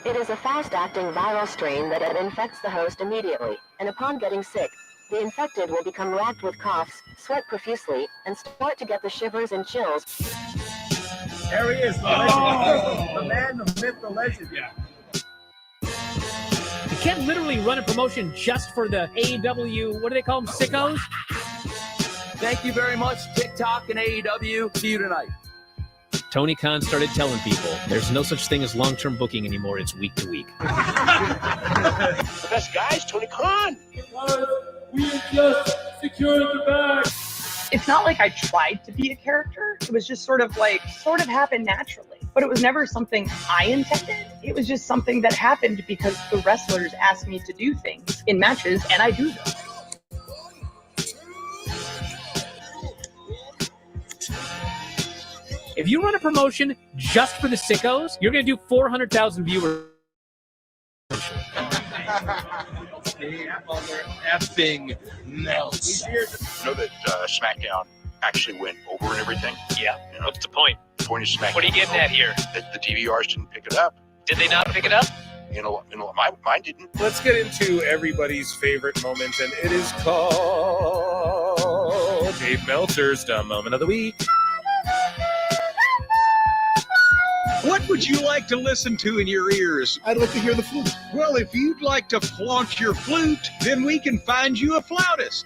It is a fast-acting viral strain that infects the host immediately, and upon getting sick, the infected will become racked with coughs, sweat profusely, and start to get the shivers and chills. There he is, the legend. The man, the myth, the legend. Yeah. You can't literally run a promotion just for the AEW, what do they call them, sickos? Thank you very much, TikTok and AEW. See you tonight. Tony Khan started telling people there's no such thing as long-term booking anymore. It's week to week. The best guys, Tony Khan. We just secured the bag. It's not like I tried to be a character. It was just sort of happened naturally. But it was never something I intended. It was just something that happened because the wrestlers asked me to do things in matches, and I do them. If you run a promotion just for the sickos, you're going to do 400,000 viewers. Effing melts. You know that SmackDown actually went over and everything? Yeah. You know, What's the point? the point of SmackDown. What are you getting at here? That the DVRs didn't pick it up. Did they not pick it up? You know, mine didn't. Let's get into everybody's favorite moment, and it is called Dave Meltzer's Dumb Moment of the Week. What would you like to listen to in your ears? I'd like to hear the flute. Well, if you'd like to flaunt your flute, then we can find you a flautist.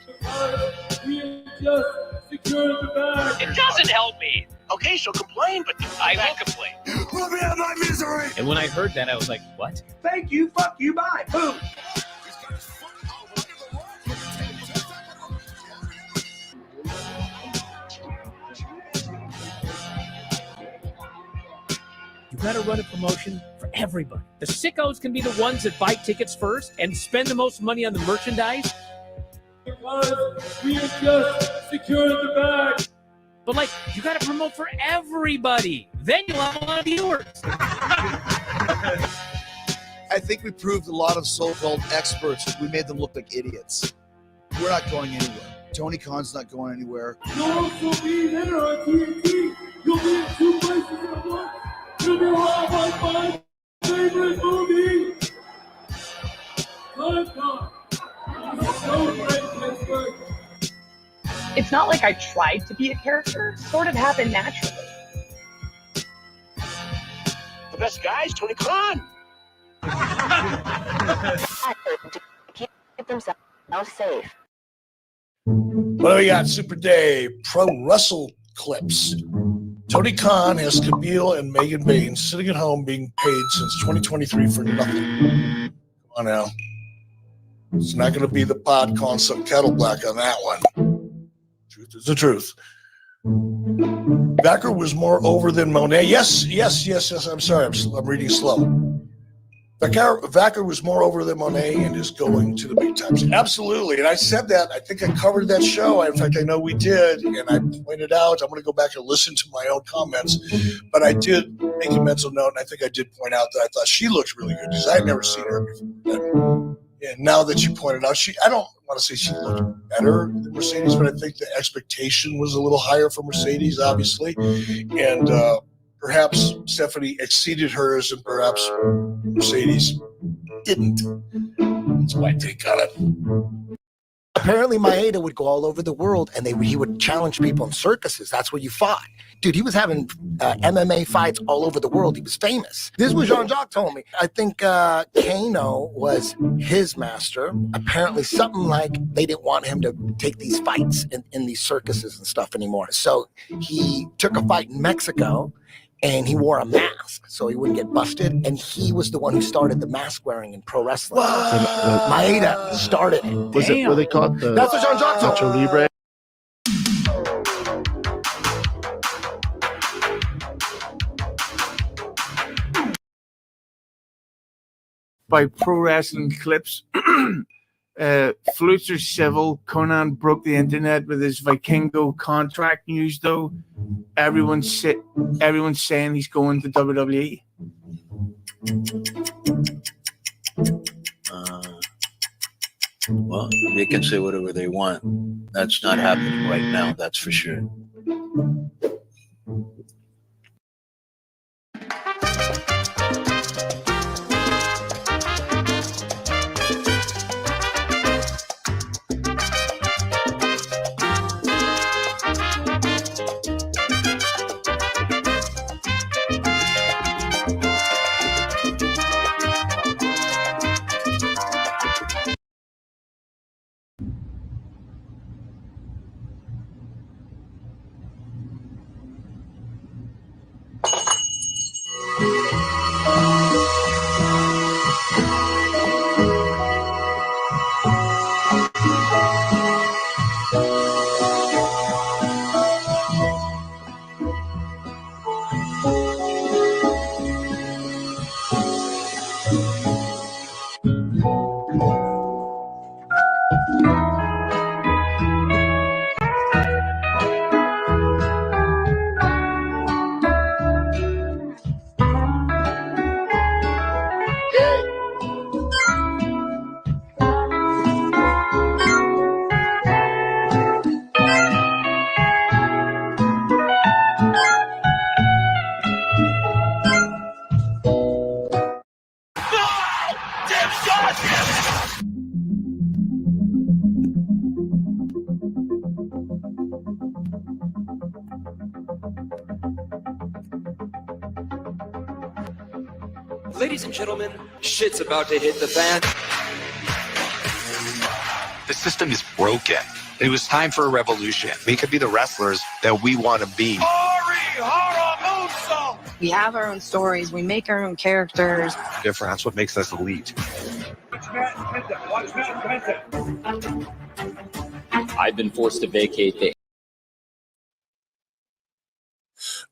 We just secured the bag. It doesn't help me. Okay, so complain, but I will complain. Let me have my misery. And when I heard that, I was like, what? Thank you, fuck you, bye. Boom. You got to run a promotion for everybody. The sickos can be the ones that buy tickets first and spend the most money on the merchandise. Because we just secured the bag. But, like, you got to promote for everybody. Then you'll have a lot of viewers. I think we proved a lot of so-called experts. We made them look like idiots. We're not going anywhere. Tony Khan's not going anywhere. You'll also be there on TNT. You'll be in 2 places at once. You'll be live on my favorite movie. Lifetime. So great, Pittsburgh. It's not like I tried to be a character. It sort of happened naturally. the best guys, Tony Khan. To keep themselves safe. What do we got? Super Day, Pro Wrestle Clips. Tony Khan has Camille and Megan Baines sitting at home being paid since 2023 for nothing. Come on now. It's not going to be the pod calling some kettle black on that one. Truth is the truth. Vacker was more over than Monet. Yes. I'm sorry. I'm reading slow. Vacker was more over than Monet and is going to the big times. Absolutely. And I said that. I think I covered that show. In fact, I know we did. And I pointed out, I'm going to go back and listen to my own comments. But I did make a mental note, and I think I did point out that I thought she looked really good because I had never seen her before. And now that you pointed out, I don't want to say she looked better than Mercedes, but I think the expectation was a little higher for Mercedes, obviously. And perhaps Stephanie exceeded hers and perhaps Mercedes didn't. That's my take on it. Apparently, Maeda would go all over the world, and he would challenge people in circuses. That's where you fought. Dude, he was having MMA fights all over the world. He was famous. This is what Jean-Jacques told me. I think Kano was his master. Apparently, something like they didn't want him to take these fights in these circuses and stuff anymore. So he took a fight in Mexico, and he wore a mask so he wouldn't get busted. And he was the one who started the mask wearing in pro wrestling. Maeda started it. Was it what they called the That's what Jean-Jacques told me. Libre? By Pro Wrestling Clips. Flutes are civil. Conan broke the internet with his Vikingo contract news, though. Everyone's saying he's going to WWE. Well, they can say whatever they want. That's not happening right now, that's for sure. Ladies and gentlemen, shit's about to hit the fan. The system is broken. It was time for a revolution. We could be the wrestlers that we want to be. We have our own stories. We make our own characters. Different. That's what makes us elite. I've been forced to vacate the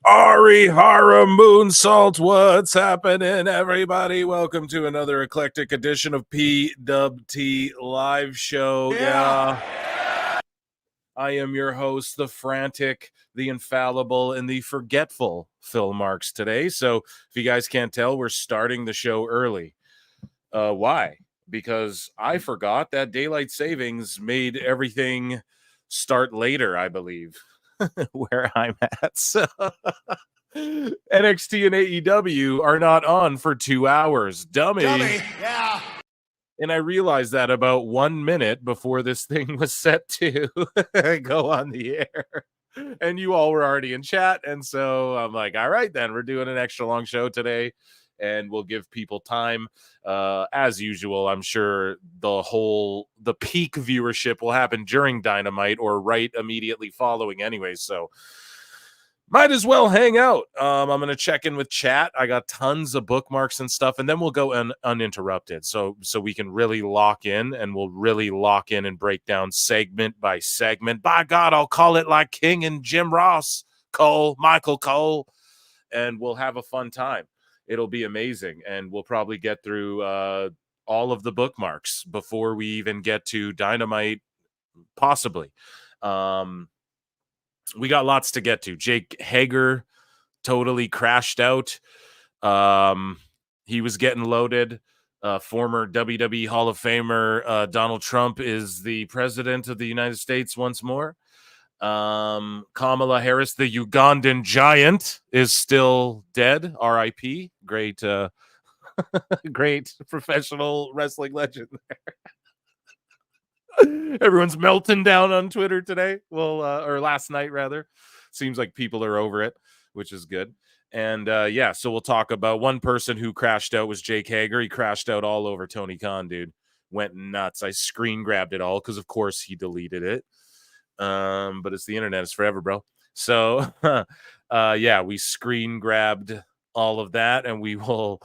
Ari Hara Moonsault, what's happening, everybody? Welcome to another eclectic edition of PWT Live Show. Yeah. I am your host, the frantic, the infallible, and the forgetful Phil Marks today. So if you guys can't tell, we're starting the show early. Why? Because I forgot that daylight savings made everything start later, I believe. Where I'm at. So NXT and AEW are not on for 2 hours. Dummy. Yeah. And I realized that about 1 minute before this thing was set to go on the air. And you all were already in chat. And so I'm like, all right, then we're doing an extra long show today. And we'll give people time. As usual, I'm sure the peak viewership will happen during Dynamite or right immediately following anyway. So might as well hang out. I'm going to check in with chat. I got tons of bookmarks and stuff, and then we'll go uninterrupted. So we can really lock in, and we'll really lock in and break down segment by segment. By God, I'll call it like King and Jim Ross, Michael Cole, and we'll have a fun time. It'll be amazing, and we'll probably get through all of the bookmarks before we even get to Dynamite, possibly. We got lots to get to. Jake Hager totally crashed out. He was getting loaded. Former WWE Hall of Famer Donald Trump is the president of the United States once more. Kamala Harris, the Ugandan giant, is still dead. R.I.P. Great professional wrestling legend there. Everyone's melting down on Twitter today. Well, or last night rather. Seems like people are over it, which is good. And so we'll talk about one person who crashed out was Jake Hager. He crashed out all over Tony Khan, dude. Went nuts. I screen grabbed it all because of course he deleted it. But it's the internet, it's forever, bro. So we screen grabbed all of that, and we will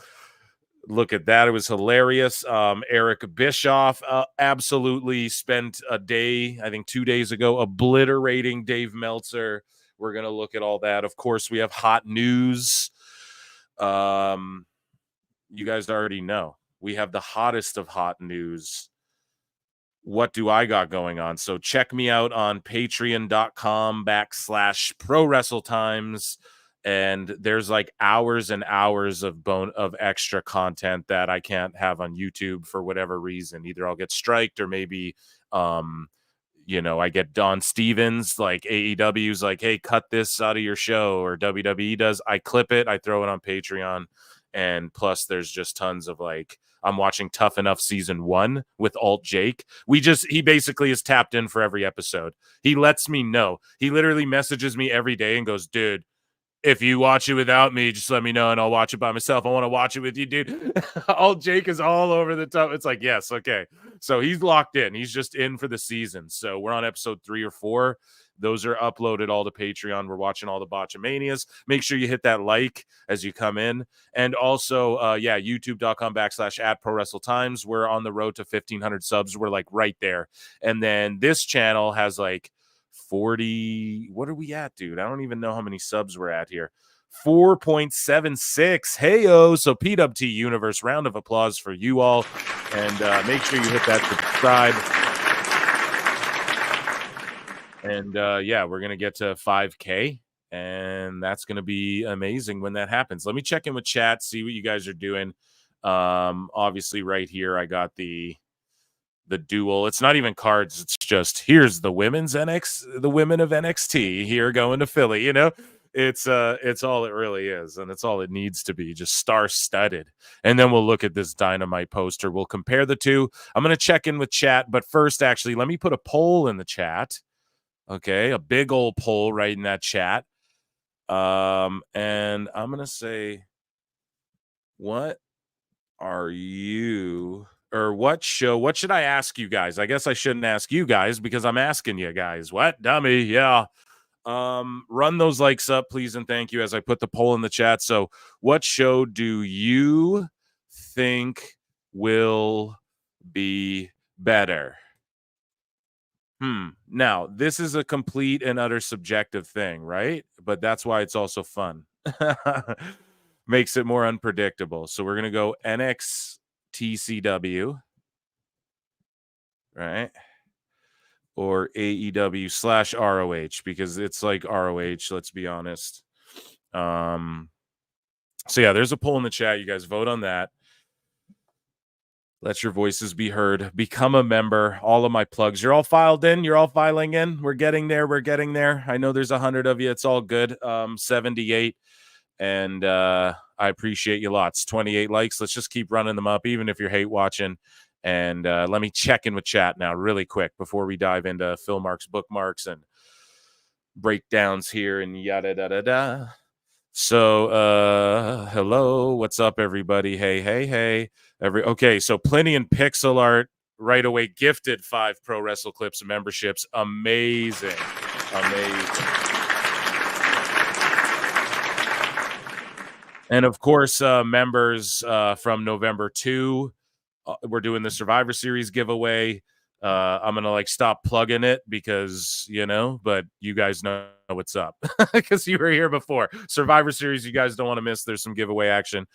look at that. It was hilarious. Eric Bischoff absolutely spent a day, I think 2 days ago, obliterating Dave Meltzer. We're gonna look at all that. Of course, we have hot news. You guys already know we have the hottest of hot news. What do I got going on? So check me out on patreon.com/prowrestletimes. And there's like hours and hours of extra content that I can't have on YouTube for whatever reason. Either I'll get striked or maybe, I get Don Stevens, like AEW's like, hey, cut this out of your show, or WWE does. I clip it. I throw it on Patreon. And plus there's just tons of like, I'm watching Tough Enough Season 1 with Alt Jake. He basically is tapped in for every episode. He lets me know. He literally messages me every day and goes, dude, if you watch it without me, just let me know and I'll watch it by myself. I want to watch it with you, dude. Alt Jake is all over the top. It's like, yes, okay. So he's locked in. He's just in for the season. So we're on episode 3 or 4. Those are uploaded all to Patreon. We're watching all the Botchamanias. Make sure you hit that like as you come in. And also, youtube.com/@prowrestletimes. We're on the road to 1,500 subs. We're like right there. And then this channel has like 40. What are we at, dude? I don't even know how many subs we're at here. 4.76. Heyo. So PWT Universe, round of applause for you all. And make sure you hit that subscribe. And we're going to get to 5K, and that's going to be amazing when that happens. Let me check in with chat, see what you guys are doing. Obviously right here, I got the duel. It's not even cards. It's just, here's the women of NXT here going to Philly, It's all it really is, and it's all it needs to be, just star-studded. And then we'll look at this Dynamite poster. We'll compare the two. I'm going to check in with chat, but first, actually, let me put a poll in the chat. Okay, a big old poll right in that chat. And I'm going to say, what are you, or what should I ask you guys? I guess I shouldn't ask you guys because I'm asking you guys. What? Dummy. Yeah. Run those likes up, please, and thank you as I put the poll in the chat. So what show do you think will be better? Now, this is a complete and utter subjective thing, right? But that's why it's also fun. Makes it more unpredictable. So we're going to go NXTCW, right? Or AEW/ROH, because it's like ROH, let's be honest. So yeah, there's a poll in the chat. You guys vote on that. Let your voices be heard. Become a member. All of my plugs. You're all filed in. You're all filing in. We're getting there. We're getting there. I know there's 100 of you. It's all good. 78. And I appreciate you lots. 28 likes. Let's just keep running them up, even if you're hate watching. And let me check in with chat now really quick before we dive into Phil Marks, bookmarks, and breakdowns here and yada da da da. So hello, what's up, everybody? Hey. Okay, so Plenty and Pixel Art right away gifted 5 Pro Wrestle Clips memberships. Amazing. And of course, members from November 2, we're doing the Survivor Series giveaway. I'm gonna stop plugging it because but you guys know what's up because you were here before. Survivor Series, you guys don't want to miss. There's some giveaway action.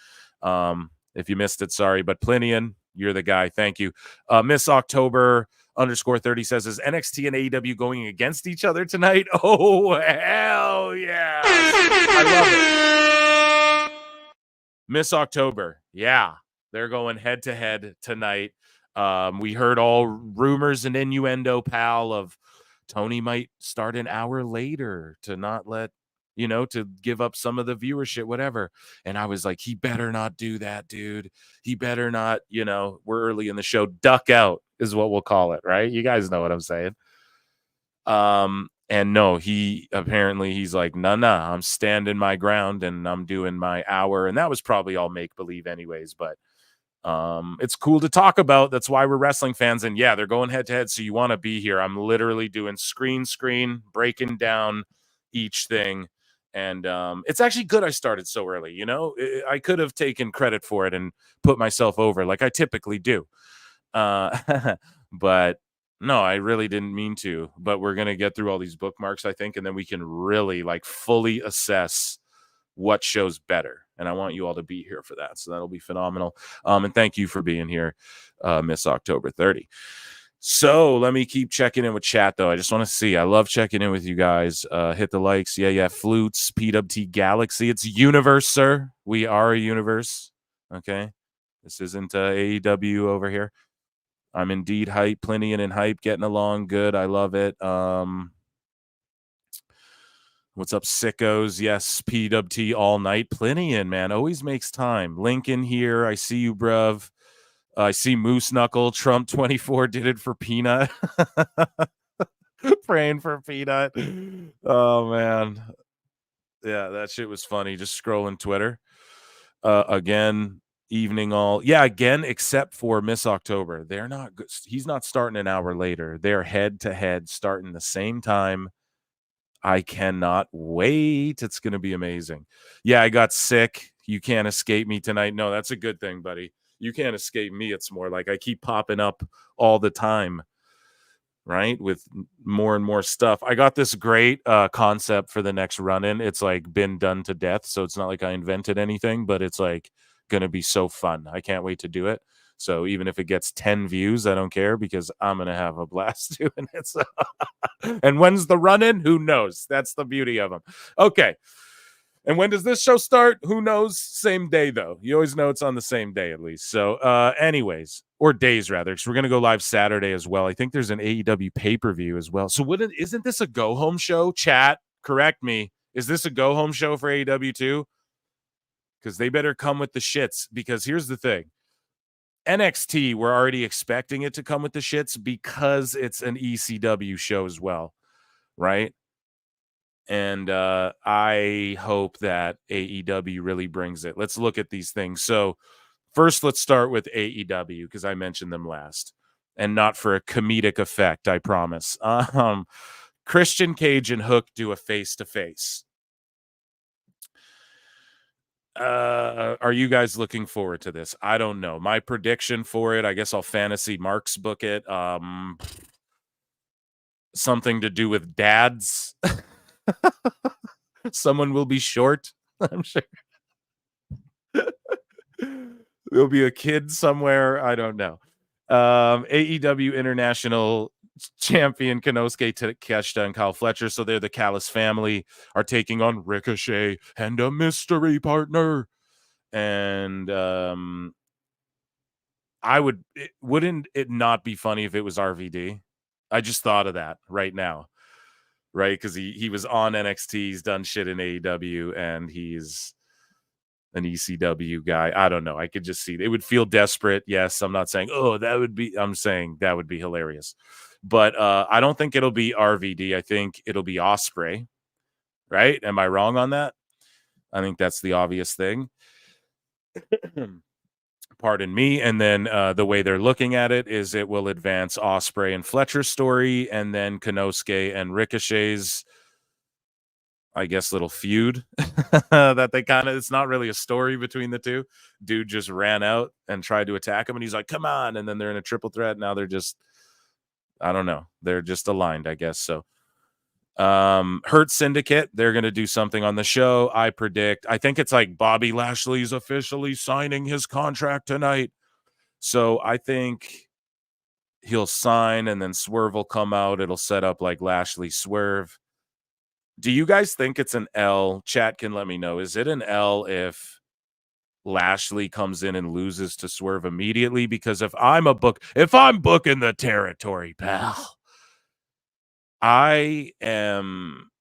If you missed it, sorry, but Plinian, you're the guy. Thank you. Miss October _30 says, is NXT and AEW going against each other tonight? Oh, hell yeah. I love it. Miss October. Yeah, they're going head to head tonight. We heard all rumors and innuendo, pal, of Tony might start an hour later to not let, to give up some of the viewership, whatever. And I was like, he better not do that, dude. He better not, we're early in the show. Duck out is what we'll call it, right? You guys know what I'm saying. And no, he's like, nah, I'm standing my ground and I'm doing my hour. And that was probably all make believe anyways, but it's cool to talk about. That's why we're wrestling fans. And yeah, they're going head to head. So you want to be here. I'm literally doing screen, breaking down each thing. And it's actually good I started so early. I could have taken credit for it and put myself over like I typically do. But no, I really didn't mean to. But we're going to get through all these bookmarks, I think, and then we can really fully assess what show's better. And I want you all to be here for that. So that'll be phenomenal. And thank you for being here, Miss October 30. So let me keep checking in with chat, though. I just want to see. I love checking in with you guys. Hit the likes. Yeah. Flutes, PWT Galaxy. It's universe, sir. We are a universe. Okay. This isn't AEW over here. I'm indeed hype. Plenty and hype. Getting along good. I love it. What's up, sickos? Yes, PWT all night. Plenty in, man. Always makes time. Lincoln here. I see you, bruv. I see Moose Knuckle. Trump 24 did it for Peanut. Praying for Peanut. Oh, man. Yeah, that shit was funny. Just scrolling Twitter. Again, evening all. Yeah, again, except for Miss October. They're not good. He's not starting an hour later. They're head to head, starting the same time. I cannot wait. It's going to be amazing. Yeah, I got sick. You can't escape me tonight. No, that's a good thing, buddy. You can't escape me. It's more like I keep popping up all the time, right? With more and more stuff. I got this great concept for the next run-in. It's been done to death. So it's not like I invented anything, but it's going to be so fun. I can't wait to do it. So even if it gets 10 views, I don't care because I'm going to have a blast doing it. So and when's the run-in? Who knows? That's the beauty of them. Okay. And when does this show start? Who knows? Same day, though. You always know it's on the same day, at least. So anyways, or days, rather, because we're going to go live Saturday as well. I think there's an AEW pay-per-view as well. So isn't this a go-home show? Chat, correct me. Is this a go-home show for AEW too? Because they better come with the shits. Because here's the thing. NXT, we're already expecting it to come with the shits because it's an ECW show as well, right? And I hope that AEW really brings it. Let's look at these things. So First, let's start with AEW because I mentioned them last, and not for a comedic effect, I promise. Christian Cage and Hook do a face-to-face. Are you guys looking forward to this? I don't know. My prediction for it, I guess I'll fantasy Marks book it. Something to do with dads. Someone will be short, I'm sure. There'll be a kid somewhere. I don't know. AEW International Champion Konosuke Takeshita and Kyle Fletcher, so they're the Callis family, are taking on Ricochet and a mystery partner. And wouldn't it not be funny if it was RVD? I just thought of that right now, right? Because he was on NXT, he's done shit in AEW, and he's an ECW guy. I don't know. I could just see it would feel desperate. Yes, I'm not saying, I'm saying that would be hilarious. But I don't think it'll be RVD. I think it'll be Ospreay. Right? Am I wrong on that? I think that's the obvious thing. Pardon me. And then the way they're looking at it is it will advance Ospreay and Fletcher's story, and then Konosuke and Ricochet's, I guess, little feud that they kind of, it's not really a story between the two. Dude just ran out and tried to attack him, and he's like, come on. And then they're in a triple threat. Now they're just, I don't know. They're just aligned, I guess. So Hurt Syndicate, they're going to do something on the show. I think it's like Bobby Lashley's officially signing his contract tonight. So I think he'll sign, and then Swerve will come out. It'll set up like Lashley Swerve. Do you guys think it's an L? Chat can let me know. Is it an L if Lashley comes in and loses to Swerve immediately? Because if I'm booking the territory, pal, I am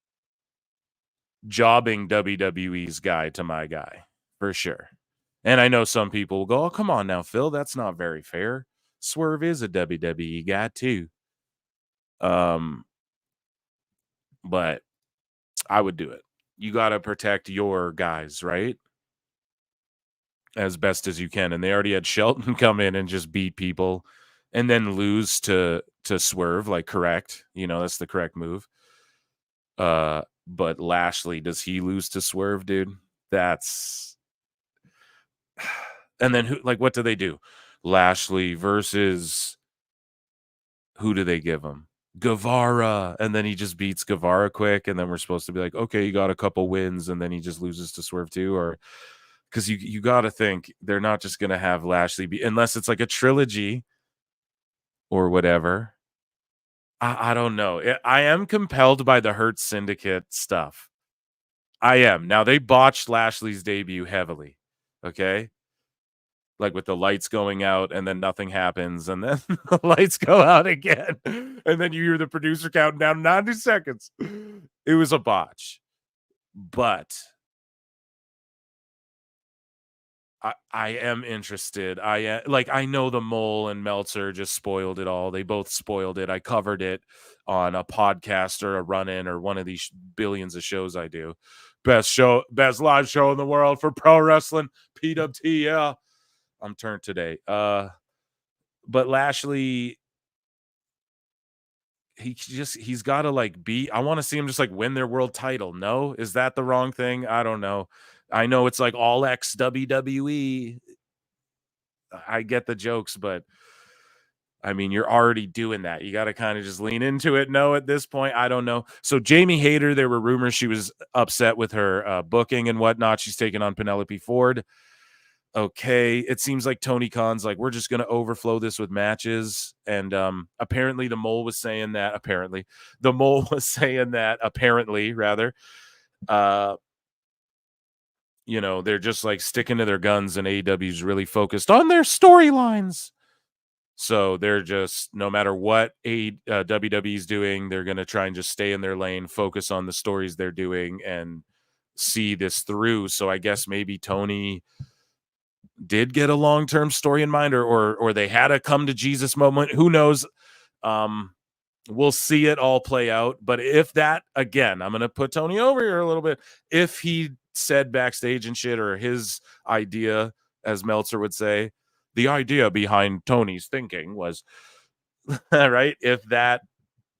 jobbing WWE's guy to my guy for sure. And I know some people will go, oh, come on now, Phil, that's not very fair. Swerve is a WWE guy too. But I would do it. You got to protect your guys, right? As best as you can. And they already had Shelton come in and just beat people and then lose to Swerve, like, correct. That's the correct move. But Lashley, does he lose to Swerve, dude? That's... And then what do they do? Lashley versus... Who do they give him? Guevara, and then he just beats Guevara quick, and then we're supposed to be like, okay, you got a couple wins, and then he just loses to Swerve too, or because you got to think they're not just gonna have Lashley be, unless it's like a trilogy or whatever. I don't know. I am compelled by the Hurt Syndicate stuff. I am. Now they botched Lashley's debut heavily, okay? Like with the lights going out and then nothing happens, and then the lights go out again, and then you hear the producer counting down 90 seconds. It was a botch. But I am interested. I know the Mole and Meltzer just spoiled it all. They both spoiled it. I covered it on a podcast or a run-in or one of these billions of shows I do. Best live show in the world for pro wrestling. PWT, yeah. I'm turned today. But Lashley, he's got to beat. I want to see him just win their world title. No, is that the wrong thing? I don't know. I know it's all ex WWE. I get the jokes, but I mean, you're already doing that. You got to kind of just lean into it. No, at this point, I don't know. So Jamie Hayter, there were rumors she was upset with her booking and whatnot. She's taking on Penelope Ford. Okay, it seems like Tony Khan's we're just going to overflow this with matches. And apparently the Mole was saying that. Apparently they're just sticking to their guns, and AEW's really focused on their storylines. So they're just, no matter what WWE's doing, they're going to try and just stay in their lane, focus on the stories they're doing, and see this through. So I guess maybe Tony did get a long-term story in mind, or they had a come to Jesus moment. Who knows? We'll see it all play out. But if that, again, I'm going to put Tony over here a little bit. If he said backstage and shit, or his idea as Meltzer would say. The idea behind Tony's thinking was, right? If that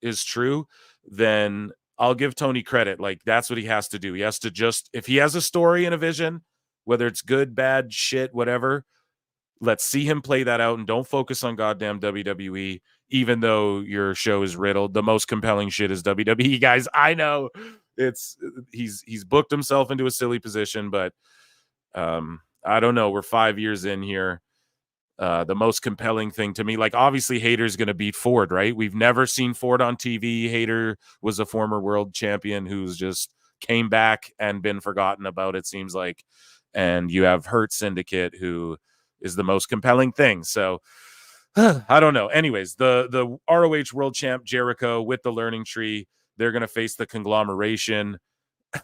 is true, then I'll give Tony credit. Like, that's what he has to do. He has to just, if he has a story and a vision, whether it's good, bad, shit, whatever, let's see him play that out and don't focus on goddamn WWE, even though your show is riddled. The most compelling shit is WWE, guys. I know he's booked himself into a silly position, but I don't know. We're 5 years in here. The most compelling thing to me, like, obviously Hager's going to beat Ford, right? We've never seen Ford on TV. Hager was a former world champion who's just came back and been forgotten about, it seems like. And you have Hurt Syndicate, who is the most compelling thing. So I don't know. Anyways, the ROH world champ Jericho with the learning tree, they're going to face the conglomeration.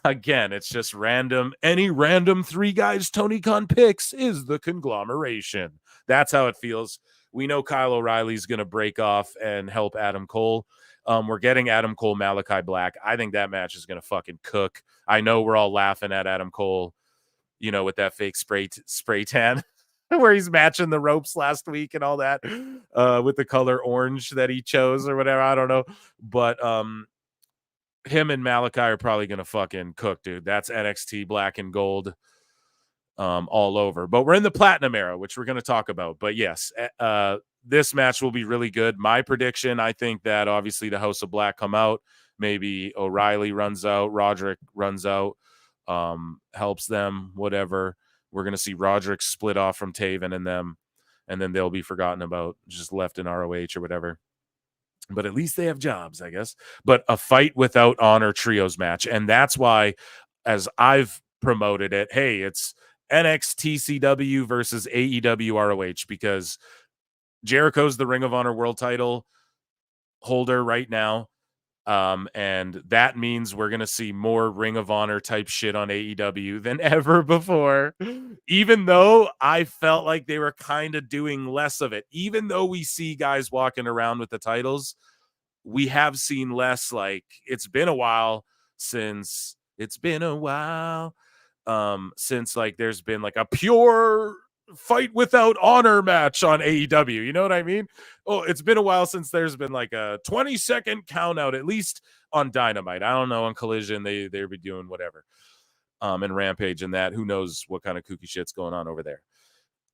Again, it's just random. Any random three guys Tony Khan picks is the conglomeration. That's how it feels. We know Kyle O'Reilly's going to break off and help Adam Cole. We're getting Adam Cole, Malachi Black. I think that match is going to fucking cook. I know we're all laughing at Adam Cole, you know, with that fake spray tan where he's matching the ropes last week and all that with the color orange that he chose or whatever. I don't know. But him and Malachi are probably going to fucking cook, dude. That's NXT black and gold all over. But we're in the platinum era, which we're going to talk about. But yes, this match will be really good. My prediction, I think that obviously the House of Black come out. Maybe O'Reilly runs out. Roderick runs out. Helps them, whatever. We're going to see Roderick split off from Taven and them. And then they'll be forgotten about, just left in ROH or whatever. But at least they have jobs, I guess. But a fight without honor trios match. And that's why, as I've promoted it, hey, it's NXT CW versus AEW ROH, because Jericho's the Ring of Honor world title holder right now. And that means we're going to see more Ring of Honor type shit on AEW than ever before. Even though I felt like they were kind of doing less of it. Even though we see guys walking around with the titles, we have seen less. Like, it's been a while since like there's been like a pure fight without honor match on AEW. You know what I mean? Oh, it's been a while since there's been like a 20-second count out, at least on Dynamite. I don't know, on Collision they'd be doing whatever. And Rampage and that. Who knows what kind of kooky shit's going on over there.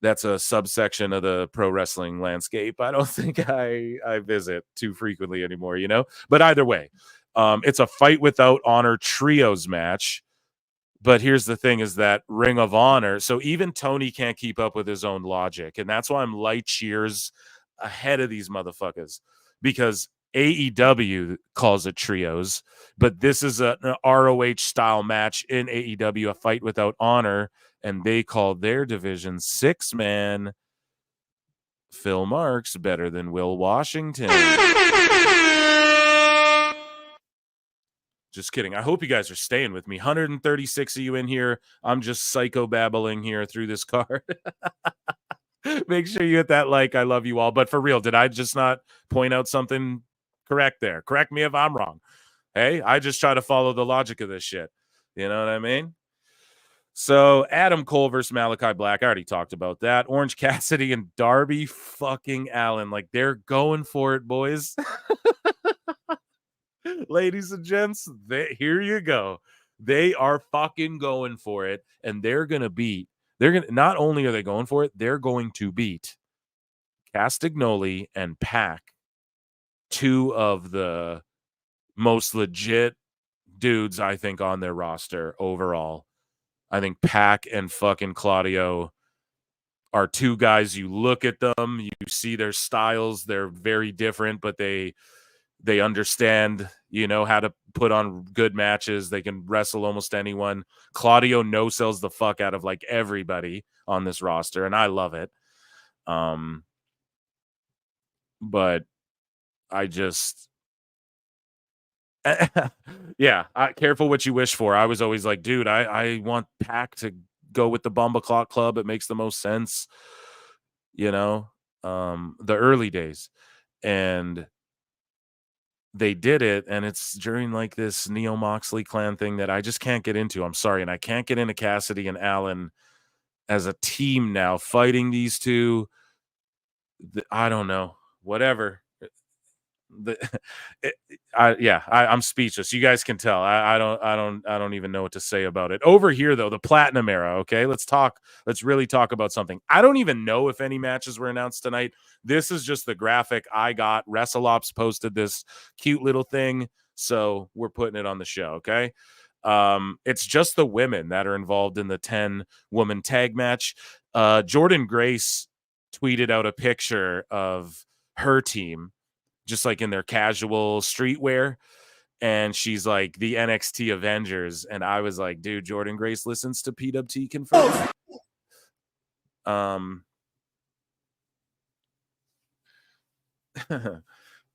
That's a subsection of the pro wrestling landscape I don't think I visit too frequently anymore, you know? But either way, it's a fight without honor trios match. But here's the thing, is that Ring of Honor, so even Tony can't keep up with his own logic. And that's why I'm light years ahead of these motherfuckers, because AEW calls it trios, but this is an ROH style match in AEW, a fight without honor, and they call their division 6-man. Phil Marks better than Will Washington. Just kidding. I hope you guys are staying with me. 136 of you in here. I'm just psycho babbling here through this card. Make sure you hit that like. I love you all. But for real, did I just not point out something correct there? Correct me if I'm wrong. Hey, I just try to follow the logic of this shit. You know what I mean? So Adam Cole versus Malachi Black. I already talked about that. Orange Cassidy and Darby fucking Allin. Like, they're going for it, boys. Ladies and gents, here you go. They are fucking going for it, and not only are they going for it, they're going to beat Castagnoli and Pac, two of the most legit dudes, I think, on their roster overall. I think Pac and fucking Claudio are two guys, you look at them, you see their styles, they're very different, but they understand, you know, how to put on good matches. They can wrestle almost anyone. Claudio no-sells the fuck out of like everybody on this roster, and I love it. But I just, yeah, careful what you wish for. I was always like, dude, I want Pac to go with the Bomba Clock Club. It makes the most sense, you know, the early days. And they did it, and it's during like this Neo Moxley clan thing that I just can't get into. I'm sorry, and I can't get into Cassidy and Allen as a team now fighting these two. I don't know. Whatever. I'm speechless. You guys can tell. I don't even know what to say about it. Over here though, the Platinum Era. Okay, let's really talk about something. I don't even know if any matches were announced tonight. This is just the graphic I got. WrestleOps posted this cute little thing, so we're putting it on the show. Okay, it's just the women that are involved in the 10-woman tag match. Jordan Grace tweeted out a picture of her team, just like in their casual streetwear, and she's like the NXT Avengers, and I was like, dude, Jordan Grace listens to PWT confirmed.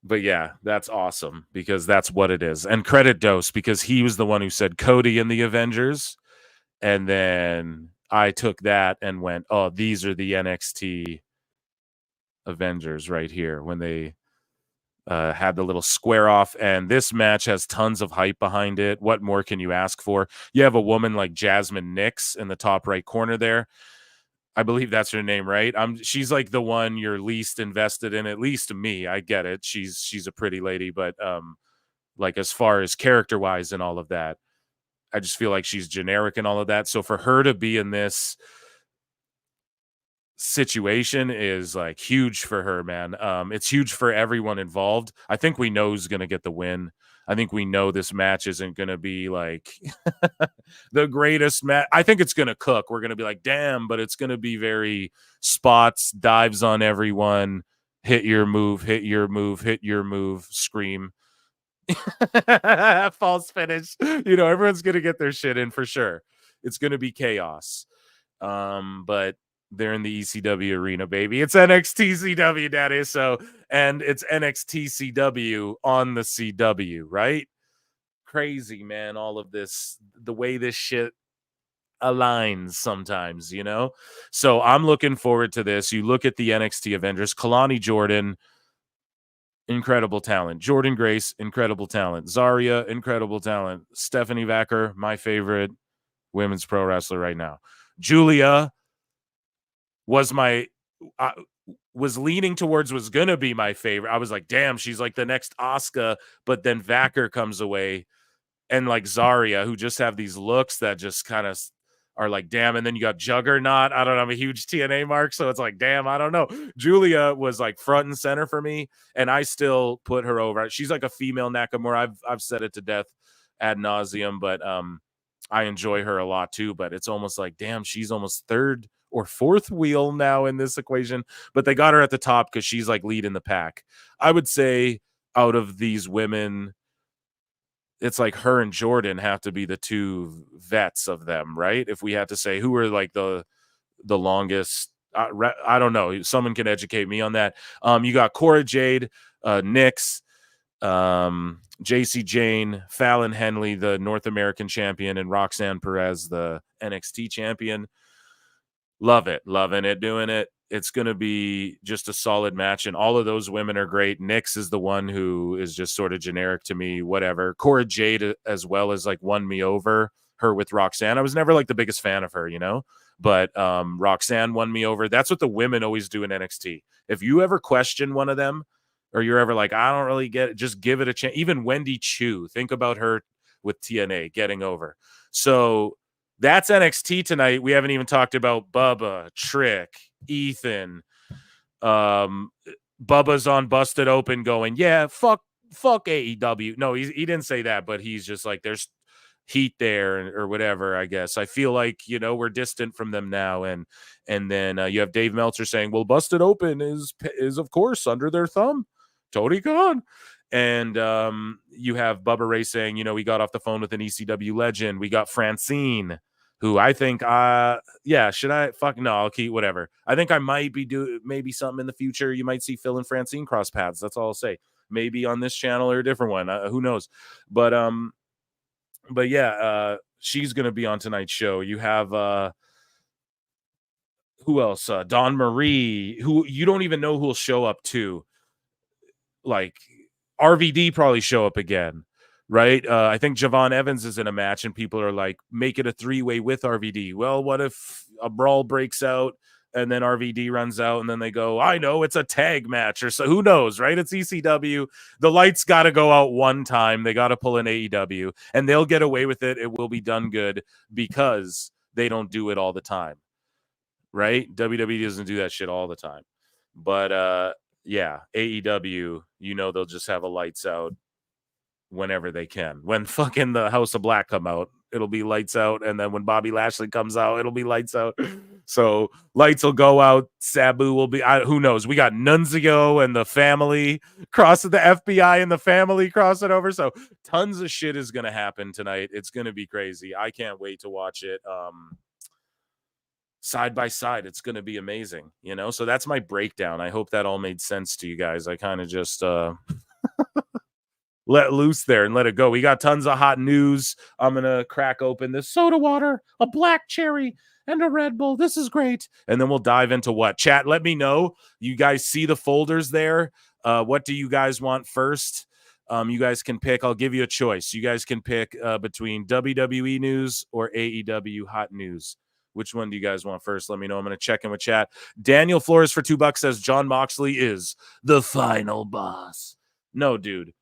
But yeah, that's awesome because that's what it is. And credit Dose, because he was the one who said Cody and the Avengers, and then I took that and went, oh, these are the NXT Avengers right here, when they had the little square off. And this match has tons of hype behind it. What more can you ask for? You have a woman like Jasmine Nix in the top right corner there. I believe that's her name, right? She's like the one you're least invested in, at least to me. I get it. She's a pretty lady, but like as far as character wise and all of that, I just feel like she's generic and all of that. So for her to be in this situation is like huge for her, man. It's huge for everyone involved. I think we know who's going to get the win. I think we know this match isn't going to be like the greatest match. I think it's going to cook. We're going to be like, damn, but it's going to be very spots, dives on everyone, hit your move, hit your move, hit your move, scream. False finish. You know, everyone's going to get their shit in for sure. It's going to be chaos. But they're in the ECW arena, baby. It's NXT CW, daddy. So, and it's NXT CW on the CW, right? Crazy, man. All of this, the way this shit aligns sometimes, you know? So I'm looking forward to this. You look at the NXT Avengers, Kalani Jordan, incredible talent. Jordan Grace, incredible talent. Zarya, incredible talent. Stephanie Vacker, my favorite women's pro wrestler right now. Julia was leaning towards was gonna be my favorite. I was like, damn, she's like the next Asuka, but then Vacker comes away, and like Zarya, who just have these looks that just kind of are like, damn. And then you got Juggernaut. I don't know, I'm a huge TNA mark, so it's like, damn, I don't know. Julia was like front and center for me, and I still put her over. She's like a female Nakamura. I've said it to death ad nauseum, but I enjoy her a lot too. But it's almost like, damn, she's almost third or fourth wheel now in this equation, but they got her at the top because she's like leading the pack. I would say out of these women, it's like her and Jordan have to be the two vets of them, right? If we had to say who are like the longest, I don't know. Someone can educate me on that. You got Cora Jade, Nyx, JC Jane, Fallon Henley, the North American champion, and Roxanne Perez, the NXT champion. Love it. Loving it. Doing it. It's going to be just a solid match, and all of those women are great. Nyx is the one who is just sort of generic to me, whatever. Cora Jade as well as like won me over, her with Roxanne. I was never like the biggest fan of her, you know, but Roxanne won me over. That's what the women always do in NXT. If you ever question one of them, or you're ever like, I don't really get it, just give it a chance. Even Wendy Chu, think about her with TNA getting over. So that's NXT tonight. We haven't even talked about Bubba, Trick, Ethan. Bubba's on Busted Open going, yeah, fuck AEW. No, he didn't say that, but he's just like, there's heat there or whatever, I guess. I feel like, you know, we're distant from them now. And then you have Dave Meltzer saying, well, Busted Open is of course under their thumb. Tony Khan. And you have Bubba Ray saying, you know, we got off the phone with an ECW legend. We got Francine, who I think, should I? Fuck no, I'll keep whatever. I think I might be maybe something in the future. You might see Phil and Francine cross paths. That's all I'll say. Maybe on this channel or a different one. Who knows? But yeah, she's gonna be on tonight's show. You have who else? Dawn Marie, who you don't even know who'll show up to. Like RVD probably show up again. right? I think Javon Evans is in a match and people are like, make it a 3-way with RVD. Well, what if a brawl breaks out and then RVD runs out and then they go, I know, it's a tag match or so. Who knows, right? It's ECW. The lights got to go out one time. They got to pull in AEW and they'll get away with it. It will be done good because they don't do it all the time, right? WWE doesn't do that shit all the time. But yeah, AEW, you know, they'll just have a lights out whenever they can. When fucking the House of Black come out, it'll be lights out, and then when Bobby Lashley comes out, it'll be lights out. So lights will go out. Sabu will be. Who knows? We got Nunzio and the family crossing, the FBI and the family crossing over. So tons of shit is gonna happen tonight. It's gonna be crazy. I can't wait to watch it. Side by side, it's gonna be amazing. You know. So that's my breakdown. I hope that all made sense to you guys. I kind of just let loose there and let it go. We got tons of hot news. I'm going to crack open this soda water, a black cherry, and a Red Bull. This is great. And then we'll dive into what? Chat, let me know. You guys see the folders there. What do you guys want first? You guys can pick. I'll give you a choice. You guys can pick between WWE news or AEW hot news. Which one do you guys want first? Let me know. I'm going to check in with chat. Daniel Flores for $2 says Jon Moxley is the final boss. No, dude.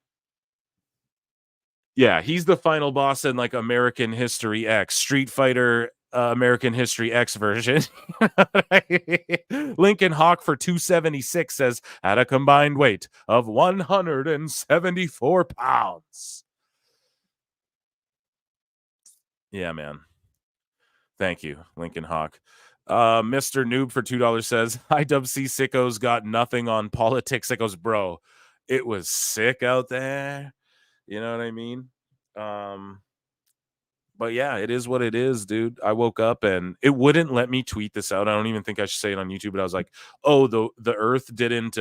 Yeah, he's the final boss in like American History X, Street Fighter American History X version. Lincoln Hawk for 276 says at a combined weight of 174 pounds. Yeah, man. Thank you, Lincoln Hawk. Mr. Noob for $2 says IWC sickos got nothing on politics. Sickos, bro. It was sick out there. You know what I mean? But yeah, it is what it is, dude. I woke up and it wouldn't let me tweet this out. I don't even think I should say it on YouTube, but I was like, oh, the earth didn't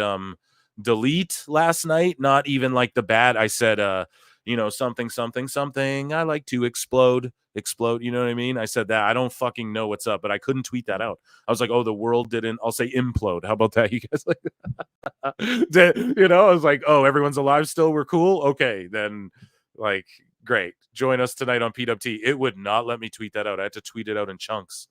delete last night. Not even like the bad. I said, something, something, something. I like to explode. You know what I mean? I said that. I don't fucking know what's up, but I couldn't tweet that out. I was like, oh, the world didn't. I'll say implode. How about that? You guys like, I was like, oh, everyone's alive still. We're cool. Okay, then like, great. Join us tonight on PWT. It would not let me tweet that out. I had to tweet it out in chunks.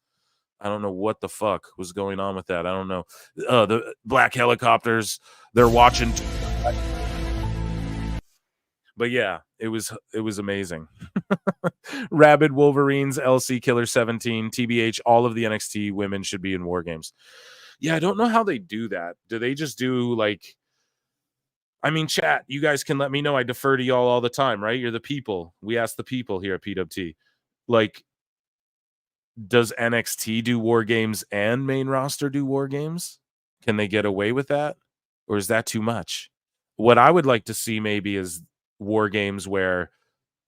I don't know what the fuck was going on with that. I don't know. The black helicopters, they're watching. But yeah, it was amazing. Rabid Wolverines, LC Killer 17, TBH, all of the NXT women should be in War Games. Yeah, I don't know how they do that. Do they just do like, I mean, chat, you guys can let me know. I defer to y'all all the time, right? You're the people. We ask the people here at PWT. Like, does NXT do War Games and main roster do War Games? Can they get away with that? Or is that too much? What I would like to see maybe is War Games where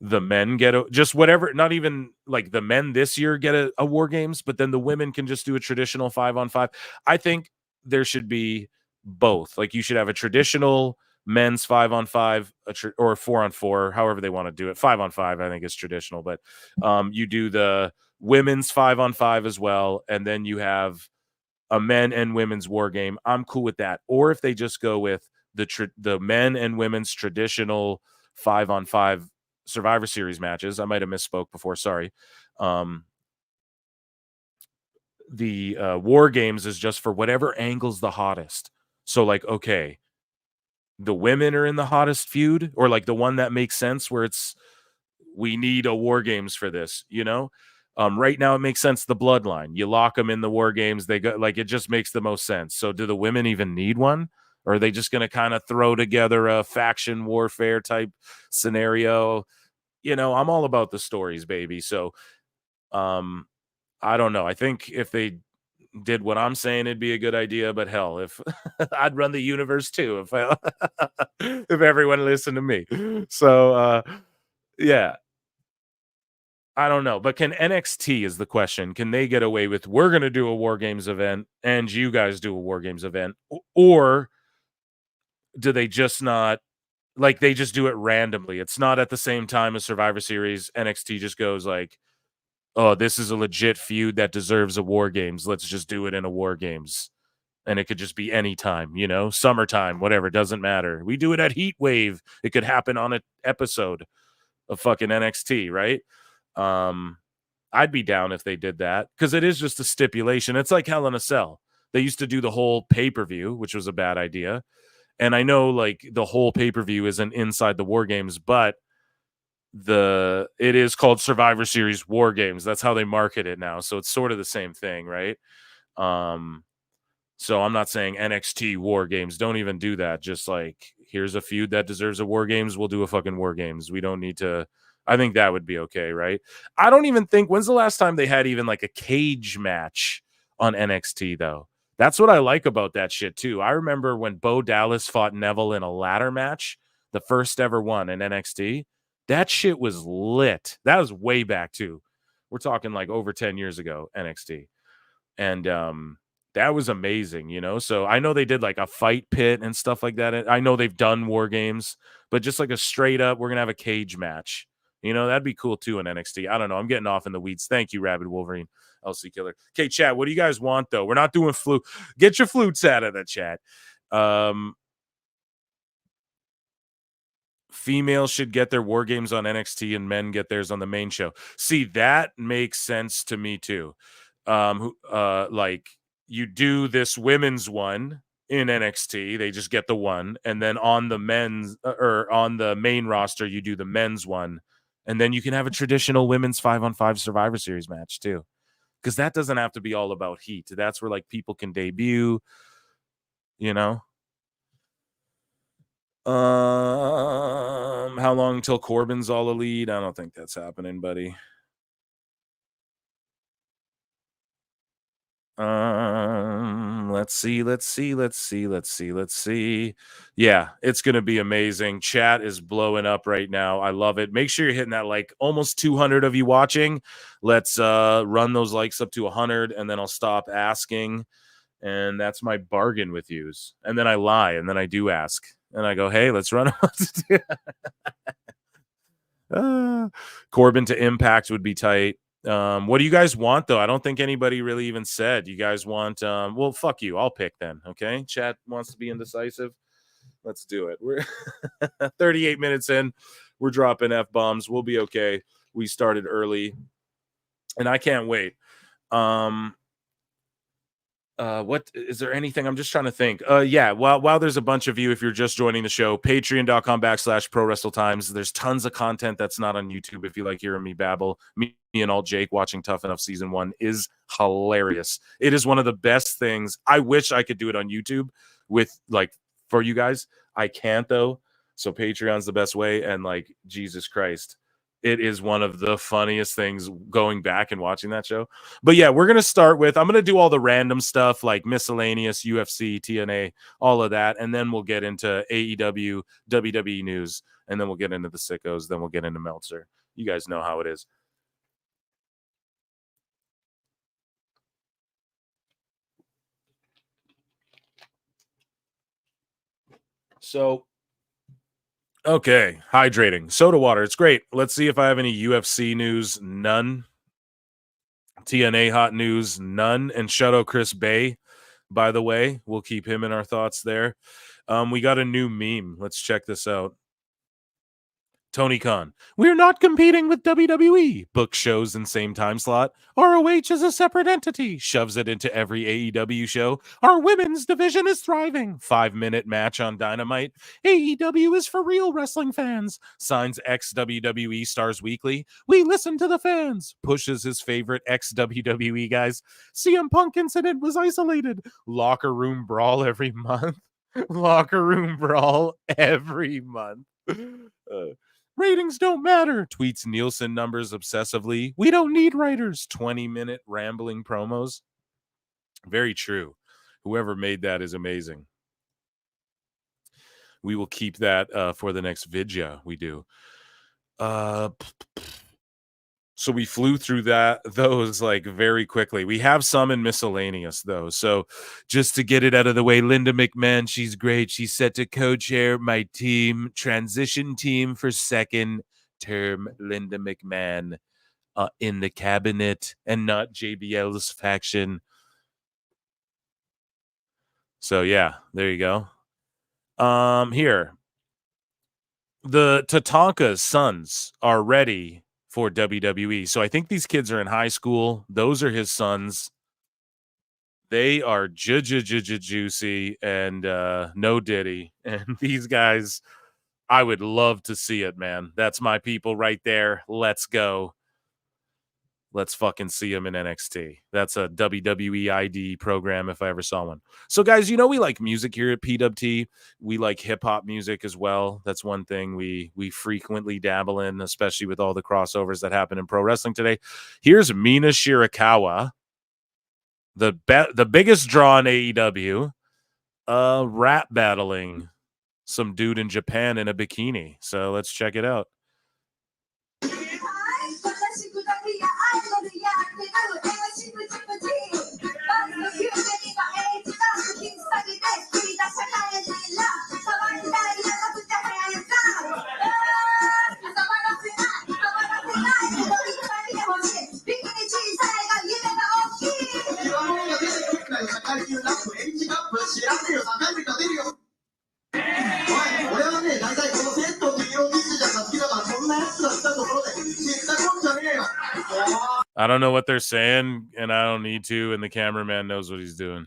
the men get just whatever, not even like the men this year get a War Games, but then the women can just do a traditional 5-on-5. I think there should be both. Like you should have a traditional men's 5-on-5 or 4-on-4, however they want to do it. 5-on-5 I think is traditional, but you do the women's 5-on-5 as well, and then you have a men and women's War Game. I'm cool with that. Or if they just go with the men and women's traditional 5-on-5 Survivor Series matches. I might have misspoke before. Sorry. The War Games is just for whatever angle's the hottest. So like, okay, the women are in the hottest feud, or like the one that makes sense where it's, we need a War Games for this, you know? Right now it makes sense. The Bloodline, you lock them in the War Games. They go like, it just makes the most sense. So do the women even need one? Or are they just going to kind of throw together a faction warfare type scenario? You know, I'm all about the stories, baby. So I don't know. I think if they did what I'm saying, it'd be a good idea. But hell, if I'd run the universe too, if everyone listened to me. So yeah. I don't know, but can NXT is the question. Can they get away with, we're going to do a War Games event and you guys do a War Games event? Or do they just not, like, they just do it randomly? It's not at the same time as Survivor Series. NXT just goes like, oh, this is a legit feud that deserves a War Games. Let's just do it in a War Games. And it could just be any time, you know, summertime, whatever, doesn't matter. We do it at Heat Wave. It could happen on an episode. of fucking NXT, right? I'd be down if they did that because it is just a stipulation. It's like Hell in a Cell. They used to do the whole pay-per-view, which was a bad idea. And I know like the whole pay-per-view isn't inside the War Games, but it is called Survivor Series War Games. That's how they market it now. So it's sort of the same thing, right? So I'm not saying NXT War Games. Don't even do that. Just like, here's a feud that deserves a War Games. We'll do a fucking War Games. We don't need to. I think that would be okay, right? I don't even think, when's the last time they had even like a cage match on NXT, though? That's what I like about that shit, too. I remember when Bo Dallas fought Neville in a ladder match, the first ever one in NXT. That shit was lit. That was way back, too. We're talking like over 10 years ago, NXT. And that was amazing, you know? So I know they did like a fight pit and stuff like that. I know they've done War Games, but just like a straight up, we're going to have a cage match. You know, that'd be cool, too, in NXT. I don't know. I'm getting off in the weeds. Thank you, Rabid Wolverine, LC Killer. Okay, chat, what do you guys want, though? We're not doing flute. Get your flutes out of the chat. Females should get their War Games on NXT and men get theirs on the main show. See, that makes sense to me, too. Like, you do this women's one in NXT, they just get the one, and then on the men's or on the main roster, you do the men's one. And then you can have a traditional women's 5-on-5 Survivor Series match, too. Because that doesn't have to be all about heat. That's where, like, people can debut, you know? How long until Corbin's all elite? I don't think that's happening, buddy. Let's see. Yeah, it's gonna be amazing. Chat is blowing up right now. I love it. Make sure you're hitting that like almost 200 of you watching. Let's run those likes up to 100, and then I'll stop asking. And that's my bargain with yous. And then I lie, and then I do ask, and I go, "Hey, let's run." Corbin to Impact would be tight. What do you guys want, though? I don't think anybody really even said. You guys want well, fuck you, I'll pick then. Okay, chat wants to be indecisive. Let's do it. We're 38 minutes in, we're dropping F-bombs. We'll be okay. We started early and I can't wait. What is there anything? I'm just trying to think. Yeah, while there's a bunch of you, if you're just joining the show, patreon.com/prowrestletimes. There's tons of content that's not on YouTube. If you like hearing me babble, me and all Jake watching Tough Enough season 1 is hilarious. It is one of the best things. I wish I could do it on YouTube with like for you guys. I can't though. So Patreon's the best way. And like Jesus Christ, it is one of the funniest things going back and watching that show. But yeah, we're going to start with, I'm going to do all the random stuff like Miscellaneous, UFC, TNA, all of that. And then we'll get into AEW, WWE news. And then we'll get into the sickos. Then we'll get into Meltzer. You guys know how it is. So, okay, hydrating. Soda water, it's great. Let's see if I have any UFC news. None. TNA hot news. None. And shout out Chris Bay, by the way. We'll keep him in our thoughts there. We got a new meme. Let's check this out. Tony Khan. We're not competing with WWE. Book shows in same time slot. ROH is a separate entity. Shoves it into every AEW show. Our women's division is thriving. 5-minute match on Dynamite. AEW is for real wrestling fans. Signs ex-WWE stars weekly. We listen to the fans. Pushes his favorite ex-WWE guys. CM Punk incident was isolated. Locker room brawl every month. Locker room brawl every month. Ratings don't matter. Tweets Nielsen numbers obsessively. We don't need writers. 20-minute rambling promos. Very true. Whoever made that is amazing. We will keep that for the next vidya we do. So we flew through those like very quickly. We have some in Miscellaneous though. So just to get it out of the way, Linda McMahon, she's great. She's set to co-chair my team, transition team for second term. Linda McMahon in the cabinet and not JBL's faction. So yeah, there you go. Here. the Tatanka's sons are ready for WWE. So I think these kids are in high school. Those are his sons. They are juicy and no Diddy. And these guys, I would love to see it, man. That's my people right there. Let's go. Let's fucking see them in NXT. That's a WWE ID program if I ever saw one. So, guys, you know we like music here at PWT. We like hip-hop music as well. That's one thing we frequently dabble in, especially with all the crossovers that happen in pro wrestling today. Here's Mina Shirakawa, the biggest draw in AEW, rap battling some dude in Japan in a bikini. So let's check it out. I don't know what they're saying, and I don't need to, and the cameraman knows what he's doing.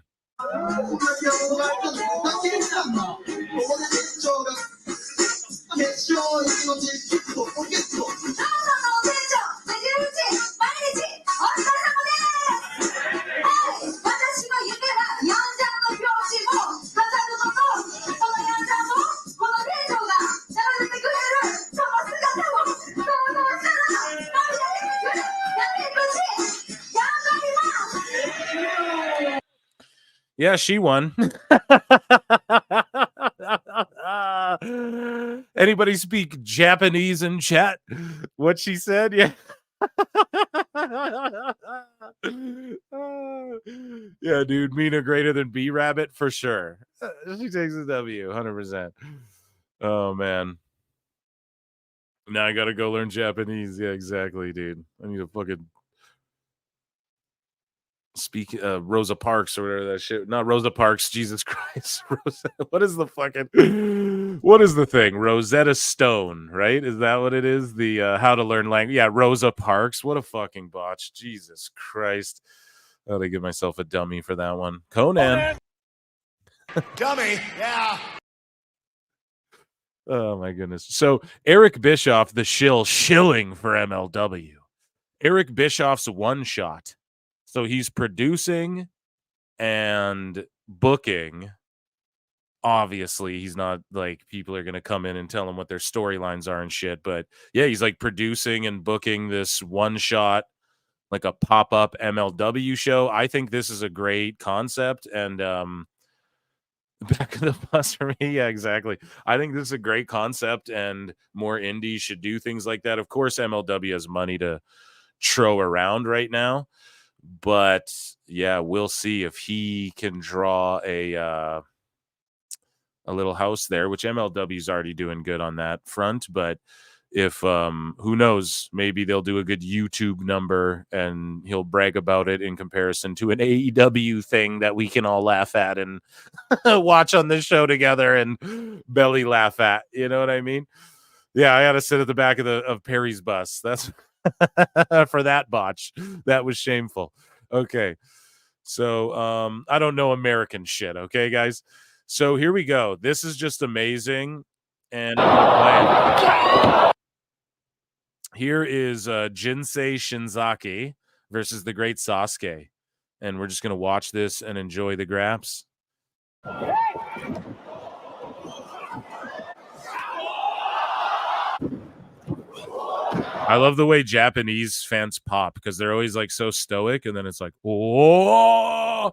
Yeah, she won. Anybody speak Japanese in chat? What she said? Yeah. Yeah, dude. Mina greater than B Rabbit for sure. She takes the W 100%. Oh, man. Now I got to go learn Japanese. Yeah, exactly, dude. I need to fucking speak Rosa Parks or whatever that shit. Not Rosa Parks, Jesus Christ. Rosa, what is the thing? Rosetta Stone, right? Is that what it is? The how to learn language. Yeah, Rosa Parks. What a fucking botch. Jesus Christ. I ought to give myself a dummy for that one. Conan. Dummy, yeah. Oh my goodness. So Eric Bischoff, the shilling for MLW. Eric Bischoff's one shot. So he's producing and booking. Obviously, he's not like people are going to come in and tell him what their storylines are and shit. But yeah, he's like producing and booking this one shot, like a pop-up MLW show. I think this is a great concept. And back of the bus for me. Yeah, exactly. I think this is a great concept and more indies should do things like that. Of course, MLW has money to throw around right now. But yeah, we'll see if he can draw a little house there, which MLW's already doing good on that front. But if who knows, maybe they'll do a good YouTube number and he'll brag about it in comparison to an AEW thing that we can all laugh at and watch on this show together and belly laugh at. You know what I mean? Yeah, I got to sit at the back of Perry's bus. That's for that botch. That was shameful. Okay. So I don't know American shit. Okay, guys. So here we go. This is just amazing. And here is Jinsei Shinzaki versus the Great Sasuke. And we're just going to watch this and enjoy the graps. I love the way Japanese fans pop because they're always like so stoic, and then it's like, oh,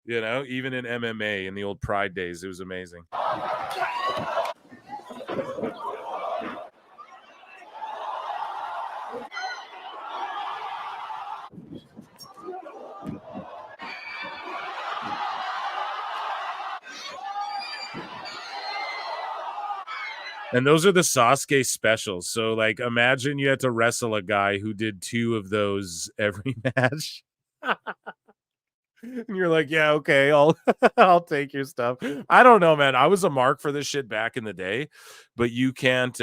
you know, even in MMA in the old Pride days, it was amazing. And those are the Sasuke specials. So, like, imagine you had to wrestle a guy who did 2 of those every match. And you're like, yeah, okay, I'll I'll take your stuff. I don't know, man. I was a mark for this shit back in the day, but you can't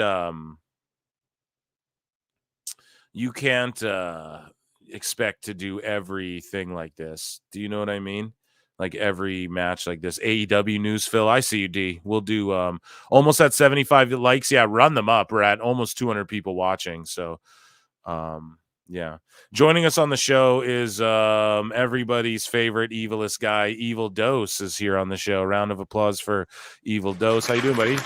expect to do everything like this. Do you know what I mean? Like every match like this. AEW news, Phil. I see you, D. We'll do almost at 75 likes. Yeah, run them up. We're at almost 200 people watching. So yeah. Joining us on the show is everybody's favorite evilest guy, Evil Dose, is here on the show. Round of applause for Evil Dose. How you doing, buddy?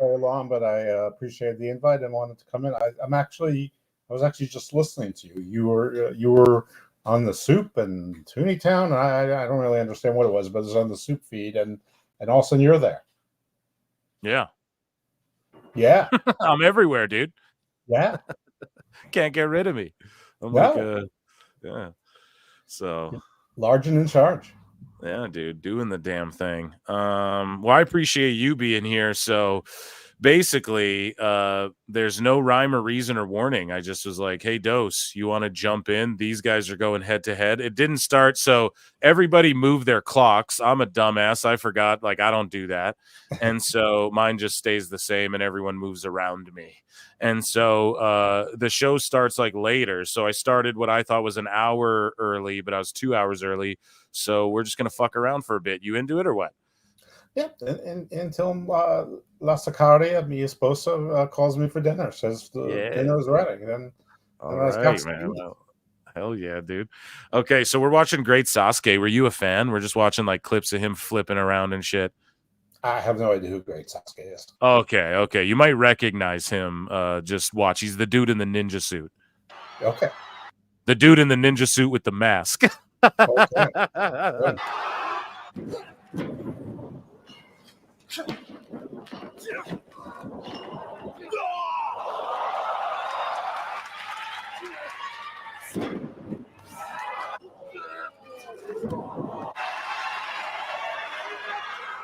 Very long, but I appreciate the invite and wanted to come in. I was actually just listening to you. You were on the Soup and Tooneytown. I don't really understand what it was, but it was on the Soup feed, and all of a sudden you're there. Yeah. Yeah. I'm everywhere, dude. Yeah. Can't get rid of me. I'm No. like, yeah. So large and in charge. Yeah, dude, doing the damn thing. Well, I appreciate you being here. So basically, there's no rhyme or reason or warning. I just was like, hey, Dose, you want to jump in? These guys are going head to head. It didn't start, so everybody moved their clocks. I'm a dumbass. I forgot, like, I don't do that. And so mine just stays the same and everyone moves around me. And so the show starts like later. So I started what I thought was an hour early, but I was 2 hours early. So we're just going to fuck around for a bit. You into it or what? Yeah, until La Sicaria, mi esposa, calls me for dinner, says dinner is ready. Then, all right, man. Well, hell yeah, dude. Okay, so we're watching Great Sasuke. Were you a fan? We're just watching like clips of him flipping around and shit. I have no idea who Great Sasuke is. Okay. You might recognize him. Just watch. He's the dude in the ninja suit. Okay. The dude in the ninja suit with the mask. Okay.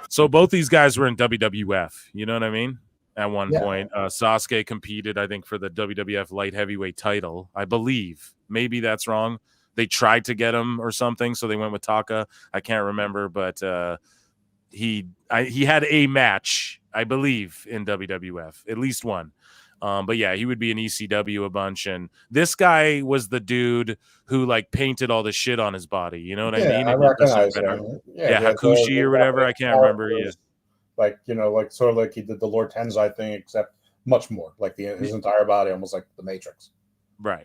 So both these guys were in WWF. You know what I mean? At one point, Sasuke competed, I think, for the WWF light heavyweight title. I believe. Maybe that's wrong. They tried to get him or something, so they went with Taka. I can't remember, but he had a match, I believe, in WWF, at least one. But yeah, he would be in ECW a bunch, and this guy was the dude who like painted all the shit on his body. You know what I mean? I recognize him. Yeah, Hakushi or whatever. I can't remember. Yeah. Like, like sort of like he did the Lord Tensai thing, except much more like his entire body, almost like the Matrix. Right.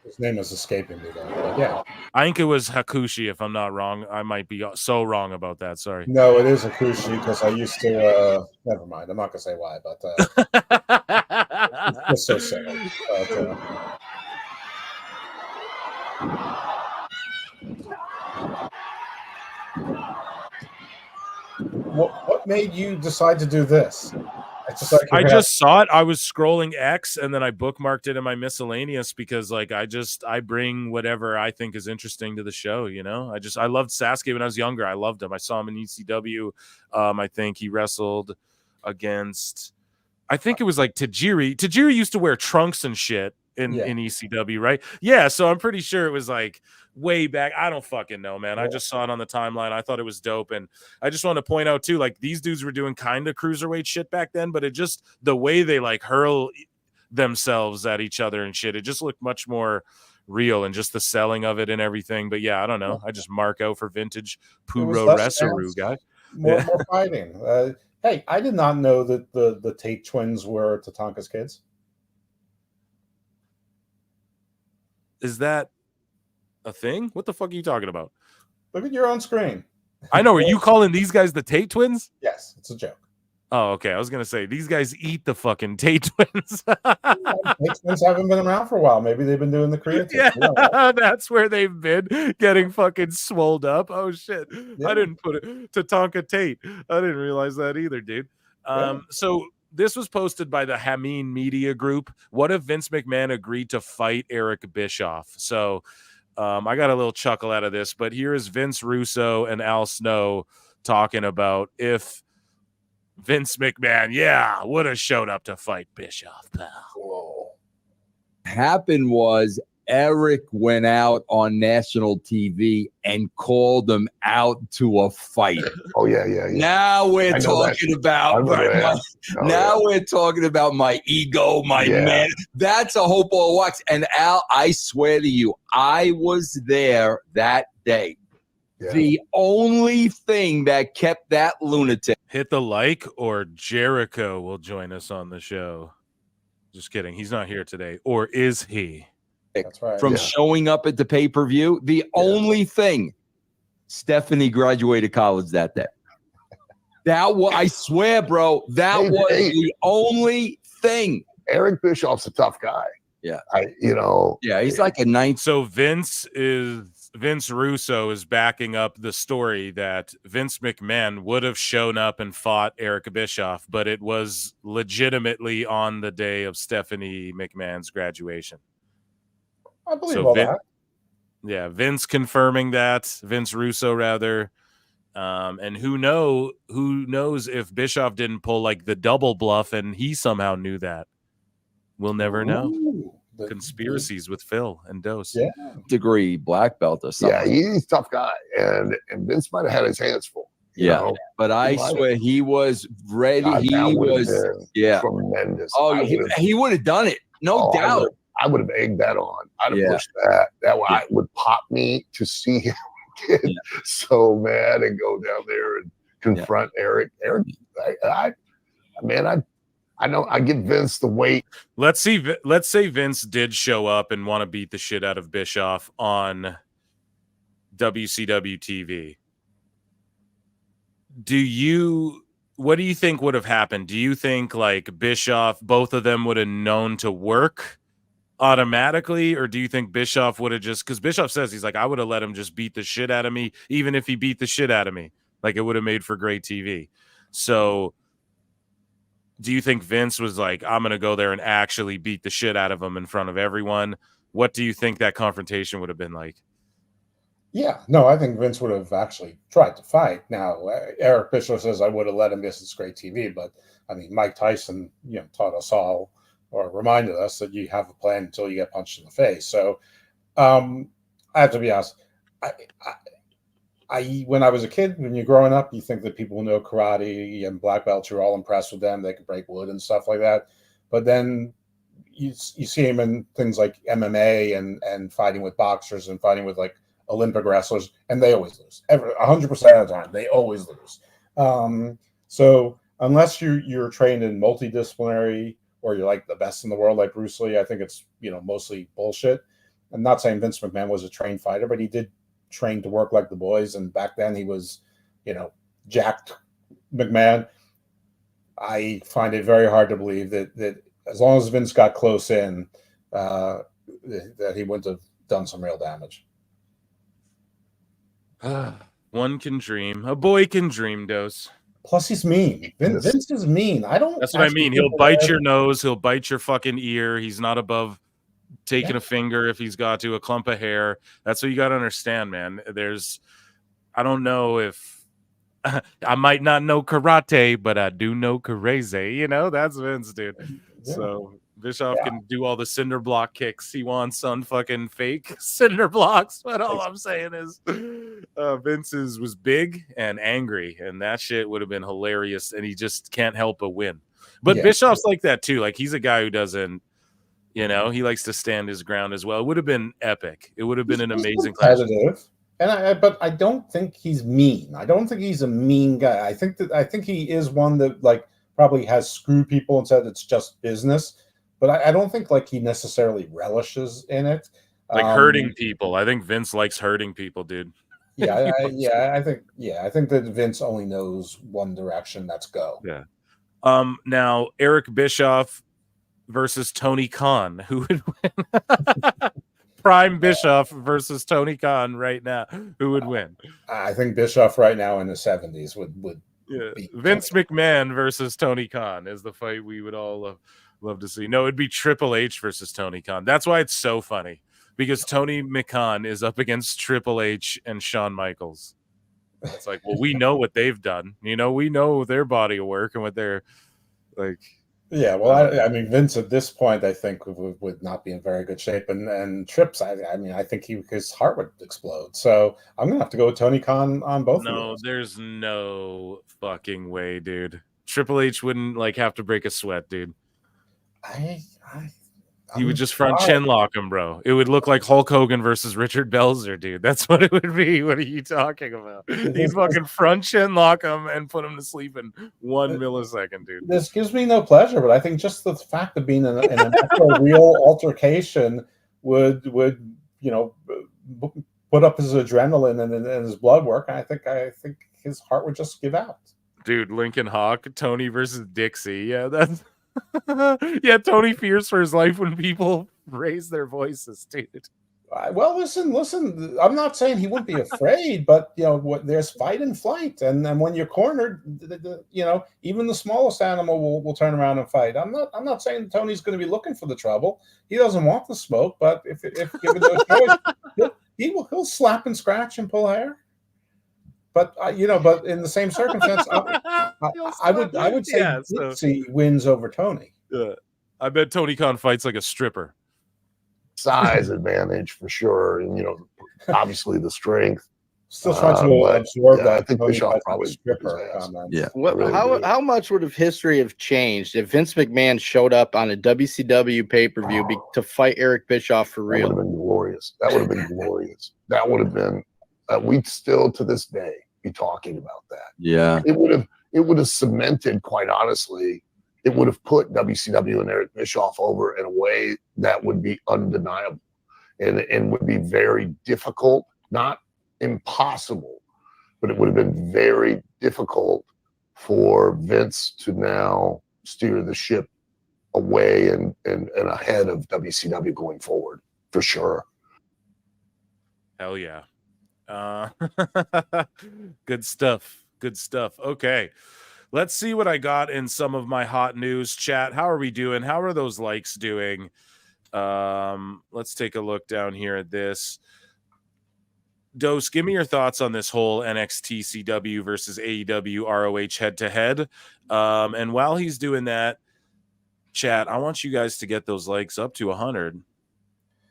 His name is escaping me though. But yeah, I think it was Hakushi, if I'm not wrong. I might be so wrong about that. Sorry. No, it is Hakushi because I used to. Never mind. I'm not gonna say why, but it's so silly. What made you decide to do this? I just saw it. I was scrolling X and then I bookmarked it in my miscellaneous because like I bring whatever I think is interesting to the show, you know. I loved Sasuke when I was younger. I loved him. I saw him in ECW. I think he wrestled against, I think it was like Tajiri. Tajiri used to wear trunks and shit in ECW, right? Yeah, so I'm pretty sure it was like way back. I don't fucking know, man. I just saw it on the timeline. I thought it was dope. And I just want to point out too, like these dudes were doing kind of cruiserweight shit back then, but it just, the way they like hurl themselves at each other and shit, it just looked much more real, and just the selling of it and everything. But yeah, I don't know. I just mark out for vintage Puro Wrestleroo guy. More fighting. Hey, I did not know that the Tate twins were Tatanka's kids. Is that a thing? What the fuck are you talking about? Look at your own screen. I know. Are you calling these guys the Tate twins? Yes, it's a joke. Oh, okay. I was gonna say these guys eat the fucking Tate twins. Tate twins haven't been around for a while. Maybe they've been doing the creative. Yeah, that's where they've been, getting fucking swolled up. Oh shit! Yeah. I didn't put it to Tonka Tate. I didn't realize that either, dude. So this was posted by the Hameen Media Group. What if Vince McMahon agreed to fight Eric Bischoff? So I got a little chuckle out of this, but here is Vince Russo and Al Snow talking about if Vince McMahon, yeah, would have showed up to fight Bischoff, pal. Whoa. Happened was Eric went out on national TV and called him out to a fight. Oh yeah. Now we're talking about we're talking about my ego, my man. That's a whole ball of wax. And Al, I swear to you, I was there that day. Yeah. The only thing that kept that lunatic. Hit the like, or Jericho will join us on the show. Just kidding. He's not here today. Or is he? That's right. From showing up at the pay-per-view. The only thing, Stephanie graduated college that day. That was, I swear, bro, that was the only thing. Eric Bischoff's a tough guy. Yeah. He's like a ninth. So Vince Russo is backing up the story that Vince McMahon would have shown up and fought Eric Bischoff, but it was legitimately on the day of Stephanie McMahon's graduation. I believe all that. Yeah, Vince confirming that, Vince Russo rather. And who knows if Bischoff didn't pull like the double bluff and he somehow knew that. We'll never know. Conspiracies with Phil and Dose. Yeah. Degree black belt or something. Yeah, he's a tough guy. And Vince might have had his hands full. You know? But I swear he was ready. God, he was tremendous. Oh, he would have done it. No doubt. I would have egged that on. I'd have pushed that. That would pop me to see him get so mad and go down there and confront Eric. I know I give Vince the weight. Let's say Vince did show up and want to beat the shit out of Bischoff on WCW TV. What do you think would have happened? Do you think like Bischoff, both of them would have known to work automatically, or do you think Bischoff would have just, because Bischoff says he's like, I would have let him just beat the shit out of me, even if he beat the shit out of me, like it would have made for great TV. So do you think Vince was like, I'm gonna go there and actually beat the shit out of him in front of everyone? What do you think that confrontation would have been like? Yeah, no, I think Vince would have actually tried to fight. Now, Eric Bischoff says I would have let him because it's great TV, but I mean, Mike Tyson, taught us all, or reminded us that you have a plan until you get punched in the face. So I have to be honest. When I was a kid, when you're growing up, you think that people know karate and black belts, you're all impressed with them. They can break wood and stuff like that. But then you see him in things like MMA and fighting with boxers and fighting with like Olympic wrestlers, and they always lose. 100% of the time, they always lose. So unless you're trained in multidisciplinary, or you're like the best in the world, like Bruce Lee, I think it's mostly bullshit. I'm not saying Vince McMahon was a trained fighter, but he did train to work like the Boyz, and back then he was, jacked McMahon. I find it very hard to believe that as long as Vince got close in, that he wouldn't have done some real damage. One can dream. A boy can dream, Dose. Plus, he's mean. Vince is mean. That's what I mean. He'll bite your nose. He'll bite your fucking ear. He's not above taking a finger if he's got to, a clump of hair. That's what you got to understand, man. I don't know if I might not know karate, but I do know karate. That's Vince, dude. Yeah. So Bischoff can do all the cinder block kicks he wants on fucking fake cinder blocks. But all I'm saying is Vince's was big and angry, and that shit would have been hilarious, and he just can't help but win. But Bischoff's like that too. Like, he's a guy who doesn't, he likes to stand his ground as well. It would have been epic. It would have been an amazing clash. But I don't think he's mean. I don't think he's a mean guy. I think he is one that like probably has screwed people and said it's just business. But I don't think like he necessarily relishes in it. Like hurting people. I think Vince likes hurting people, dude. I think that Vince only knows one direction. That's go. Yeah. Now Eric Bischoff versus Tony Khan. Who would win? Prime Bischoff versus Tony Khan right now. Who would win? I think Bischoff right now in the 70s would beat Vince McMahon versus Tony Khan is the fight we would all love to see. No, it'd be Triple H versus Tony Khan. That's why it's so funny, because Tony McKhan is up against Triple H and Shawn Michaels. It's like, well, we know what they've done. We know their body of work and what they're like. Yeah, well, I mean, Vince at this point, I think would not be in very good shape, and Trips, I mean, I think his heart would explode. So I'm gonna have to go with Tony Khan on both. No, of those. there's no fucking way, dude. Triple H wouldn't have to break a sweat, dude. He would just front chin lock him, bro. It would look like Hulk Hogan versus Richard Belzer, dude. That's what it would be. What are you talking about? He'd fucking front chin lock him and put him to sleep in 1 millisecond, dude. This gives me no pleasure, but I think just the fact of being in an actual real altercation would put up his adrenaline and his blood work. And I think his heart would just give out. Dude, Lincoln Hawk, Tony versus Dixie. Yeah, that's yeah. Tony fears for his life when people raise their voices, dude. Well, listen. I'm not saying he wouldn't be afraid, but there's fight and flight, and then when you're cornered, even the smallest animal will turn around and fight. I'm not saying Tony's going to be looking for the trouble. He doesn't want the smoke, but if given the choice, he'll slap and scratch and pull hair. But but in the same circumstance, I would say Dixie wins over Tony. I bet Tony Khan fights like a stripper. Size advantage for sure, and obviously the strength. Still trying to absorb that. I think Bischoff probably stripper. Yeah. How much would history have changed if Vince McMahon showed up on a WCW pay-per-view to fight Eric Bischoff for real? That would have been glorious. That would have been. We'd still to this day be talking about that. Yeah. It would have cemented, quite honestly. It would have put WCW and Eric Bischoff over in a way that would be undeniable and would be very difficult, not impossible, but it would have been very difficult for Vince to now steer the ship away and ahead of WCW going forward, for sure. Hell yeah. Good stuff. Okay. Let's see what I got in some of my hot news. Chat, how are we doing? How are those likes doing? Let's take a look down here at this. Dose, give me your thoughts on this whole NXT CW versus AEW ROH head-to-head. And while he's doing that, chat, I want you guys to get those likes up to 100.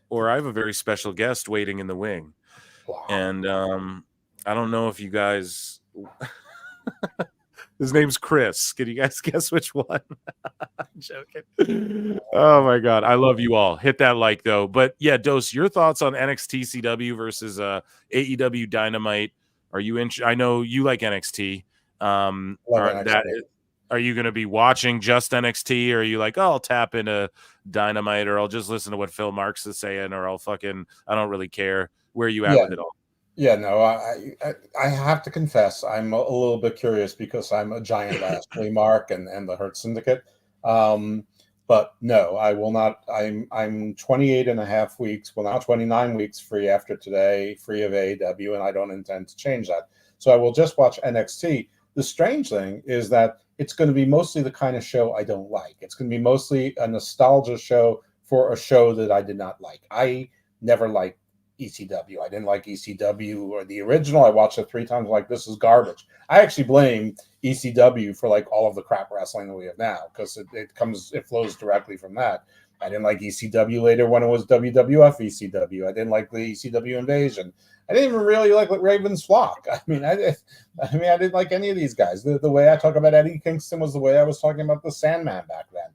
Or I have a very special guest waiting in the wing. Wow. And I don't know if you guys... His name's Chris. Can you guys guess which one? I'm joking. Oh my God. I love you all. Hit that like though. But yeah, Dose, your thoughts on NXT CW versus AEW Dynamite. Are you I know you like NXT. Are you going to be watching just NXT, or are you like, oh, I'll tap into Dynamite, or I'll just listen to what Phil Marks is saying, or I don't really care. Where are you at with it all? Yeah, no, I have to confess, I'm a little bit curious because I'm a giant Lashley Mark and the Hurt Syndicate. But no, I will not. I'm 28 and a half weeks, well, now 29 weeks free after today, free of AEW, and I don't intend to change that. So I will just watch NXT. The strange thing is that it's going to be mostly the kind of show I don't like. It's going to be mostly a nostalgia show for a show that I did not like. I never liked ECW. I didn't like ECW or the original. I watched it 3 times. Like, this is garbage. I actually blame ECW for like all of the crap wrestling that we have now, because it flows directly from that. I didn't like ECW later when it was WWF ECW. I didn't like the ECW Invasion. I didn't even really like Raven's Flock. I mean, I didn't like any of these guys. The way I talk about Eddie Kingston was the way I was talking about the Sandman back then.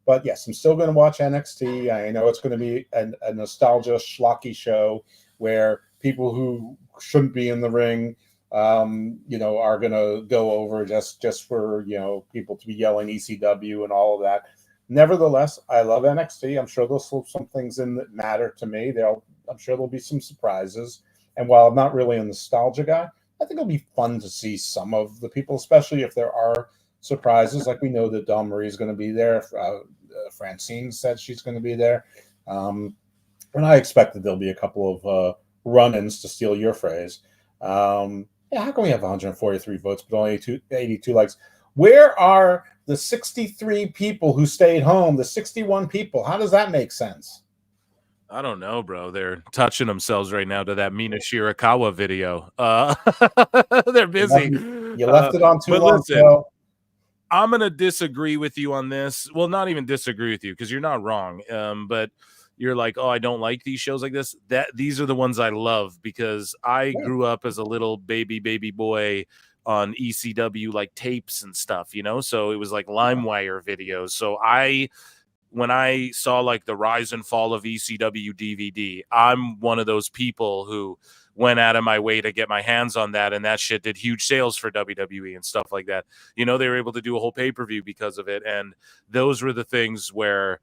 But yes, I'm still going to watch NXT. I know it's going to be a nostalgia schlocky show where people who shouldn't be in the ring, are going to go over just for, people to be yelling ECW and all of that. Nevertheless, I love NXT. I'm sure there'll slip some things in that matter to me. I'm sure there'll be some surprises. And while I'm not really a nostalgia guy, I think it'll be fun to see some of the people, especially if there are surprises. Like, we know that Dawn Marie is going to be there. Francine said she's going to be there. And I expect that there'll be a couple of run-ins, to steal your phrase. How can we have 143 votes but only 82 likes? Where are the 63 people who stayed home, the 61 people? How does that make sense? I don't know, bro. They're touching themselves right now to that Mina Shirakawa video. They're busy. You left it on too but long, listen, Phil. I'm going to disagree with you on this. Well, not even disagree with you because you're not wrong. But you're like, oh, I don't like these shows like this. These are the ones I love because I grew up as a little baby boy on ECW like tapes and stuff, you know? So it was like LimeWire videos. So when I saw like the rise and fall of ECW DVD, I'm one of those people who went out of my way to get my hands on that, and that shit did huge sales for WWE and stuff like that. You know, they were able to do a whole pay-per-view because of it, and those were the things where,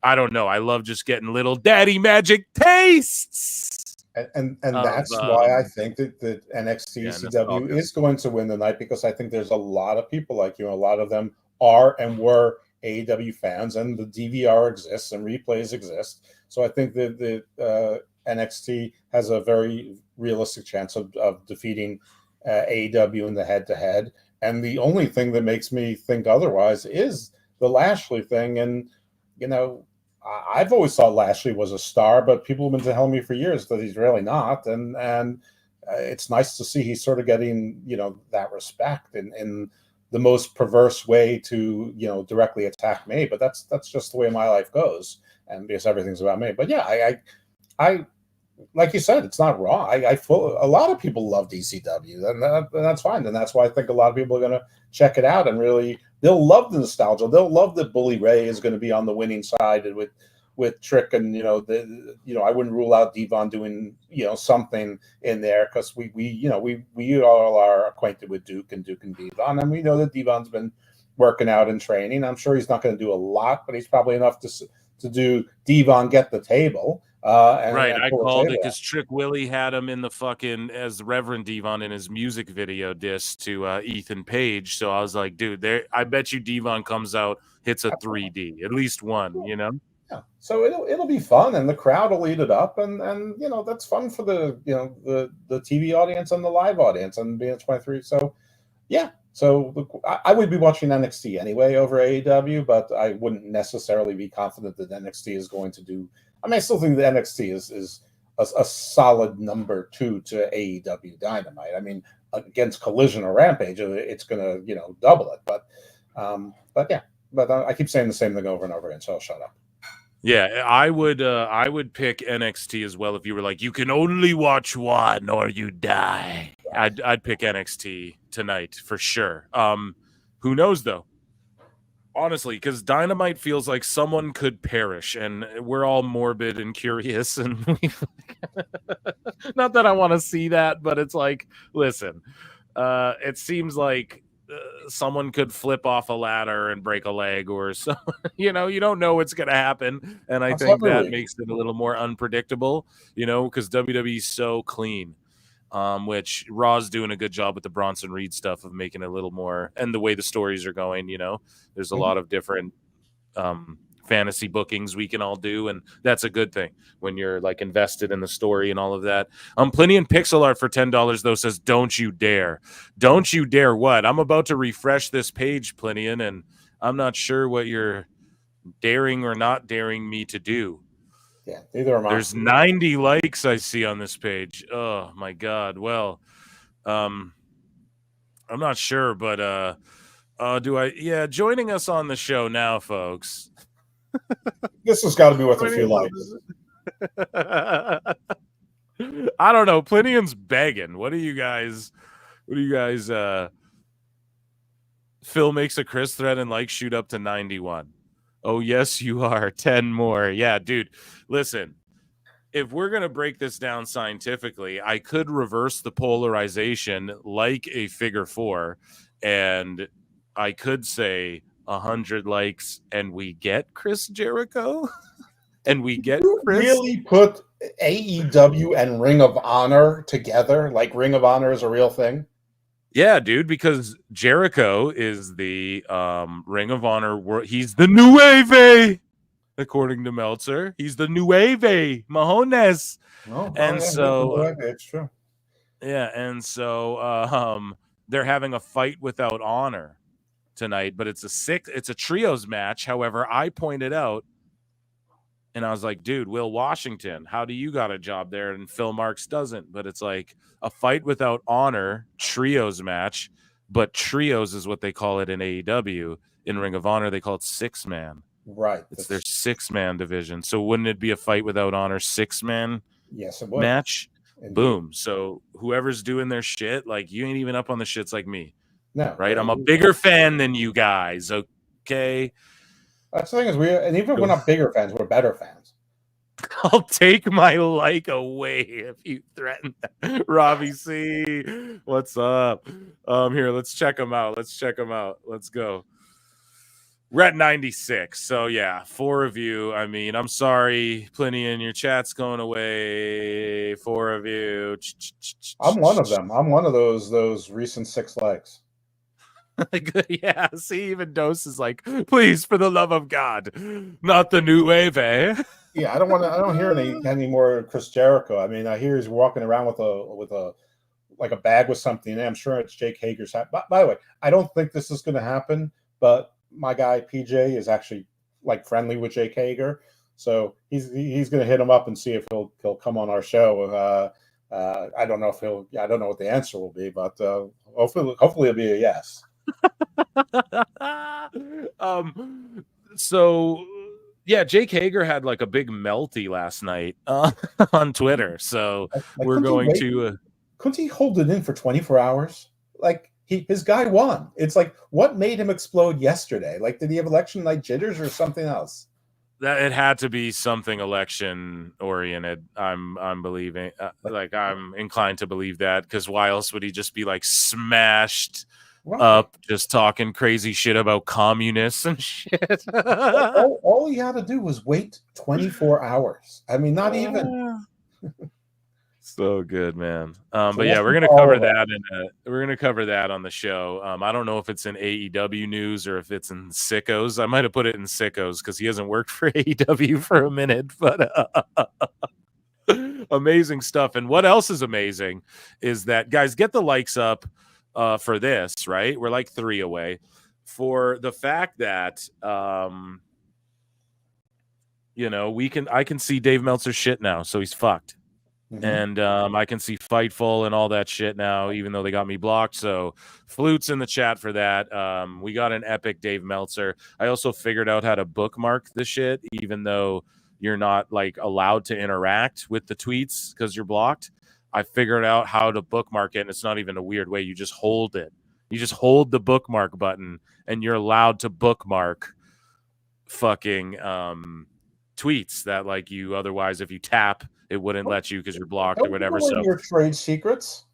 I don't know, I love just getting little daddy magic tastes. And that's why I think that NXT ECW is going to win the night, because I think there's a lot of people like you, and a lot of them are and were AEW fans, and the DVR exists and replays exist. So I think that the NXT has a very realistic chance of defeating AEW in the head-to-head. And the only thing that makes me think otherwise is the Lashley thing. And, you know, I've always thought Lashley was a star, but people have been telling me for years that he's really not. And it's nice to see he's sort of getting, you know, that respect in the most perverse way to, you know, directly attack me. But that's just the way my life goes, and because everything's about me. But yeah, I like you said, it's not wrong. A lot of people love ECW, and that's fine. And that's why I think a lot of people are going to check it out, and really they'll love the nostalgia. They'll love that Bully Ray is going to be on the winning side with Trick, and you know, I wouldn't rule out Devon doing, you know, something in there, because we all are acquainted with Duke and Devon, and we know that Devon's been working out and training. I'm sure he's not going to do a lot, but he's probably enough to do Devon get the table. Right, I called it because Trick Willie had him in the fucking as Reverend Devon in his music video diss to Ethan Page. So I was like, dude, I bet you Devon comes out, hits a 3D, at least one, you know. Yeah, so it'll be fun, and the crowd will eat it up, and you know, that's fun for the, you know, the TV audience and the live audience, and being 23. So yeah, so I would be watching NXT anyway over AEW, but I wouldn't necessarily be confident that NXT is going to do. I mean, I still think the NXT is a solid number 2 to AEW Dynamite. I mean, against Collision or Rampage, it's going to, you know, double it. But yeah, but I keep saying the same thing over and over again, so I'll shut up. Yeah, I would pick NXT as well if you were like, you can only watch one or you die. I'd pick NXT tonight for sure. Who knows though? Honestly, because Dynamite feels like someone could perish, and we're all morbid and curious, and not that I want to see that, but it's like, listen, it seems like someone could flip off a ladder and break a leg, or so, you know, you don't know what's going to happen, and I think that makes it a little more unpredictable, you know, because WWE's so clean. Which Raw's doing a good job with the Bronson Reed stuff of making it a little more, and the way the stories are going, you know, there's a lot of different fantasy bookings we can all do, and that's a good thing when you're like invested in the story and all of that. Plenty in Pixel Art for $10 though says, don't you dare what? I'm about to refresh this page, Plinian, and I'm not sure what you're daring or not daring me to do. Yeah, neither am I. There's 90 likes I see on this page. Oh my God. Well, I'm not sure, but joining us on the show now, folks. This has got to be worth a few likes. I don't know. Plinian's begging. What do you guys Phil makes a Chris thread and likes shoot up to 91. Oh, yes, you are. 10 more. Yeah, dude, listen, if we're going to break this down scientifically, I could reverse the polarization like a figure 4, and I could say 100 likes and we get Chris Jericho and we get Chris. Really put AEW and Ring of Honor together? Like Ring of Honor is a real thing? Yeah, dude, because Jericho is the Ring of Honor. He's the Nueve, according to Meltzer. He's the Nueve Mahones. It's true. Yeah, and so they're having a fight without honor tonight, but it's a trios match. However, I pointed out And I was like, dude, Will Washington, how do you got a job there? And Phil Marks doesn't. But it's like a fight without honor, trios match. But trios is what they call it in AEW. In Ring of Honor, they call it 6-man. Right. It's their 6-man division. So wouldn't it be a fight without honor 6-man Yes, it would. match? Indeed. Boom. So whoever's doing their shit, like you ain't even up on the shits like me. No. Right? I'm a bigger fan than you guys. Okay. That's the thing is and even if we're not bigger fans, we're better fans. I'll take my like away if you threaten that. Robbie C. What's up? Here, let's check them out. Let's go. We're at 96. So yeah, 4 of you. I mean, I'm sorry, plenty in your chat's going away. 4 of you. I'm one of them. I'm one of those recent 6 legs. Yeah, see, even Dose is like, please, for the love of God, not the new wave, eh? Yeah, I don't hear any more Chris Jericho. I mean, I hear he's walking around with a like a bag with something in it. I'm sure it's Jake Hager's hat. By the way, I don't think this is going to happen, but my guy PJ is actually like friendly with Jake Hager, so he's going to hit him up and see if he'll come on our show. I don't know what the answer will be, but hopefully it'll be a yes. So yeah, Jake Hager had like a big melty last night on Twitter. So we're going to couldn't he hold it in for 24 hours? Like his guy won. It's like, what made him explode yesterday? Like, did he have election night jitters or something else? That it had to be something election oriented. I'm believing, like I'm inclined to believe that, because why else would he just be like smashed up, just talking crazy shit about communists and shit? all he had to do was wait 24 hours. I mean, not even. So good, man. But yeah, we're gonna cover that we're gonna cover that on the show. I don't know if it's in AEW news or if it's in Sickos. I might have put it in Sickos because he hasn't worked for AEW for a minute. But amazing stuff. And what else is amazing is that, guys, get the likes up for this. Right, we're like 3 away for the fact that I can see Dave Meltzer's shit now, so he's fucked. Mm-hmm. And I can see Fightful and all that shit now, even though they got me blocked. So Flute's in the chat for that. We got an epic Dave Meltzer. I also figured out how to bookmark the shit, even though you're not like allowed to interact with the tweets because you're blocked. I figured out how to bookmark it, and it's not even a weird way. You just hold it. You just hold the bookmark button, and you're allowed to bookmark fucking tweets that like you otherwise, if you tap, it wouldn't let you because you're blocked or whatever. So your trade secrets.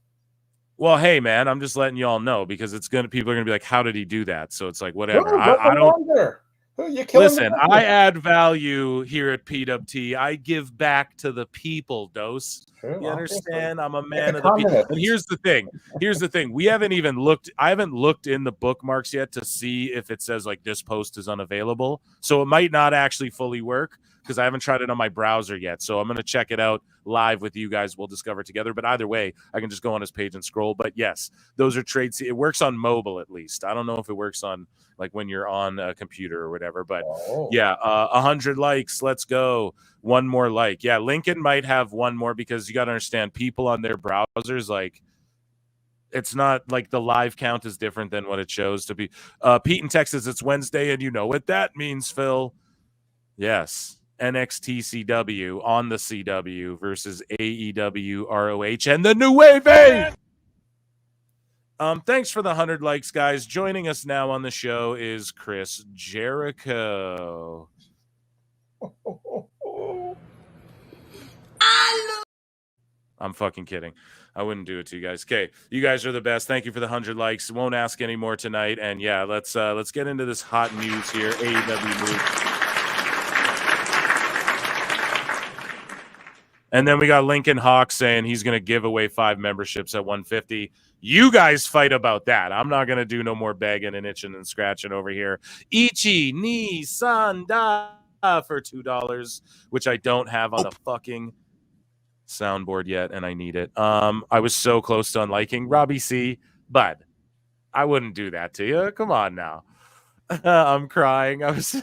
Well, hey man, I'm just letting y'all know because people are gonna be like, how did he do that? So it's like whatever. I don't. Listen, I add value here at PWT. I give back to the people, Dose. You understand? I'm a man of the people. And here's the thing. We haven't even looked. I haven't looked in the bookmarks yet to see if it says like this post is unavailable. So it might not actually fully work because I haven't tried it on my browser yet. So I'm going to check it out live with you guys. We'll discover together. But either way, I can just go on his page and scroll. But yes, those are trades. It works on mobile at least. I don't know if it works on like when you're on a computer or whatever. But yeah, 100 likes. Let's go. One more like. Yeah, Lincoln might have one more because you got to understand people on their browsers, like, it's not like the live count is different than what it shows to be. Pete in Texas, it's Wednesday, and you know what that means, Phil. Yes. NXT CW on the CW versus AEW ROH and the New Wave. Thanks for the 100 likes, guys. Joining us now on the show is Chris Jericho. I'm fucking kidding. I wouldn't do it to you guys. Okay, you guys are the best. Thank you for the 100 likes. Won't ask any more tonight. And yeah, let's get into this hot news here. AEW move. And then we got Lincoln Hawk saying he's going to give away 5 memberships at 150. You guys fight about that. I'm not going to do no more begging and itching and scratching over here. Ichi ni san da for $2, which I don't have on the fucking soundboard yet, and I need it. I was so close to unliking Robbie C, but I wouldn't do that to you. Come on now. I'm crying. I was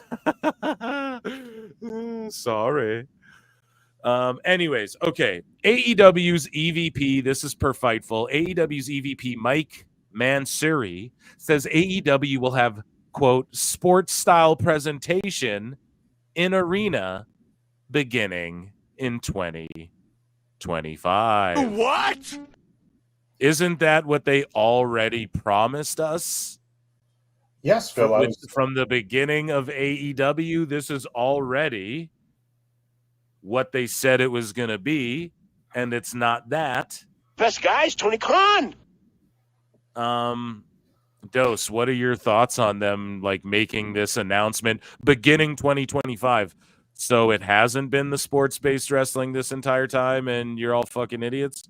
sorry. Anyways, okay. AEW's EVP, this is per Fightful. AEW's EVP Mike Mansuri says AEW will have, quote, sports style presentation in arena beginning in 2025. What? Isn't that what they already promised us? Yes, Phil. From the beginning of AEW, this is already what they said it was going to be, and it's not that. Best guys, Tony Khan. Dose, what are your thoughts on them like making this announcement beginning 2025? So it hasn't been the sports-based wrestling this entire time, and you're all fucking idiots?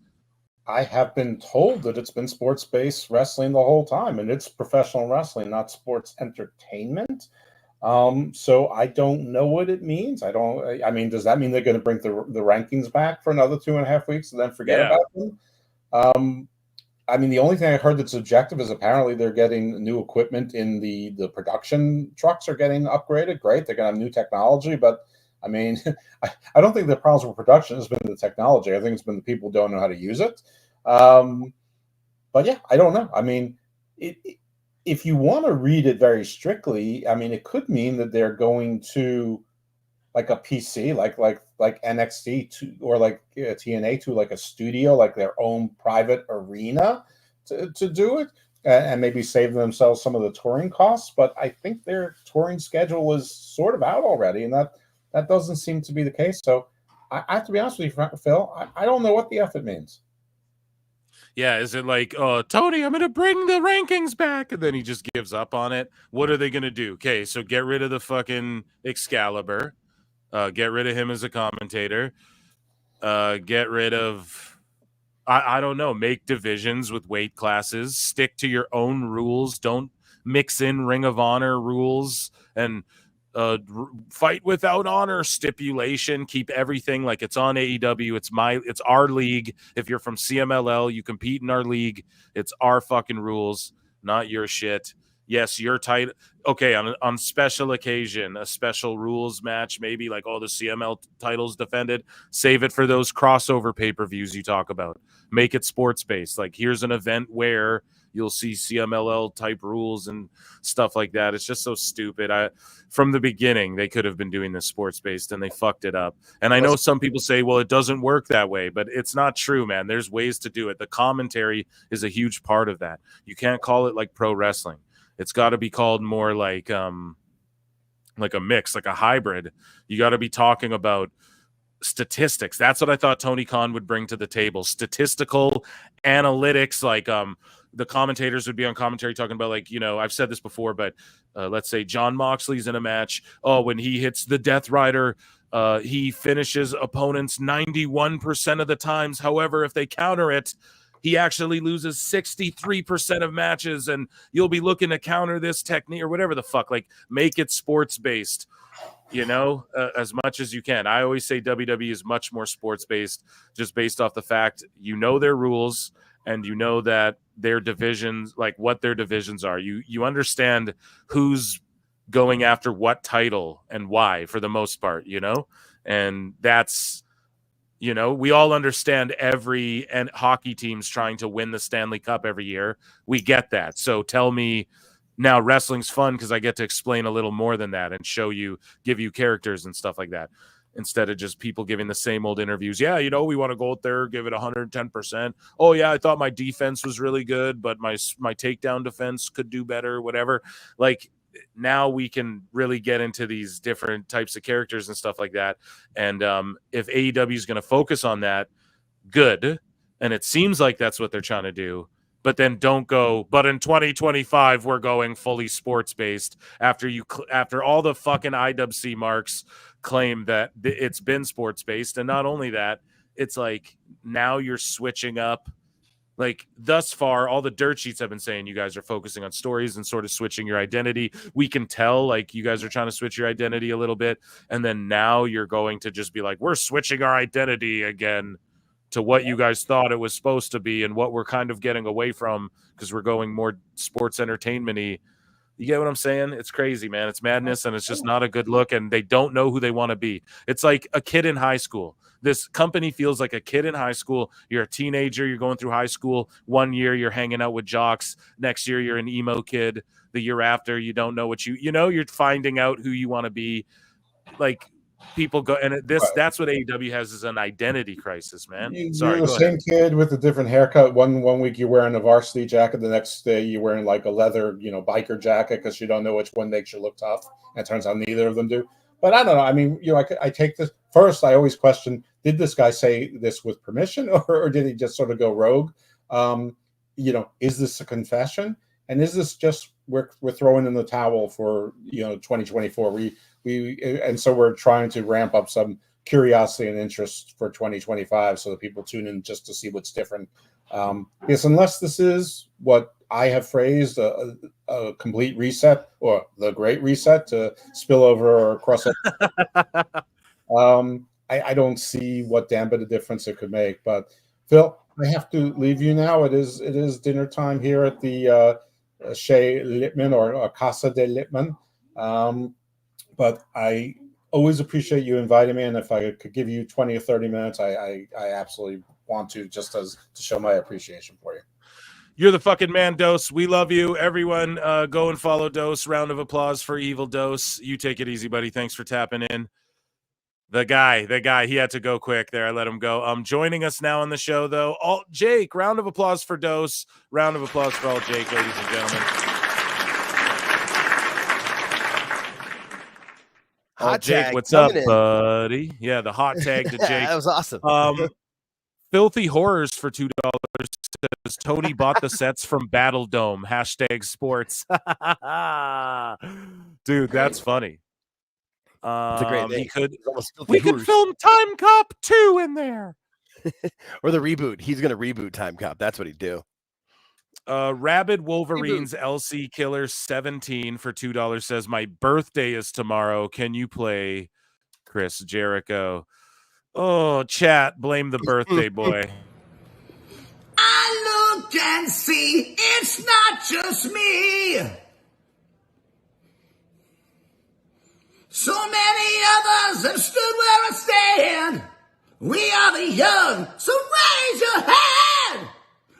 I have been told that it's been sports-based wrestling the whole time, and it's professional wrestling, not sports entertainment. So I don't know what it means. I mean, does that mean they're going to bring the rankings back for another 2.5 weeks and then forget about them? I mean, the only thing I heard that's objective is apparently they're getting new equipment in the production trucks are getting upgraded. Great. They're going to have new technology, but I mean, I don't think the problems with production has been the technology. I think it's been the people who don't know how to use it. But yeah, I don't know. I mean, if you want to read it very strictly, I mean, it could mean that they're going to like a PC, like NXT to, or like TNA to like a studio, like their own private arena to do it, and maybe save themselves some of the touring costs. But I think their touring schedule is sort of out already, and that doesn't seem to be the case. So I have to be honest with you, Phil, I don't know what the F it means. Yeah, is it like, oh, Tony, I'm going to bring the rankings back, and then he just gives up on it? What are they going to do? Okay, so get rid of the fucking Excalibur. Get rid of him as a commentator. Get rid of, I don't know, make divisions with weight classes. Stick to your own rules. Don't mix in Ring of Honor rules and fight without honor stipulation. Keep everything like it's on AEW. It's our league. If you're from CMLL, you compete in our league. It's our fucking rules, not your shit. Yes, your title. Okay, on special occasion, a special rules match, maybe like the CML titles defended. Save it for those crossover pay-per-views you talk about. Make it sports-based. Like, here's an event where you'll see CMLL type rules and stuff like that. It's just so stupid. From the beginning, they could have been doing this sports-based, and they fucked it up. And I know some people say, well, it doesn't work that way, but it's not true, man. There's ways to do it. The commentary is a huge part of that. You can't call it like pro wrestling. It's got to be called more like a mix, like a hybrid. You got to be talking about statistics. That's what I thought Tony Khan would bring to the table. Statistical analytics, like the commentators would be on commentary talking about, like, I've said this before, but let's say John Moxley's in a match. Oh, when he hits the Death Rider, he finishes opponents 91% of the times. However, if they counter it, he actually loses 63% of matches, and you'll be looking to counter this technique or whatever the fuck. Like, make it sports-based, as much as you can. I always say WWE is much more sports-based, just based off the fact their rules and that their divisions, like what their divisions are. You understand who's going after what title and why for the most part, and that's... we all understand every hockey team's trying to win the Stanley Cup every year. We get that. So tell me now, wrestling's fun because I get to explain a little more than that and give you characters and stuff like that, instead of just people giving the same old interviews. Yeah, we want to go out there, give it 110%. Oh yeah, I thought my defense was really good, but my takedown defense could do better, whatever. Like, now we can really get into these different types of characters and stuff like that. And if AEW is going to focus on that, good. And it seems like that's what they're trying to do. But then don't go, but in 2025, we're going fully sports-based after all the fucking IWC marks claim that it's been sports-based. And not only that, it's like now you're switching up. Like, thus far, all the dirt sheets have been saying you guys are focusing on stories and sort of switching your identity. We can tell, like, you guys are trying to switch your identity a little bit. And then now you're going to just be like, we're switching our identity again to what you guys thought it was supposed to be and what we're kind of getting away from because we're going more sports entertainment-y. You get what I'm saying? It's crazy, man. It's madness, and it's just not a good look, and they don't know who they want to be. It's like a kid in high school. This company feels like a kid in high school. You're a teenager. You're going through high school. 1 year, you're hanging out with jocks. Next year, you're an emo kid. The year after, you don't know what you're finding out who you want to be. Like, people go, and that's what AEW has, is an identity crisis, man. You're the same kid with a different haircut. One week you're wearing a varsity jacket, the next day you're wearing like a leather, biker jacket, because you don't know which one makes you look tough. And it turns out neither of them do. But I don't know. I mean, I take this first. I always question: did this guy say this with permission, or did he just sort of go rogue? Is this a confession, and is this just we're throwing in the towel for 2024? And so we're trying to ramp up some curiosity and interest for 2025, so that people tune in just to see what's different. Yes, unless this is what I have phrased a complete reset, or the great reset, to spill over or cross up. I don't see what damn bit of difference it could make. But Phil, I have to leave you now. It is dinner time here at the Chez Lippmann, or Casa de Lippmann. But I always appreciate you inviting me, and if I could give you 20 or 30 minutes, I absolutely want to, just to show my appreciation for you. You're the fucking man, Dose. We love you. Everyone, go and follow Dose. Round of applause for Evil Dose. You take it easy, buddy. Thanks for tapping in. The guy, he had to go quick there. I let him go. Joining us now on the show, though, Jake. Round of applause for Dose. Round of applause for all Jake, ladies and gentlemen. Hot Jake, tag what's up, in. buddy? Yeah, the hot tag to Jake. That was awesome. Filthy Horrors for $2 says Tony bought the sets from Battle Dome. #sports. Dude, that's funny. It's a great name. We could film Time Cop 2 in there. Or the reboot. He's going to reboot Time Cop. That's what he'd do. Rabid Wolverines LC Killer 17 for $2 says, my birthday is tomorrow. Can you play Chris Jericho? Oh, chat, blame the birthday boy. I look and see it's not just me. So many others have stood where I stand. We are the young, so raise your hand.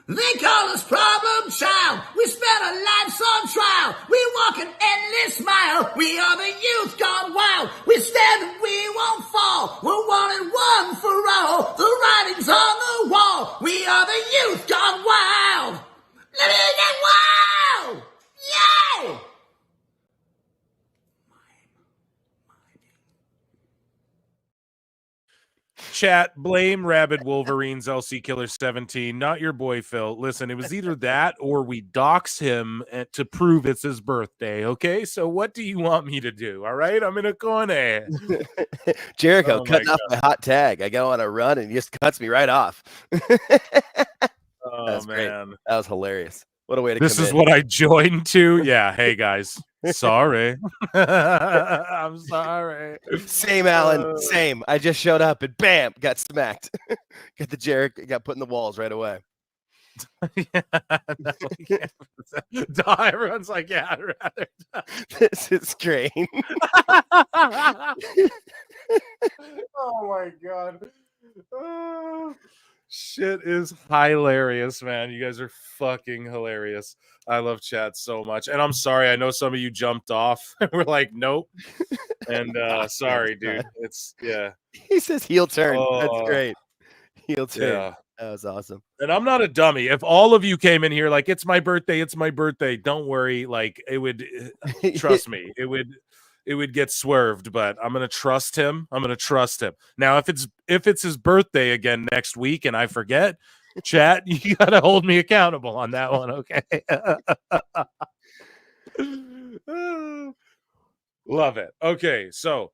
They call us problem child. We spent our lives on trial. We walk an endless mile. We are the youth gone wild. We stand and we won't fall. We're one and one for all. The writing's on the wall. We are the youth gone wild. Let it get wild! Yay! Chat, blame Rabid Wolverines LC Killer 17, not your boy Phil. Listen, it was either that or we dox him to prove it's his birthday, okay? So what do you want me to do, all right? I'm in a corner. Jericho cutting off my hot tag. I go on a run and he just cuts me right off. Oh, man. That was hilarious. What a way to This come is in. what I joined to? Yeah, hey, guys. Sorry. I'm sorry. Same, Alan. Same. I just showed up and bam, got smacked. Got the Jericho, got put in the walls right away. Everyone's like, yeah, I'd rather die. This is great. Oh my god. Shit is hilarious, man. You guys are fucking hilarious. I love chat so much. And I'm sorry, I know some of you jumped off. We're like, nope. And sorry, dude. It's He says heel turn. Oh, That's great. Heel turn. yeah. That was awesome. And I'm not a dummy. If all of you came in here like, it's my birthday, don't worry. Like, it would, trust me, it would get swerved, but I'm going to trust him. Now, if it's his birthday again next week and I forget, chat, you got to hold me accountable on that one, okay? Love it. Okay, so,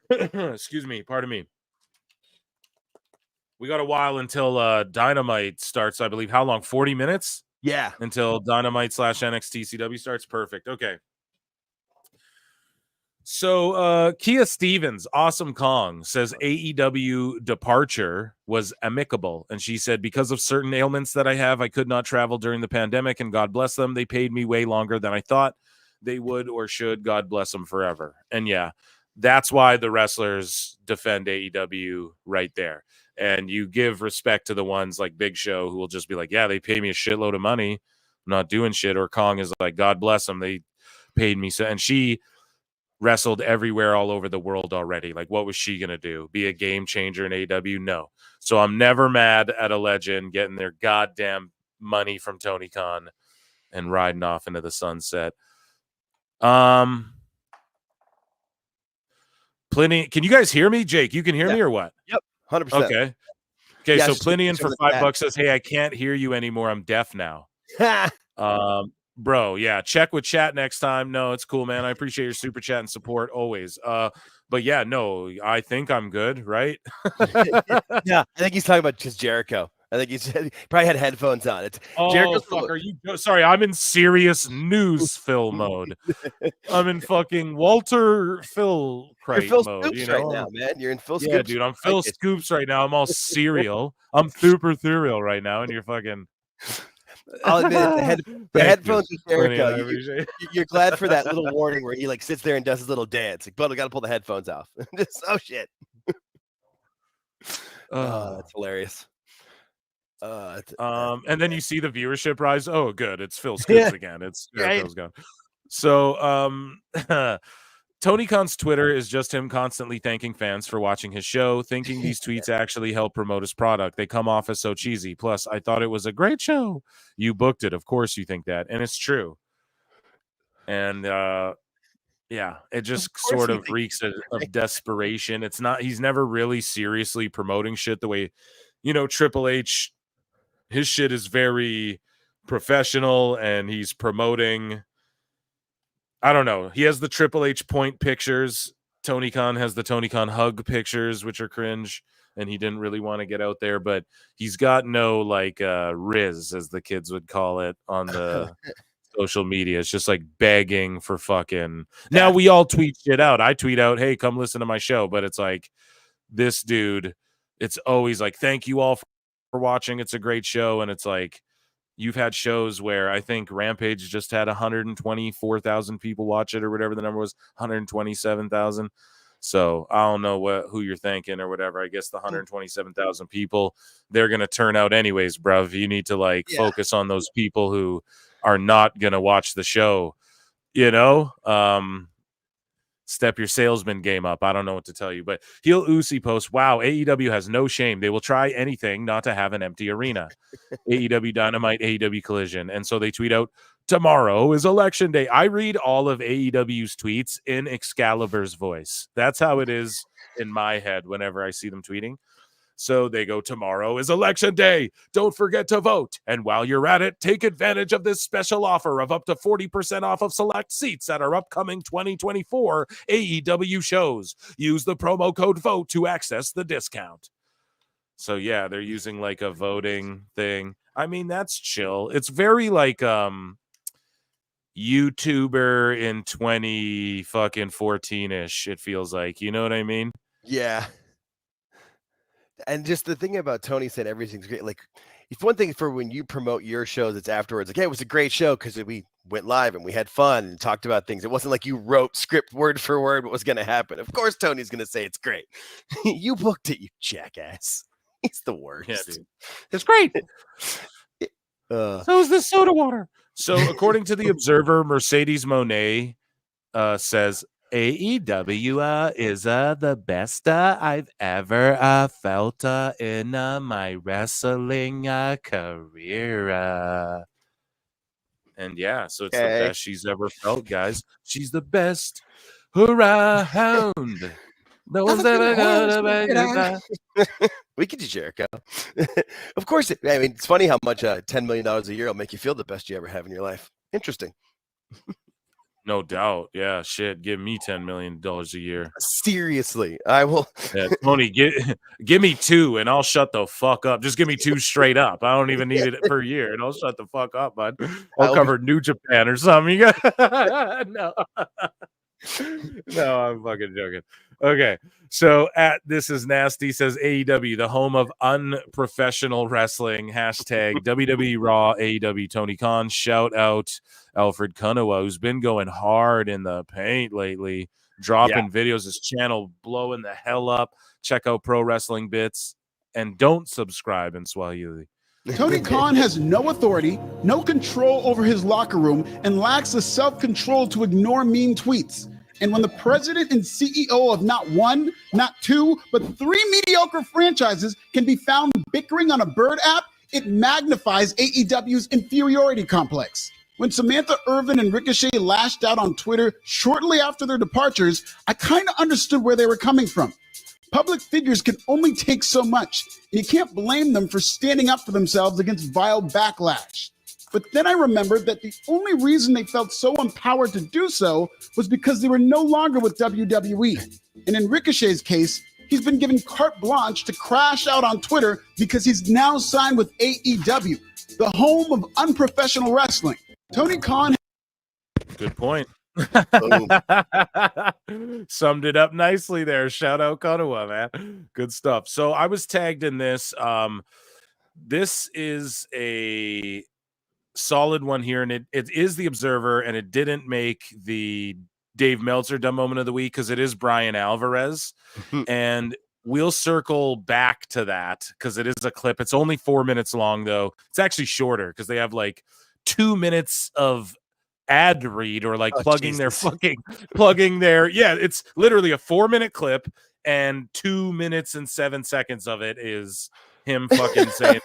excuse me, pardon me. We got a while until Dynamite starts, I believe. How long? 40 minutes? Yeah. Until Dynamite / NXT CW starts? Perfect. Okay. So Kia Stevens, Awesome Kong, says AEW departure was amicable. And she said, because of certain ailments that I have, I could not travel during the pandemic, and God bless them. They paid me way longer than I thought. they would or should. God bless them forever. And yeah, that's why the wrestlers defend AEW right there. And you give respect to the ones like Big Show who will just be like, yeah, they pay me a shitload of money. I'm not doing shit. Or Kong is like, God bless them. They paid me. So, and she wrestled everywhere all over the world already. Like, what was she going to do? Be a game changer in AEW? No. So I'm never mad at a legend getting their goddamn money from Tony Khan and riding off into the sunset. Plenty. Can you guys hear me? Jake, you can hear me or what? Yep. 100%. Okay. Okay. Yeah, So Plinian for $5 says, hey, I can't hear you anymore. I'm deaf now. Bro, yeah, check with chat next time. No, it's cool, man. I appreciate your super chat and support always. But yeah, no, I think I'm good, right? Yeah, I think he's talking about just Jericho. I think he probably had headphones on. It's Jericho's fuck, are you sorry, I'm in serious news Phil mode. I'm in fucking Walter Phil You're Phil mode, Scoops you know? right now, man. You're in Phil Yeah, Scoops. dude, I'm Phil Scoops right now. I'm all cereal. I'm super ethereal right now, and you're fucking I'll admit it, the Thank headphones you. with Jericho. I appreciate You're glad for that little warning where he like sits there and does his little dance. Like, but I got to pull the headphones off. Just, oh shit. That's hilarious. And then you see the viewership rise. Oh, good. It's Phil Scoops again. It's Jericho's gone. So Tony Khan's Twitter is just him constantly thanking fans for watching his show, thinking these tweets actually help promote his product. They come off as so cheesy. Plus, I thought it was a great show. You booked it. Of course you think that. And it's true. And yeah, it just sort of reeks of desperation. It's not, he's never really seriously promoting shit the way, you know, Triple H, his shit is very professional and he's promoting, I don't know. He has the Triple H point pictures. Tony Khan has the Tony Khan hug pictures, which are cringe. And he didn't really want to get out there, but he's got no like riz, as the kids would call it on the social media. It's just like begging for fucking. Now we all tweet shit out. I tweet out, hey, come listen to my show. But it's like this dude, it's always like, thank you all for watching. It's a great show. And it's like, you've had shows where I think Rampage just had 124,000 people watch it or whatever the number was, 127,000. So I don't know who you're thanking or whatever. I guess the 127,000 people, they're going to turn out anyways, bruv. You need to focus on those people who are not going to watch the show, you know? Step your salesman game up. I don't know what to tell you, but Heel Uzi posts, wow, AEW has no shame. They will try anything not to have an empty arena. AEW Dynamite, AEW Collision. And so they tweet out, tomorrow is election day. I read all of AEW's tweets in Excalibur's voice. That's how it is in my head whenever I see them tweeting. So they go, tomorrow is election day. Don't forget to vote. And while you're at it, take advantage of this special offer of up to 40% off of select seats at our upcoming 2024 AEW shows. Use the promo code VOTE to access the discount. So yeah, they're using like a voting thing. I mean, that's chill. It's very like YouTuber in 2014-ish, it feels like. You know what I mean? Yeah. And just the thing about Tony said everything's great. Like, it's one thing for when you promote your shows, it's afterwards. Like, hey, it was a great show because we went live and we had fun and talked about things. It wasn't like you wrote script word for word what was going to happen. Of course, Tony's going to say it's great. You booked it, you jackass. He's the worst. Yeah, dude. It's great. So is this soda water. So according to the Observer, Mercedes Monet says, AEW is the best I've ever felt in my wrestling career. And yeah, so it's the best she's ever felt, guys. She's the best around. No one's ever gonna make it. We could do Jericho. Of course. I mean, it's funny how much $10 million a year will make you feel the best you ever have in your life. Interesting. No doubt. Yeah, shit. Give me $10 million a year. Seriously, I will. Yeah, Tony, give me 2 and I'll shut the fuck up. Just give me 2 straight up. I don't even need it per year, and I'll shut the fuck up, bud. I'll cover New Japan or something. You got no. No, I'm fucking joking. Okay, so at This Is Nasty says AEW, the home of unprofessional wrestling. Hashtag WWE Raw, AEW Tony Khan. Shout out Alfred Kunawa, who's been going hard in the paint lately, dropping videos. His channel blowing the hell up. Check out Pro Wrestling Bits and don't subscribe in Swahili. Tony Khan has no authority, no control over his locker room, and lacks the self-control to ignore mean tweets. And when the president and CEO of not one, not two, but 3 mediocre franchises can be found bickering on a Bird app, it magnifies AEW's inferiority complex. When Samantha Irvin and Ricochet lashed out on Twitter shortly after their departures, I kind of understood where they were coming from. Public figures can only take so much, and you can't blame them for standing up for themselves against vile backlash. But then I remembered that the only reason they felt so empowered to do so was because they were no longer with WWE. And in Ricochet's case, he's been given carte blanche to crash out on Twitter because he's now signed with AEW, the home of unprofessional wrestling. Tony Khan. Good point. Summed it up nicely there. Shout out Konowa, man. Good stuff. So I was tagged in this. This is a solid one here, and it is the Observer, and it didn't make the Dave Meltzer dumb moment of the week because it is Brian Alvarez. And we'll circle back to that because it is a clip. It's only 4 minutes long, though. It's actually shorter because they have like 2 minutes of ad read or like plugging their it's literally a 4-minute clip, and 2 minutes and 7 seconds of it is him fucking saying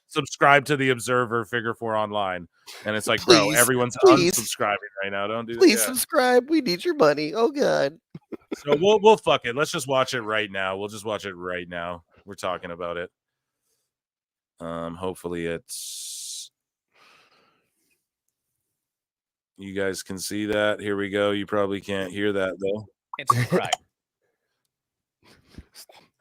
subscribe to the Observer Figure 4 Online. And it's like, bro, everyone's unsubscribing right now. Don't do that. Please subscribe. We need your money. Oh god. So we'll fuck it. Let's just watch it right now. We'll just watch it right now. We're talking about it. Hopefully it's you guys can see that. Here we go. You probably can't hear that though. It's subscribe.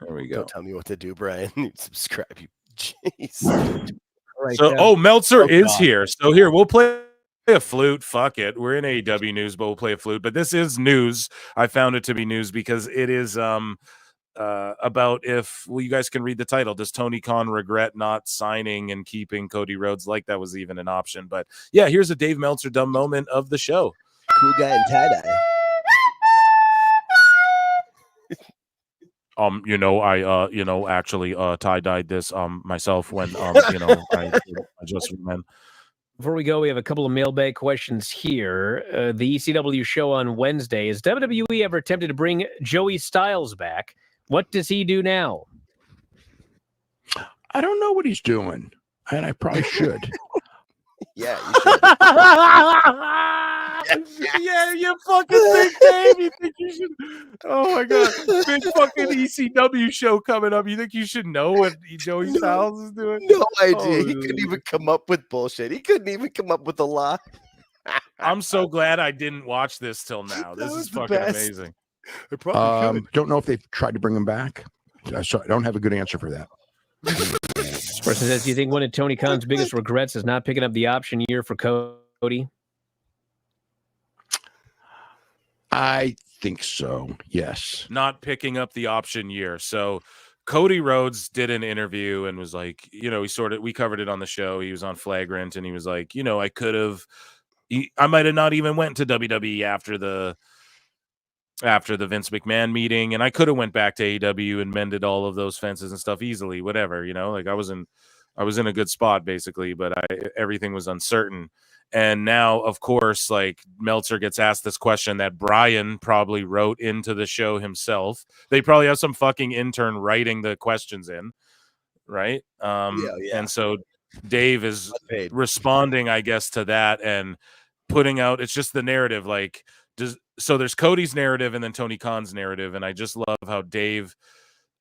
There we go. Don't tell me what to do, Brian. Subscribe, you jeez. Right so Meltzer is here. So here we'll play a flute. Fuck it. We're in AEW news, but we'll play a flute. But this is news. I found it to be news because it is about you guys can read the title. Does Tony Khan regret not signing and keeping Cody Rhodes? Like that was even an option. But yeah, here's a Dave Meltzer dumb moment of the show. Cool guy in tie-dye. I actually tie-dyed this myself when I just man. Before we go, we have a couple of mailbag questions here. The ECW show on Wednesday. Has WWE ever attempted to bring Joey Styles back? What does he do now? I don't know what he's doing, and I probably should. Yeah, you should. Yeah, you fucking think, Dave. You think you should? Oh my god, big fucking ECW show coming up. You think you should know what Joey Styles is doing? No idea. He couldn't even come up with bullshit. He couldn't even come up with a lie. I'm so glad I didn't watch this till now. This is fucking amazing. I probably don't know if they've tried to bring him back. So I don't have a good answer for that. This person says, do you think one of Tony Khan's biggest regrets is not picking up the option year for Cody? I think so, yes. Not picking up the option year. So Cody Rhodes did an interview and was like, we covered it on the show. He was on Flagrant and he was like, I might have not even went to WWE after the Vince McMahon meeting, and I could have went back to AEW and mended all of those fences and stuff easily, whatever, like I was in a good spot basically, but everything was uncertain. And now, of course, like Meltzer gets asked this question that Brian probably wrote into the show himself. They probably have some fucking intern writing the questions in, right? And so Dave is responding, I guess, to that and putting out, it's just the narrative, like, so there's Cody's narrative and then Tony Khan's narrative. And I just love how Dave,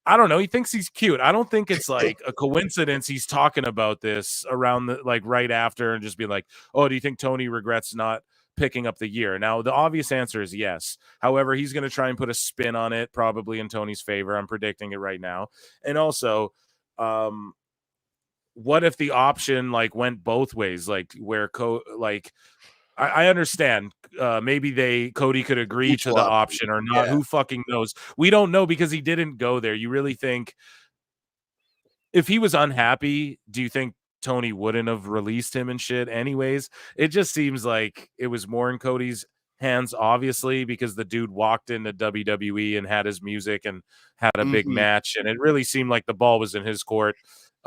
I don't know, he thinks he's cute. I don't think it's like a coincidence he's talking about this around right after and just be like, oh, do you think Tony regrets not picking up the year? Now, the obvious answer is yes. However, he's going to try and put a spin on it, probably in Tony's favor. I'm predicting it right now. And also, what if the option went both ways, where I understand. Maybe Cody could agree to the option or not. Yeah. Who fucking knows? We don't know because he didn't go there. You really think if he was unhappy, do you think Tony wouldn't have released him and shit anyways? It just seems like it was more in Cody's hands, obviously, because the dude walked into WWE and had his music and had a big match, and it really seemed like the ball was in his court.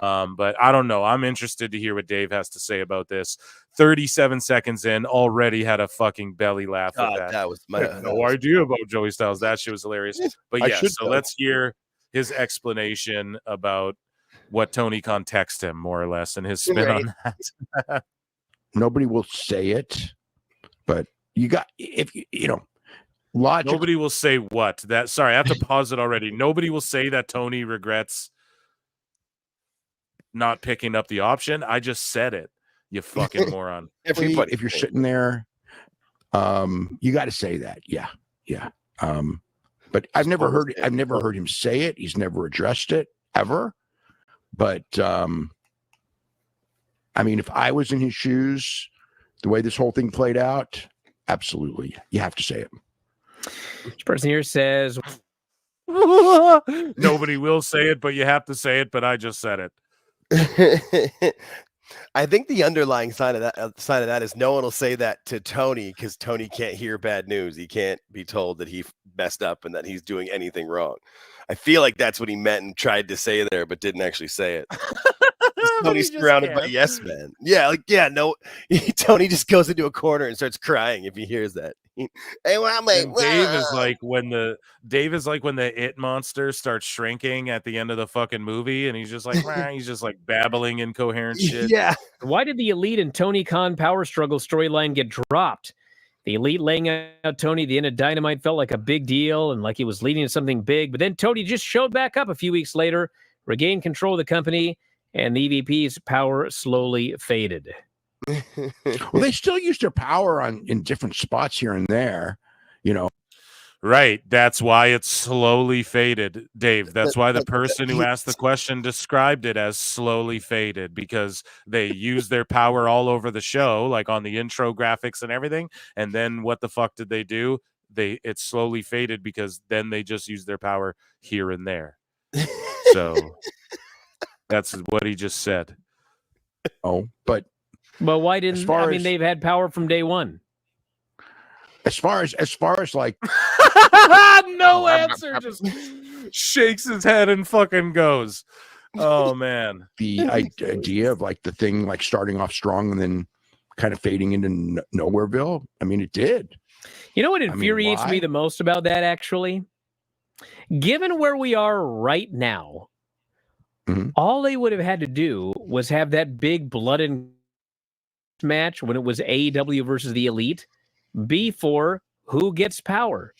But I don't know. I'm interested to hear what Dave has to say about this. 37 seconds in, already had a fucking belly laugh with that. That was I had no idea about Joey Styles. That shit was hilarious. But yeah, so let's hear his explanation about what Tony Khan texted him, more or less, and his spin on that. Nobody will say it, but you got, if you know, logic. Nobody will say what? That, sorry, I have to pause it already. Nobody will say that Tony regrets not picking up the option. I just said it, you fucking moron. Everybody, if you're sitting there, you got to say that. Yeah. But I've never heard him say it. He's never addressed it ever. But I mean, if I was in his shoes, the way this whole thing played out, absolutely, you have to say it. This person here says, nobody will say it, but you have to say it. But I just said it. I think the underlying sign of that is no one will say that to Tony because Tony can't hear bad news. He can't be told that he messed up and that he's doing anything wrong. I feel like that's what he meant and tried to say there, but didn't actually say it. Tony's surrounded by yes men. Yeah, no. Tony just goes into a corner and starts crying if he hears that. Hey, well, Dave is like when the it monster starts shrinking at the end of the fucking movie, and he's just like he's just like babbling incoherent shit. Yeah. Why did the Elite and Tony Khan power struggle storyline get dropped? The Elite laying out Tony at the end of Dynamite felt like a big deal and like he was leading to something big, but then Tony just showed back up a few weeks later, regained control of the company, and the EVP's power slowly faded. Well, they still use their power in different spots here and there, you know. Right. That's why it's slowly faded, Dave. That's why the person who asked the question described it as slowly faded, because they use their power all over the show, like on the intro graphics and everything. And then what the fuck did they do? It slowly faded because then they just use their power here and there. So that's what he just said. Oh, but why didn't they've had power from day one? As far as like no answer, just shakes his head and fucking goes. Oh man. The idea of like the thing like starting off strong and then kind of fading into Nowhereville. I mean, it did. You know what infuriates me the most about that, actually? Given where we are right now, all they would have had to do was have that big blood and match when it was AEW versus the Elite be for who gets power,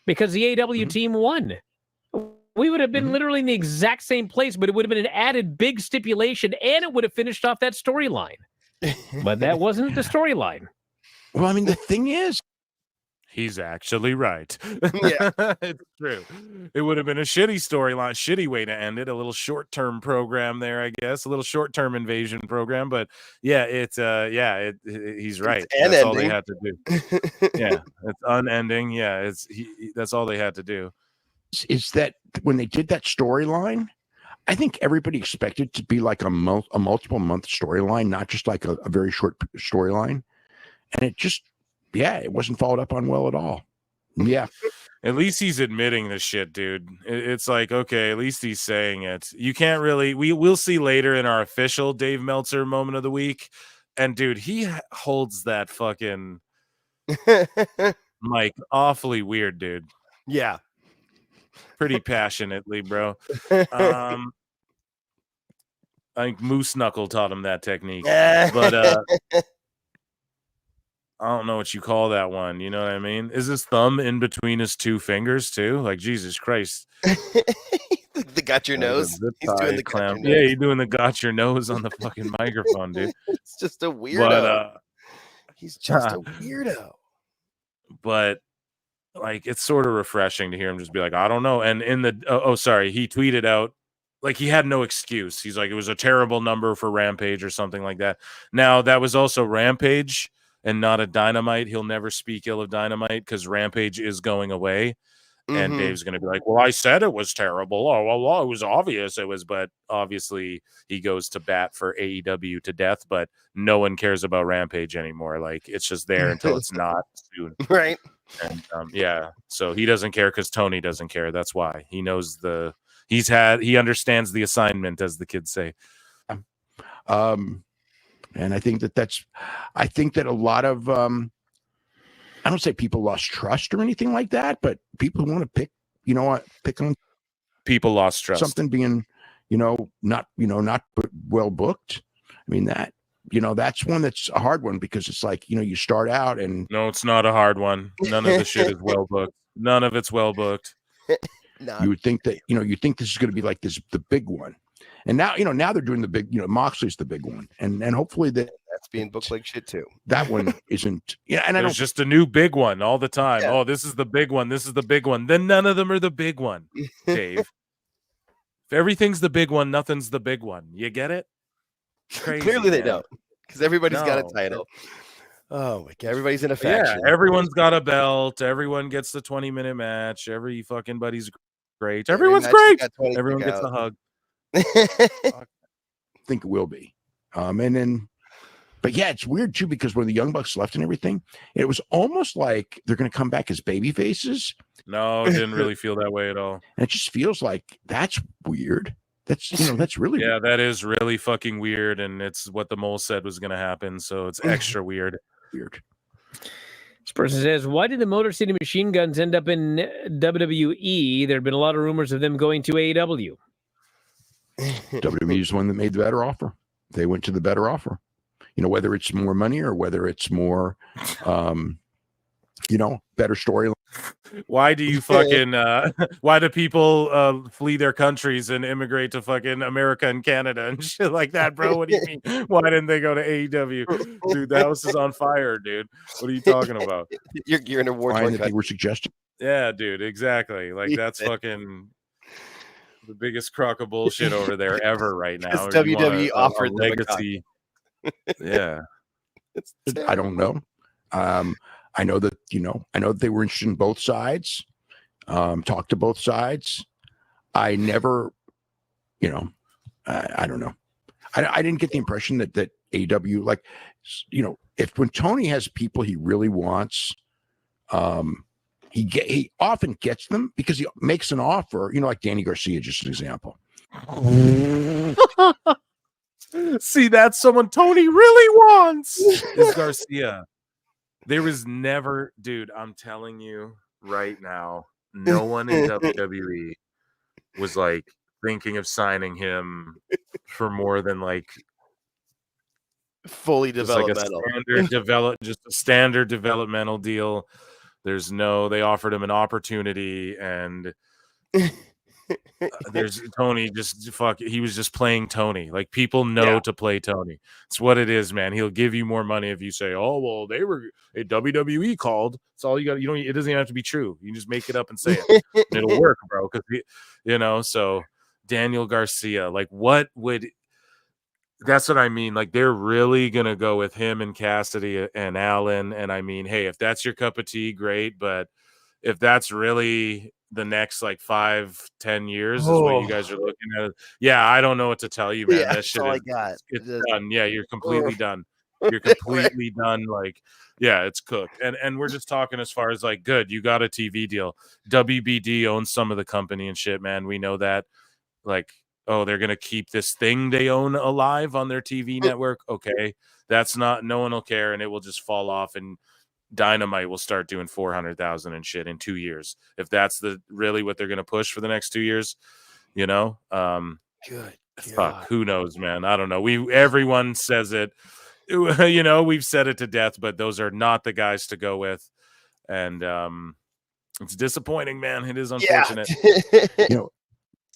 because the AEW team won. We would have been literally in the exact same place, but it would have been an added big stipulation and it would have finished off that storyline. But that wasn't the storyline. Well, I mean, the thing is, he's actually right. Yeah. It's true. It would have been a shitty storyline, shitty way to end it. A little short-term program there, I guess. A little short-term invasion program. But yeah, he's right. That's all they had to do. Yeah, it's unending. Yeah, that's all they had to do. Is that when they did that storyline, I think everybody expected to be like a multiple month storyline, not just like a very short storyline. And it just, it wasn't followed up on well at all. Yeah. At least he's admitting the shit, dude. It's like, okay, at least he's saying it. You can't really, we'll see later in our official Dave Meltzer moment of the week. And dude, he holds that fucking mic awfully weird, dude. Yeah. Pretty passionately, bro. I think Moose Knuckle taught him that technique. But I don't know what you call that one. You know what I mean? Is his thumb in between his two fingers too? Like, Jesus Christ. The got your nose. He's doing the clown. Yeah, you're doing the got your nose on the fucking microphone, dude. It's just a weirdo. But, he's just a weirdo. But like, it's sort of refreshing to hear him just be like, I don't know. And in the he tweeted out, like, he had no excuse. He's like, it was a terrible number for Rampage or something like that. Now, that was also Rampage, and not a Dynamite, he'll never speak ill of Dynamite because Rampage is going away. And Dave's going to be like, well, I said it was terrible. Oh, well, it was obvious it was. But obviously he goes to bat for AEW to death, but no one cares about Rampage anymore. Like, it's just there until it's not soon. Right. And yeah, so he doesn't care because Tony doesn't care. That's why. He knows he understands the assignment, as the kids say. And I think that a lot of, I don't say people lost trust or anything like that, but people who want to pick on people lost trust. Something being, not well booked. I mean, that's one that's a hard one because it's like, you start out and no, it's not a hard one. None of the shit is well booked. None of it's well booked. You would think that, you think this is going to be like the big one. And now, now they're doing the big, Moxley's the big one. And hopefully that's being booked like shit too. That one isn't. Yeah. And there's just a new big one all the time. Yeah. Oh, this is the big one. This is the big one. Then none of them are the big one, Dave. If everything's the big one, nothing's the big one. You get it? Crazy, Clearly they don't, because everybody's got a title. Oh my God, everybody's in a faction. Yeah, everyone's got a belt. Everyone gets the 20-minute match. Every fucking buddy's great. Everyone's great. Everyone gets a hug. I think it will be. But yeah, it's weird too because when the Young Bucks left and everything, it was almost like they're going to come back as baby faces. No, it didn't really feel that way at all. And it just feels like that's weird. That's that's really weird. That is really fucking weird, and it's what the mole said was going to happen, so it's extra weird. Weird. This person says, "Why did the Motor City Machine Guns end up in WWE? There have been a lot of rumors of them going to AEW." WWE is the one that made the better offer. They went to the better offer. Whether it's more money or whether it's more, better storyline. Why do you fucking, why do people flee their countries and immigrate to fucking America and Canada and shit like that, bro? What do you mean? Why didn't they go to AEW? Dude, the house is on fire, dude. What are you talking about? You're in a war that they were suggesting. Yeah, dude, exactly. Like, that's fucking the biggest crock of bullshit over there ever right now. WWE offered a legacy. Yeah, I don't know. I know that they were interested in both sides. Talked to both sides. I never, I don't know. I didn't get the impression that AEW, like, if when Tony has people he really wants, he often gets them because he makes an offer. Like Danny Garcia, just an example. See, that's someone Tony really wants is Garcia. There was never, dude, I'm telling you right now, no one in WWE was like thinking of signing him for more than like fully developmental. Like just a standard developmental deal. They offered him an opportunity, and there's Tony he was just playing Tony. Like, people know to play Tony. It's what it is, man. He'll give you more money if you say, oh, well, they were a WWE called. It's all you got. It doesn't even have to be true. You just make it up and say it. And it'll work, bro. Because so Daniel Garcia, like, that's what I mean. Like, they're really gonna go with him and Cassidy and Allen. And I mean, hey, if that's your cup of tea, great. But if that's really the next like 5-10 years is what you guys are looking at, I don't know what to tell you, man. Yeah, that shit it's done. Yeah, you're completely done. You're completely done. Like, yeah, it's cooked. And we're just talking as far as like, good, you got a TV deal. WBD owns some of the company and shit, man. We know that. Like, oh, they're gonna keep this thing they own alive on their TV network. Okay, that's not. No one will care, and it will just fall off. And Dynamite will start doing 400,000 and shit in 2 years. If that's really what they're going to push for the next 2 years, Good. Fuck, who knows, man? I don't know. Everyone says it, we've said it to death, but those are not the guys to go with. And it's disappointing, man. It is unfortunate. Yeah.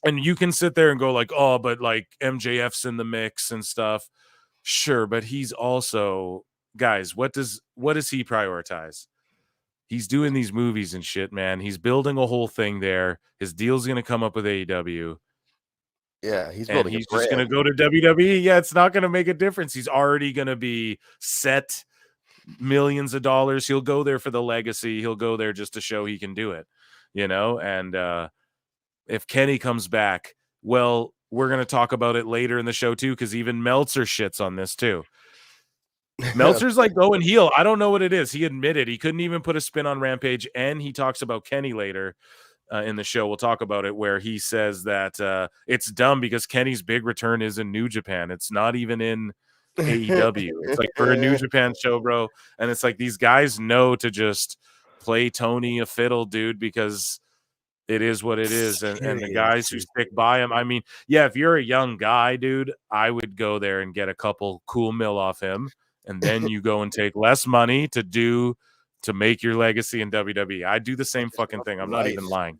And you can sit there and go like, oh, but like MJF's in the mix and stuff. Sure. But he's also, guys, what does he prioritize? He's doing these movies and shit, man. He's building a whole thing there. His deal's going to come up with AEW. Yeah, he's building. He's just going to go to WWE. Yeah, it's not going to make a difference. He's already going to be set millions of dollars. He'll go there for the legacy. He'll go there just to show he can do it, you know? And if Kenny comes back, well, we're going to talk about it later in the show too, because even Meltzer shits on this too. Meltzer's like going heel. I don't know what it is. He admitted he couldn't even put a spin on Rampage, and he talks about Kenny later in the show. We'll talk about it, where he says that it's dumb because Kenny's big return is in New Japan. It's not even in AEW. It's like for a New Japan show, bro. And it's like these guys know to just play Tony a fiddle, dude, because it is what it is. And the guys who stick by him, I mean, yeah, if you're a young guy, dude, I would go there and get a couple cool mil off him. And then you go and take less money to make your legacy in WWE. I do the same fucking thing. I'm not even lying.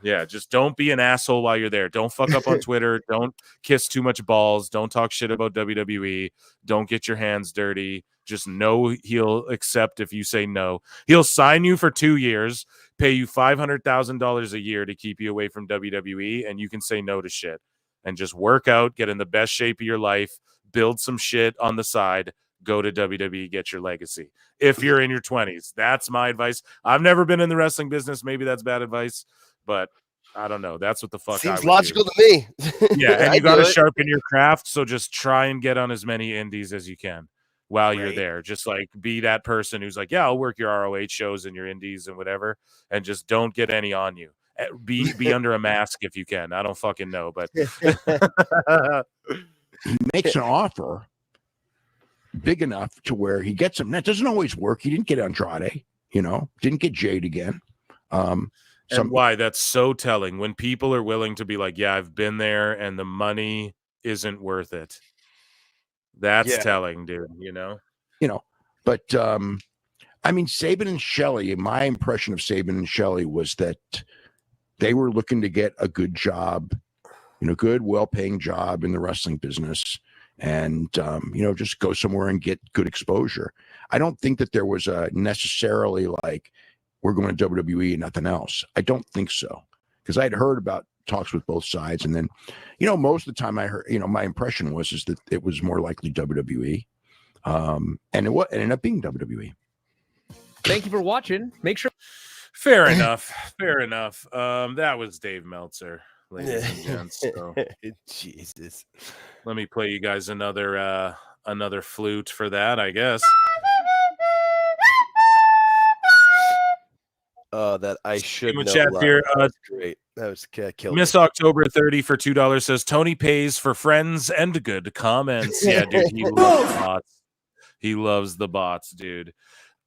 Yeah, just don't be an asshole while you're there. Don't fuck up on Twitter. Don't kiss too much balls. Don't talk shit about WWE. Don't get your hands dirty. Just know he'll accept if you say no. He'll sign you for 2 years, pay you $500,000 a year to keep you away from WWE, and you can say no to shit. And just work out, get in the best shape of your life, build some shit on the side, go to WWE, get your legacy. If you're in your 20s, that's my advice. I've never been in the wrestling business. Maybe that's bad advice, but I don't know. That's what the fuck seems logical to me. Yeah, and you got to sharpen your craft. So just try and get on as many indies as you can while you're there. Just like be that person who's like, yeah, I'll work your ROH shows and your indies and whatever, and just don't get any on you. Be under a mask if you can. I don't fucking know, but he makes an offer big enough to where he gets him. That doesn't always work. He didn't get Andrade, didn't get Jade again. And why that's so telling when people are willing to be like, yeah, I've been there and the money isn't worth it. That's telling, dude, But I mean, Sabin and Shelley, my impression of Sabin and Shelley was that they were looking to get a good job, good, well-paying job in the wrestling business. And, just go somewhere and get good exposure. I don't think that there was a necessarily like, we're going to WWE and nothing else. I don't think so. Because I'd heard about talks with both sides. And then, most of the time I heard, my impression was that it was more likely WWE. And it ended up being WWE. Thank you for watching. Make sure. Fair enough. Fair enough. That was Dave Meltzer, ladies and gents. So. Jesus. Let me play you guys another flute for that, I guess. That I should know. Chat here. That's great. That was killed. Miss October 30 for $2 says Tony pays for friends and good comments. Yeah, dude, he loves the bots. He loves the bots, dude.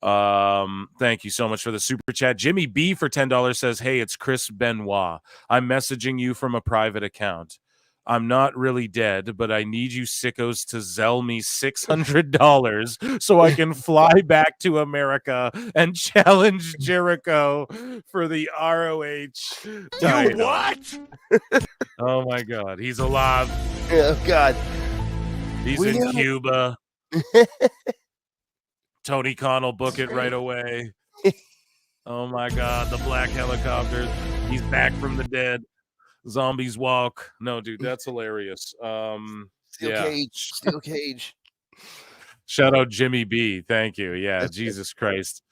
Thank you so much for the super chat. Jimmy B for $10 says, hey, it's Chris Benoit. I'm messaging you from a private account. I'm not really dead, but I need you sickos to Zell me $600 so I can fly back to America and challenge Jericho for the ROH title. What? Oh my God, he's alive. Oh God, he's in Cuba. Tony Khan will book it right away. Oh my God, the black helicopter. He's back from the dead. Zombies walk. No, dude, that's hilarious. Steel cage. Shout out Jimmy B. Thank you. Yeah, Jesus Christ.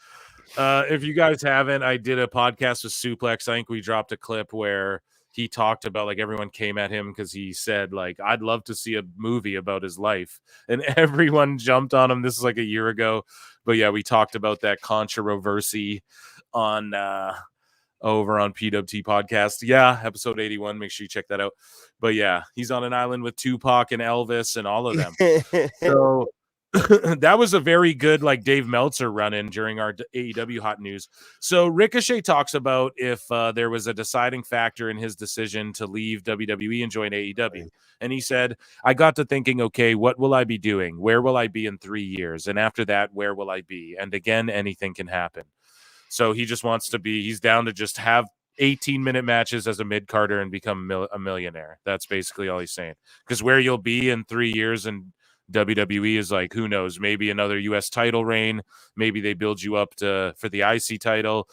If you guys haven't, I did a podcast with Suplex. I think we dropped a clip where he talked about like everyone came at him because he said like, I'd love to see a movie about his life, and everyone jumped on him. This is like a year ago, but yeah, we talked about that controversy on over on PWT podcast. Yeah, episode 81. Make sure you check that out. But yeah, he's on an island with Tupac and Elvis and all of them. So that was a very good like Dave Meltzer run-in during our AEW Hot News. So Ricochet talks about if there was a deciding factor in his decision to leave WWE and join AEW. And he said, I got to thinking, okay, what will I be doing? Where will I be in 3 years? And after that, where will I be? And again, anything can happen. So he just wants to be, he's down to just have 18-minute matches as a mid-carder and become a millionaire. That's basically all he's saying. Because where you'll be in 3 years and WWE is like, who knows, maybe another US title reign. Maybe they build you up for the IC title.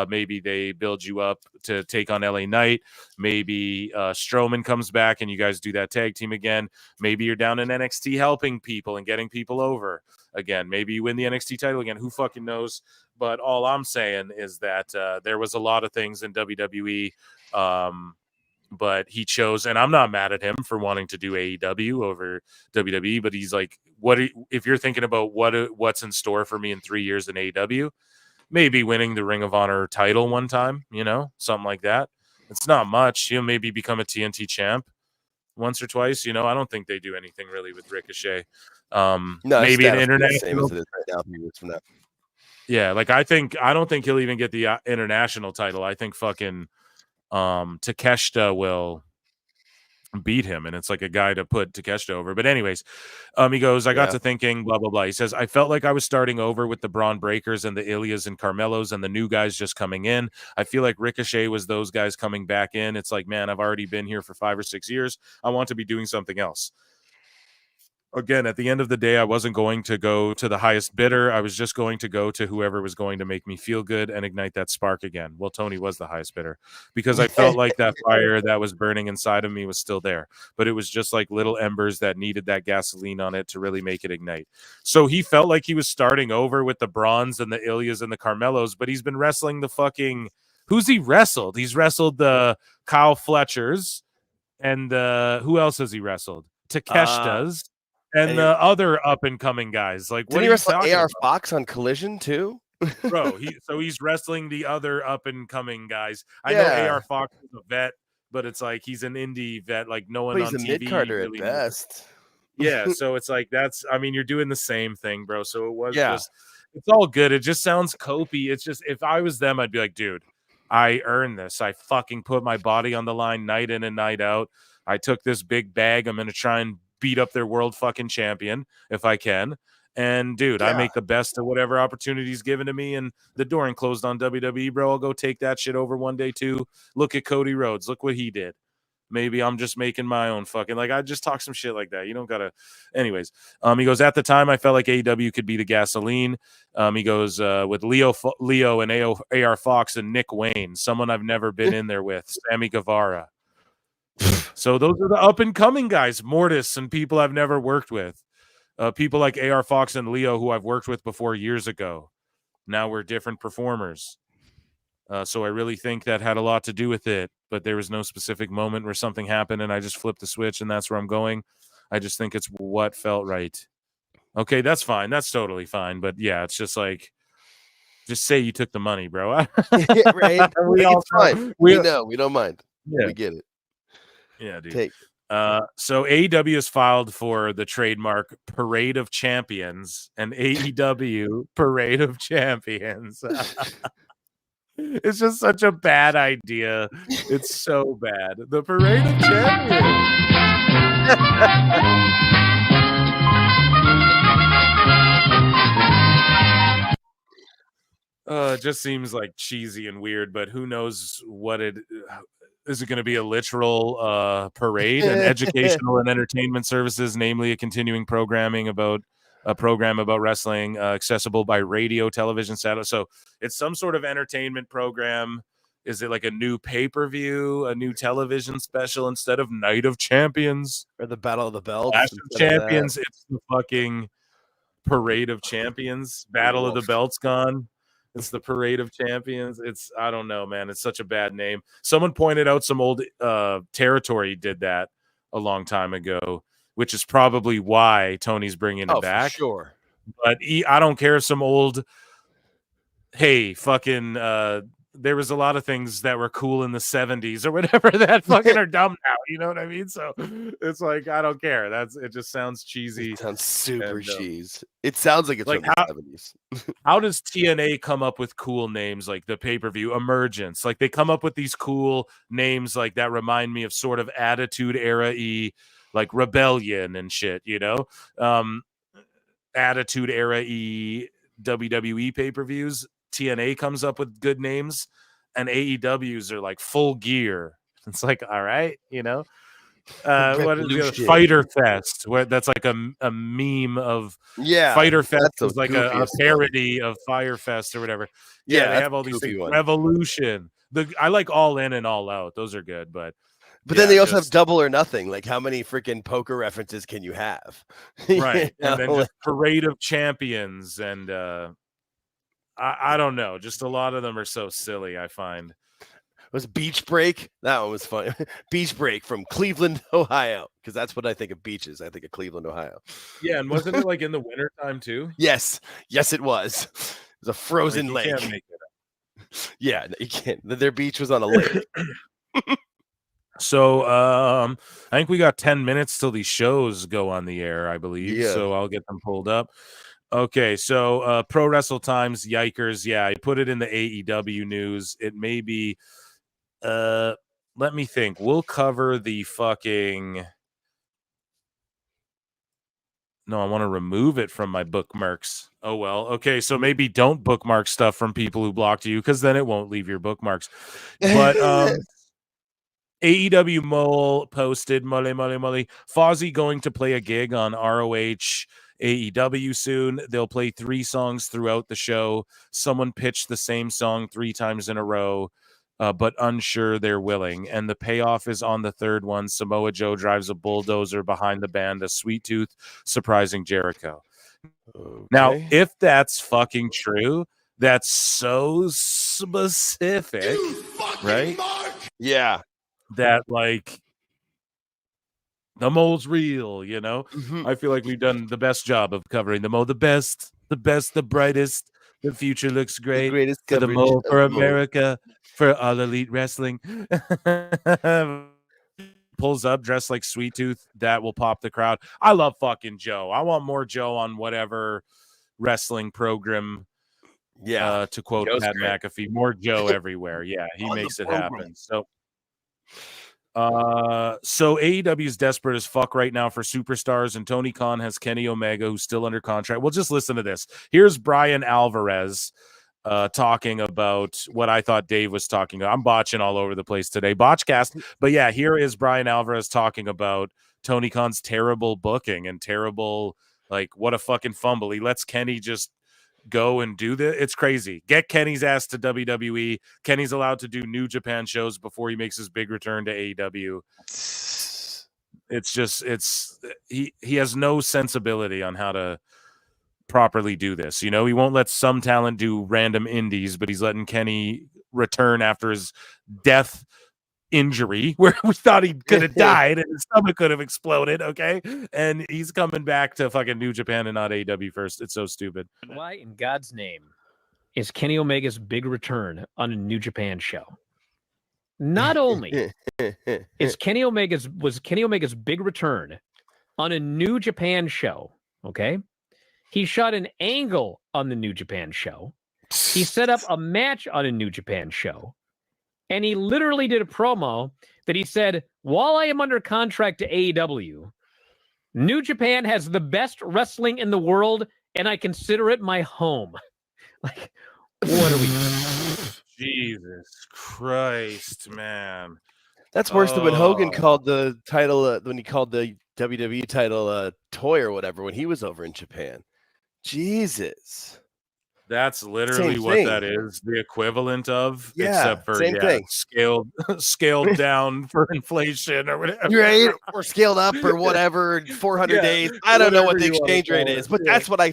Maybe they build you up to take on LA Knight. Maybe Strowman comes back and you guys do that tag team again. Maybe you're down in NXT helping people and getting people over again. Maybe you win the NXT title again. Who fucking knows? But all I'm saying is that there was a lot of things in WWE, but he chose, and I'm not mad at him for wanting to do AEW over WWE, but he's like, if you're thinking about what's in store for me in 3 years in AEW, maybe winning the Ring of Honor title one time, something like that. It's not much. Maybe become a TNT champ once or twice. I don't think they do anything really with Ricochet. No, maybe an international. Same as it is right now, 3 years from now. Yeah, like I don't think he'll even get the international title. I think fucking Takeshita will beat him, and it's like a guy to put Takeshita over. But anyways, he goes, I got to thinking, blah blah blah. He says, I felt like I was starting over with the Braun Breakers and the Ilias and Carmelos and the new guys just coming in. I feel like Ricochet was those guys coming back in. It's like, man, I've already been here for 5 or 6 years. I want to be doing something else. Again, at the end of the day, I wasn't going to go to the highest bidder. I was just going to go to whoever was going to make me feel good and ignite that spark again. Well, Tony was the highest bidder because I felt like that fire that was burning inside of me was still there. But it was just like little embers that needed that gasoline on it to really make it ignite. So he felt like he was starting over with the Brauns and the Ilias and the Carmelos, but he's been wrestling the fucking... Who's he wrestled? He's wrestled the Kyle Fletchers and who else has he wrestled? Takeshita's. And the other up-and-coming guys. Like, what did he wrestle AR about? Fox on Collision, too? Bro, he's wrestling the other up-and-coming guys. I know AR Fox is a vet, but it's like he's an indie vet. Like, no one on TV. He's a mid-carder really at best. Yeah, so it's like you're doing the same thing, bro. So it was just, it's all good. It just sounds copy. It's just, if I was them, I'd be like, dude, I earned this. I fucking put my body on the line night in and night out. I took this big bag. I'm going to try and beat up their world fucking champion if I can. And dude, I make the best of whatever opportunities given to me, and the door ain't closed on WWE, bro. I'll go take that shit over one day too. Look at Cody Rhodes. Look what he did. Maybe I'm just making my own fucking, like, I just talk some shit like that. You don't gotta. Anyways, he goes, at the time I felt like AEW could be the gasoline. He goes, with Leo and AR Fox and Nick Wayne, someone I've never been in there with, Sammy Guevara. So those are the up-and-coming guys, Mortis and people I've never worked with. People like AR Fox and Leo, who I've worked with before years ago. Now we're different performers. So I really think that had a lot to do with it, but there was no specific moment where something happened and I just flipped the switch and that's where I'm going. I just think it's what felt right. Okay, that's fine. That's totally fine. But yeah, it's just like, just say you took the money, bro. Right? It's fine. We know. We don't mind. Yeah. We get it. Yeah, dude. So AEW is filed for the trademark Parade of Champions and AEW Parade of Champions. It's just such a bad idea. It's so bad. The Parade of Champions. It just seems like cheesy and weird, but who knows what it is. It going to be a literal parade and educational and entertainment services, namely a continuing program about wrestling, accessible by radio, television, satellite. So it's some sort of entertainment program. Is it like a new pay-per-view, a new television special instead of Night of Champions or the Battle of the Belts? Clash of Champions. It's the fucking Parade of Champions. Battle of the Belts gone. It's the Parade of Champions. I don't know, man. It's such a bad name. Someone pointed out some old Territory did that a long time ago, which is probably why Tony's bringing it back. For sure. But I don't care if some old, hey, fucking, there was a lot of things that were cool in the 70s or whatever that fucking are dumb now. You know what I mean? So it's like, I don't care. It just sounds cheesy. It sounds super cheese. It sounds like it's like from the 70s. How does TNA come up with cool names like the pay-per-view Emergence? Like they come up with these cool names like that remind me of sort of Attitude Era-y, like Rebellion and shit, you know? Attitude Era-y WWE pay-per-views. TNA comes up with good names, and AEWs are like Full Gear. It's like, all right, you know? what is the Fighter Fest? Where that's like a meme of Fighter Fest is like a parody of Fire Fest or whatever. Yeah, they have all these things. Revolution. I like All In and All Out. Those are good, but then they also have Double or Nothing. Like, how many freaking poker references can you have? Right, and then just Parade of Champions, and I don't know. Just a lot of them are so silly. I find. Was Beach Break? That one was funny. Beach Break from Cleveland, Ohio, because that's what I think of beaches. I think of Cleveland, Ohio. Yeah, and wasn't it like in the wintertime too? Yes, it was. It was a frozen lake. Can't make it up. Yeah, no, you can't. Their beach was on a lake. So I think we got 10 minutes till these shows go on the air, I believe. Yeah. So I'll get them pulled up. Okay, so Pro Wrestle Times, yikers. Yeah, I put it in the AEW news. It may be let me think. We'll cover the fucking. No, I want to remove it from my bookmarks. Oh, well. Okay, so maybe don't bookmark stuff from people who blocked you, because then it won't leave your bookmarks. But AEW Mole posted, Mole, Fozzy going to play a gig on ROH AEW soon. They'll play 3 songs throughout the show. Someone pitched the same song 3 times in a row. But unsure they're willing. And the payoff is on the 3rd one. Samoa Joe drives a bulldozer behind the band, a Sweet Tooth surprising Jericho. Okay. Now, if that's fucking true, that's so specific, right? Yeah. That, like, the Mole's real, you know? Mm-hmm. I feel like we've done the best job of covering the Mole. The best, the brightest. The future looks great. The greatest for the Mole, for America. For All Elite Wrestling. Pulls up dressed like Sweet Tooth. That will pop the crowd. I love fucking Joe. I want more Joe on whatever wrestling program. Yeah. To quote Joe's Pat great. McAfee, more Joe everywhere. Yeah, he makes it happen. So AEW is desperate as fuck right now for superstars, and Tony Khan has Kenny Omega, who's still under contract. Well, just listen to this. Here's Brian Alvarez talking about what I thought Dave was talking about. I'm botching all over the place today. Botchcast. But yeah, here is Brian Alvarez talking about Tony Khan's terrible booking and terrible, like, what a fucking fumble. He lets Kenny just go and do this. It's crazy. Get Kenny's ass to WWE. Kenny's allowed to do New Japan shows before he makes his big return to AEW. It's just, he has no sensibility on how to properly do this. You know, he won't let some talent do random indies, but he's letting Kenny return after his death injury where we thought he could have died and his stomach could have exploded. Okay. And he's coming back to fucking New Japan and not AEW first. It's so stupid. Why in God's name is Kenny Omega's big return on a New Japan show? Not only was Kenny Omega's big return on a New Japan show, okay? He shot an angle on the New Japan show. He set up a match on a New Japan show. And he literally did a promo that he said, while I am under contract to AEW, New Japan has the best wrestling in the world, and I consider it my home. Like, what are we doing? Jesus Christ, man. That's worse than when Hogan called the title, when he called the WWE title a toy or whatever, when he was over in Japan. Jesus. That's literally what that is, the equivalent of, except for thing. scaled down for inflation or whatever. Right? Or scaled up or whatever, 400 days. I don't know what the exchange rate is, but that's what I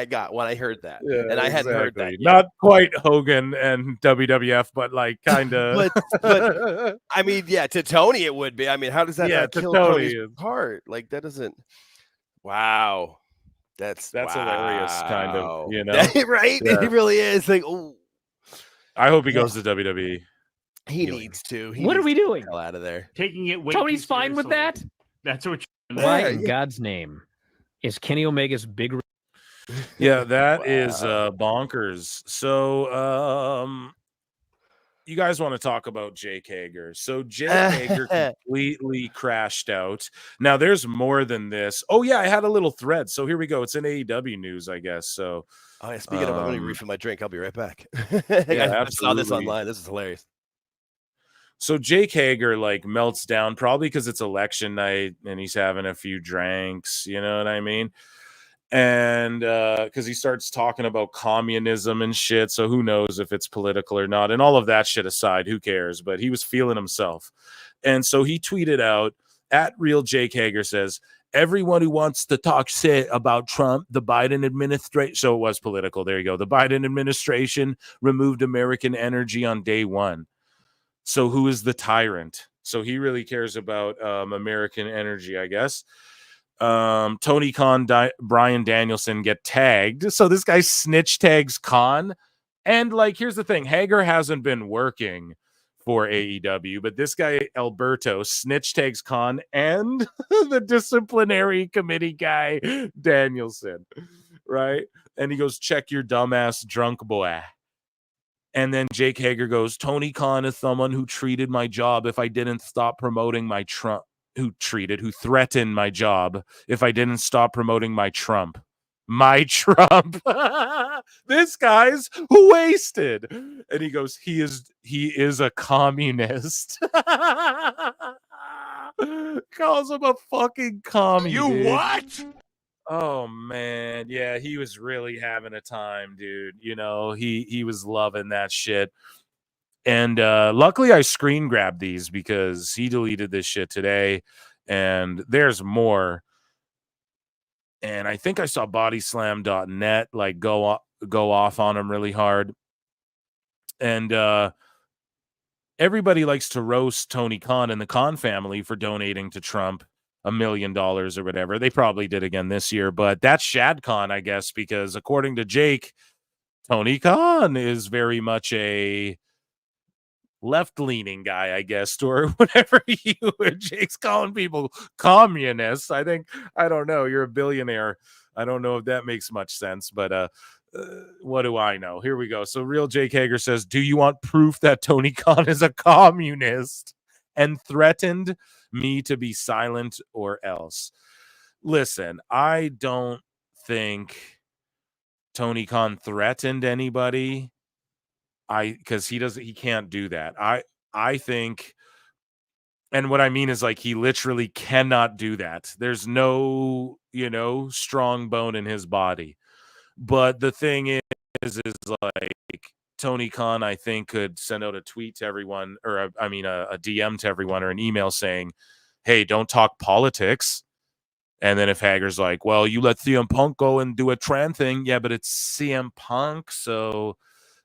got when I heard that. Yeah, and I hadn't heard that yet. Not quite Hogan and WWF, but like kind of. but I mean, yeah, to Tony it would be. I mean, how does that not kill Tony's heart? Like, that doesn't. Wow. That's hilarious, kind of, you know, right? Yeah. It really is. Like, oh, I hope he goes to WWE. He needs to. What are we doing? Hell out of there. Taking it way Tony's fine with that. That's what. Why in God's name is Kenny Omega's big? Yeah, that is bonkers. So, you guys want to talk about Jake Hager. So Jake Hager completely crashed out. Now there's more than this. Oh yeah, I had a little thread. So here we go. It's in AEW news, I guess. So speaking of, I'm going to refill my drink. I'll be right back. Yeah, I saw this online. This is hilarious. So Jake Hager like melts down probably because it's election night and he's having a few drinks, you know what I mean? And because he starts talking about communism and shit, so who knows if it's political or not, and all of that shit aside, who cares? But he was feeling himself, and so he tweeted out, at Real Jake Hager says, everyone who wants to talk shit about Trump, the Biden administration, so it was political, there you go, the Biden administration removed American energy on day one. So who is the tyrant? So he really cares about American energy, I guess. Tony Khan, Bryan Danielson get tagged. So this guy snitch tags Khan. And like, here's the thing. Hager hasn't been working for AEW, but this guy, Alberto, snitch tags Khan and the disciplinary committee guy, Danielson. Right. And he goes, check your dumbass drunk boy. And then Jake Hager goes, Tony Khan is someone who treated my job if I didn't stop promoting my Trump. Who threatened my job if I didn't stop promoting my Trump. My Trump. This guy's wasted. And he goes, he is a communist. Calls him a fucking commie. You dude. what? Oh man, yeah, he was really having a time, dude. You know, he was loving that shit. And luckily I screen grabbed these because he deleted this shit today and there's more. And I think I saw bodyslam.net like go off on him really hard. And everybody likes to roast Tony Khan and the Khan family for donating to Trump $1 million or whatever. They probably did again this year, but that's Shad Khan, I guess, because according to Jake, Tony Khan is very much a left-leaning guy, I guess, or whatever Jake's calling people communists. I don't know. You're a billionaire. I don't know if that makes much sense, but what do I know? Here we go. So Real Jake Hager says, do you want proof that Tony Khan is a communist and threatened me to be silent or else? Listen, I don't think Tony Khan threatened anybody. Because he can't do that. I think, and what I mean is like he literally cannot do that. There's no, strong bone in his body. But the thing is like Tony Khan, I think, could send out a tweet to everyone, or a DM to everyone, or an email saying, hey, don't talk politics. And then if Hager's like, well, you let CM Punk go and do a Tran thing. Yeah, but it's CM Punk, so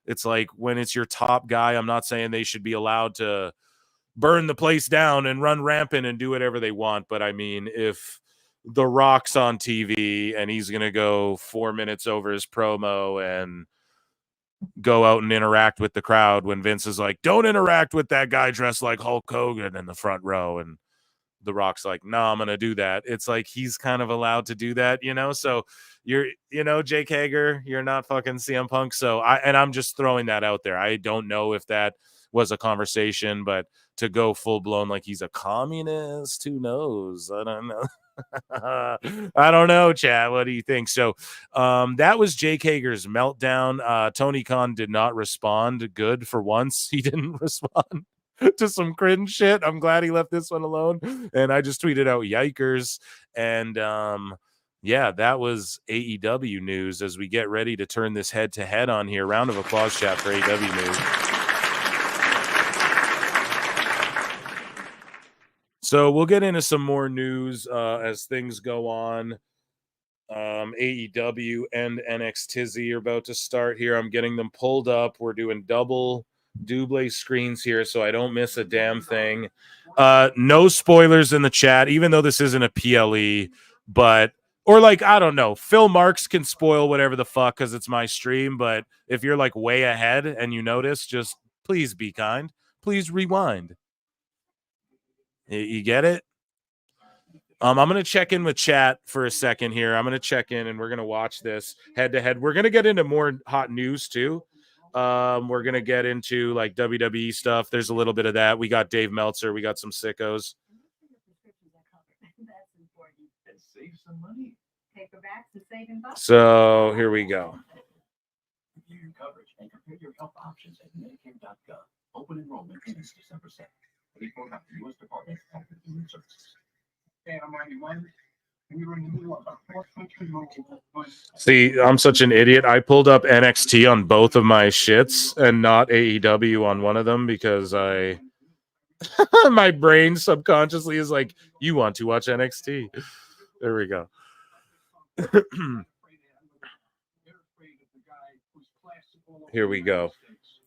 it's like when it's your top guy, I'm not saying they should be allowed to burn the place down and run rampant and do whatever they want. But I mean, if The Rock's on TV and he's going to go 4 minutes over his promo and go out and interact with the crowd when Vince is like, don't interact with that guy dressed like Hulk Hogan in the front row. And The Rock's like, no, I'm going to do that. It's like he's kind of allowed to do that, So Jake Hager, you're not fucking CM Punk. So I'm just throwing that out there. I don't know if that was a conversation, but to go full blown like he's a communist, who knows? I don't know. I don't know, Chad. What do you think? So that was Jake Hager's meltdown. Tony Khan did not respond. Good for once. He didn't respond to some cringe shit. I'm glad he left this one alone. And I just tweeted out yikers. And yeah, that was AEW news as we get ready to turn this head to head on here. Round of applause, chat, for AEW news. So we'll get into some more news as things go on. AEW and NXT are about to start here. I'm getting them pulled up. We're doing double screens here so I don't miss a damn thing. No spoilers in the chat, even though this isn't a PLE, but or like, I don't know, Phil Marks can spoil whatever the fuck because it's my stream, but if you're like way ahead and you notice, just please be kind. Please rewind. You get it? I'm going to check in with chat for a second here. I'm going to check in and we're going to watch this head to head. We're going to get into more hot news too. We're going to get into like WWE stuff. There's a little bit of that. We got Dave Meltzer. We got some sickos. So here we go. Review your coverage and compare your health options at Medicare.gov. Open enrollment ends December 2nd. Paid for by the U.S. Department of Health and Human Services. Hey, I'm Randy Wayne. We were in the middle of a cross-country road. See, I'm such an idiot. I pulled up NXT on both of my shits and not AEW on one of them because my brain subconsciously is like, you want to watch NXT. There we go. Here we go.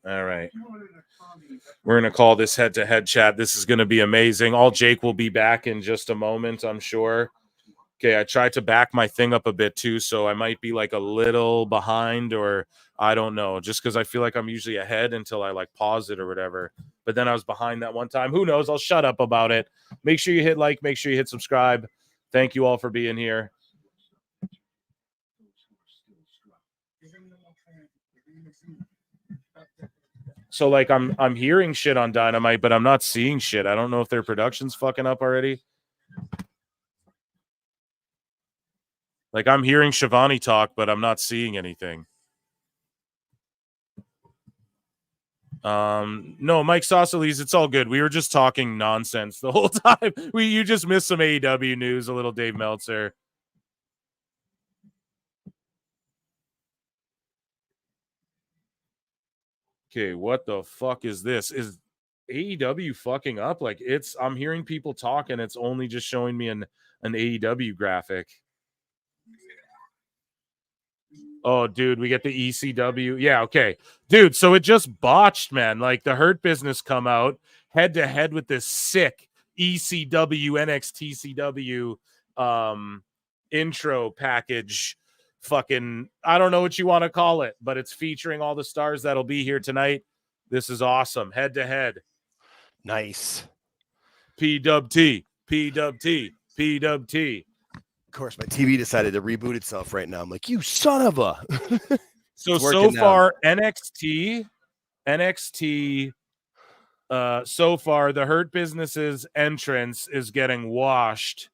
All right. We're going to call this head-to-head chat. This is going to be amazing. All Jake will be back in just a moment, I'm sure. Okay, I tried to back my thing up a bit too, so I might be like a little behind, or I don't know, just because I feel like I'm usually ahead until I like pause it or whatever. But then I was behind that one time. Who knows? I'll shut up about it. Make sure you hit like, make sure you hit subscribe. Thank you all for being here. So like I'm hearing shit on Dynamite, but I'm not seeing shit. I don't know if their production's fucking up already. Like I'm hearing Shivani talk, but I'm not seeing anything. No, Mike Sausalis, it's all good. We were just talking nonsense the whole time. You just missed some AEW news, a little Dave Meltzer. Okay, what the fuck is this? Is AEW fucking up? Like I'm hearing people talk and it's only just showing me an AEW graphic. Oh, dude, we get the ECW. Yeah, okay. Dude, so it just botched, man. Like the Hurt Business come out head to head with this sick ECW NXT CW intro package. Fucking, I don't know what you want to call it, but it's featuring all the stars that'll be here tonight. This is awesome. Head to head. Nice. PWT. Of course, my TV decided to reboot itself right now. I'm like, you son of a. So far, NXT, so far, the Hurt Business's entrance is getting washed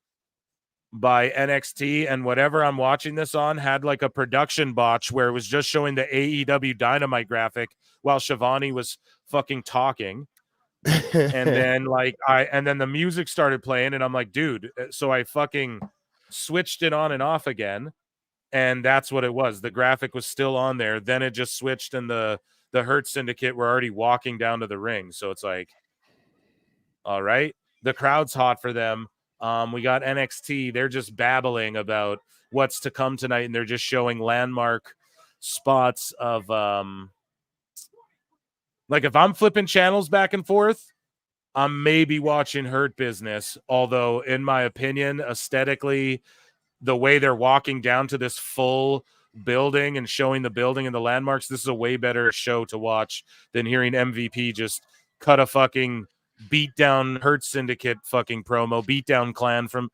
by NXT, and whatever I'm watching this on had like a production botch where it was just showing the AEW Dynamite graphic while Shivani was fucking talking. And then then the music started playing and I'm like, dude, so I fucking switched it on and off again, and that's what it was. The graphic was still on there. Then it just switched, and the Hurt Syndicate were already walking down to the ring. So it's like, all right, the crowd's hot for them. We got NXT. They're just babbling about what's to come tonight, and they're just showing landmark spots of like if I'm flipping channels back and forth, I'm maybe watching Hurt Business, although in my opinion, aesthetically, the way they're walking down to this full building and showing the building and the landmarks, this is a way better show to watch than hearing MVP just cut a fucking beatdown Hurt Syndicate fucking promo, beatdown clan from,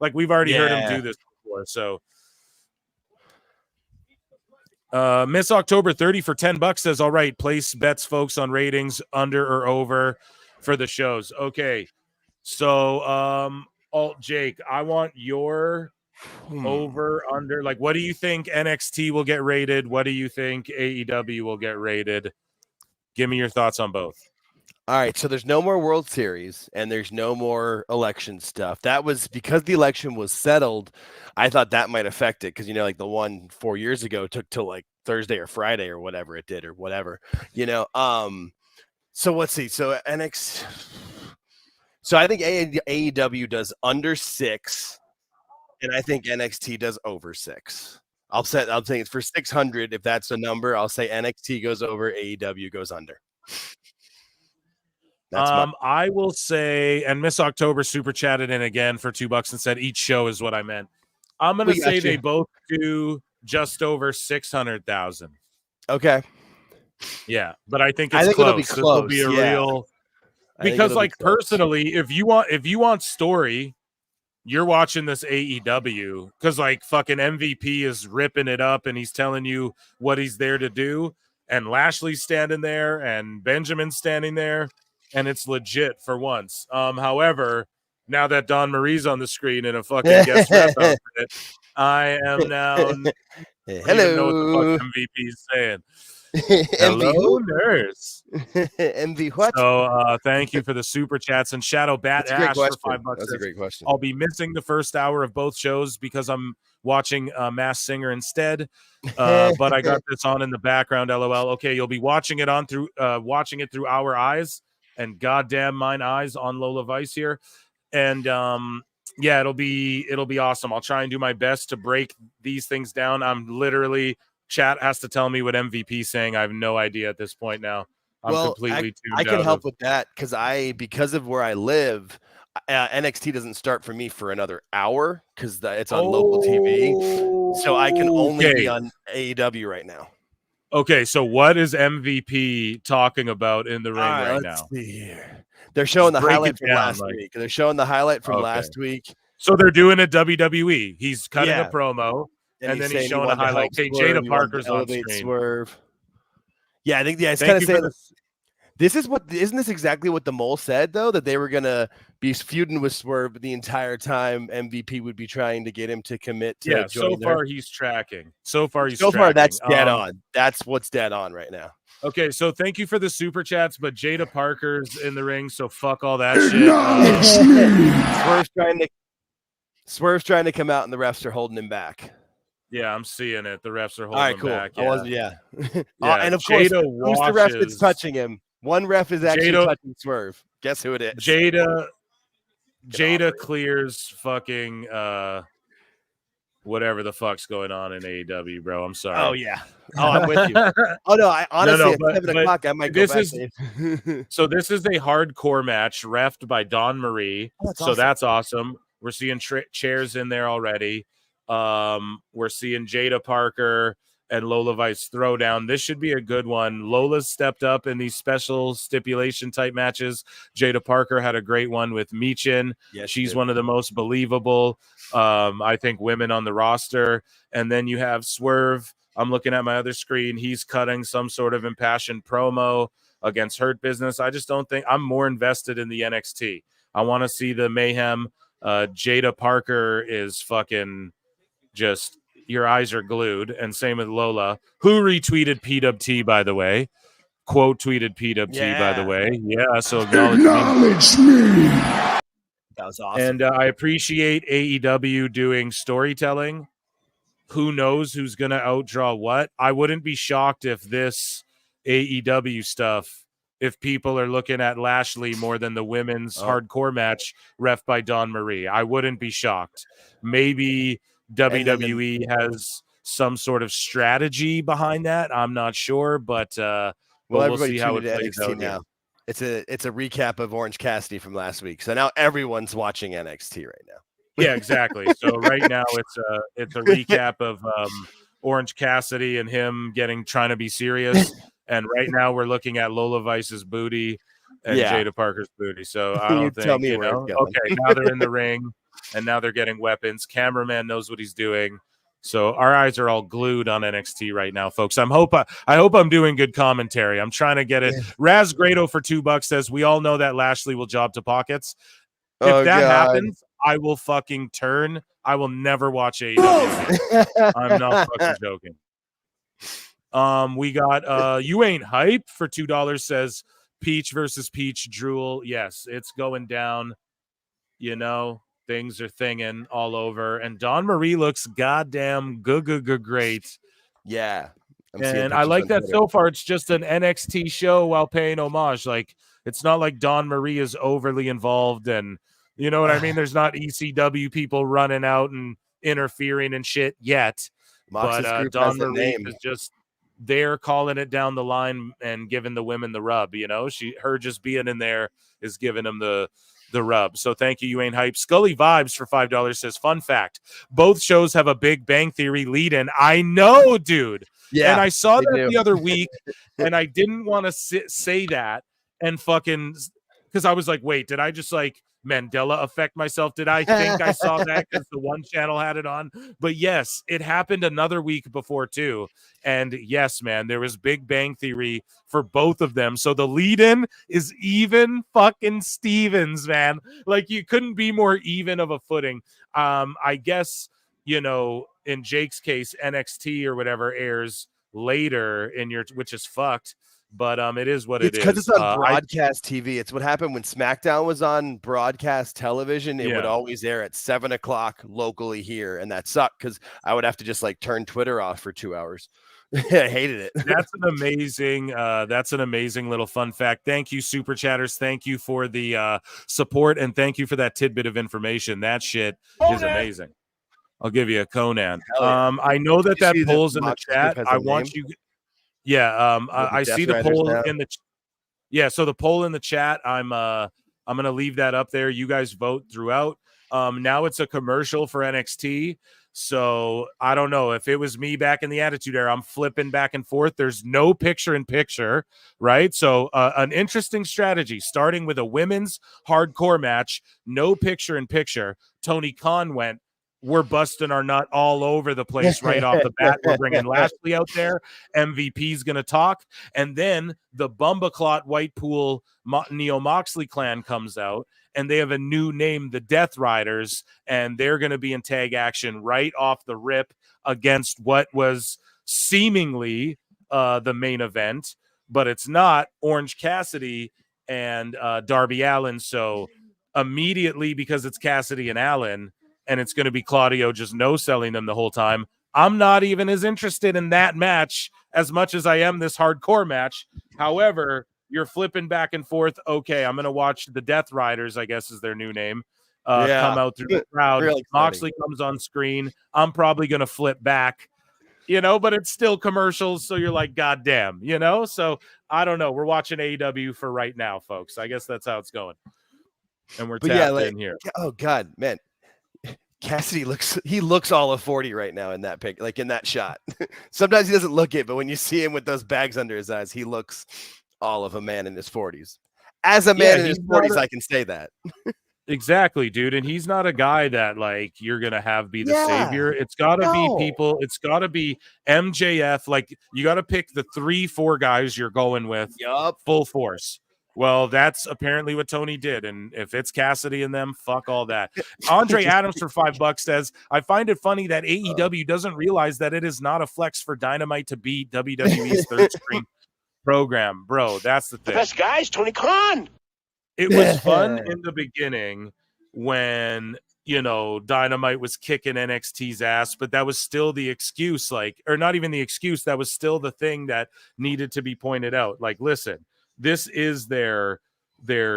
like we've already heard him do this before. So Miss October 30 for $10 says, all right, place bets, folks, on ratings under or over for the shows. Okay, so Jake, I want your over under. Like, what do you think NXT will get rated? What do you think AEW will get rated? Give me your thoughts on both. All right, so there's no more World Series and there's no more election stuff. That was because the election was settled. I thought that might affect it because, like the one 4 years ago took till like Thursday or Friday or whatever it did or whatever, So let's see. So NXT. So I think AEW does under 6, and I think NXT does over 6. I'll say it's for 600. If that's the number, I'll say NXT goes over, AEW goes under. I will say, and Miss October super chatted in again for $2 and said each show is what I meant. I'm gonna say they both do just over 600,000. Okay. Yeah, but I think it's close. It'll be close. This will be a real, because like personally, if you want story, you're watching this AEW because like fucking MVP is ripping it up and he's telling you what he's there to do, and Lashley's standing there and Benjamin's standing there, and it's legit for once. However, now that Don Marie's on the screen in a fucking guest rep outfit, I am now. Hello. I don't even know what the fuck MVP is saying. MV Hello, nurse. MV what? So thank you for the super chats and Shadow Bat That's a great Ash for question. $5. That's a great question. I'll be missing the first hour of both shows because I'm watching Masked Singer instead. But I got this on in the background. LOL. Okay, you'll be watching it through our eyes, and goddamn mine eyes on Lola Vice here. And yeah, it'll be awesome. I'll try and do my best to break these things down. I'm literally chat has to tell me what MVP's saying. I have no idea at this point now. I'm completely tuned I can out help of... with that because of where I live. NXT doesn't start for me for another hour because it's on local TV, so I can only be on AEW right now. Okay, so what is MVP talking about in the ring right now? Let's see here. They're showing the highlight from last week. They're showing the highlight from last week. So they're doing a WWE. He's cutting a Yeah. promo, and then he's saying showing a wanted to highlight. help Okay, Swerve, Jada he wanted to Parker's on elevate screen. Swerve. Yeah, I think it's Thank kind of you for saying this. isn't this exactly what the mole said though, that they were gonna be feuding with Swerve the entire time MVP would be trying to get him to commit to Yeah, join so far he's tracking. So far that's dead on. That's what's dead on right now. Okay, so thank you for the super chats, but Jada Parker's in the ring, so fuck all that shit. Swerve's trying to come out, and the refs are holding him back. Yeah, I'm seeing it. The refs are holding All right, him cool. back. I wasn't. Yeah, And of course, Jada who's the ref that's touching him? One ref is actually touching Swerve. Guess who it is? Jada clears fucking whatever the fuck's going on in AEW, bro. I'm sorry. Oh yeah. Oh, I'm with you. Oh no, I honestly at 7 o'clock I might go back. So this is a hardcore match reffed by Dawn Marie. That's awesome. We're seeing chairs in there already. We're seeing Jada Parker and Lola Vice throwdown. This should be a good one. Lola's stepped up in these special stipulation type matches. Jada Parker had a great one with Michin. Yes, she's one of the most believable, I think, women on the roster. And then you have Swerve. I'm looking at my other screen. He's cutting some sort of impassioned promo against Hurt Business. I just don't think I'm more invested in the NXT. I want to see the mayhem. Jada Parker is fucking just, your eyes are glued, and same with Lola, who retweeted PWT, by the way. Quote tweeted PWT, by the way. Yeah, so acknowledge me. That was awesome. And I appreciate AEW doing storytelling. Who knows who's going to outdraw what? I wouldn't be shocked if this AEW stuff, if people are looking at Lashley more than the women's hardcore match ref by Dawn Marie. I wouldn't be shocked. Maybe WWE has some sort of strategy behind that. I'm not sure, but we'll see how it plays out now. It's a recap of Orange Cassidy from last week. So now everyone's watching NXT right now. Yeah, exactly. So right now it's a recap of Orange Cassidy and him trying to be serious. And right now we're looking at Lola Vice's booty and Jada Parker's booty. So I don't think, okay, now they're in the ring and now they're getting weapons. Cameraman knows what he's doing. So our eyes are all glued on NXT right now, folks. I hope I'm doing good commentary. I'm trying to get it. Raz Grado for $2 says, we all know that Lashley will job to pockets. If that happens, I will fucking turn. I will never watch AEW. I'm not fucking joking. We got You Ain't Hype for $2 says Peach versus Peach Drool. Yes, it's going down. You know, things are thinging all over. And Dawn Marie looks goddamn great. Yeah. And I like that so far. It's just an NXT show while paying homage. Like, it's not like Dawn Marie is overly involved, and you know what I mean? There's not ECW people running out and interfering and shit yet. But Dawn Marie is just there calling it down the line and giving the women the rub. You know, her just being in there is giving them the rub. So thank you, You Ain't Hype. Scully Vibes for $5 says, fun fact, both shows have a Big Bang Theory lead-in. I know, dude. Yeah, and I saw that the other week, and I didn't want to say that and fucking, because I was like, wait, did I just like Mandela affect myself? Did I think I saw that because the one channel had it on? But yes, it happened another week before too. And yes, man, there was Big Bang Theory for both of them. So the lead-in is even fucking Stevens, man. Like, you couldn't be more even of a footing. I guess in Jake's case, NXT or whatever airs later which is fucked. But it is what it is. It's because it's on broadcast TV. It's what happened when SmackDown was on broadcast television. It would always air at 7:00 locally here, and that sucked because I would have to just like turn Twitter off for 2 hours. I hated it. That's an amazing little fun fact. Thank you, Super Chatters. Thank you for the support, and thank you for that tidbit of information. That shit is amazing. I'll give you a Conan. I know that poll's in the chat. I want you. Yeah, I see the poll in the. So the poll in the chat. I'm gonna leave that up there. You guys vote throughout. Now it's a commercial for NXT. So I don't know if it was me back in the Attitude Era. I'm flipping back and forth. There's no picture-in-picture, right? So an interesting strategy, starting with a women's hardcore match, no picture-in-picture. Tony Khan went, we're busting our nut all over the place right off the bat. We're bringing Lashley out there. MVP's going to talk. And then the Bumbaclot Whitepool Neo Moxley clan comes out, and they have a new name, the Death Riders, and they're going to be in tag action right off the rip against what was seemingly the main event, but it's not, Orange Cassidy and Darby Allin. So immediately, because it's Cassidy and Allin, and it's going to be Claudio just no-selling them the whole time, I'm not even as interested in that match as much as I am this hardcore match. However, you're flipping back and forth. Okay, I'm going to watch the Death Riders, I guess is their new name, come out through the crowd. Really Moxley comes on screen. I'm probably going to flip back, but it's still commercials. So you're like, God damn, So I don't know. We're watching AEW for right now, folks. I guess that's how it's going. And we're tapped in here. Oh, God, man. Cassidy looks all of 40 right now in that pic, like in that shot. Sometimes he doesn't look it, but when you see him with those bags under his eyes, he looks all of a man in his 40s. As a man in his 40s, I can say that. Exactly, dude. And he's not a guy that like you're gonna have be the savior. It's gotta be people, it's gotta be MJF. Like you gotta pick the 3-4 guys you're going with full force. Well, that's apparently what Tony did. And if it's Cassidy and them, fuck all that. Andre Adams for $5 says, I find it funny that AEW doesn't realize that it is not a flex for Dynamite to beat WWE's third screen program. Bro, that's the thing. The best guys, Tony Khan. It was fun in the beginning when, Dynamite was kicking NXT's ass, but that was still the excuse, or not even the excuse. That was still the thing that needed to be pointed out. Like, listen, this is their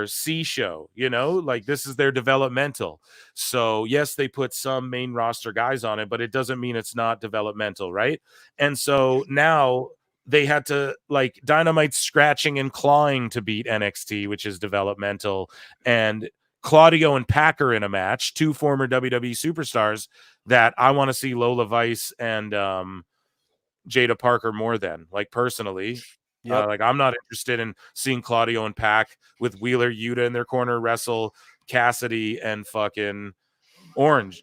C show, this is their developmental. So yes, they put some main roster guys on it, but it doesn't mean it's not developmental, right? And so now they had to Dynamite scratching and clawing to beat NXT, which is developmental, and Claudio and Packer in a match, 2 former WWE superstars that I want to see Lola Vice and Jada Parker more than, personally. I'm not interested in seeing Claudio and Pac with Wheeler Yuta in their corner wrestle Cassidy and fucking Allen.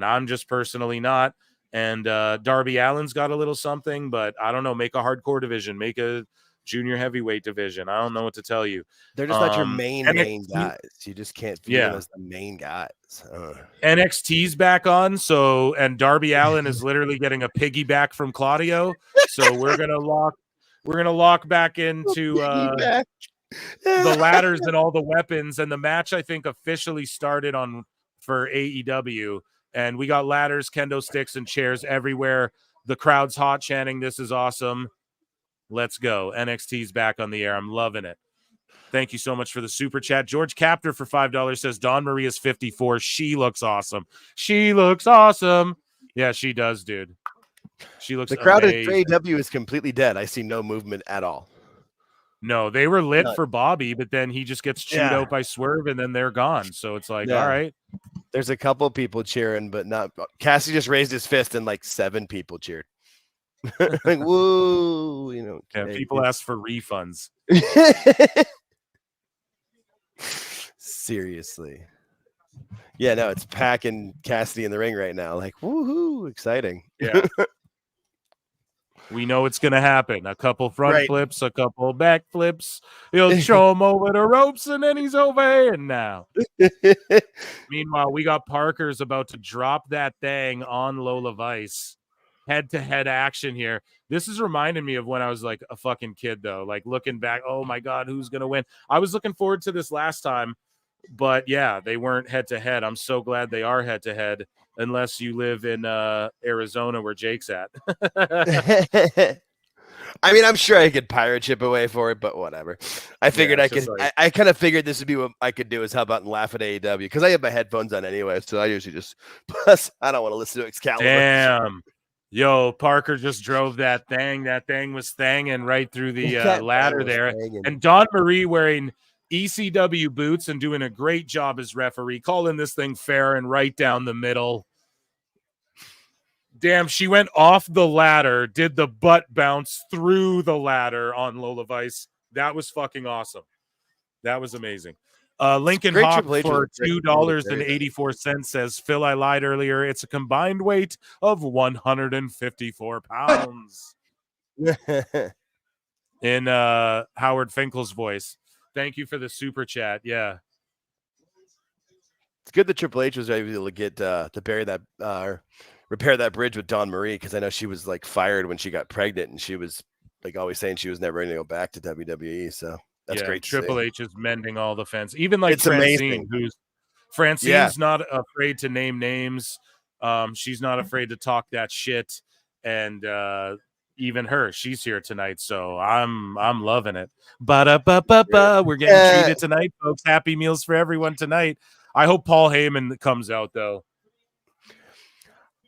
I'm just personally not. And Darby Allin's got a little something, but I don't know. Make a hardcore division. Make a junior heavyweight division. I don't know what to tell you. They're just not your main guys. You just can't view them as the main guys. NXT's back on, and Darby Allin is literally getting a piggyback from Claudio. So we're gonna lock back into the ladders and all the weapons. And the match, I think, officially started for AEW. And we got ladders, kendo sticks, and chairs everywhere. The crowd's hot chanting, "This is awesome. Let's go." NXT's back on the air. I'm loving it. Thank you so much for the super chat. George Captor for $5 says, Dawn Marie is 54. She looks awesome. She looks awesome. Yeah, she does, dude. She looks amazing. The crowd at AEW is completely dead. I see no movement at all. No, they were lit for Bobby, but then he just gets chewed out by Swerve, and then they're gone. So it's all right. There's a couple people cheering, but not. Cassie just raised his fist, and 7 people cheered. Woo! People ask for refunds. Seriously. Yeah, no, it's Pac and Cassidy in the ring right now. Woohoo! Exciting. Yeah. We know it's going to happen. A couple front flips, a couple back flips. He'll throw him over the ropes, and then he's over and now. Meanwhile, we got Parker's about to drop that thing on Lola Vice. Head-to-head action here. This is reminding me of when I was like a fucking kid, though. Like looking back, oh my God, who's going to win? I was looking forward to this last time, but yeah, they weren't head-to-head. I'm so glad they are head-to-head, unless you live in Arizona where Jake's at. I mean, I'm sure I could pirate ship away for it, but whatever. I figured I could. Like, I kind of figured this would be what I could do is how about laugh at AEW because I have my headphones on anyway, so I usually just plus I don't want to listen to Excalibur. Damn. Yo, Parker just drove that thing. That thing was thanging right through the ladder there. And Don Marie wearing ECW boots and doing a great job as referee, calling this thing fair and right down the middle. Damn, she went off the ladder, did the butt bounce through the ladder on Lola Vice. That was fucking awesome. That was amazing. Lincoln Hawk for $2.84 says, Phil, I lied earlier. It's a combined weight of 154 pounds. In Howard Finkel's voice. Thank you for the super chat. Yeah. It's good that Triple H was able to get to bury that repair that bridge with Dawn Marie because I know she was like fired when she got pregnant and she was like always saying she was never going to go back to WWE. So that's great. Triple H is mending all the fence. Even like it's Francine, Francine's not afraid to name names. She's not afraid to talk that shit. And even her, she's here tonight. So I'm loving it. We're getting treated tonight, folks. Happy meals for everyone tonight. I hope Paul Heyman comes out though.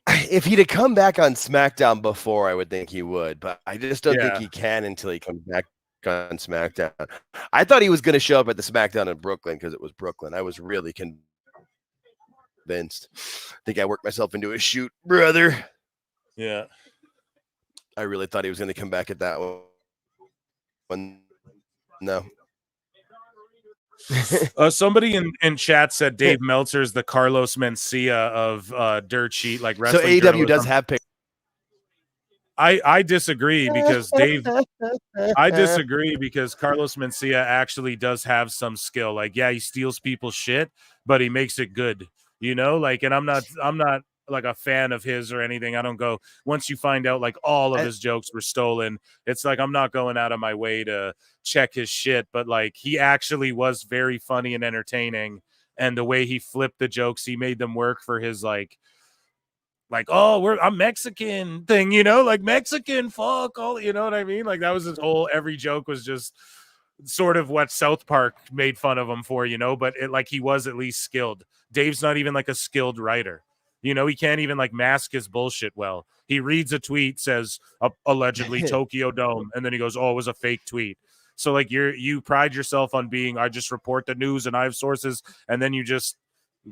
If he'd have come back on SmackDown before, I would think he would, but I just don't think he can until he comes back on SmackDown. I thought he was going to show up at the SmackDown in Brooklyn because it was Brooklyn. I was really convinced. I think I worked myself into a shoot, brother. Yeah. I really thought he was going to come back at that one. No. Somebody in chat said Dave Meltzer is the Carlos Mencia of dirt sheet, like wrestling. So AEW journalism. Does have pictures. I disagree because I disagree because Carlos Mencia actually does have some skill. Like, yeah, he steals people's shit, but he makes it good, you know, like, and I'm not like a fan of his or anything. I don't go once you find out like all of his jokes were stolen. It's like, I'm not going out of my way to check his shit, but like he actually was very funny and entertaining. And the way he flipped the jokes, he made them work for his like, I'm Mexican thing, you know, like Mexican fuck all, you know what I mean? Like that was his whole, every joke was just sort of what South Park made fun of him for, you know, but it like he was at least skilled. Dave's not even like a skilled writer. You know, he can't even like mask his bullshit well. He reads a tweet, says allegedly Tokyo Dome, and then he goes, "Oh, it was a fake tweet." So like you pride yourself on being, I just report the news and I have sources, and then you just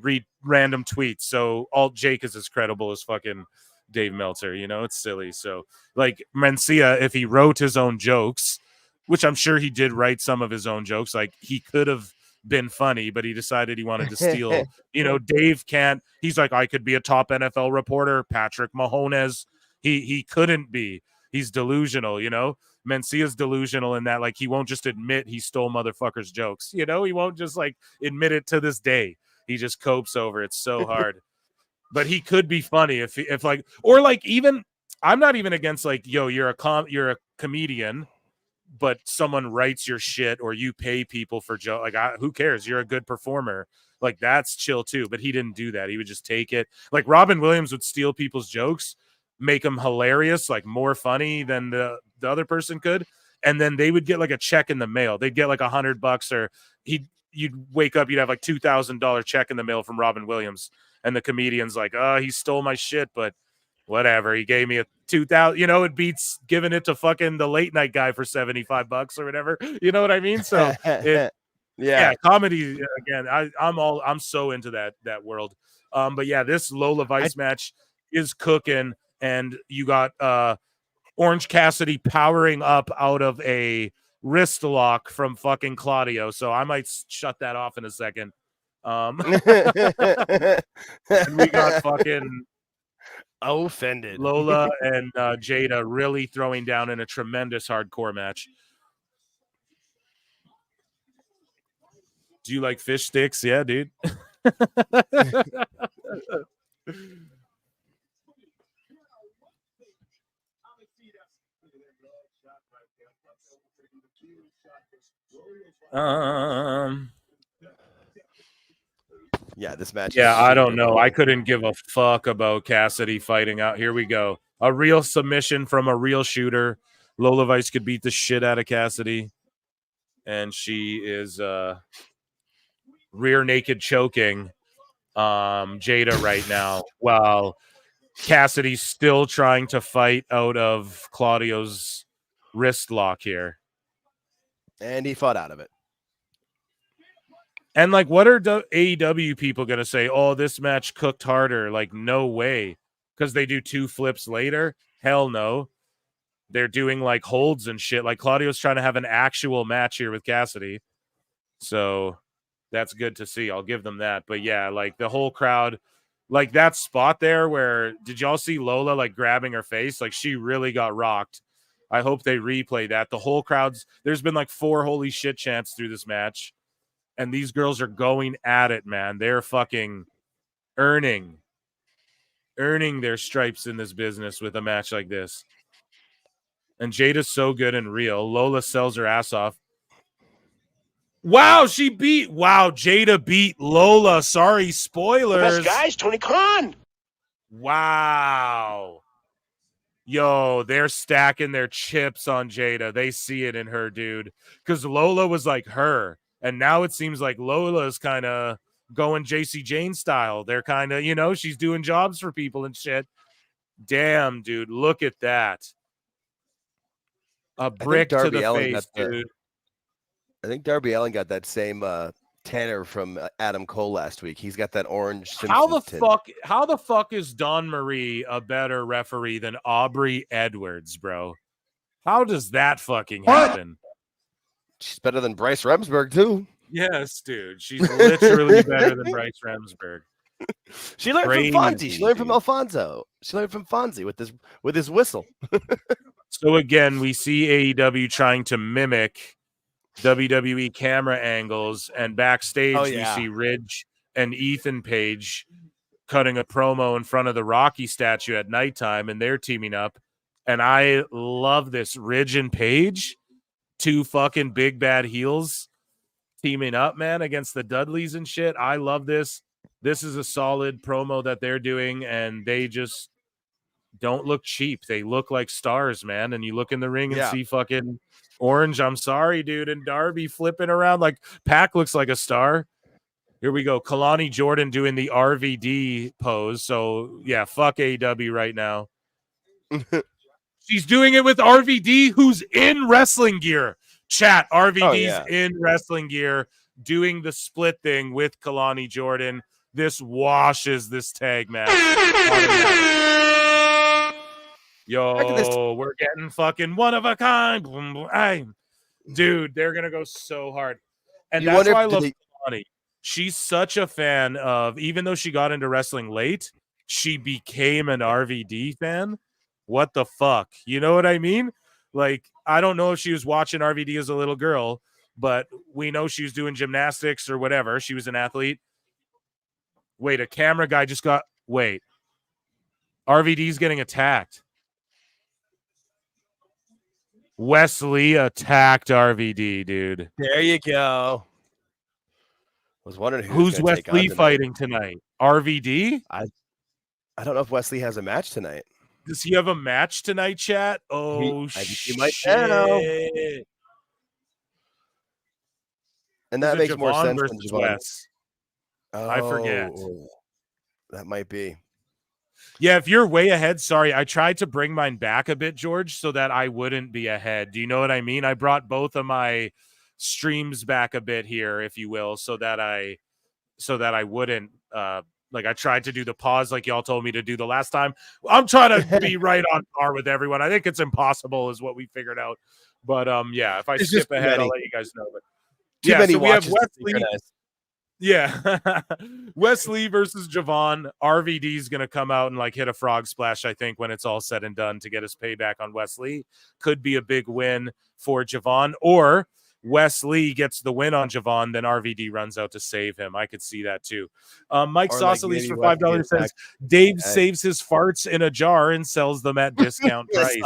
read random tweets. So Alt Jake is as credible as fucking Dave Meltzer. You know, it's silly. So like Mencia, if he wrote his own jokes, which I'm sure he did write some of his own jokes, like he could have been funny, but he decided he wanted to steal. You know, Dave can't. He's like, I could be a top NFL reporter. Patrick Mahomes. He couldn't be. He's delusional. You know, Mencia's delusional in that like he won't just admit he stole motherfuckers' jokes. You know, he won't just like admit it to this day. He just copes over it so hard. But he could be funny if like, or like even I'm not even against like, yo, you're a comedian. But someone writes your shit or you pay people for joke. Like, who cares? You're a good performer. Like, that's chill too. But he didn't do that. He would just take it. Like, Robin Williams would steal people's jokes, make them hilarious, like more funny than the other person could. And then they would get like a check in the mail. They'd get like $100 or you'd wake up, you'd have like $2,000 check in the mail from Robin Williams. And the comedian's like, he stole my shit, but whatever. He gave me a $2,000, you know, it beats giving it to fucking the late night guy for $75 or whatever. You know what I mean? So yeah, comedy again. I'm so into that world. But yeah, this Lola Vice match is cooking, and you got Orange Cassidy powering up out of a wrist lock from fucking Claudio. So I might shut that off in a second. And we got fucking Offended. Lola and Jada really throwing down in a tremendous hardcore match. Do you like fish sticks? Yeah, dude. Yeah, this match. Yeah, I don't know. I couldn't give a fuck about Cassidy fighting out. Here we go. A real submission from a real shooter. Lola Vice could beat the shit out of Cassidy. And she is rear naked choking Jada right now. While Cassidy's still trying to fight out of Claudio's wrist lock here. And he fought out of it. And, like, what are AEW people going to say? Oh, this match cooked harder. Like, no way. Because they do 2 flips later? Hell no. They're doing, like, holds and shit. Like, Claudio's trying to have an actual match here with Cassidy. So that's good to see. I'll give them that. But, yeah, like, the whole crowd, like, that spot there where, did y'all see Lola, like, grabbing her face? Like, she really got rocked. I hope they replay that. The whole crowd's, there's been, like, 4 holy shit chants through this match. And these girls are going at it, man. They're fucking earning their stripes in this business with a match like this. And Jada's so good and real. Lola sells her ass off. Wow, Jada beat Lola. Sorry, spoilers. The best guys, Tony Khan. Wow. Yo, they're stacking their chips on Jada. They see it in her, dude. Because Lola was like her. And now it seems like Lola's kind of going JC Jane style. They're kind of, she's doing jobs for people and shit. Damn, dude, look at that. A brick to the face, dude. I think Darby Allin got that same tanner from Adam Cole last week. He's got that orange Simpsons How the fuck is Dawn Marie a better referee than Aubrey Edwards, bro? How does that fucking happen? She's better than Bryce Remsburg, too. Yes, dude. She's literally better than Bryce Remsburg. She learned from Fonzie. She learned from Alfonso. She learned from Fonzie with his whistle. So, again, we see AEW trying to mimic WWE camera angles. And backstage, we see Ridge and Ethan Page cutting a promo in front of the Rocky statue at nighttime, and they're teaming up. And I love this. Ridge and Page, 2 fucking big bad heels teaming up, man, against the Dudleys and shit. I love this. This is a solid promo that they're doing, and they just don't look cheap. They look like stars, man. And you look in the ring and see fucking Orange, I'm sorry, dude, and Darby flipping around like Pac looks like a star. Here we go. Kalani Jordan doing the RVD pose. So, yeah, fuck AEW right now. She's doing it with RVD, who's in wrestling gear. Chat, RVD's in wrestling gear, doing the split thing with Kalani Jordan. This washes this tag match. Yo, we're getting fucking one of a kind. Dude, they're going to go so hard. And that's why I love Kalani. She's such a fan of, even though she got into wrestling late, she became an RVD fan. What the fuck? You know what I mean? Like, I don't know if she was watching RVD as a little girl, but we know she was doing gymnastics or whatever. She was an athlete. Wait, a camera guy just got... Wait. RVD's getting attacked. Wesley attacked RVD, dude. There you go. Was wondering who's Wesley fighting tonight. RVD? I don't know if Wesley has a match tonight. Does he have a match tonight, chat? Oh, shit. He might now. And that makes more sense than Wes. I forget. That might be. Yeah, if you're way ahead, sorry. I tried to bring mine back a bit, George, so that I wouldn't be ahead. Do you know what I mean? I brought both of my streams back a bit here, if you will, so that I wouldn't like I tried to do the pause like y'all told me to do the last time. I'm trying to be right on par with everyone. I think it's impossible is what we figured out. But yeah, if I skip ahead, I'll let you guys know. But too many so we have Wesley. Yeah. Wesley versus Javon. RVD is going to come out and like hit a frog splash, I think, when it's all said and done to get his payback on Wesley. Could be a big win for Javon. Or Wesley gets the win on Javon, then RVD runs out to save him. I could see that too. Mike Sausalis for $5 says, Dave saves his farts in a jar and sells them at discount price.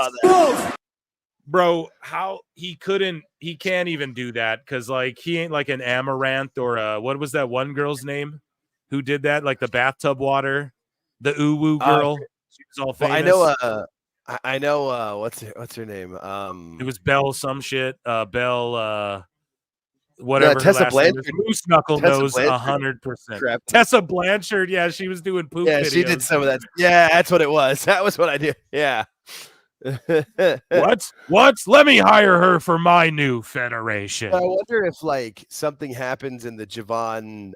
Bro, how he can't even do that because like he ain't like an Amaranth or what was that one girl's name who did that, like the bathtub water, the uwu girl. She was all famous. Well, I know what's her name? It was Belle some shit. Belle whatever. Tessa Blanchard. Moose Knuckle knows 100%. Tessa Blanchard, yeah, she was doing poop. Yeah, videos. she did some of that. Yeah, that's what it was. That was what I did. Yeah. What? Let me hire her for my new federation. I wonder if like something happens in the Javon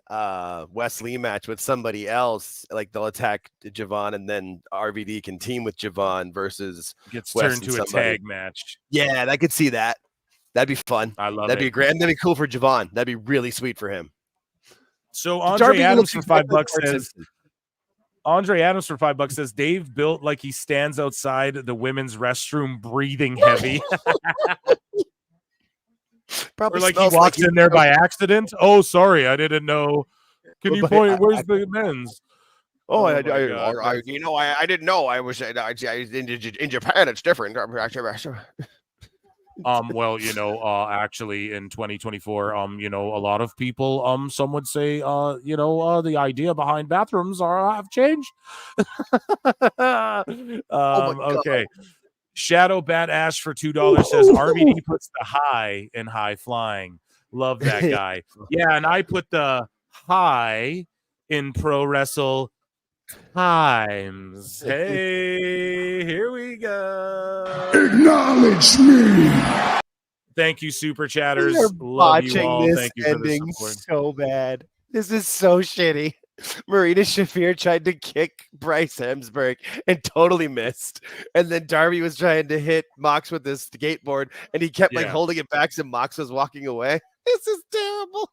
Wesley match with somebody else, like they'll attack Javon and then RVD can team with Javon versus gets Wes turned to a tag match. Yeah, I could see that. That'd be fun. I love That'd it. be great. And that'd be cool for Javon. That'd be really sweet for him. So Andre Adams for $5 says. Andre Adams for $5 says Dave built like he stands outside the women's restroom breathing heavy. Probably or like he walks in there by accident. Oh, sorry, I didn't know. Can you point? Where's the men's? Oh, I didn't know. I was in Japan. It's different. Well, actually in 2024, a lot of people, some would say, the idea behind bathrooms have changed. Okay. Shadow Bat Ash for $2 says RVD puts the high in high flying. Love that guy. Yeah, and I put the high in Pro Wrestle Times. Hey, here we go. Acknowledge me. Thank you, super chatters. You're Love you botching all. this Thank you for the ending support. so bad. This is so shitty. Marina Shafir tried to kick Bryce Hemsburg and totally missed. And then Darby was trying to hit Mox with his skateboard and he kept like holding it back so Mox was walking away. This is terrible.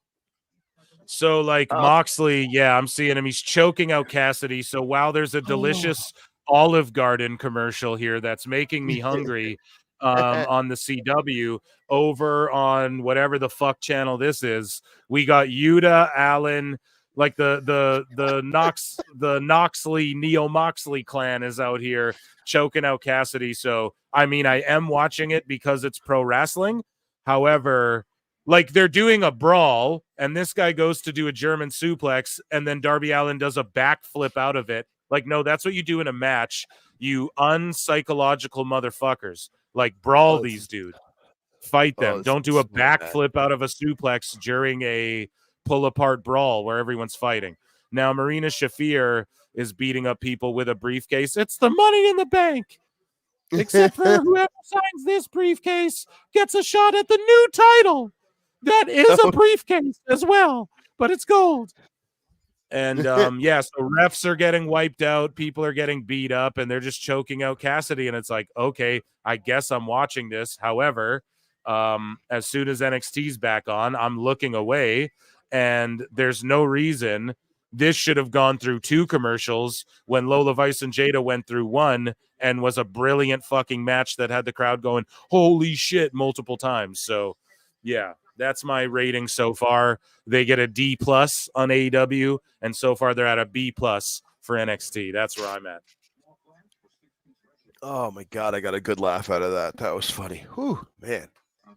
So, like Moxley, yeah, I'm seeing him. He's choking out Cassidy. So, while there's a delicious Olive Garden commercial here that's making me hungry on the CW, over on whatever the fuck channel this is, we got Yuta, Allen, like the Noxley, Neo Moxley clan is out here choking out Cassidy. So, I mean, I am watching it because it's pro wrestling. However, like they're doing a brawl and this guy goes to do a German suplex and then Darby Allin does a backflip out of it. Like, no, that's what you do in a match. You unpsychological motherfuckers. Like, brawl these dudes. Fight them. Don't do a backflip out of a suplex during a pull-apart brawl where everyone's fighting. Now, Marina Shafir is beating up people with a briefcase. It's the Money in the Bank. Except for whoever signs this briefcase gets a shot at the new title. That is a briefcase as well, but it's gold. And so refs are getting wiped out, people are getting beat up, and they're just choking out Cassidy. And it's like, okay, I guess I'm watching this. However, as soon as NXT's back on, I'm looking away, and there's no reason this should have gone through 2 commercials when Lola Vice and Jada went through 1 and was a brilliant fucking match that had the crowd going, holy shit, multiple times. So, yeah. That's my rating so far. They get a D+ on AEW, and so far they're at a B+ for NXT. That's where I'm at. Oh my god, I got a good laugh out of that. That was funny. Whew, man.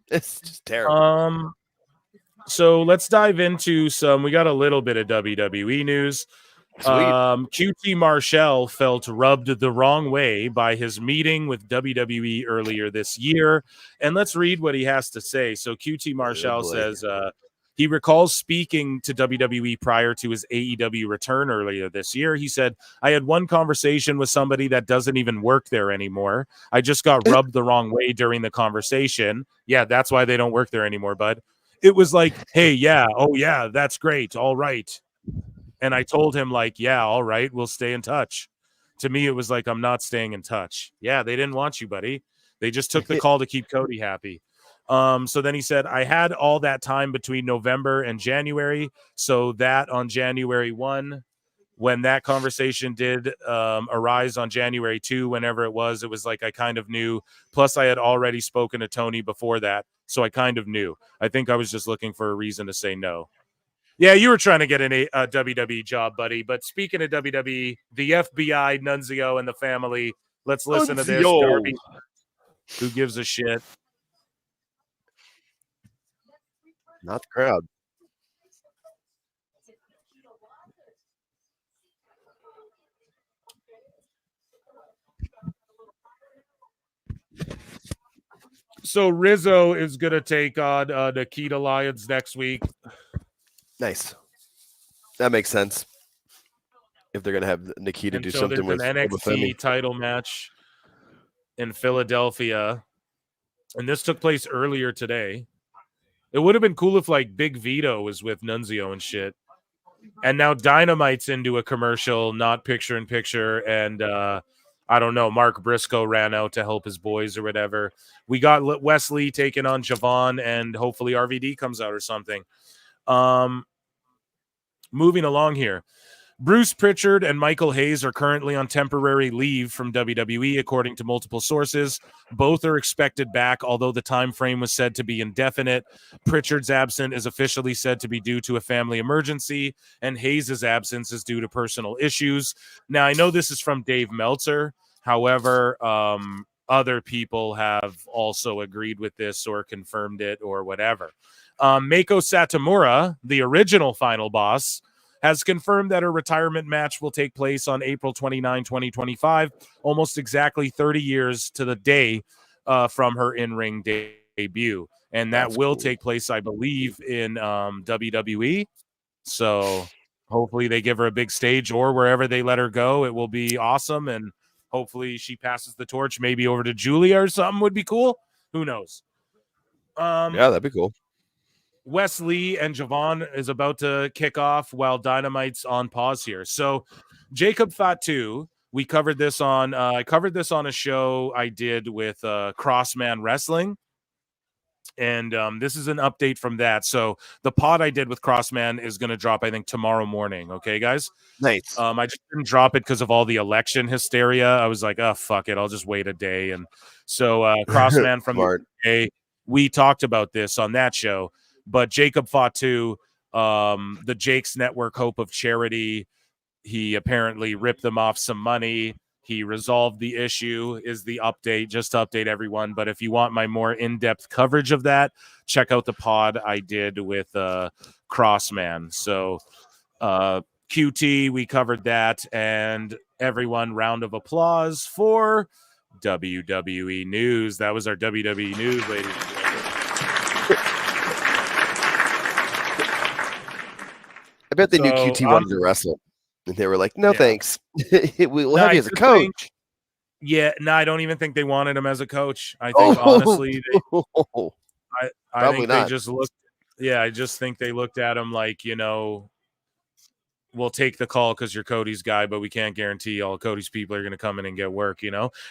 It's just terrible. So let's dive into we got a little bit of WWE news. QT Marshall felt rubbed the wrong way by his meeting with WWE earlier this year. And let's read what he has to say. So QT Marshall says he recalls speaking to WWE prior to his AEW return earlier this year. He said, I had one conversation with somebody that doesn't even work there anymore. I just got rubbed the wrong way during the conversation. Yeah, that's why they don't work there anymore, bud. It was like, hey, yeah, oh yeah, that's great. All right. And I told him, like, yeah, all right, we'll stay in touch. To me, it was like, I'm not staying in touch. Yeah, they didn't want you, buddy. They just took the call to keep Cody happy. So then he said, I had all that time between November and January. So that on January 1, when that conversation did arise on January 2, whenever it was like I kind of knew. Plus, I had already spoken to Tony before that. So I kind of knew. I think I was just looking for a reason to say no. Yeah, you were trying to get a WWE job, buddy. But speaking of WWE, the FBI, Nunzio, and the family, let's listen to this. Darby, who gives a shit? Not the crowd. So Rizzo is going to take on Nikita Lyons next week. Nice. That makes sense. If they're going to have Nikita do something with an NXT title match in Philadelphia, and this took place earlier today. It would have been cool if like Big Vito was with Nunzio and shit. And now Dynamite's into a commercial, not picture in picture, and I don't know, Mark Briscoe ran out to help his boys or whatever. We got Wesley taking on Javon, and hopefully RVD comes out or something. Moving along here. Bruce Pritchard and Michael Hayes are currently on temporary leave from WWE, according to multiple sources. Both are expected back, although the time frame was said to be indefinite. Pritchard's absence is officially said to be due to a family emergency, and Hayes' absence is due to personal issues. Now, I know this is from Dave Meltzer. However, other people have also agreed with this or confirmed it or whatever. Meiko Satomura, the original Final Boss, has confirmed that her retirement match will take place on April 29, 2025, almost exactly 30 years to the day from her in-ring debut. And that will take place, I believe, in WWE. So hopefully they give her a big stage, or wherever they let her go, it will be awesome. And hopefully she passes the torch, maybe over to Julia or something would be cool. Who knows? Yeah, that'd be cool. Wesley and Javon is about to kick off while Dynamite's on pause here. So Jacob Fatu, we covered this on I covered this on a show I did with Crossman Wrestling. And this is an update from that. So the pod I did with Crossman is going to drop, I think, tomorrow morning. Okay, guys? Nice. I just didn't drop it because of all the election hysteria. I was like, oh, fuck it. I'll just wait a day. And so Crossman from the UK, we talked about this on that show. But Jacob Fatu, the Jake's Network Hope of Charity, he apparently ripped them off some money. He resolved the issue, is the update, just to update everyone. But if you want my more in-depth coverage of that, check out the pod I did with Crossman. So QT, we covered that. And everyone, round of applause for WWE News. That was our WWE News, ladies and gentlemen. I bet they knew QT wanted to wrestle. And they were like, no, thanks. We'll have you as a coach. I don't even think they wanted him as a coach. I think, honestly, I think they just looked. Yeah, I just think they looked at him like, we'll take the call because you're Cody's guy, but we can't guarantee all Cody's people are going to come in and get work,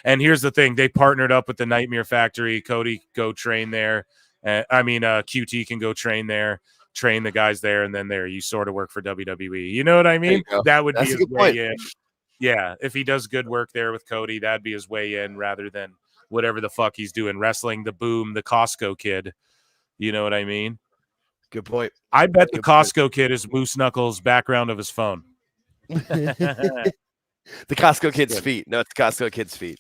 And here's the thing. They partnered up with the Nightmare Factory. Cody, go train there. QT can go train there. Train the guys there, and then you sort of work for WWE. You know what I mean? That would be his way in. Yeah, if he does good work there with Cody, that'd be his way in rather than whatever the fuck he's doing, wrestling the Boom, the Costco Kid. You know what I mean? Good point. I bet the Costco Kid is Moose Knuckles' background of his phone. The Costco Kid's feet. No, it's the Costco Kid's feet.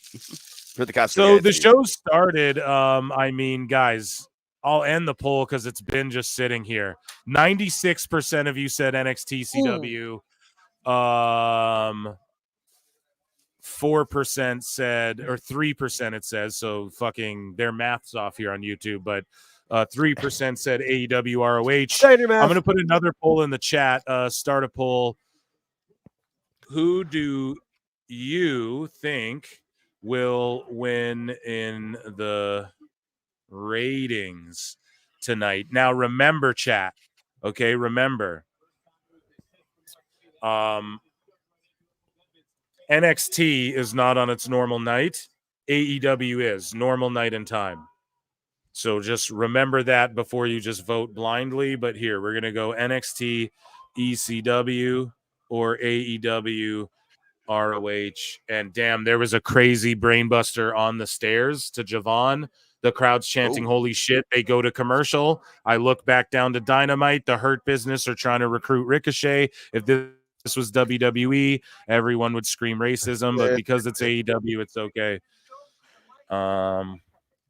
For the Costco so the feet. show started. Guys, I'll end the poll because it's been just sitting here. 96% of you said NXT CW. 4% said, or 3% it says, so fucking their math's off here on YouTube, but 3% said AEW ROH. I'm going to put another poll in the chat. Start a poll. Who do you think will win in the ratings tonight? Now remember, chat, okay, remember NXT is not on its normal night. AEW is normal night and time. So just remember that before you just vote blindly. But here, we're going to go NXT, ECW, or AEW, ROH. And damn, there was a crazy brainbuster on the stairs to Javon. The crowd's chanting, holy shit, they go to commercial. I look back down to Dynamite. The Hurt Business are trying to recruit Ricochet. If this was WWE, everyone would scream racism. But because it's AEW, it's okay.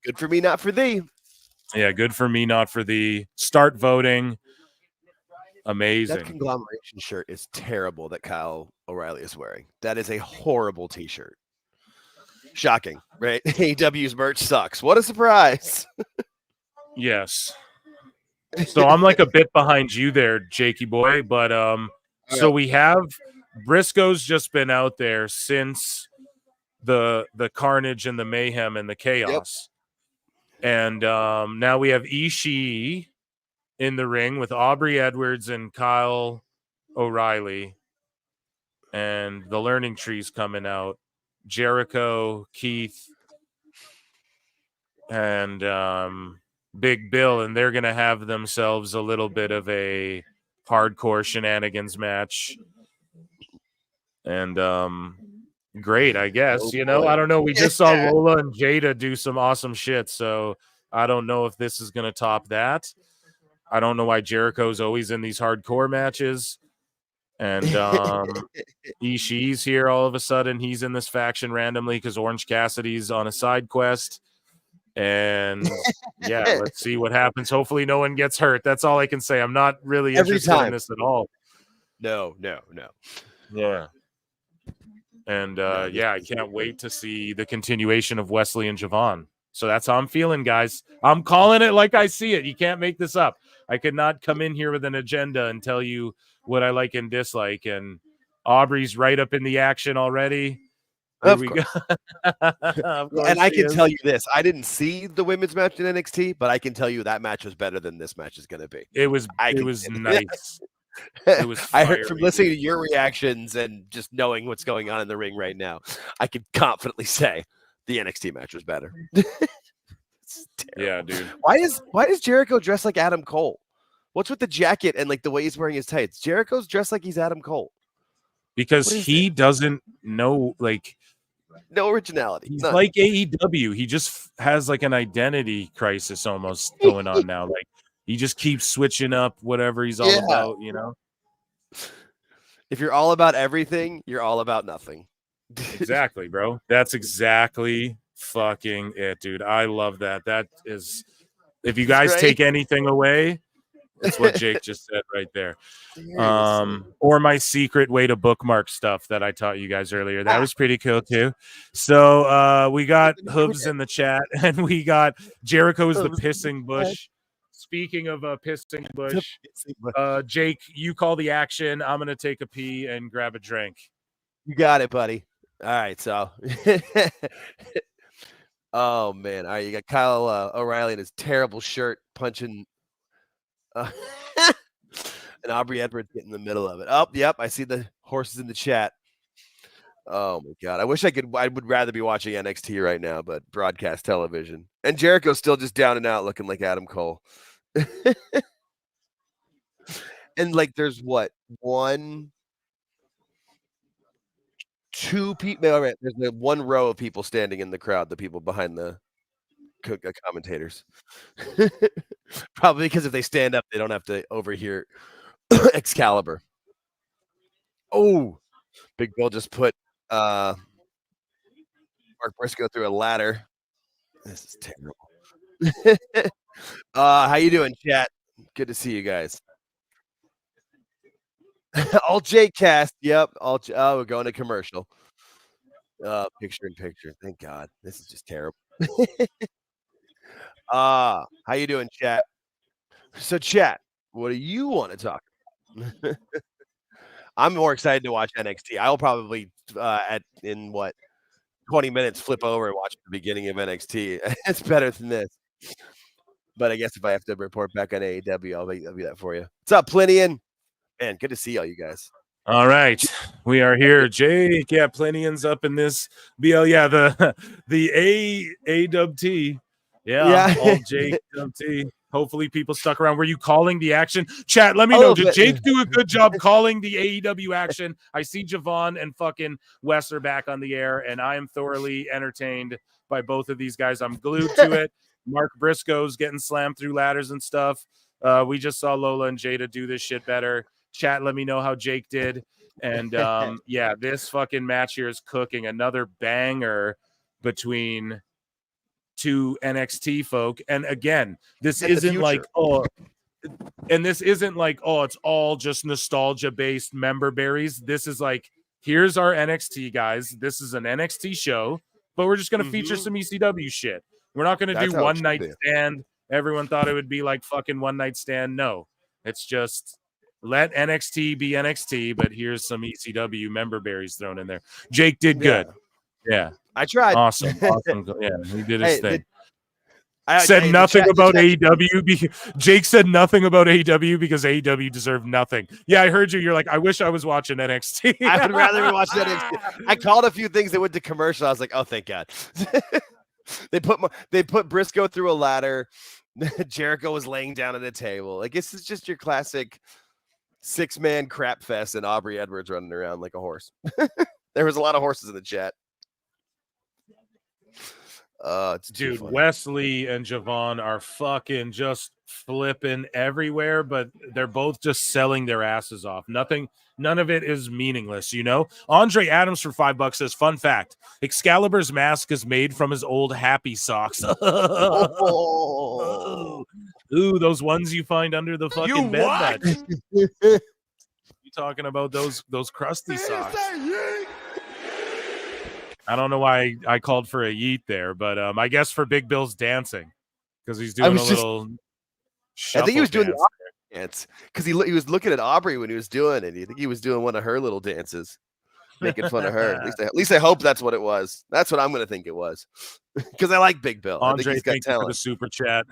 Good for me, not for thee. Yeah, good for me, not for thee. Start voting. Amazing. That conglomeration shirt is terrible that Kyle O'Reilly is wearing. That is a horrible t-shirt. Shocking, right? AEW's merch sucks. What a surprise. Yes. So I'm like a bit behind you there, Jakey boy. But so we have Briscoe's just been out there since the carnage and the mayhem and the chaos. And now we have Ishii in the ring with Aubrey Edwards and Kyle O'Reilly. And the Learning Tree's coming out. Jericho, Keith, and Big Bill. And they're going to have themselves a little bit of a hardcore shenanigans match. And great, I guess. I don't know. We just saw Lola and Jada do some awesome shit. So I don't know if this is going to top that. I don't know why Jericho's always in these hardcore matches. And Ishii's here all of a sudden. He's in this faction randomly because Orange Cassidy's on a side quest. And yeah, let's see what happens. Hopefully no one gets hurt. That's all I can say. I'm not really interested in this at all. No. Yeah. And I can't wait to see the continuation of Wesley and Javon. So that's how I'm feeling, guys. I'm calling it like I see it. You can't make this up. I could not come in here with an agenda and tell you what I like and dislike. And Aubrey's right up in the action already. Here we go. And I can tell you this. I didn't see the women's match in NXT, but I can tell you that match was better than this match is going to be. It was nice. It was I heard from listening to your reactions and just knowing what's going on in the ring right now, I can confidently say the NXT match was better. Yeah, dude. Why does Jericho dress like Adam Cole? What's with the jacket and like the way he's wearing his tights? Jericho's dressed like he's Adam Cole. Because he doesn't know, like, no originality. He's like AEW. He just has like an identity crisis almost going on now. Like he just keeps switching up whatever he's all about, If you're all about everything, you're all about nothing. Exactly, bro. That's exactly fucking it, dude. I love that. That is, if you guys take anything away, that's what Jake just said right there. Or my secret way to bookmark stuff that I taught you guys earlier. That was pretty cool too. So we got Hooves in the chat, and we got Jericho's the pissing bush. Speaking of pissing bush, Jake, you call the action. I'm gonna take a pee and grab a drink. You got it, buddy. All right, so oh man, all right, you got Kyle O'Reilly in his terrible shirt punching and Aubrey Edwards getting in the middle of it. Oh, yep, I see the horses in the chat. Oh my god, I wish I could. I would rather be watching NXT right now, but broadcast television. And Jericho's still just down and out, looking like Adam Cole. And like, there's what, 1, 2 people. All right, there's one row of people standing in the crowd. The people behind the commentators. Probably because if they stand up, they don't have to overhear Excalibur. Oh, Big Bill just put Mark Briscoe through a ladder. This is terrible. How you doing, chat? Good to see you guys. All Jake cast. Yep. We're going to commercial. Picture in picture. Thank God. This is just terrible. How you doing, chat? So, chat, what do you want to talk about? I'm more excited to watch NXT. I'll probably in 20 minutes flip over and watch the beginning of NXT. It's better than this. But I guess if I have to report back on AEW, I'll be that for you. What's up, Plinian? Man, good to see all you guys. All right, we are here. Jake, Plinian's up in this BL. Yeah, the AWT Yeah. All Jake, T. Hopefully people stuck around. Were you calling the action? Chat, let me know. Did Jake do a good job calling the AEW action? I see Javon and fucking Wes are back on the air, and I am thoroughly entertained by both of these guys. I'm glued to it. Mark Briscoe's getting slammed through ladders and stuff. We just saw Lola and Jada do this shit better. Chat, let me know how Jake did. And yeah, this fucking match here is cooking. Another banger between two NXT folk. And again, this isn't like, it's all just nostalgia based member berries. This is like, here's our NXT guys. This is an NXT show, but we're just going to feature some ECW shit. We're not going to do one night stand. Everyone thought it would be like fucking one night stand. No, it's just let NXT be NXT, but here's some ECW member berries thrown in there. Jake did good. Yeah. I tried. Awesome. Yeah, he did his thing. Said nothing about AEW. Jake said nothing about AEW because AEW deserved nothing. Yeah, I heard you. You're like, I wish I was watching NXT. I would rather be watching NXT. I called a few things that went to commercial. I was like, oh, thank God. They put Briscoe through a ladder. Jericho was laying down at a table. I guess it's just your classic 6-man crap fest and Aubrey Edwards running around like a horse. There was a lot of horses in the chat. Dude, Wesley and Javon are fucking just flipping everywhere, but they're both just selling their asses off. None of it is meaningless, you know? Andre Adams for $5 says, fun fact, Excalibur's mask is made from his old happy socks. Ooh, those ones you find under the fucking bed. You talking about those crusty socks? I don't know why I called for a yeet there, but I guess for Big Bill's dancing because he's doing a little. I think he was doing the dance because he was looking at Aubrey when he was doing it. I think he was doing one of her little dances, making fun of her. At least I hope that's what it was. That's what I'm going to think it was because I like Big Bill. Andre, I think he's got thank you talent. for the super chat.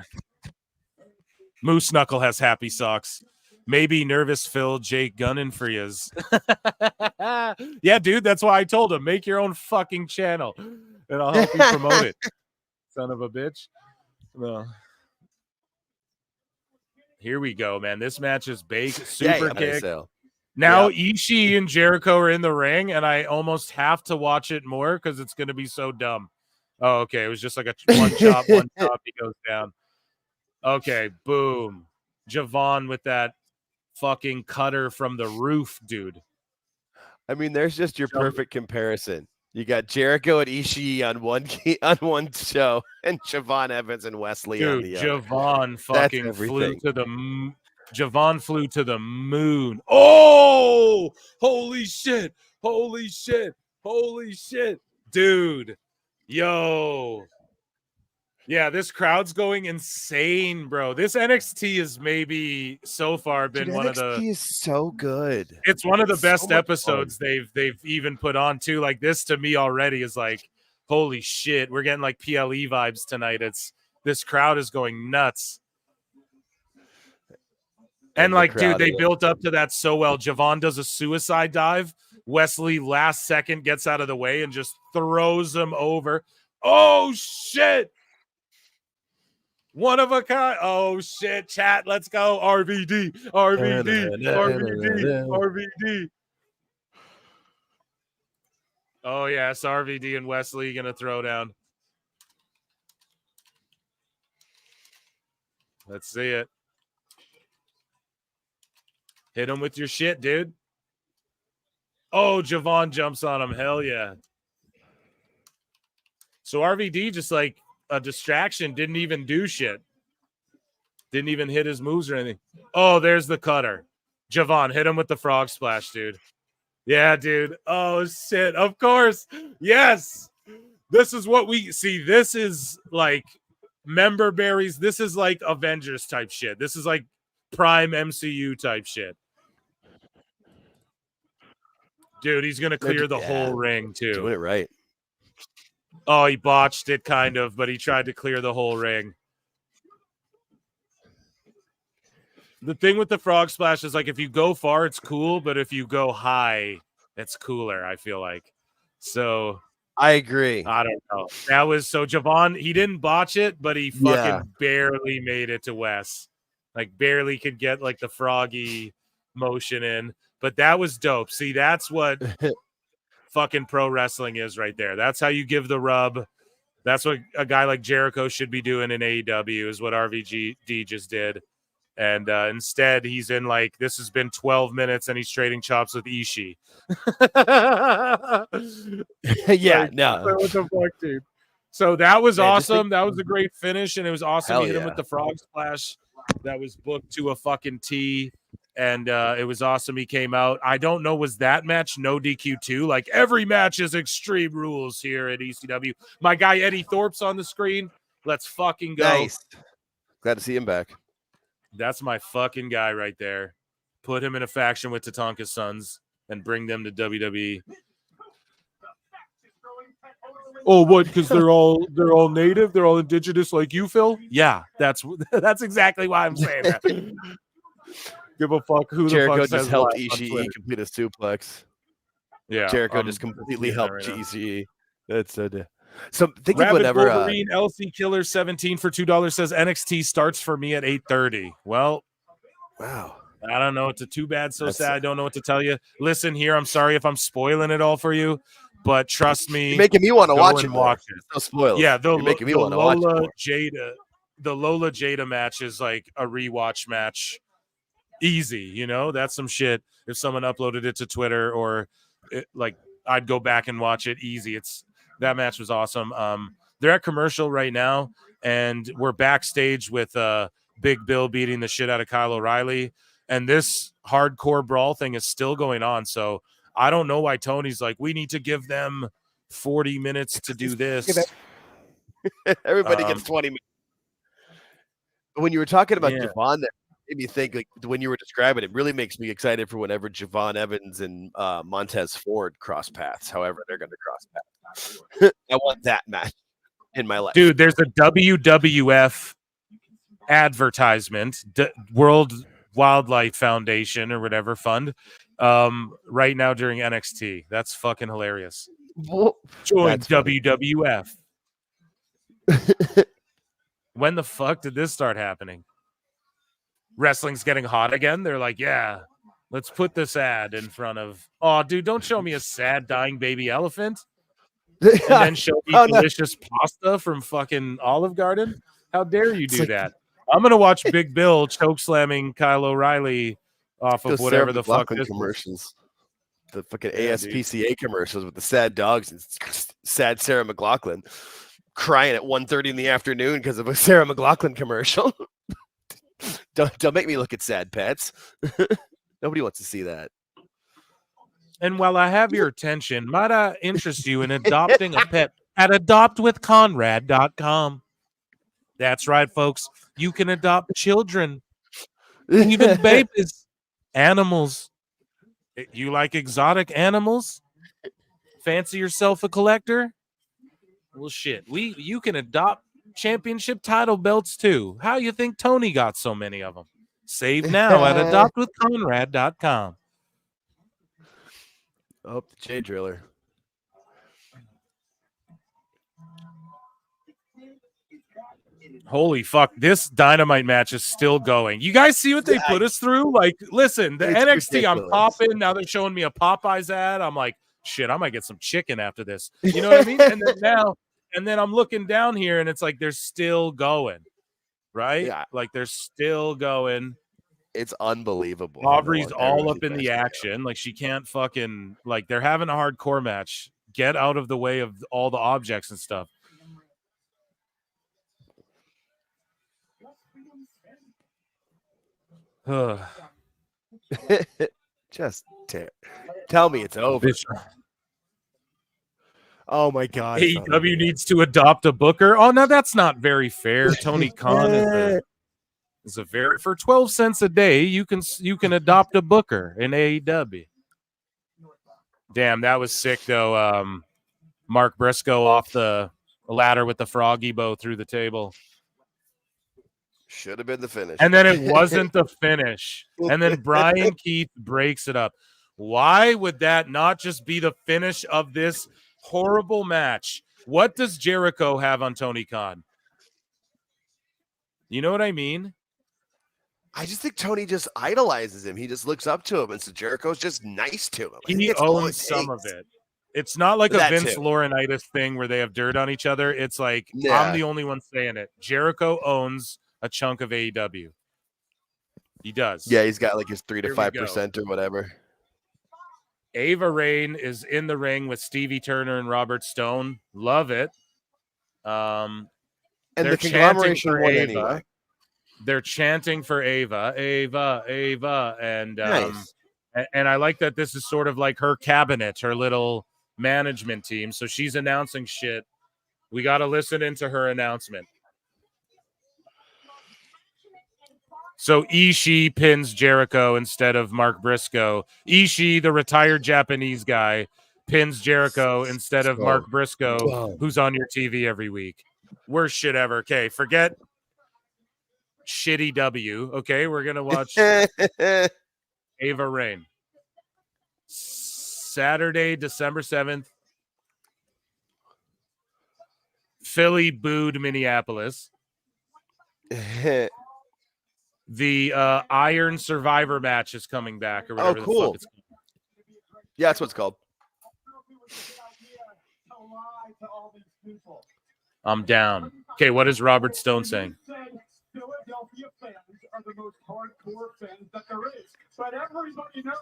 Moose Knuckle has happy socks. Maybe nervous Phil, Jake gunning for yous. Yeah, dude, that's why I told him, make your own fucking channel and I'll help you promote it. Son of a bitch. Well, here we go, man. This match is baked. Super kick. Now Ishii and Jericho are in the ring, and I almost have to watch it more because it's going to be so dumb. Oh, okay. It was just like a one chop, he goes down. Okay, boom. Javon with that fucking cutter from the roof, dude. I mean, there's just your perfect comparison. You got Jericho and Ishii on one show, and Javon Evans and Wesley on the other. Javon fucking flew to the Javon flew to the moon. Oh, holy shit. Holy shit. Holy shit. Dude. Yo. Yeah, this crowd's going insane, bro. This NXT is maybe so far been one of the. NXT is so good. It's one of the best episodes they've even put on too. Like this to me already is like, holy shit, we're getting like PLE vibes tonight. This crowd is going nuts. And like, dude, they built up to that so well. Javon does a suicide dive. Wesley last second gets out of the way and just throws him over. Oh shit. One of a kind. Oh shit, chat. Let's go. RVD. Oh yes, RVD and Wesley gonna throw down. Let's see it. Hit him with your shit, dude. Oh, Javon jumps on him. Hell yeah. So RVD just like a distraction, didn't even do shit. Didn't even hit his moves or anything. Oh, there's the cutter. Javon, hit him with the frog splash, dude. Yeah, dude. Oh, shit. Of course. Yes. This is what we see. This is like member berries. This is like Avengers type shit. This is like prime MCU type shit. Dude, he's going to clear the whole ring, too. Doing it right. Oh, he botched it kind of, but he tried to clear the whole ring. The thing with the frog splash is like if you go far, it's cool, but if you go high, it's cooler, I feel like. So I agree. I don't know. That was so Javon. He didn't botch it, but he fucking barely made it to Wes. Like barely could get like the froggy motion in. But that was dope. See, that's what fucking pro wrestling is right there. That's how you give the rub. That's what a guy like Jericho should be doing in AEW is what RVD just did. And instead, he's in like, this has been 12 minutes and he's trading chops with Ishii. What the fuck, dude? So that was awesome. That was a great finish. And it was awesome to hit him with the frog splash. That was booked to a fucking T. And it was awesome. He came out. I don't know, was that match no DQ too? Like every match is Extreme Rules here at ECW. My guy Eddie Thorpe's on the screen. Let's fucking go. Nice. Glad to see him back. That's my fucking guy right there. Put him in a faction with Tatanka's sons and bring them to WWE. Oh, what? Because they're all native, they're all indigenous like you, Phil? Yeah, that's exactly why I'm saying that. Give a fuck who Jericho the fuck just helped Ishii complete a suplex. Yeah, Jericho just completely helped Ishii. That's so think of Rabbit whenever Wolverine LC Killer 17 for $2 says NXT starts for me at 8:30. Well, wow. I don't know. It's a too bad, so sad. I don't know what to tell you. Listen here, I'm sorry if I'm spoiling it all for you, but trust me, you're making me want to watch it. Watch it. No spoilers. Yeah, You're making me want to watch it. The Lola Jada match is like a rewatch match. Easy, you know, that's some shit. If someone uploaded it to Twitter or like I'd go back and watch it easy. That match was awesome. They're at commercial right now, and we're backstage with Big Bill beating the shit out of Kyle O'Reilly, and this hardcore brawl thing is still going on. So I don't know why Tony's like, we need to give them 40 minutes to do this. Everybody gets 20 minutes. When you were talking about Javon, that made me think, like, when you were describing it, really makes me excited for whenever Javon Evans and Montez Ford cross paths, however they're going to cross paths. I want that match in my life. Dude, there's a WWF advertisement, World Wildlife Foundation or whatever fund, right now during NXT. That's fucking hilarious. Join WWF. When the fuck did this start happening? Wrestling's getting hot again. They're like, yeah, let's put this ad in front of. Oh, dude, don't show me a sad dying baby elephant. And then show me delicious pasta from fucking Olive Garden. How dare you do that? I'm gonna watch Big Bill choke slamming Kyle O'Reilly off of whatever the fuck this commercials. The fucking ASPCA commercials with the sad dogs and sad Sarah McLachlan crying at 1:30 in the afternoon because of a Sarah McLachlan commercial. Don't make me look at sad pets. Nobody wants to see that. And while I have your attention, might I interest you in adopting a pet at adoptwithconrad.com. That's right, folks. You can adopt children, even babies, animals. You like exotic animals? Fancy yourself a collector? Well, shit. You can adopt championship title belts too. How you think Tony got so many of them? Save now at adoptwithconrad.com. Oh, the J Driller. Holy fuck, this Dynamite match is still going. You guys see what they put us through? Like, listen, the NXT, ridiculous. I'm popping. Now they're showing me a Popeyes ad. I'm like, shit, I might get some chicken after this. You know what I mean? And then I'm looking down here, and it's like they're still going, right? Yeah. Like they're still going. It's unbelievable. Aubrey's all up in the action. Like she can't fucking, like they're having a hardcore match. Get out of the way of all the objects and stuff. Just tell me it's over. Oh my god. AEW needs to adopt a booker. Oh no, that's not very fair. Tony Khan is a very, for 12 cents a day, you can adopt a booker in AEW. Damn, that was sick though. Mark Briscoe off the ladder with the froggy bow through the table. Should have been the finish. And then it wasn't the finish. And then Brian Keith breaks it up. Why would that not just be the finish of this Horrible match. What does Jericho have on Tony Khan? You know what I mean? I just think Tony just idolizes him. He just looks up to him, and so Jericho's just nice to him. He owns some of it. It's not like a Vince Laurinaitis thing where they have dirt on each other. It's like, I'm the only one saying it. Jericho owns a chunk of AEW. He does. Yeah, he's got like his 3 to 5% or whatever. Ava Raine is in the ring with Stevie Turner and Robert Stone. Love it. And the conglomeration won anyway. They're chanting for Ava, and Nice. And I like that this is sort of like her cabinet, her little management team. So she's announcing shit. We got to listen into her announcement. So Ishii pins Jericho instead of Mark Briscoe. Ishii, the retired Japanese guy, pins Jericho instead of Mark Briscoe, who's on your TV every week. Worst shit ever. Okay, forget shitty W. Okay, we're going to watch Ava Raine. Saturday, December 7th. Philly booed Minneapolis. The Iron Survivor match is coming back, or whatever the fuck it's called. Yeah, that's what it's called. I'm down. Okay, what is Robert Stone saying? Philadelphia fans are the most hardcore fans that there is, but everybody knows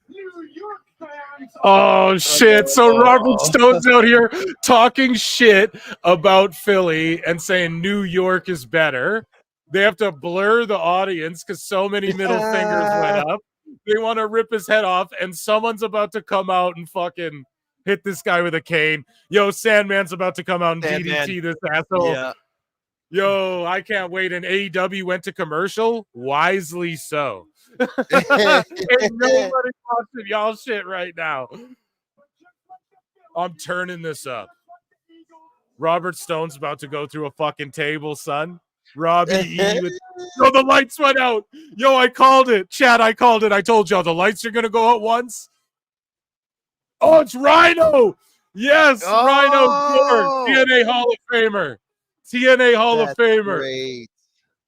New York fans. Oh shit! So Robert Stone's out here talking shit about Philly and saying New York is better. They have to blur the audience because so many middle fingers went up. They want to rip his head off, and someone's about to come out and fucking hit this guy with a cane. Yo, Sandman's about to come out and DDT this asshole. Yeah. Yo, I can't wait. And AEW went to commercial. Wisely so. Ain't nobody watching y'all shit right now. I'm turning this up. Robert Stone's about to go through a fucking table, son. Robbie E. Yo, the lights went out. Yo, I called it. Chad, I called it. I told y'all the lights are going to go out once. Oh, it's Rhino. Yes, Rhino Gore, TNA Hall of Famer. TNA Hall of Famer. Great.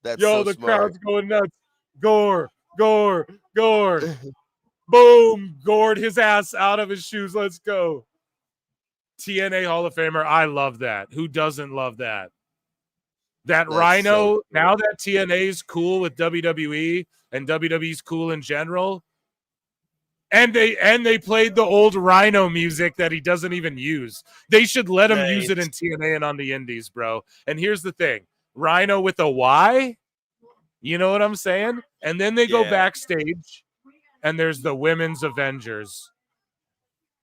That's Yo, so the smart. crowd's going nuts. Gore. Boom. Gored his ass out of his shoes. Let's go. TNA Hall of Famer. I love that. Who doesn't love that? That That's Rhino, so cool. now that TNA is cool with WWE and WWE's cool in general, and they played the old Rhino music that he doesn't even use. They should let him use it in TNA and on the indies, bro. And here's the thing. Rhino with a Y, you know what I'm saying? And then they go backstage, and there's the Women's Avengers.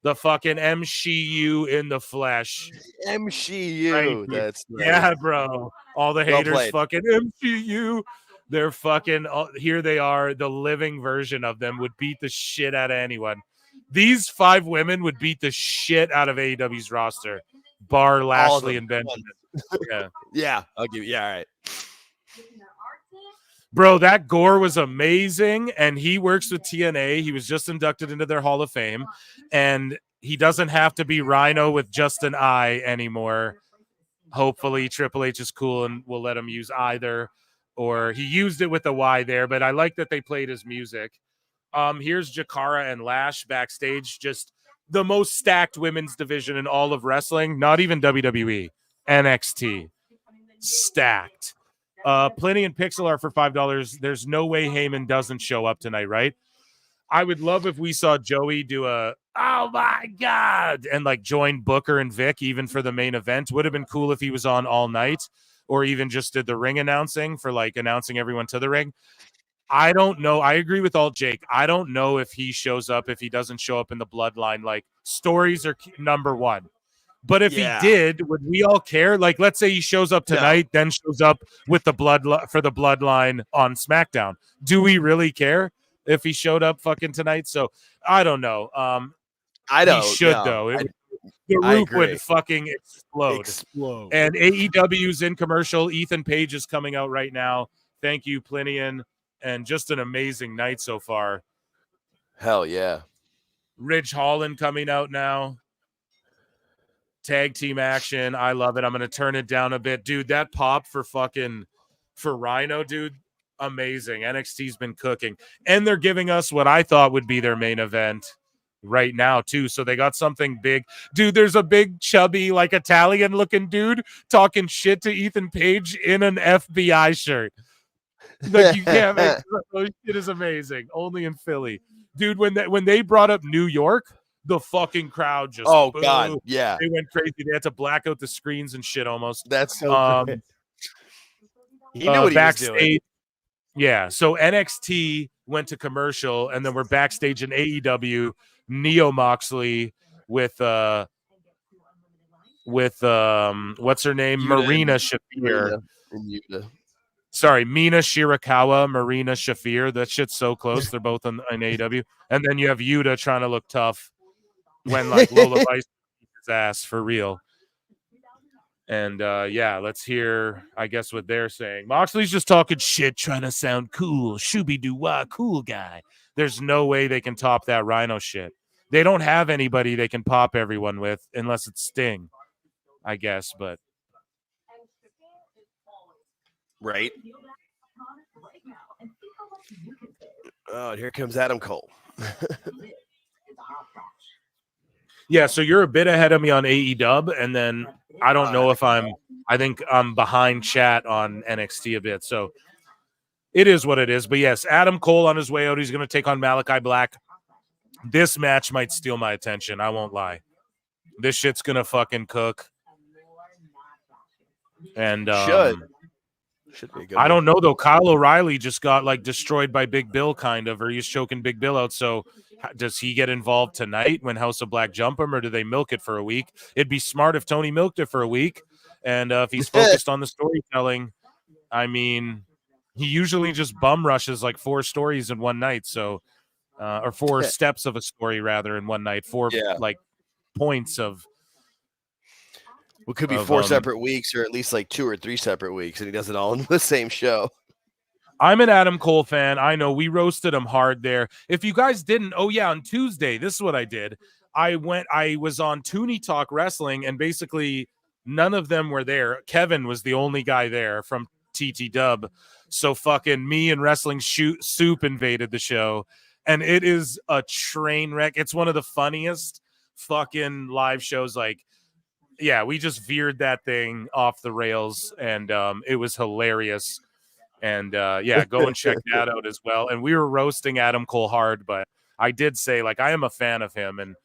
The fucking MCU in the flesh. MCU. Right? That's nice. Yeah, bro. All the Well haters played. fucking MCU. They're fucking here they are. The living version of them would beat the shit out of anyone. These 5 women would beat the shit out of AEW's roster, bar Lashley and Benjamin. Yeah. Yeah, I'll give you. Yeah, all right. Bro, that Gore was amazing, and he works with TNA. He was just inducted into their Hall of Fame, and he doesn't have to be Rhino with just an I anymore. Hopefully, Triple H is cool and will let him use either, or he used it with a Y there, but I like that they played his music. Here's Jakara and Lash backstage, just the most stacked women's division in all of wrestling, not even WWE, NXT. Stacked. Plenty and Pixel are for $5. There's no way Heyman doesn't show up tonight, right? I would love if we saw Joey do a oh my god and like join Booker and Vic even for the main event. Would have been cool if he was on all night, or even just did the ring announcing for like announcing everyone to the ring. I don't know. I agree with all Jake. I don't know if he shows up, if he doesn't show up in the bloodline. Like, stories are number one. But if he did, would we all care? Like, let's say he shows up tonight, then shows up with the for the bloodline on SmackDown. Do we really care if he showed up fucking tonight? So I don't know. I don't. He should no. though. I The roof agree. would fucking explode. And AEW's in commercial. Ethan Page is coming out right now. Thank you, Plinian. And just an amazing night so far. Hell yeah. Ridge Holland coming out now. Tag team action. I love it. I'm going to turn it down a bit. Dude, that pop for Rhino, dude, amazing. NXT's been cooking. And they're giving us what I thought would be their main event right now, too. So they got something big. Dude, there's a big, chubby, like Italian-looking dude talking shit to Ethan Page in an FBI shirt. Like, you can't make it is amazing. Only in Philly. Dude, when they brought up New York, the fucking crowd just God, yeah, they went crazy. They had to black out the screens and shit almost. That's so great. He knew what he was doing. Yeah, so NXT went to commercial, and then we're backstage in AEW. Neo Moxley with what's her name, Marina Shafir. Sorry, Mina Shirakawa, Marina Shafir. That shit's so close. They're both in AEW, and then you have Yuta trying to look tough when like Lola Vice his ass for real. And let's hear, I guess, what they're saying. Moxley's just talking shit, trying to sound cool. Shooby-doo-wah, cool guy. There's no way they can top that Rhino shit. They don't have anybody they can pop everyone with unless it's Sting, I guess, but. Right. Oh, here comes Adam Cole. Yeah, so you're a bit ahead of me on AEW, and then I don't know if I think I'm behind chat on NXT a bit. So it is what it is. But yes, Adam Cole on his way out. He's going to take on Malachi Black. This match might steal my attention. I won't lie. This shit's going to fucking cook. And should be good. I don't know, though. Kyle O'Reilly just got like destroyed by Big Bill, kind of, or he's choking Big Bill out. So does he get involved tonight when House of Black jump him, or do they milk it for a week? It'd be smart if Tony milked it for a week. And if he's focused on the storytelling, I mean, he usually just bum rushes like 4 stories in one night. So, or 4 steps of a story rather in one night, 4 like points of. Well, could be 4 separate weeks, or at least like 2 or 3 separate weeks, and he does it all in the same show. I'm an Adam Cole fan. I know we roasted him hard there. If you guys didn't, on Tuesday, this is what I did. I was on Toonie Talk Wrestling, and basically none of them were there. Kevin was the only guy there from TT Dub. So fucking me and Wrestling Soup invaded the show, and it is a train wreck. It's one of the funniest fucking live shows. Like, yeah, we just veered that thing off the rails, and it was hilarious. And go and check that out as well. And we were roasting Adam Cole hard, but I did say, like, I am a fan of him, and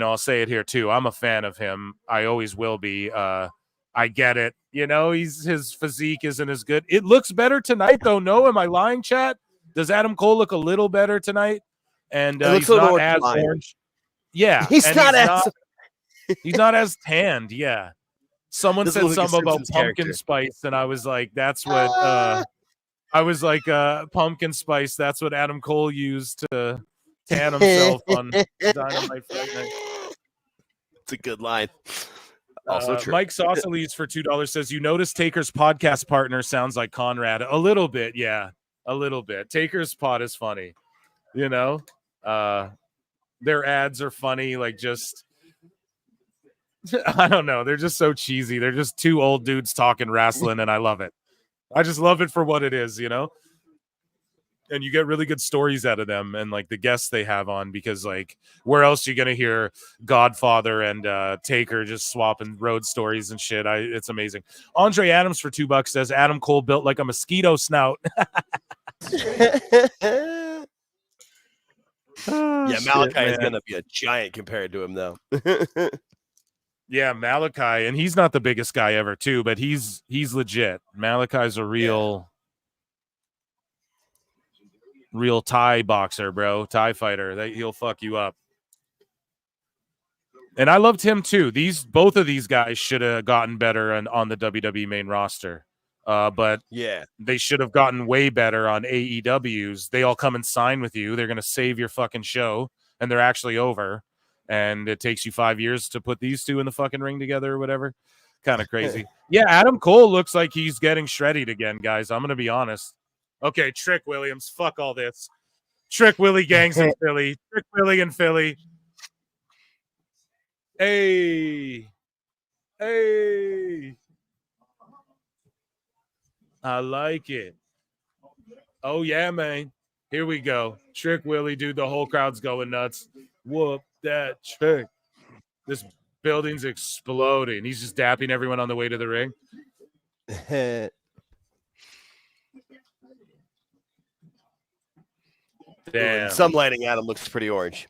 I'll say it here too. I'm a fan of him. I always will be. I get it. His physique isn't as good. It looks better tonight, though. No, am I lying, chat? Does Adam Cole look a little better tonight? And he's not as orange. Yeah, he's not as tanned. Yeah. Someone said something about pumpkin spice, and I was like, that's what pumpkin spice, that's what Adam Cole used to tan himself on Dynamite Friday night. It's a good line. Also true. Mike Sausalis for $2 says, you notice Taker's podcast partner sounds like Conrad. A little bit, yeah. A little bit. Taker's pod is funny. Their ads are funny, like just I don't know. They're just so cheesy. They're just 2 old dudes talking wrestling, and I love it. I just love it for what it is, And you get really good stories out of them and, like, the guests they have on, because, like, where else are you going to hear Godfather and Taker just swapping road stories and shit? It's amazing. Andre Adams for $2 says, Adam Cole built like a mosquito snout. Malachi is going to be a giant compared to him, though. Yeah, Malachi, and he's not the biggest guy ever, too, but he's legit. Malachi's a real Thai boxer, bro. Thai fighter. He'll fuck you up. And I loved him, too. Both of these guys should have gotten better on the WWE main roster. But they should have gotten way better on AEW's. They all come and sign with you. They're going to save your fucking show, and they're actually over. And it takes you 5 years to put these 2 in the fucking ring together or whatever. Kind of crazy. Yeah, Adam Cole looks like he's getting shredded again, guys. I'm going to be honest. Okay, Trick Williams. Fuck all this. Trick Willie gangs in Philly. Trick Willie in Philly. Hey. Hey, I like it. Oh yeah, man. Here we go. Trick Willie, dude. The whole crowd's going nuts. Whoop that trick. This building's exploding. He's just dapping everyone on the way to the ring. Damn. In some lighting, Adam looks pretty orange.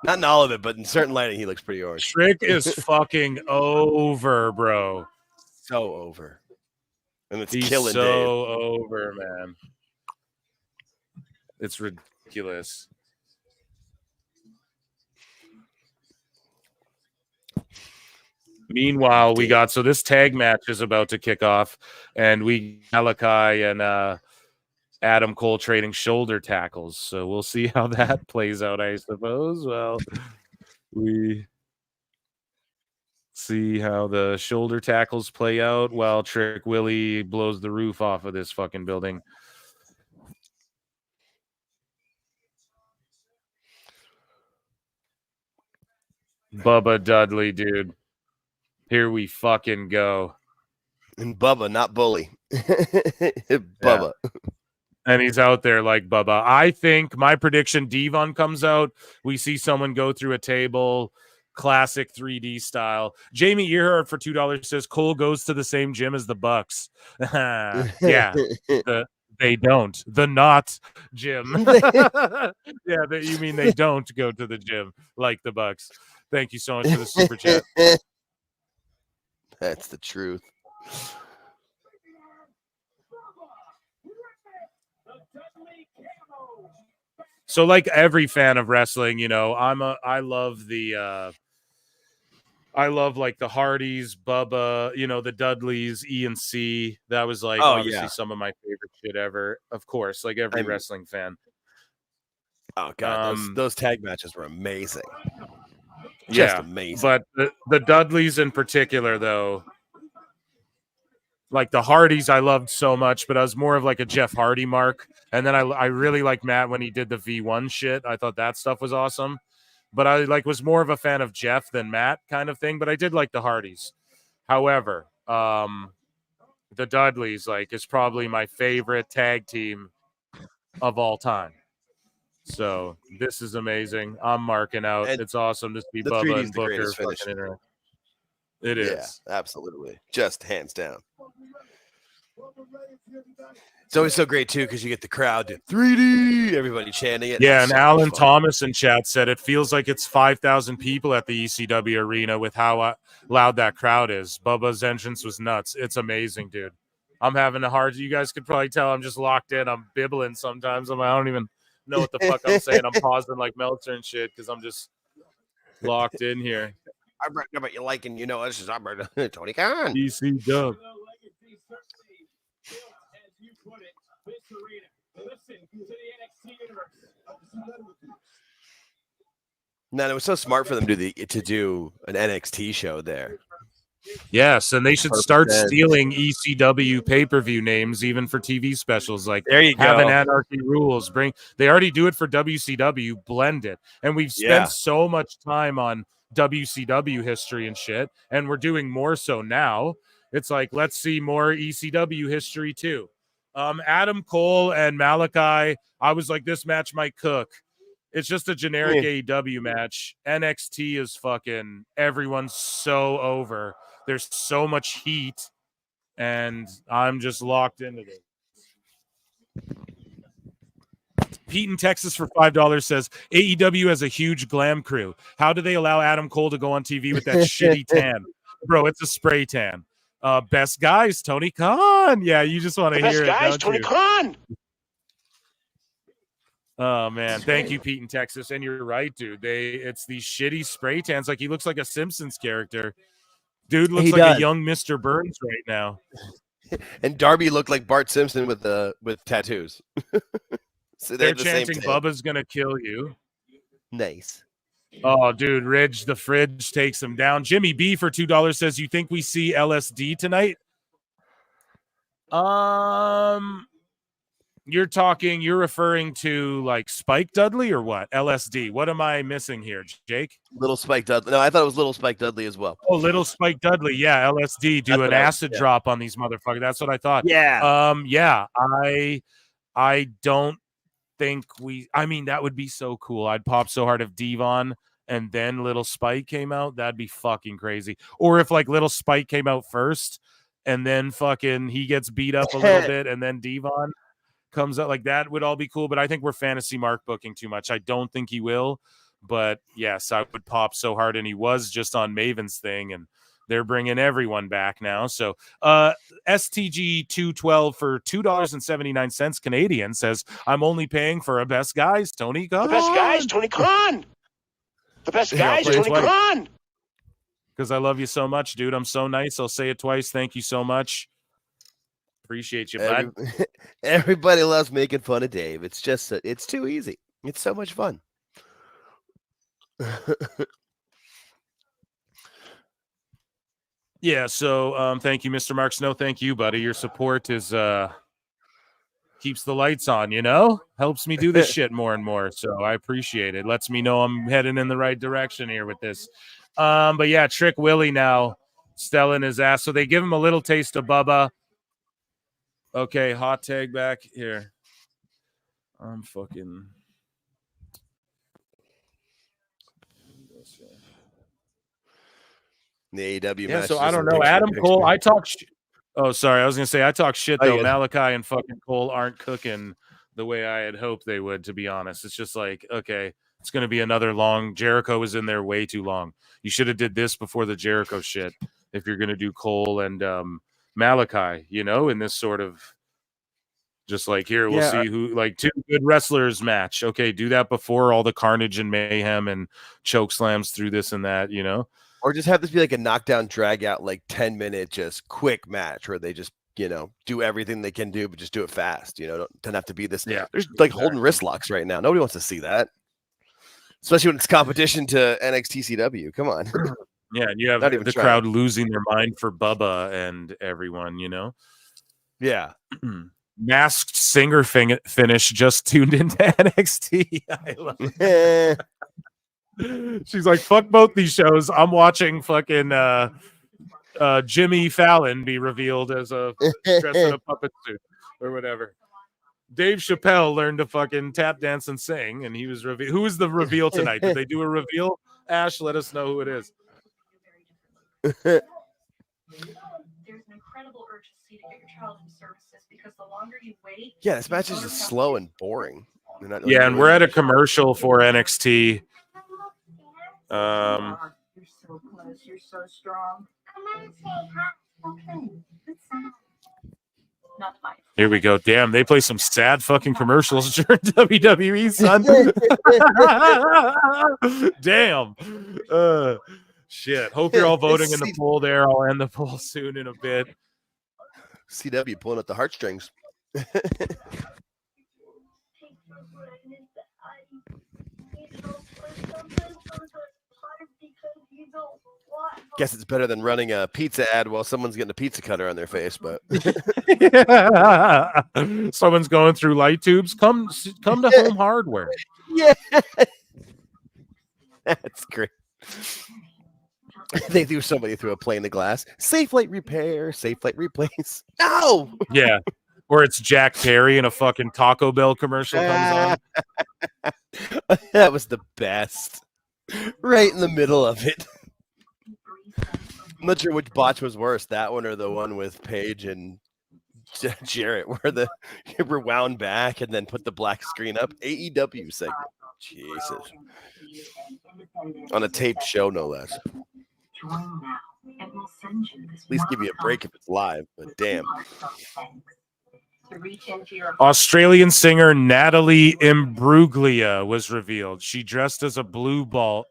Not in all of it, but in certain lighting, he looks pretty orange. Trick is fucking over, bro. So over. And it's He's killing so Dave. over, man. It's ridiculous. Meanwhile, we got this tag match is about to kick off, and we Malachi and Adam Cole trading shoulder tackles. So we'll see how that plays out, I suppose. Well, we see how the shoulder tackles play out while Trick Willie blows the roof off of this fucking building. Bubba Dudley, dude. Here we fucking go. And Bubba, not Bully. Bubba. Yeah. And he's out there like Bubba. I think my prediction, Devon comes out. We see someone go through a table, classic 3D style. Jamie Earhart for $2 says Cole goes to the same gym as the Bucks. Yeah. They don't. The not gym. Yeah, you mean they don't go to the gym like the Bucks. Thank you so much for the super chat. That's the truth. So, like every fan of wrestling, I love like the Hardys, Bubba, the Dudleys, E and C. That was like obviously some of my favorite shit ever. Of course, like every wrestling fan. Oh god, those tag matches were amazing. Just amazing. But the Dudleys in particular, though, like the Hardys, I loved so much, but I was more of like a Jeff Hardy mark. And then I really liked Matt when he did the V1 shit. I thought that stuff was awesome. But I was more of a fan of Jeff than Matt kind of thing. But I did like the Hardys. However, the Dudleys is probably my favorite tag team of all time. So this is amazing. I'm marking out. It's awesome to see Bubba and Booker fucking interact. It is. Yeah, absolutely. Just hands down. It's always so great, too, because you get the crowd to 3D, everybody chanting it. Yeah, and Alan Thomas in chat said it feels like it's 5,000 people at the ECW arena with how loud that crowd is. Bubba's entrance was nuts. It's amazing, dude. I'm having a hard – you guys could probably tell I'm just locked in. I'm bibbling sometimes. I don't even know what the fuck I'm saying. I'm pausing like Meltzer and shit because I'm just locked in here. I know what you like, and this is Tony Khan. DC Dub. No, it was so smart for them to do an NXT show there. Yes, and they should start stealing ECW pay-per-view names even for TV specials. Like, there you go. Having Anarchy Rules. They already do it for WCW. Blend it, and we've spent so much time on WCW history and shit, and we're doing more so now. It's like, let's see more ECW history too. Adam Cole and Malachi, I was like, this match might cook. It's just a generic AEW match. NXT is fucking, everyone's so over. There's so much heat, and I'm just locked into this. Pete in Texas for $5 says, AEW has a huge glam crew. How do they allow Adam Cole to go on TV with that shitty tan? Bro, it's a spray tan. Best guys, Tony Khan. Yeah, you just want to hear it. Best guys, Tony Khan. Oh, man. Thank you, Pete in Texas. And you're right, dude. It's these shitty spray tans. Like, he looks like a Simpsons character. Dude looks like a young Mr. Burns right now. And Darby looked like Bart Simpson with tattoos. So they're chanting Bubba's gonna kill you. Nice. Oh, dude, Ridge the Fridge takes him down. Jimmy B for $2 says, you think we see LSD tonight? You're referring to like Spike Dudley or what? LSD. What am I missing here, Jake? Little Spike Dudley. No, I thought it was Little Spike Dudley as well. Oh, Little Spike Dudley. Yeah, LSD. Do an acid drop on these motherfuckers. That's what I thought. Yeah. Yeah. I don't think I mean, that would be so cool. I'd pop so hard if Devon and then Little Spike came out. That'd be fucking crazy. Or if like Little Spike came out first and then fucking he gets beat up a little bit and then Devon comes out, like that would all be cool. But I think we're fantasy Mark booking too much. I don't think he will. But yes, I would pop so hard, and he was just on Maven's thing, and they're bringing everyone back now. So STG 212 for $2.79 Canadian says, I'm only paying for a best guys, Tony Khan. The best guys, Tony Khan. The best guys, Tony Khan. Because I love you so much, dude. I'm so nice. I'll say it twice. Thank you so much. Appreciate you, bud. Everybody loves making fun of Dave. It's just, it's too easy. It's so much fun. Yeah, so thank you, Mr. Mark Snow. Thank you, buddy. Your support is keeps the lights on, helps me do this shit more and more. So I appreciate it. Lets me know I'm heading in the right direction here with this. But yeah, Trick Willie now stelling his ass. So they give him a little taste of Bubba. Okay, hot tag back here. I'm fucking. The AEW match. So I don't know. Adam Cole, I talk. Oh, sorry. I was gonna say I talk shit though. Malachi and fucking Cole aren't cooking the way I had hoped they would. To be honest, it's just like, okay, it's gonna be another long. Jericho was in there way too long. You should have did this before the Jericho shit. If you're gonna do Cole and Malachi, in this sort of. Just like here, we'll see who like two good wrestlers match. Okay, do that before all the carnage and mayhem and choke slams through this and that, Or just have this be like a knockdown, drag out, like 10-minute, just quick match where they just, do everything they can do, but just do it fast. Don't have to be this. Yeah, there's like holding wrist locks right now. Nobody wants to see that, especially when it's competition to NXT CW. Come on. Yeah, and you have the crowd losing their mind for Bubba and everyone. Yeah. Masked Singer finish just tuned into NXT. I love it. She's like, fuck both these shows. I'm watching fucking Jimmy Fallon be revealed as a dressed in a puppet suit or whatever. Dave Chappelle learned to fucking tap dance and sing, and he was revealed. Who is the reveal tonight? Did they do a reveal? Ash, let us know who it is. There's an incredible urgency to get your child into services because the longer you wait. Yeah, this match is just slow and boring. Yeah, and we're at a commercial for NXT. You're so close. You're so strong. Come on, say hi. Okay. Not fine. Here we go. Damn, they play some sad fucking commercials during WWE, son. Damn. Shit. Hope you're all voting in the poll there. I'll end the poll soon in a bit. CW pulling at the heartstrings. Guess it's better than running a pizza ad while someone's getting a pizza cutter on their face, but someone's going through light tubes. Come to Home Hardware. Yeah. That's great. They threw somebody through a plane of glass. Safe light repair, safe light replace. No. Yeah. Or it's Jack Perry in a fucking Taco Bell commercial comes on. That was the best. Right in the middle of it. I'm not sure which botch was worse, that one or the one with Paige and Jarrett, where the were wound back and then put the black screen up. AEW segment. Jesus. On a taped show, no less. At least give you a break if it's live, but damn. Australian singer Natalie Imbruglia was revealed. She dressed as a bluebell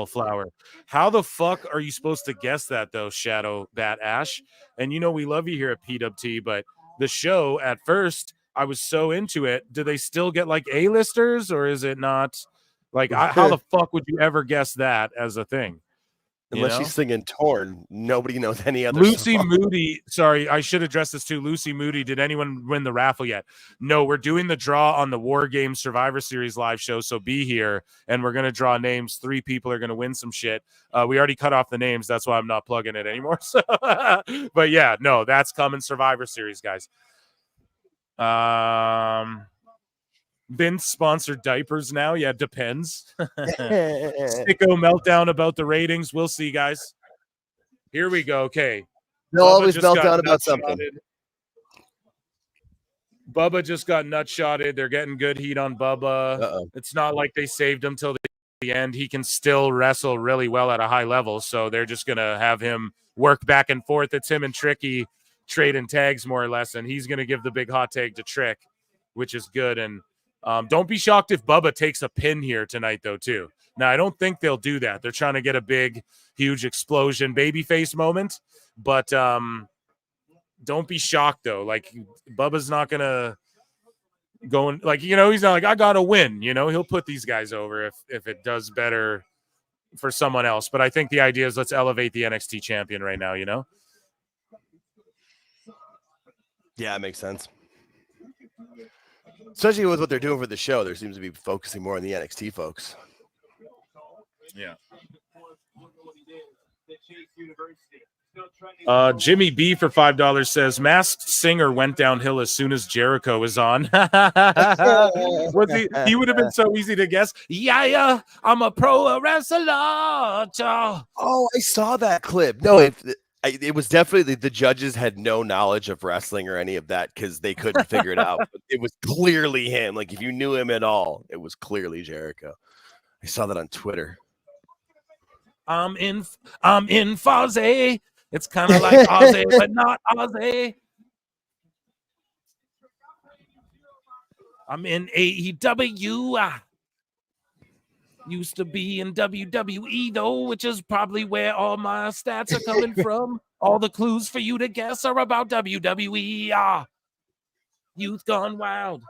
flower. How the fuck are you supposed to guess that though, Shadow Bat Ash? And we love you here at PWT, but the show at first I was so into it. Do they still get like A-listers or is it not? Like how the fuck would you ever guess that as a thing? Unless she's singing Torn, nobody knows any other Lucy song. Moody. Sorry, I should address this too. Lucy Moody. Did anyone win the raffle yet? No, we're doing the draw on the War Games Survivor Series live show. So be here, and we're gonna draw names. 3 people are gonna win some shit. We already cut off the names. That's why I'm not plugging it anymore. So, but yeah, no, that's coming Survivor Series, guys. Vince sponsored diapers now. Yeah, depends. Sicko meltdown about the ratings. We'll see, guys. Here we go. Okay. They'll always melt down about something. Bubba just got nut-shotted. They're getting good heat on Bubba. Uh-oh. It's not like they saved him till the end. He can still wrestle really well at a high level, so they're just going to have him work back and forth. It's him and Tricky trading tags more or less, and he's going to give the big hot tag to Trick, which is good. And don't be shocked if Bubba takes a pin here tonight, though, too. Now, I don't think they'll do that. They're trying to get a big, huge explosion babyface moment, but don't be shocked, though. Like, Bubba's not going to go and, like, you know, he's not like, I got to win. You know, he'll put these guys over if it does better for someone else. But I think the idea is let's elevate the NXT champion right now, you know? Yeah, it makes sense. Especially with what they're doing for the show, there seems to be focusing more on the NXT folks. Yeah. Jimmy B for $5 says Masked Singer went downhill as soon as Jericho was on. He would have been so easy to guess. Yeah, I'm a pro wrestler. Oh, I saw that clip. No, it was definitely the judges had no knowledge of wrestling or any of that because they couldn't figure it out. But it was clearly him. Like if you knew him at all, it was clearly Jericho. I saw that on Twitter. I'm in Fozzy. It's kind of like Ozzy, but not Ozzy. I'm in AEW. Used to be in WWE, though, which is probably where all my stats are coming from. All the clues for you to guess are about WWE. Youth Gone Wild.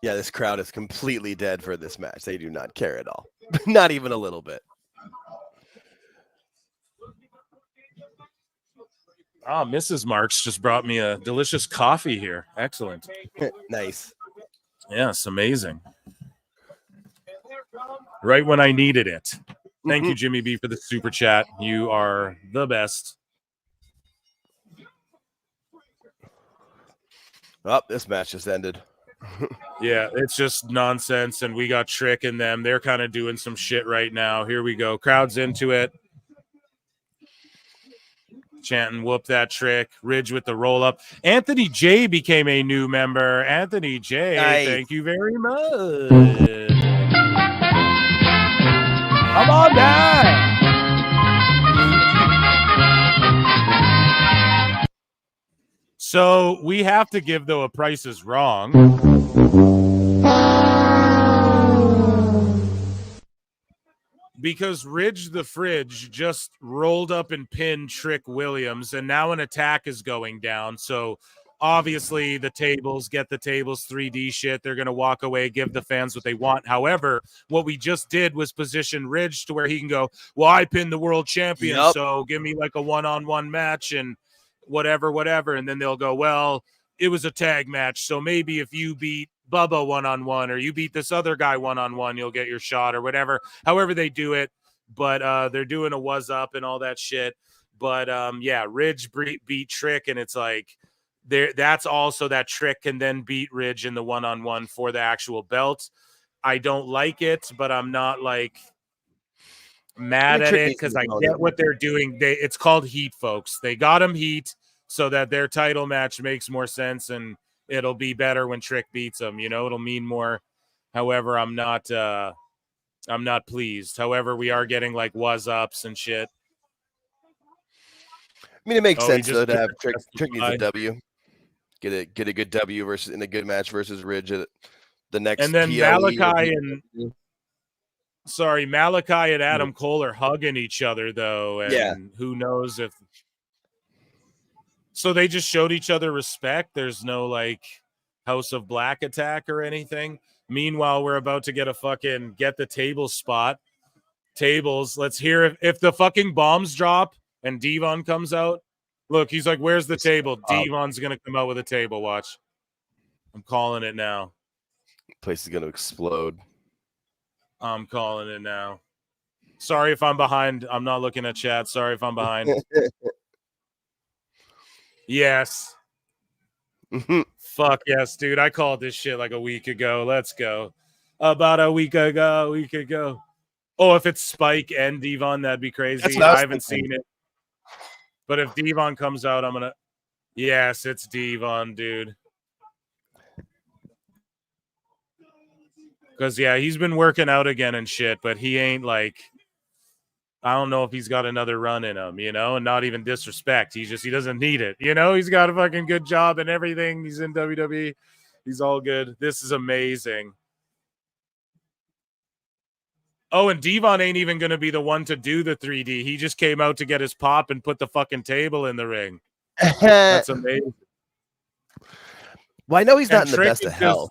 Yeah, this crowd is completely dead for this match. They do not care at all. Not even a little bit. Mrs. Marks just brought me a delicious coffee here. Excellent. Nice. Yes, amazing. Right when I needed it. Thank you, Jimmy B, for the super chat. You are the best. Oh, this match just ended. Yeah, it's just nonsense, and we got Trick in them. They're kind of doing some shit right now. Here we go. Crowd's into it. Chanting, whoop that Trick. Ridge with the roll-up. Anthony J became a new member. Anthony J, nice. Thank you very much. Come on down. So we have to give, though, a Price is Wrong. Because Ridge the Fridge just rolled up and pinned Trick Williams, and now an attack is going down. So obviously the tables, get the tables 3D shit. They're going to walk away, give the fans what they want. However, what we just did was position Ridge to where he can go, well, I pinned the world champion, so give me like a one-on-one match and whatever. And then they'll go, well, it was a tag match. So maybe if you beat Bubba one-on-one or you beat this other guy one-on-one, you'll get your shot or whatever. However they do it. But they're doing a was up and all that shit. But yeah, Ridge beat Trick, and it's like that's also that Trick can then beat Ridge in the one-on-one for the actual belt. I don't like it, but I'm not like mad at it because I get what they're doing. It's called heat, folks. They got him heat so that their title match makes more sense, and it'll be better when Trick beats him. You know, it'll mean more. However, I'm not pleased. However, we are getting like was ups and shit. I mean, it makes sense though to have Trick needs a W. Get a good W versus in a good match versus Ridge at the next. And then PLE Malachi and Adam Cole are hugging each other though, and yeah. who knows if So they just showed each other respect. There's no like House of Black attack or anything. Meanwhile, we're about to get a fucking get the table spot. Tables. Let's hear if the fucking bombs drop and Devon comes out. Look, he's like, where's the table? Devon's going to come out with a table. Watch. I'm calling it now. Place is going to explode. I'm calling it now. Sorry if I'm behind. I'm not looking at chat. Sorry if I'm behind. Yes. Fuck yes, dude. I called this shit like a week ago. Let's go. About a week ago. Oh, if it's Spike and Devon, that'd be crazy. I haven't seen it. But if Devon comes out, I'm going to. Yes, it's Devon, dude. Because, yeah, he's been working out again and shit, but he ain't like. I don't know if he's got another run in him, and not even disrespect. He doesn't need it. He's got a fucking good job and everything. He's in WWE. He's all good. This is amazing. Oh, and Devon ain't even going to be the one to do the 3D. He just came out to get his pop and put the fucking table in the ring. That's amazing. Well, I know he's not in the best of health.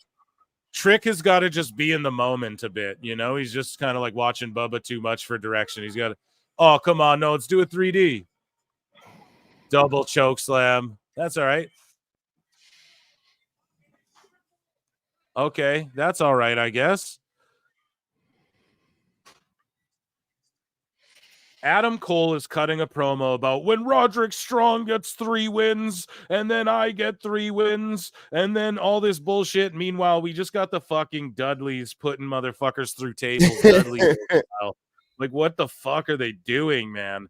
Trick has got to just be in the moment a bit, He's just kind of like watching Bubba too much for direction. He's got to, oh, come on, no, let's do a 3D. Double choke slam. That's all right. Okay, that's all right, I guess. Adam Cole is cutting a promo about when Roderick Strong gets 3 wins and then I get 3 wins and then all this bullshit. Meanwhile, we just got the fucking Dudleys putting motherfuckers through tables. Dudley like, what the fuck are they doing, man?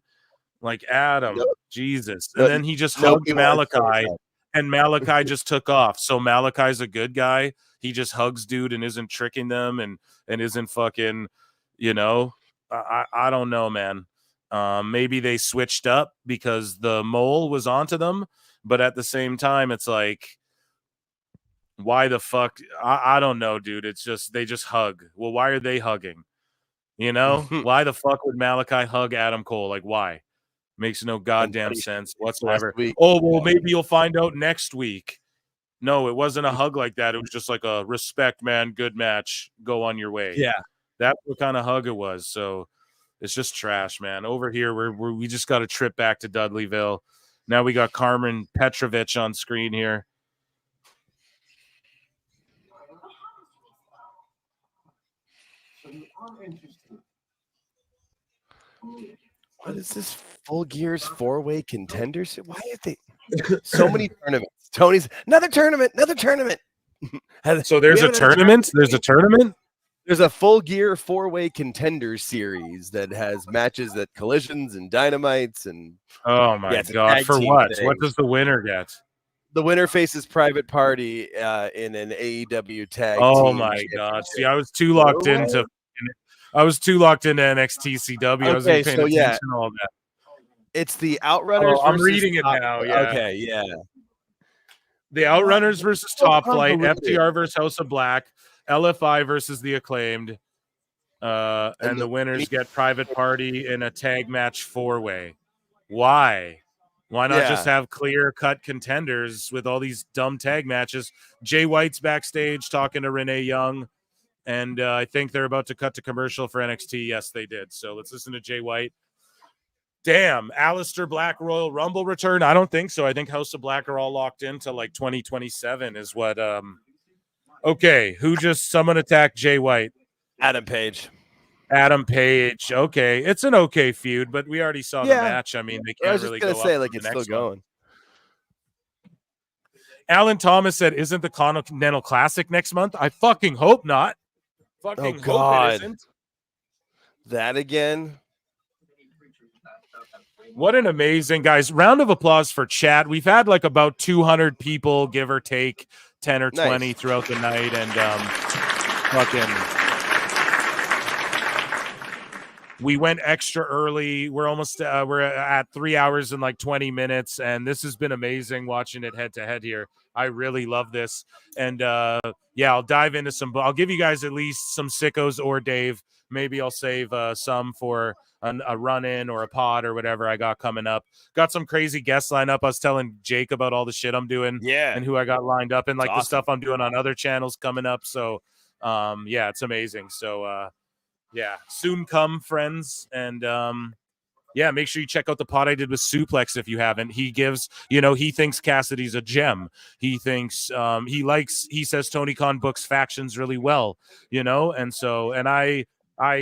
Like, Adam, Jesus. And then he just hugged Malachi and Malachi just took off. So Malachi's a good guy. He just hugs dude and isn't tricking them and isn't fucking, I don't know, man. Maybe they switched up because the mole was onto them, but at the same time, it's like, why the fuck? I don't know, dude. It's just, they just hug. Well, why are they hugging? Why the fuck would Malachi hug Adam Cole? Like, why? Makes no goddamn sense whatsoever. Oh, well, maybe you'll find out next week. No, it wasn't a hug like that. It was just like a respect, man. Good match. Go on your way. Yeah. That's what kind of hug it was. So, it's just trash, man. Over here, we just got a trip back to Dudleyville. Now we got Carmen Petrovich on screen here. What is this Full Gear's 4-way contenders? Why are they so many tournaments? Tony's another tournament. So there's a tournament? There's a tournament? There's a Full Gear 4-way contender series that has matches at Collisions and Dynamites and oh my god, for what? What does the winner get? The winner faces Private Party in an AEW tag. Oh my god! See, I was too locked into NXT CW. I was paying attention to all that. It's the Outrunners. I'm reading it now. Yeah. Okay. Yeah. The Outrunners versus Top Flight, FTR versus House of Black, LFI versus the Acclaimed, and the winners get Private Party in a tag match 4-way. Why? Why not just have clear-cut contenders with all these dumb tag matches? Jay White's backstage talking to Renee Young, and I think they're about to cut to commercial for NXT. Yes, they did. So let's listen to Jay White. Damn, Aleister Black Royal Rumble return? I don't think so. I think House of Black are all locked into like 2027 is what okay, who just someone attacked Jay White? Adam Page. Okay, it's an okay feud, but we already saw the match. I mean, they can't really go. I was just gonna say, like, it's still going. Alan Thomas said, "Isn't the Continental Classic next month?" I fucking hope not. Fucking hope it isn't. That again. What an amazing, guys. Round of applause for chat. We've had like about 200 people, give or take 10 or 20 throughout the night. And we went extra early. We're almost, we're at 3 hours and like 20 minutes. And this has been amazing watching it head to head here. I really love this. And yeah, I'll dive into I'll give you guys at least some sickos or Dave maybe I'll save some for a run-in or a pod or whatever I got coming up. Got some crazy guests lined up. I was telling Jake about all the shit I'm doing, and who I got lined up, and like the stuff I'm doing on other channels coming up. So, yeah, it's amazing. So, yeah, soon come, friends, and yeah, make sure you check out the pod I did with Suplex if you haven't. He gives, he thinks Cassidy's a gem. He thinks he says Tony Khan books factions really well, and so, and I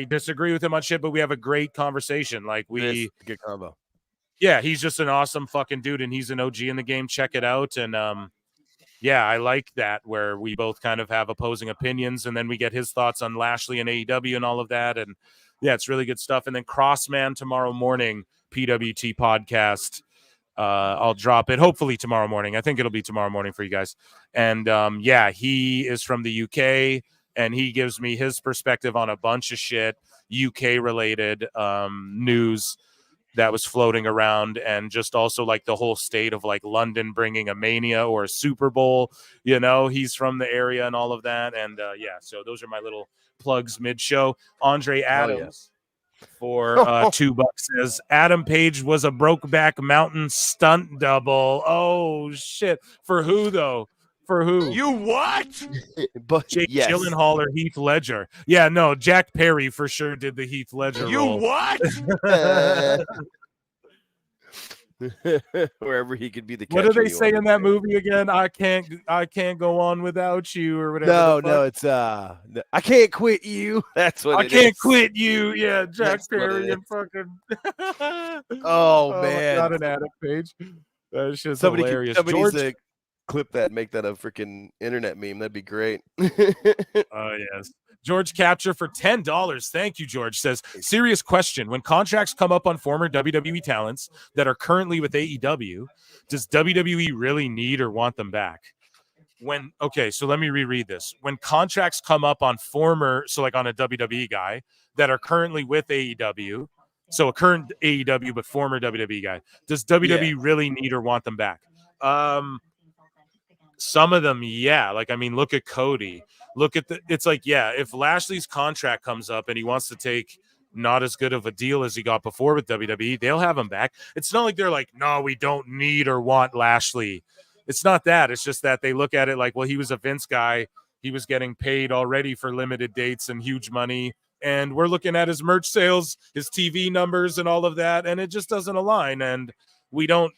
disagree with him on shit, but we have a great conversation. Like good combo. Yeah, he's just an awesome fucking dude, and he's an OG in the game. Check it out. And yeah, I like that where we both kind of have opposing opinions, and then we get his thoughts on Lashley and AEW and all of that. And yeah, it's really good stuff. And then Crossman tomorrow morning, PWT podcast. I'll drop it hopefully tomorrow morning. I think it'll be tomorrow morning for you guys. And yeah, he is from the UK, and he gives me his perspective on a bunch of shit, UK related news that was floating around, and just also like the whole state of like London bringing a Mania or a Super Bowl. He's from the area and all of that. And yeah, so those are my little plugs mid-show. Andre Adams for $2 says Adam Page was a Brokeback Mountain stunt double. Oh shit! For who though? For who? You what? But Jake Gyllenhaal or Heath Ledger? Yeah, no, Jack Perry for sure did the Heath Ledger role. What? Wherever he could be the. What do they say in that movie again? I can't go on without you, or whatever. No, it's I can't quit you. That's what I can't quit you. Yeah, Jack Perry and fucking. Oh man, not an Adam Page. That's just somebody hilarious. Needs to clip that and make that a freaking internet meme. That'd be great. Oh yes. George Capture for $10. Thank you, George. Says, serious question. When contracts come up on former WWE talents that are currently with AEW, does WWE really need or want them back? So let me reread this. When contracts come up on like on a WWE guy that are currently with AEW, so a current AEW but former WWE guy, does WWE really need or want them back? Some of them, yeah. Like, I mean, look at Cody. It's like, yeah, if Lashley's contract comes up and he wants to take not as good of a deal as he got before with WWE, they'll have him back. It's not like they're like, no, we don't need or want Lashley. It's not that. It's just that they look at it like, well, he was a Vince guy. He was getting paid already for limited dates and huge money. And we're looking at his merch sales, his TV numbers and all of that. And it just doesn't align. And we don't.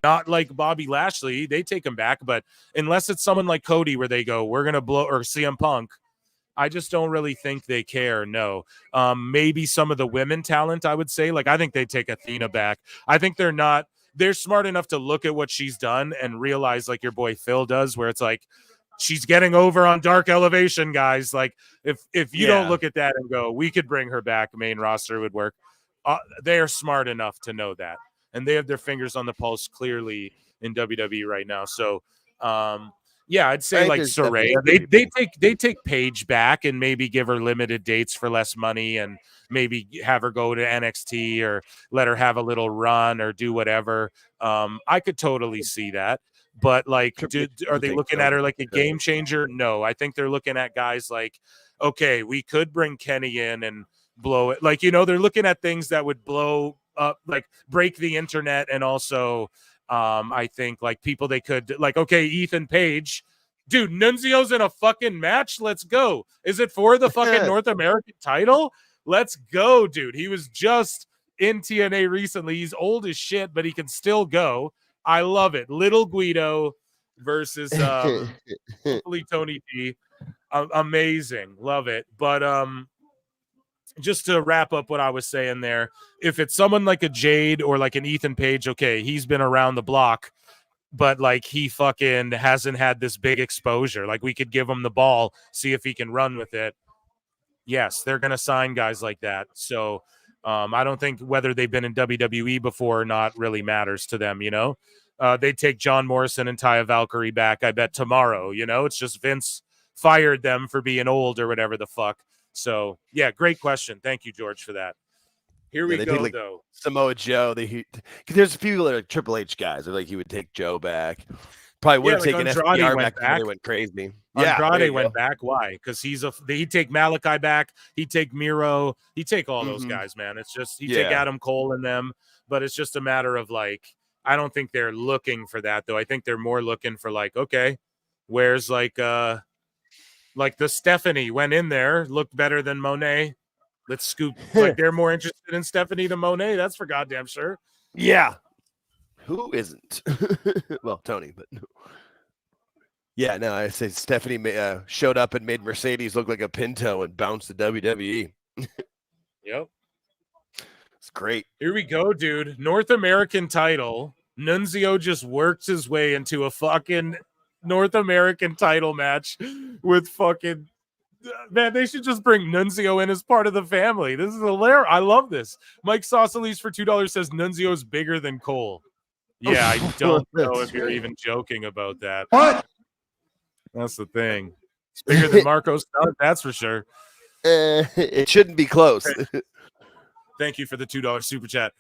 Not like Bobby Lashley, they take him back, but unless it's someone like Cody where they go, we're gonna blow, or CM Punk, I just don't really think they care. No, maybe some of the women talent, I would say, like I think they take Athena back. I think they're smart enough to look at what she's done and realize, like your boy Phil does, where it's like she's getting over on Dark Elevation, guys. Like if you don't look at that and go, we could bring her back, main roster would work. They are smart enough to know that. And they have their fingers on the pulse clearly in WWE right now. So, yeah, I'd say like Saraya. They take Paige back and maybe give her limited dates for less money, and maybe have her go to NXT or let her have a little run or do whatever. I could totally see that. But like, are they looking at her like a game changer? No, I think they're looking at guys like, okay, we could bring Kenny in and blow it. Like, they're looking at things that would blow up, like break the internet, and also I think like people they could, like, okay, Ethan Page, dude, Nunzio's in a fucking match, let's go. Is it for the fucking North American title? Let's go, dude. He was just in TNA recently. He's old as shit, but he can still go. I love it. Little Guido versus hopefully Tony D. Amazing, love it. But just to wrap up what I was saying there, if it's someone like a Jade or like an Ethan Page, okay, he's been around the block, but like he fucking hasn't had this big exposure. Like we could give him the ball, see if he can run with it. Yes, they're going to sign guys like that. So I don't think whether they've been in WWE before or not really matters to them, They take John Morrison and Taya Valkyrie back, I bet, tomorrow, It's just Vince fired them for being old or whatever the fuck. So, yeah, great question. Thank you, George, for that. Here we go, like though. Samoa Joe. There's a few like Triple H guys. Like he would take Joe back. Probably would have like taken Andrade FDR went back before they went crazy. Andrade went back. Why? Because he'd take Malachi back. He'd take Miro. He'd take all those guys, man. It's just he'd take Adam Cole and them. But it's just a matter of like, I don't think they're looking for that though. I think they're more looking for like, okay, where's like the Stephanie went in there, looked better than Monet. Let's scoop. Like they're more interested in Stephanie than Monet. That's for goddamn sure. Yeah. Who isn't? Well, Tony, but yeah, no, I say Stephanie showed up and made Mercedes look like a Pinto and bounced the WWE. Yep. It's great. Here we go, dude. North American title. Nunzio just works his way into a fucking North American title match with fucking... Man, they should just bring Nunzio in as part of the family. This is hilarious. I love this. Mike Sausalis for $2 says Nunzio's bigger than Cole. Yeah, I don't know if you're even joking about that. What? That's the thing. It's bigger than Marco's son, that's for sure. It shouldn't be close. Thank you for the $2 super chat.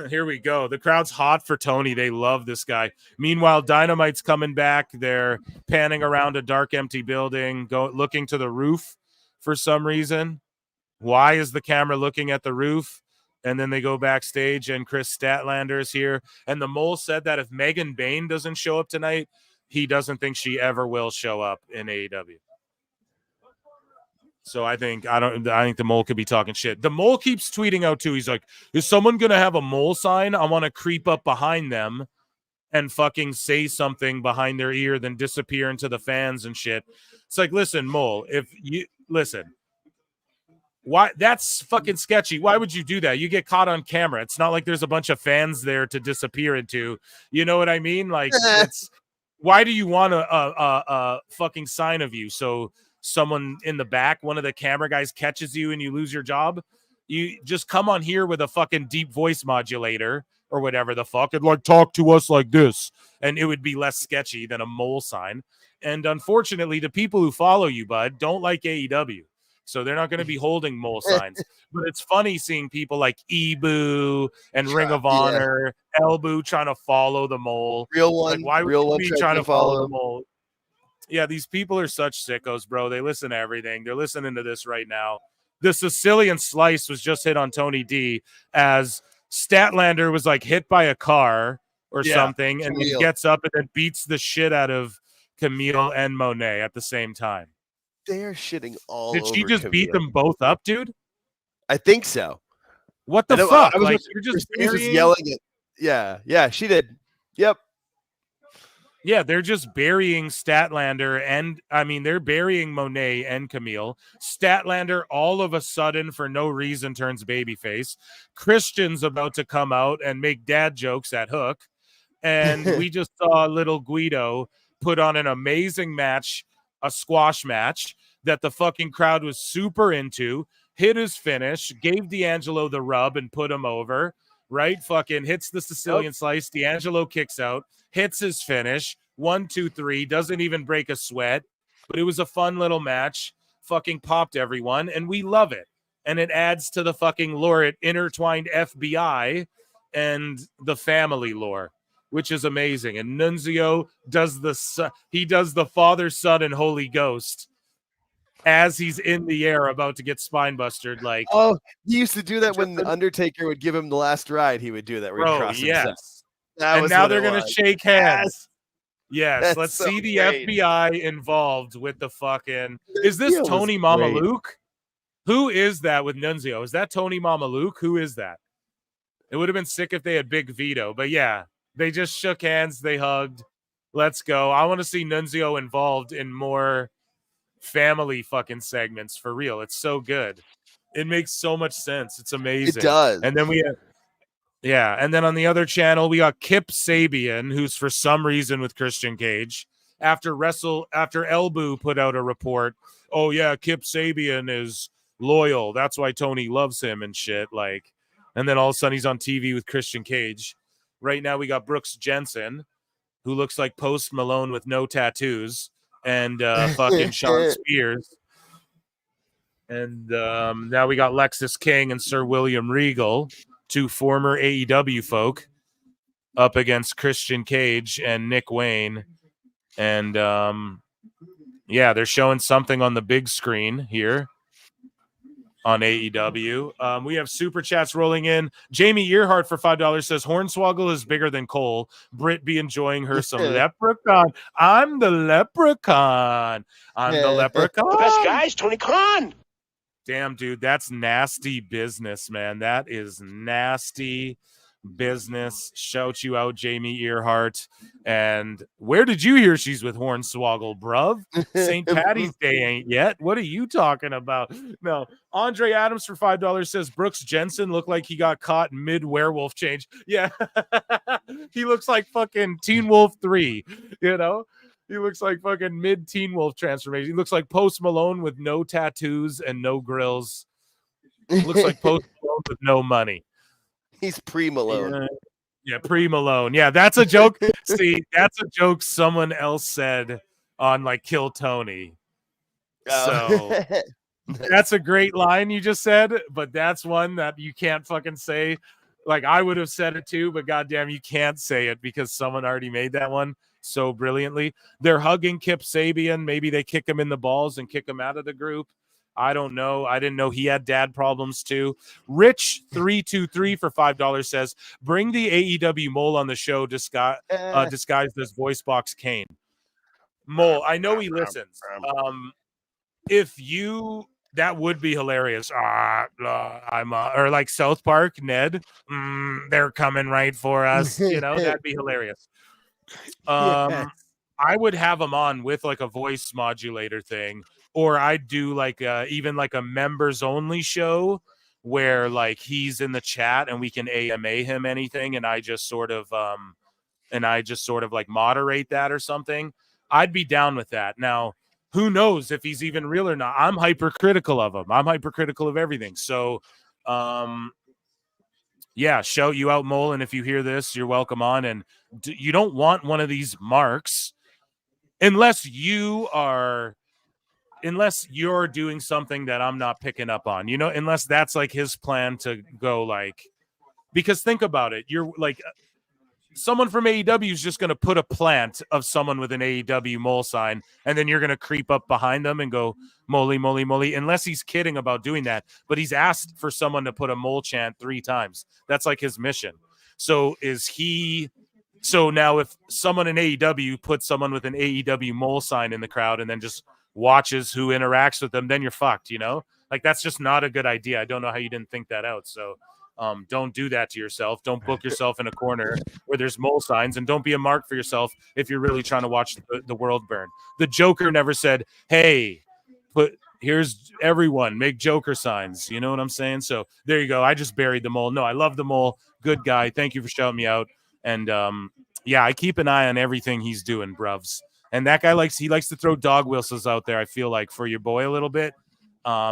Here we go. The crowd's hot for Tony. They love this guy. Meanwhile, Dynamite's coming back. They're panning around a dark, empty building, looking to the roof for some reason. Why is the camera looking at the roof? And then they go backstage, and Chris Statlander is here. And the Mole said that if Megan Bain doesn't show up tonight, he doesn't think she ever will show up in AEW. So I think the Mole could be talking shit. The Mole keeps tweeting out too. He's like, is someone going to have a Mole sign? I want to creep up behind them and fucking say something behind their ear, then disappear into the fans and shit. It's like, listen, Mole, why? That's fucking sketchy. Why would you do that? You get caught on camera. It's not like there's a bunch of fans there to disappear into. You know what I mean? Like, why do you want a fucking sign of you? So someone in the back, one of the camera guys catches you and you lose your job? You just come on here with a fucking deep voice modulator or whatever the fuck and like talk to us like this. And it would be less sketchy than a Mole sign. And unfortunately, the people who follow you, bud, don't like AEW. So they're not going to be holding Mole signs. But it's funny seeing people like Ebu and Ring of Honor, Elbu trying to follow the Mole. Real one. Like, why would real you be one trying to follow the Mole? Yeah, these people are such sickos, bro. They listen to everything. They're listening to this right now. The Sicilian Slice was just hit on Tony D as Statlander was like hit by a car or something, and he gets up and then beats the shit out of Camille and Monet at the same time. They're shitting all Did over she just Camille. beat them both up, dude? I think so. What the fuck? I was like, you're just yelling at. Yeah, she did. Yep. Yeah, they're just burying Statlander, and I mean, they're burying Monet and Camille. Statlander, all of a sudden, for no reason, turns babyface. Christian's about to come out and make dad jokes at Hook, and we just saw little Guido put on an amazing match, a squash match that the fucking crowd was super into. Hit his finish, gave D'Angelo the rub and put him over. Right, fucking hits the Sicilian Slice. D'Angelo kicks out, hits his finish. 1, 2, 3. Doesn't even break a sweat. But it was a fun little match. Fucking popped everyone, and we love it. And it adds to the fucking lore. It intertwined FBI and the family lore, which is amazing. And Nunzio does the Father, Son, and Holy Ghost as he's in the air about to get spine busted. Like, oh, he used to do that when the Undertaker would give him the last ride. He would do that. Where he'd cross himself. And now they're gonna shake hands. Yes, let's so see the great. FBI involved with the fucking. Is this Tony Mamaluke? Who is that with Nunzio? Is that Tony Mamaluke? Who is that? It would have been sick if they had Big Vito, but yeah, they just shook hands, they hugged. Let's go. I want to see Nunzio involved in more family fucking segments for real. It's so good. It makes so much sense. It's amazing. It does. And then we have, and then on the other channel, we got Kip Sabian, who's for some reason with Christian Cage. After Elbu put out a report, oh yeah, Kip Sabian is loyal. That's why Tony loves him and shit. Like, and then all of a sudden he's on TV with Christian Cage. Right now we got Brooks Jensen, who looks like Post Malone with no tattoos, and fucking Sean Spears. And now we got Lexis King and Sir William Regal, two former AEW folk. up against Christian Cage and Nick Wayne. And yeah, they're showing something on the big screen here on AEW. We have super chats rolling in. Jamie Earhart for $5 says Hornswoggle is bigger than Cole. Britt be enjoying her some leprechaun. I'm the leprechaun. I'm the leprechaun. The best guys, Tony Khan. Damn, dude, that's nasty business, man. That is nasty business. Shout you out, Jamie Earhart. And where did you hear she's with Hornswoggle, bruv? St. Patty's Day ain't yet. What are you talking about? No. Andre Adams for $5 says Brooks Jensen looked like he got caught mid-werewolf change. Yeah. He looks like fucking Teen Wolf 3, you know? He looks like fucking mid-Teen Wolf transformation. He looks like Post Malone with no tattoos and no grills. Looks like Post Malone with no money. He's pre-Malone. Yeah, pre-Malone. Yeah, that's a joke. See, that's a joke someone else said on like Kill Tony. So that's a great line you just said, but that's one that you can't fucking say. Like I would have said it too, but goddamn, you can't say it because someone already made that one so brilliantly. They're hugging Kip Sabian. Maybe they kick him in the balls and kick him out of the group. I don't know. I didn't know he had dad problems too. Rich323 for $5 says, bring the AEW Mole on the show disguised as voice box Kane. Mole, I know he listens. That would be hilarious. Or like South Park, Ned, they're coming right for us. You know, that'd be hilarious. I would have him on with like a voice modulator thing. Or I'd do like even like a members only show where like he's in the chat and we can AMA him anything, and I just sort of like moderate that or something. I'd be down with that. Now, who knows if he's even real or not? I'm hypercritical of him. I'm hypercritical of everything. So, yeah, shout you out, Mole. And if you hear this, you're welcome on. And you don't want one of these marks unless you're doing something that I'm not picking up on, you know, unless that's like his plan to go like, because think about it. You're like someone from AEW is just going to put a plant of someone with an AEW mole sign, and then you're going to creep up behind them and go moly, moly, moly, unless he's kidding about doing that. But he's asked for someone to put a mole chant 3 times. That's like his mission. So now if someone in AEW puts someone with an AEW mole sign in the crowd and then just watches who interacts with them, then you're fucked, you know? Like, that's just not a good idea. I don't know how you didn't think that out. So don't do that to yourself. Don't book yourself in a corner where there's mole signs, and don't be a mark for yourself if you're really trying to watch the world burn. The Joker never said, hey, here's everyone, make Joker signs. You know what I'm saying? So there you go. I just buried the mole. No, I love the mole. Good guy. Thank you for shouting me out. And yeah, I keep an eye on everything he's doing, bruvs. And that guy likes to throw dog whistles out there, I feel like, for your boy a little bit,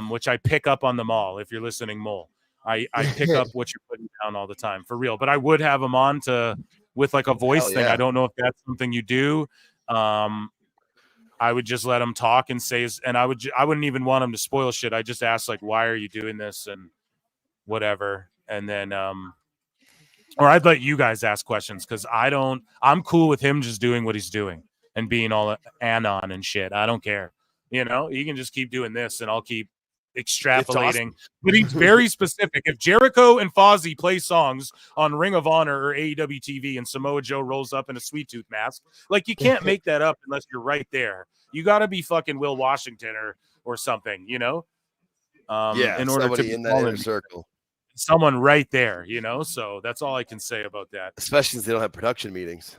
which I pick up on them all. If you're listening, Mole, I pick up what you're putting down all the time, for real. But I would have him on with like a voice thing. I don't know if that's something you do. I would just let him talk and say, and I wouldn't even want him to spoil shit. I just ask like, why are you doing this and whatever, and then or I'd let you guys ask questions because I'm cool with him just doing what he's doing and being all anon and shit. I don't care. You know, he can just keep doing this and I'll keep extrapolating. Awesome. But he's very specific. If Jericho and Fozzy play songs on Ring of Honor or AEW TV and Samoa Joe rolls up in a sweet tooth mask, like, you can't make that up unless you're right there. You got to be fucking Will Washington or something, you know? In order to be in that inner circle. Someone right there, you know? So that's all I can say about that. Especially since they don't have production meetings.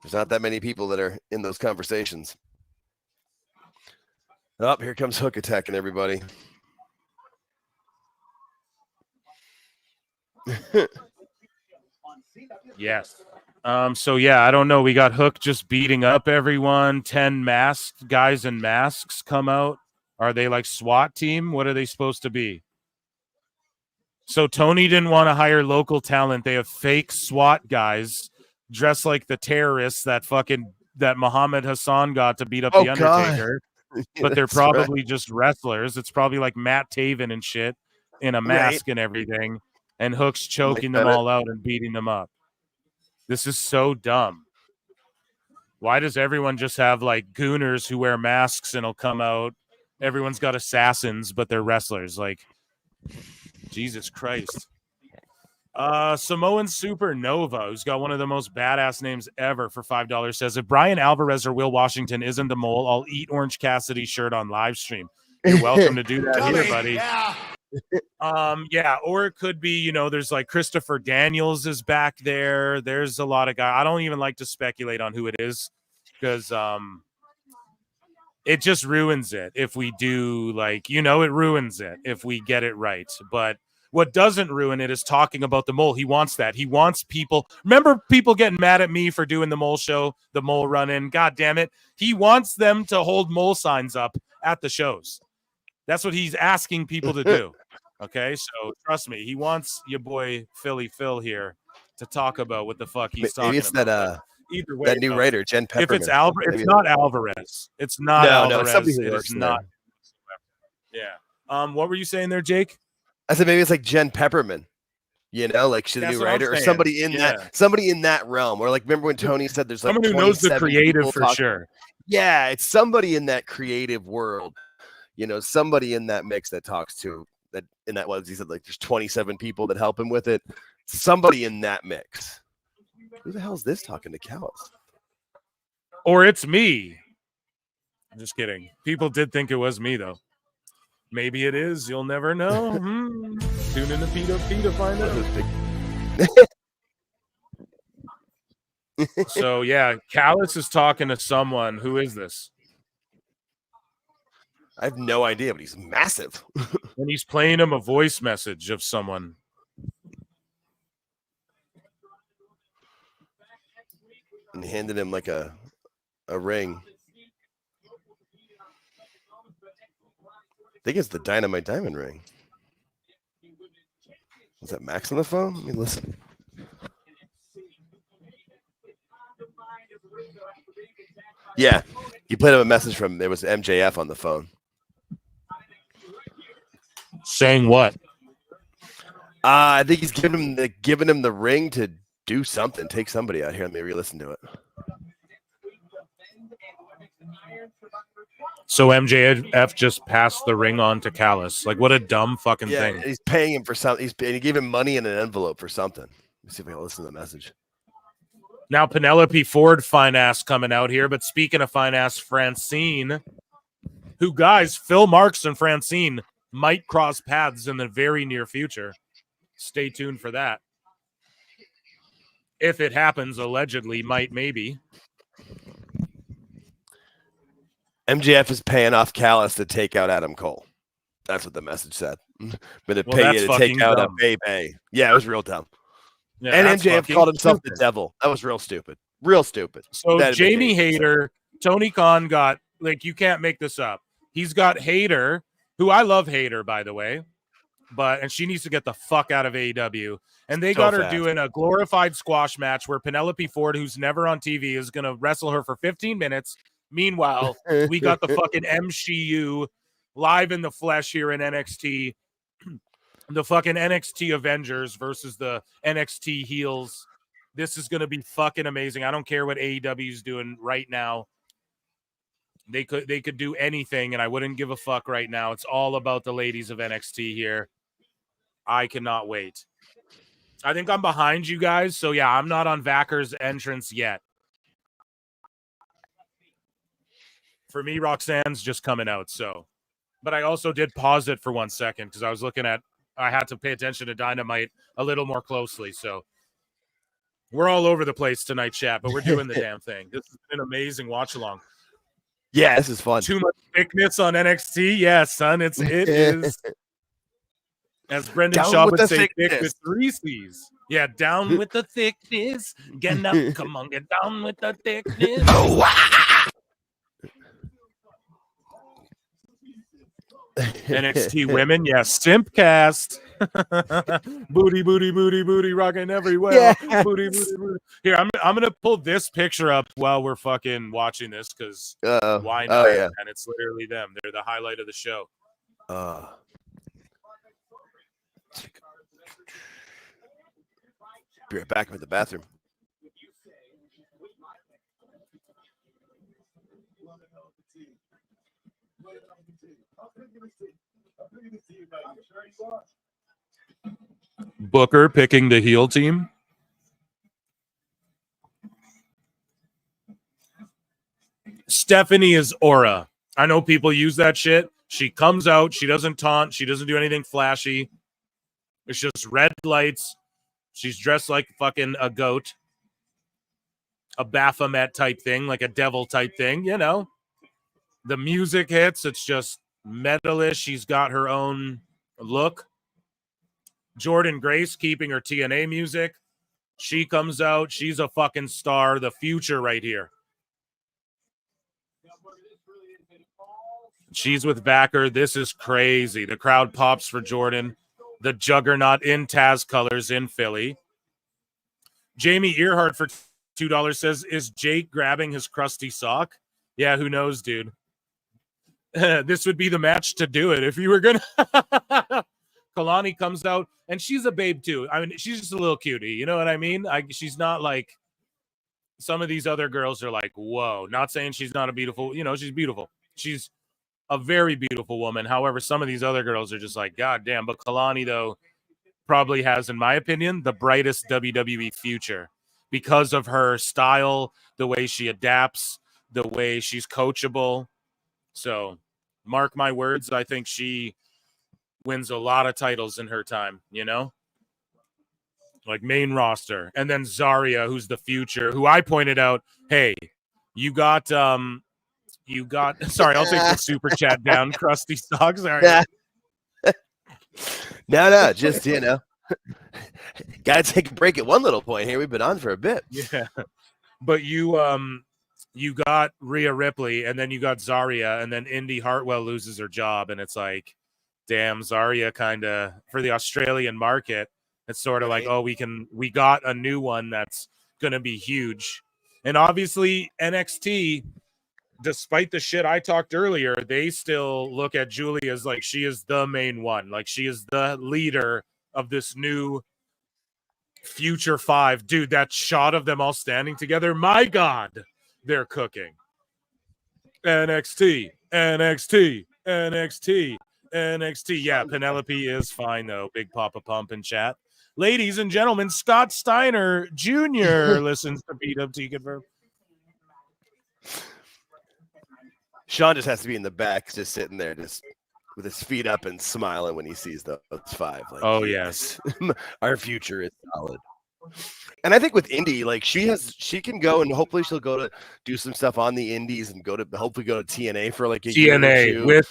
There's not that many people that are in those conversations. Oh, here comes Hook attacking everybody. Yes. So yeah, I don't know. We got Hook just beating up everyone. 10 masked guys in masks come out. Are they like SWAT team? What are they supposed to be? So Tony didn't want to hire local talent. They have fake SWAT guys dressed like the terrorists that Muhammad Hassan got to beat up the Undertaker. But they're probably just wrestlers. It's probably like Matt Taven and shit in a mask and everything. and Hook's choking them all out and beating them up. This is so dumb. Why does everyone just have like gooners who wear masks and will come out? Everyone's got assassins, but they're wrestlers. Like, Jesus Christ. Samoan Supernova, who's got one of the most badass names ever for $5, says, if Brian Alvarez or Will Washington isn't the mole, I'll eat Orange Cassidy's shirt on live stream. You're welcome to do that here, buddy. Yeah. Or it could be, you know, there's like Christopher Daniels is back there. There's a lot of guys. I don't even like to speculate on who it is because it just ruins it if we do, like, you know, it ruins it if we get it right. But what doesn't ruin it is talking about the mole. He wants that. He wants people. Remember people getting mad at me for doing the mole show, the mole run-in? God damn it. He wants them to hold mole signs up at the shows. That's what he's asking people to do. Okay, so trust me. He wants your boy Philly Phil here to talk about what the fuck he's talking about. Maybe it's that either way, that new writer, Jen Pepperman. If it's Alvarez, it's not Alvarez. It's not Alvarez. It is not. Yeah. What were you saying there, Jake? I said maybe it's like Jen Pepperman. You know, like she's a new writer or somebody in that realm. Or like, remember when Tony said there's like someone who knows the creative for sure. Yeah, it's somebody in that creative world. You know, somebody in that mix that talks to that in that was he said like there's 27 people that help him with it. Somebody in that mix. Who the hell is this talking to Callis? Or it's me. I'm just kidding. People did think it was me though. Maybe it is. You'll never know. Tune in to P2P to find out. So yeah, Callis is talking to someone. Who is this? I have no idea, but he's massive. And he's playing him a voice message of someone. And he handed him like a ring. I think it's the Dynamite Diamond ring. Was that Max on the phone? Let me listen. Yeah, he played him a message from, there was MJF on the phone. Saying what? I think he's giving him the ring to do something. Take somebody out here. Let me re-listen to it. So MJF just passed the ring on to Callis. Like, what a dumb fucking thing. He's paying him for something. He gave him money in an envelope for something. Let's see if I can listen to the message. Now Penelope Ford fine ass coming out here. But speaking of fine ass, Francine, who, guys, Phil Marks and Francine might cross paths in the very near future. Stay tuned for that. If it happens, allegedly, maybe. MJF is paying off Callis to take out Adam Cole. That's what the message said. But they pay you to take out a Bay. Yeah, it was real dumb. Yeah, and MJF called himself the devil. That was real stupid. Real stupid. So Jamie Hayter, Tony Khan got, like, you can't make this up. He's got Hayter, who I love Hayter, by the way. And she needs to get the fuck out of AEW. And they got her doing a glorified squash match where Penelope Ford, who's never on TV, is going to wrestle her for 15 minutes. Meanwhile, we got the fucking MCU live in the flesh here in NXT. The fucking NXT Avengers versus the NXT heels. This is going to be fucking amazing. I don't care what AEW is doing right now. They could do anything, and I wouldn't give a fuck right now. It's all about the ladies of NXT here. I cannot wait. I think I'm behind you guys, so yeah, I'm not on Vacker's entrance yet. For me, Roxanne's just coming out, so. But I also did pause it for 1 second because I was looking at, I had to pay attention to Dynamite a little more closely, so. We're all over the place tonight, chat, but we're doing the damn thing. This has been an amazing watch-along. Yeah, this is fun. Too much thickness on NXT? Yeah, son, it is. As Brendan Shaw would say, thick with 3 C's. Yeah, down with the thickness. Get up, come on, get down with the thickness. NXT women, yeah, Simpcast. booty, booty, booty, booty, rocking everywhere. Yeah. Booty, booty, booty. Here, I'm gonna pull this picture up while we're fucking watching this because why not? Yeah. And it's literally them. They're the highlight of the show. Be right back with the bathroom. Booker picking the heel team. Stephanie is aura. I know people use that shit. She comes out. She doesn't taunt. She doesn't do anything flashy. It's just red lights. She's dressed like fucking a goat. A Baphomet type thing, like a devil type thing, you know. The music hits. It's just metalish. She's got her own look. Jordan Grace keeping her TNA music. She comes out. She's a fucking star. The future right here. She's with Vacker. This is crazy. The crowd pops for Jordan. The juggernaut in Taz colors in Philly. Jamie Earhart for $2 says, is Jake grabbing his crusty sock? Yeah, who knows, dude? This would be the match to do it if you were going to. Kalani comes out, and she's a babe, too. I mean, she's just a little cutie. You know what I mean? She's not like some of these other girls are like, whoa. Not saying she's not a beautiful, she's beautiful. She's a very beautiful woman. However, some of these other girls are just like, God damn. But Kalani, though, probably has, in my opinion, the brightest WWE future because of her style, the way she adapts, the way she's coachable. So mark my words, I think she wins a lot of titles in her time, like main roster. And then Zarya, who's the future, who I pointed out, hey, you got sorry, I'll take the super chat down, crusty socks. Sorry. No, just, got to take a break at one little point here. We've been on for a bit. Yeah. But you got Rhea Ripley, and then you got Zarya, and then Indy Hartwell loses her job, and it's like, damn, Zarya kind of, for the Australian market, it's sort of like, oh, we got a new one that's going to be huge. And obviously NXT, despite the shit I talked earlier, they still look at Julie as like she is the main one. Like she is the leader of this new Future 5. Dude, that shot of them all standing together, my God, they're cooking. NXT. Yeah, Penelope is fine, though. Big Papa Pump in chat. Ladies and gentlemen, Scott Steiner Jr. listens to PWT Confirm. Sean just has to be in the back, just sitting there, just with his feet up and smiling when he sees those 5. Like, oh, yes. Our future is solid. And I think with Indy, like she can go and hopefully she'll go to do some stuff on the Indies and hopefully go to TNA for like a year or two. with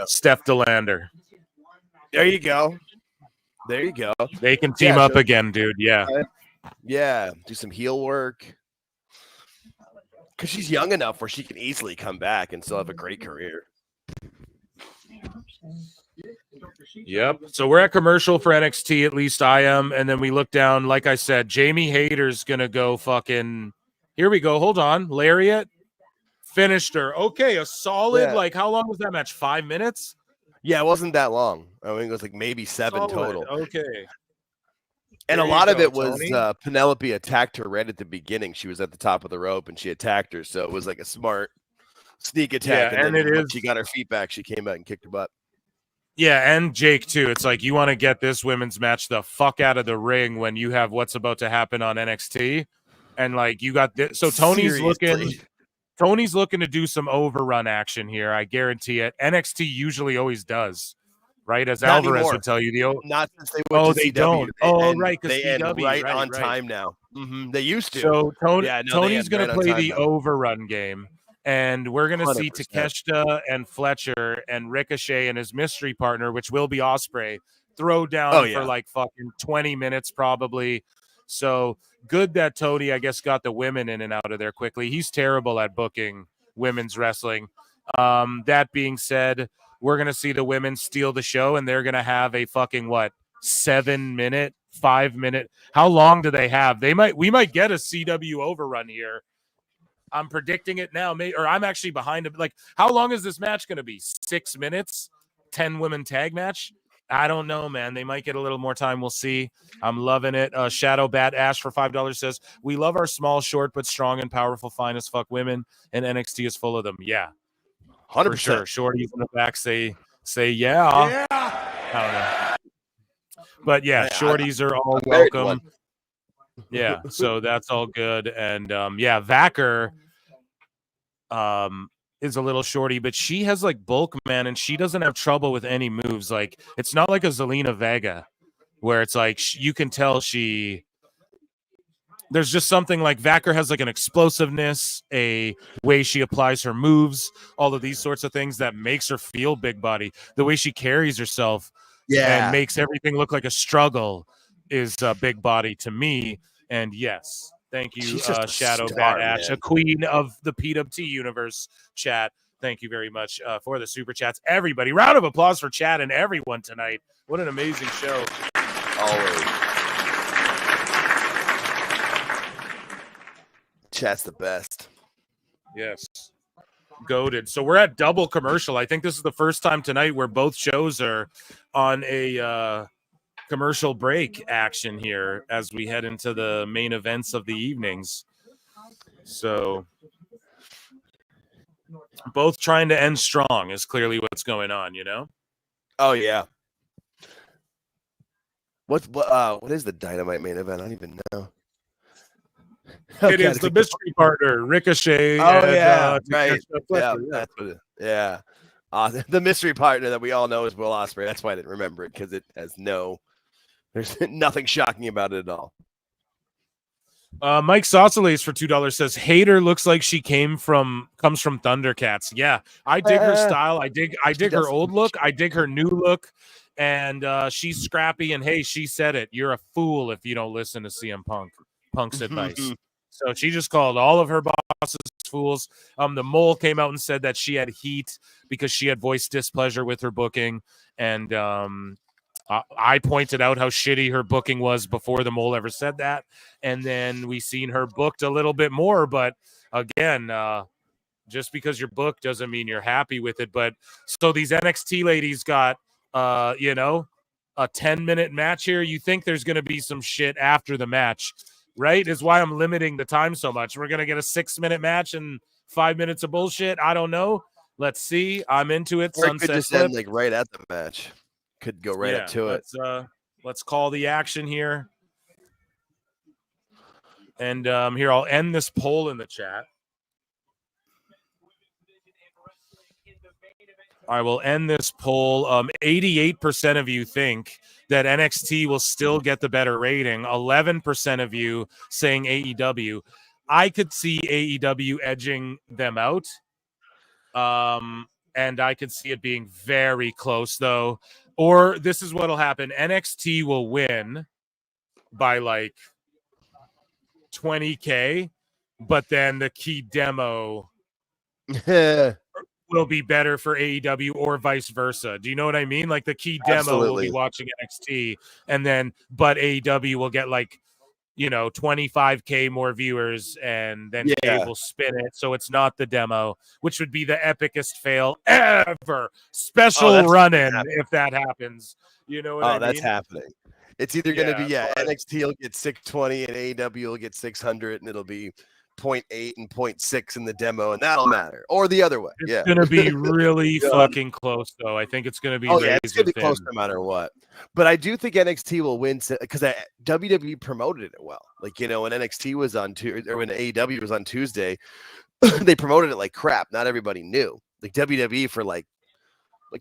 Steph DeLander. There you go. They can team up again, dude. Yeah. Yeah. Do some heel work. Because she's young enough where she can easily come back and still have a great career. Yep. So we're at commercial for NXT, at least I am. And then we look down, like I said, Jamie Hayter's going to go fucking, here we go. Hold on. Lariat finished her. Okay. A solid, like how long was that match? 5 minutes? Yeah, it wasn't that long. I mean, it was like maybe 7 solid. Total. Okay. And a lot of it was Penelope attacked her right at the beginning. She was at the top of the rope and she attacked her. So it was like a smart sneak attack. Yeah, and then she got her feet back. She came out and kicked her butt. Yeah, and Jake, too. It's like you want to get this women's match the fuck out of the ring when you have what's about to happen on NXT. And, like, you got this. So Tony's looking to do some overrun action here. I guarantee it. NXT usually always does, right? As Not Alvarez anymore. would tell you. Not since they went to they CW. don't. Right, because they end CW, right on time now. Mm-hmm. They used to. So Yeah, no, Tony's going to play the now. overrun game. And we're going to see 100%. Takeshita and Fletcher and Ricochet and his mystery partner, which will be Ospreay, throw down for like fucking 20 minutes probably. So good that Tony, I guess, got the women in and out of there quickly. He's terrible at booking women's wrestling. That being said, we're going to see the women steal the show, and they're going to have a fucking, 7-minute, 5-minute. How long do they have? We might get a CW overrun here. I'm predicting it now, or I'm actually behind it. Like, how long is this match going to be? 6 minutes? 10 women tag match? I don't know, man. They might get a little more time. We'll see. I'm loving it. Shadow Bat Ash for $5 says, we love our small, short, but strong and powerful, fine as fuck women, and NXT is full of them. Yeah. 100%. For sure. Shorties in the back say yeah. I don't know. But yeah, shorties are all welcome. Yeah, so that's all good. And yeah, Vacker is a little shorty, but she has like bulk, man, and she doesn't have trouble with any moves. Like, it's not like a Zelina Vega where it's like you can tell there's just something like Vacker has like an explosiveness, a way she applies her moves, all of these sorts of things that makes her feel big body. The way she carries herself and makes everything look like a struggle is big body to me. And yes, thank you, Shadow Bat Ash, a queen of the PWT universe chat. Thank you very much for the super chats. Everybody, round of applause for chat and everyone tonight. What an amazing show. Always. Chat's the best. Yes. Goated. So we're at double commercial. I think this is the first time tonight where both shows are on a commercial break action here as we head into the main events of the evenings. So both trying to end strong is clearly what's going on, you know? Oh yeah. What is the Dynamite main event? I don't even know. It is the mystery partner, Ricochet. Oh, and, yeah, right. Yeah, That's what it, yeah. The mystery partner that we all know is Will Ospreay. That's why I didn't remember it, because it has there's nothing shocking about it at all. Mike Saucelace for $2 says Hager looks like she comes from Thundercats. Yeah, I dig her style. I dig her old look. I dig her new look. And she's scrappy. And hey, she said it. You're a fool if you don't listen to CM Punk's advice. So she just called all of her bosses fools. The Mole came out and said that she had heat because she had voiced displeasure with her booking. And I pointed out how shitty her booking was before the Mole ever said that. And then we seen her booked a little bit more. But again, just because you're booked doesn't mean you're happy with it. But so these NXT ladies got, a 10-minute match here. You think there's going to be some shit after the match, right? Is why I'm limiting the time so much. We're going to get a 6-minute match and 5 minutes of bullshit. I don't know. Let's see. I'm into it. Or it could just end like right at the match. Could go right up to it. Let's call the action here. And here, I'll end this poll in the chat. I will end this poll. 88% of you think that NXT will still get the better rating. 11% of you saying AEW. I could see AEW edging them out. And I could see it being very close, though. Or this is what will happen. NXT will win by like 20K, but then the key demo will be better for AEW or vice versa. Do you know what I mean? Like the key demo will be watching NXT, but AEW will get like, 25K more viewers, and then Dave will spin it. So it's not the demo, which would be the epicest fail ever. Special run-in if that happens. You know what I mean? That's happening. It's either going to be, NXT will get 620 and AEW will get 600, and it'll be 0.8 and 0.6 in the demo, and that'll matter. Or the other way. It's going to be really fucking close, though. I think it's going to be it's going to be close no matter what. But I do think NXT will win because WWE promoted it well. Like, when NXT was on Tuesday, or when AEW was on Tuesday, they promoted it like crap. Not everybody knew. Like WWE for like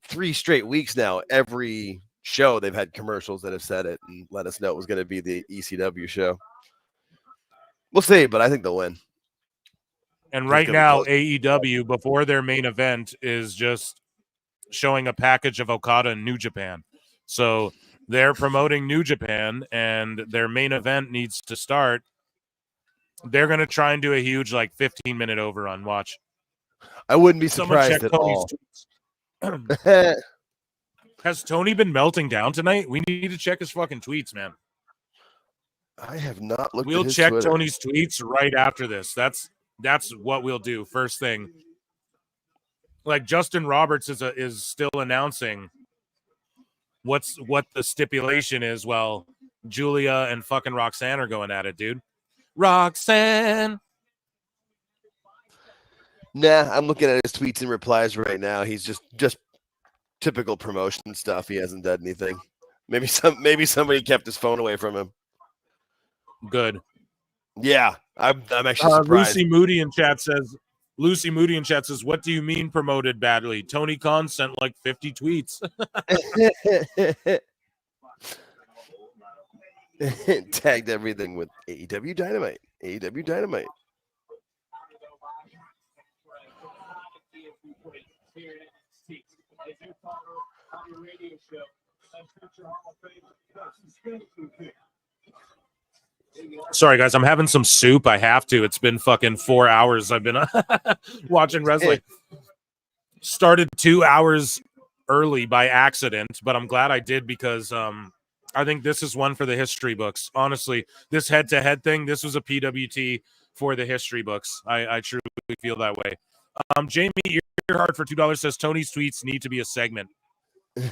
3 straight weeks now, every show they've had commercials that have said it and let us know it was going to be the ECW show. We'll see, but I think they'll win. And right now, AEW, before their main event, is just showing a package of Okada in New Japan. So they're promoting New Japan, and their main event needs to start. They're going to try and do a huge, 15-minute overrun. Watch. I wouldn't be surprised at all. Has Tony been melting down tonight? We need to check his fucking tweets, man. I have not looked. We'll at his check Twitter. Tony's tweets right after this. That's what we'll do first thing. Like Justin Roberts is still announcing what the stipulation is. Well, Julia and fucking Roxanne are going at it, dude. Roxanne. Nah, I'm looking at his tweets and replies right now. He's just typical promotion stuff. He hasn't done anything. Maybe somebody kept his phone away from him. Good. Yeah, I'm actually surprised. Lucy Moody in chat says, what do you mean promoted badly? Tony Khan sent like 50 tweets. Tagged everything with AEW Dynamite. AEW Dynamite. Sorry, guys, I'm having some soup. I have to. It's been fucking 4 hours. I've been watching wrestling. Started 2 hours early by accident, but I'm glad I did because I think this is one for the history books. Honestly, this head-to-head thing, this was a PWT for the history books. I truly feel that way. Jamie Earhart for $2 says Tony's tweets need to be a segment.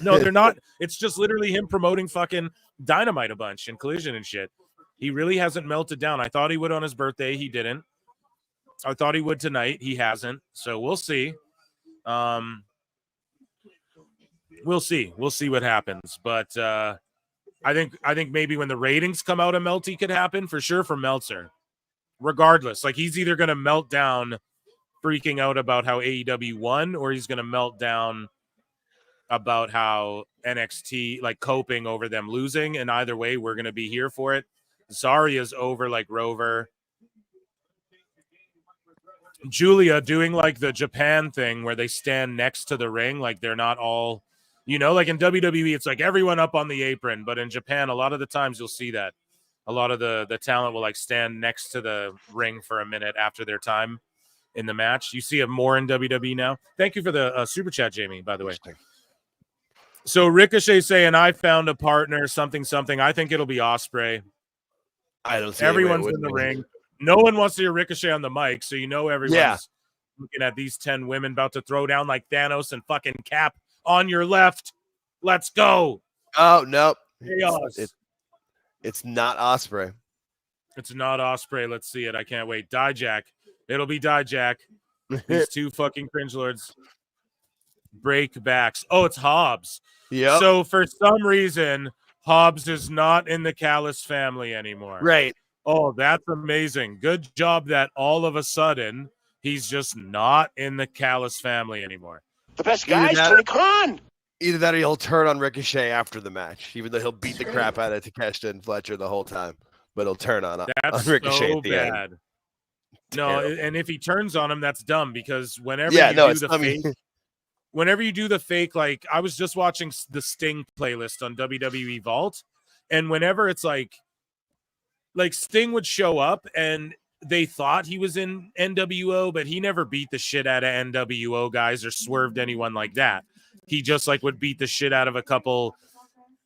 No, they're not. It's just literally him promoting fucking Dynamite a bunch and Collision and shit. He really hasn't melted down. I thought he would on his birthday. He didn't. I thought he would tonight. He hasn't. So we'll see. We'll see. We'll see what happens. But I think maybe when the ratings come out, a melty could happen for sure for Meltzer. Regardless, like he's either going to melt down freaking out about how AEW won, or he's going to melt down about how NXT, like coping over them losing. And either way, we're going to be here for it. Zaria's over like Rover. Julia doing like the Japan thing where they stand next to the ring. Like they're not all, like in WWE, it's like everyone up on the apron. But in Japan, a lot of the times you'll see that. A lot of the talent will like stand next to the ring for a minute after their time in the match. You see it more in WWE now. Thank you for the super chat, Jamie, by the way. So Ricochet saying, I found a partner, something. I think it'll be Ospreay. I don't see everyone's in the ring. No one wants to hear Ricochet on the mic, so everyone's looking at these 10 women about to throw down like Thanos and fucking Cap on your left. Let's go. Oh, no. It's not Ospreay. It's not Ospreay. Let's see it. I can't wait. Dijak. It'll be Dijak. These two fucking cringe lords. Break backs. Oh, it's Hobbs. Yeah. So for some reason, Hobbs is not in the Callis family anymore. Right. Oh, that's amazing. Good job that all of a sudden he's just not in the Callis family anymore. The best guy is Tony Khan. Either that or he'll turn on Ricochet after the match, even though he'll beat the crap out of Takeshita and Fletcher the whole time. But he'll turn on Ricochet so at the bad. end. No, Terrible. and if he turns on him, that's dumb because whenever you do the fake, like I was just watching the Sting playlist on WWE Vault, and whenever it's like Sting would show up and they thought he was in NWO, but he never beat the shit out of NWO guys or swerved anyone like that. He just like would beat the shit out of a couple,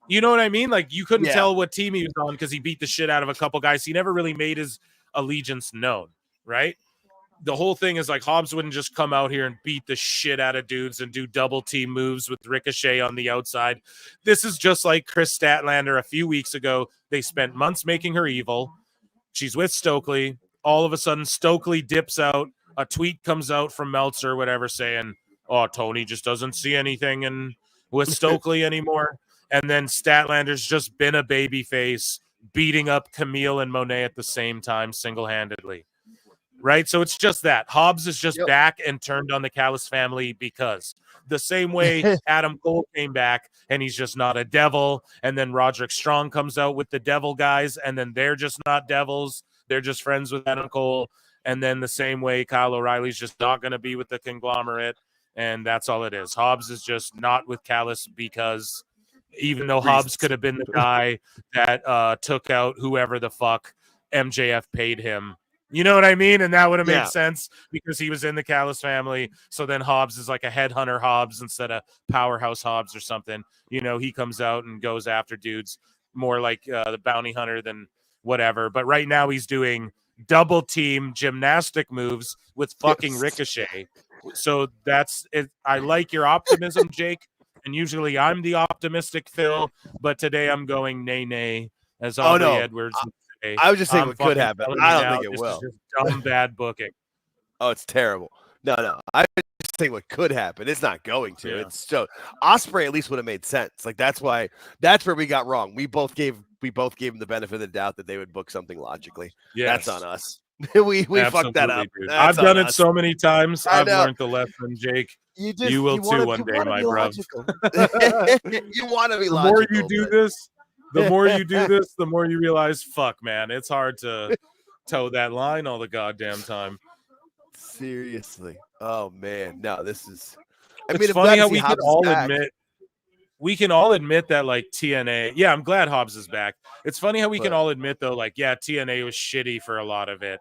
you know what I mean? Like you couldn't tell what team he was on because he beat the shit out of a couple guys. He never really made his allegiance known, right? The whole thing is like Hobbs wouldn't just come out here and beat the shit out of dudes and do double team moves with Ricochet on the outside. This is just like Chris Statlander a few weeks ago. They spent months making her evil. She's with Stokely. All of a sudden, Stokely dips out. A tweet comes out from Meltzer, whatever, saying, oh, Tony just doesn't see anything with Stokely anymore. And then Statlander's just been a baby face, beating up Camille and Monet at the same time single-handedly. Right? So it's just that. Hobbs is just back and turned on the Callis family because the same way Adam Cole came back and he's just not a devil. And then Roderick Strong comes out with the devil guys and then they're just not devils. They're just friends with Adam Cole. And then the same way Kyle O'Reilly's just not going to be with the conglomerate. And that's all it is. Hobbs is just not with Callis because even though Hobbs could have been the guy that took out whoever the fuck MJF paid him. You know what I mean? And that would have made sense because he was in the Callis family. So then Hobbs is like a headhunter Hobbs instead of powerhouse Hobbs or something. You know, he comes out and goes after dudes more like the bounty hunter than whatever. But right now he's doing double team gymnastic moves with fucking Ricochet. So that's it. I like your optimism, Jake. And usually I'm the optimistic Phil, but today I'm going nay, as Aubrey Edwards would say. I was just saying I'm what could fucking happen. telling I you don't now, think it this will. is just dumb bad booking. Oh, it's terrible. No. I was just saying what could happen. It's not going to. Yeah. It's so Osprey at least would have made sense. Like that's where we got wrong. We both gave him the benefit of the doubt that they would book something logically. Yes. That's on us. we fucked that up. Dude. That's I've done on it us. so many times. I I've know. learned the lesson, Jake. You will too one day, my bruv. You want to be The logical. more you do this, the more you realize, fuck, man, it's hard to toe that line all the goddamn time. Seriously. Oh man, no, this is. It's funny how we can all admit that like TNA. Yeah, I'm glad Hobbs is back. It's funny how we can all admit though, like, yeah, TNA was shitty for a lot of it.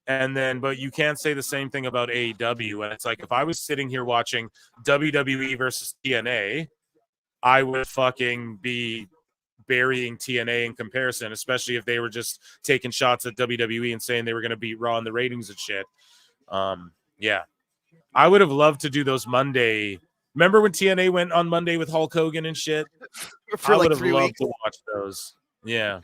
And then, but you can't say the same thing about AEW. And it's like, if I was sitting here watching WWE versus TNA, I would fucking be burying TNA in comparison, especially if they were just taking shots at WWE and saying they were going to beat Raw in the ratings and shit. Yeah. I would have loved to do those Monday. Remember when TNA went on Monday with Hulk Hogan and shit? For I like would have 3 loved weeks. to watch those. Yeah.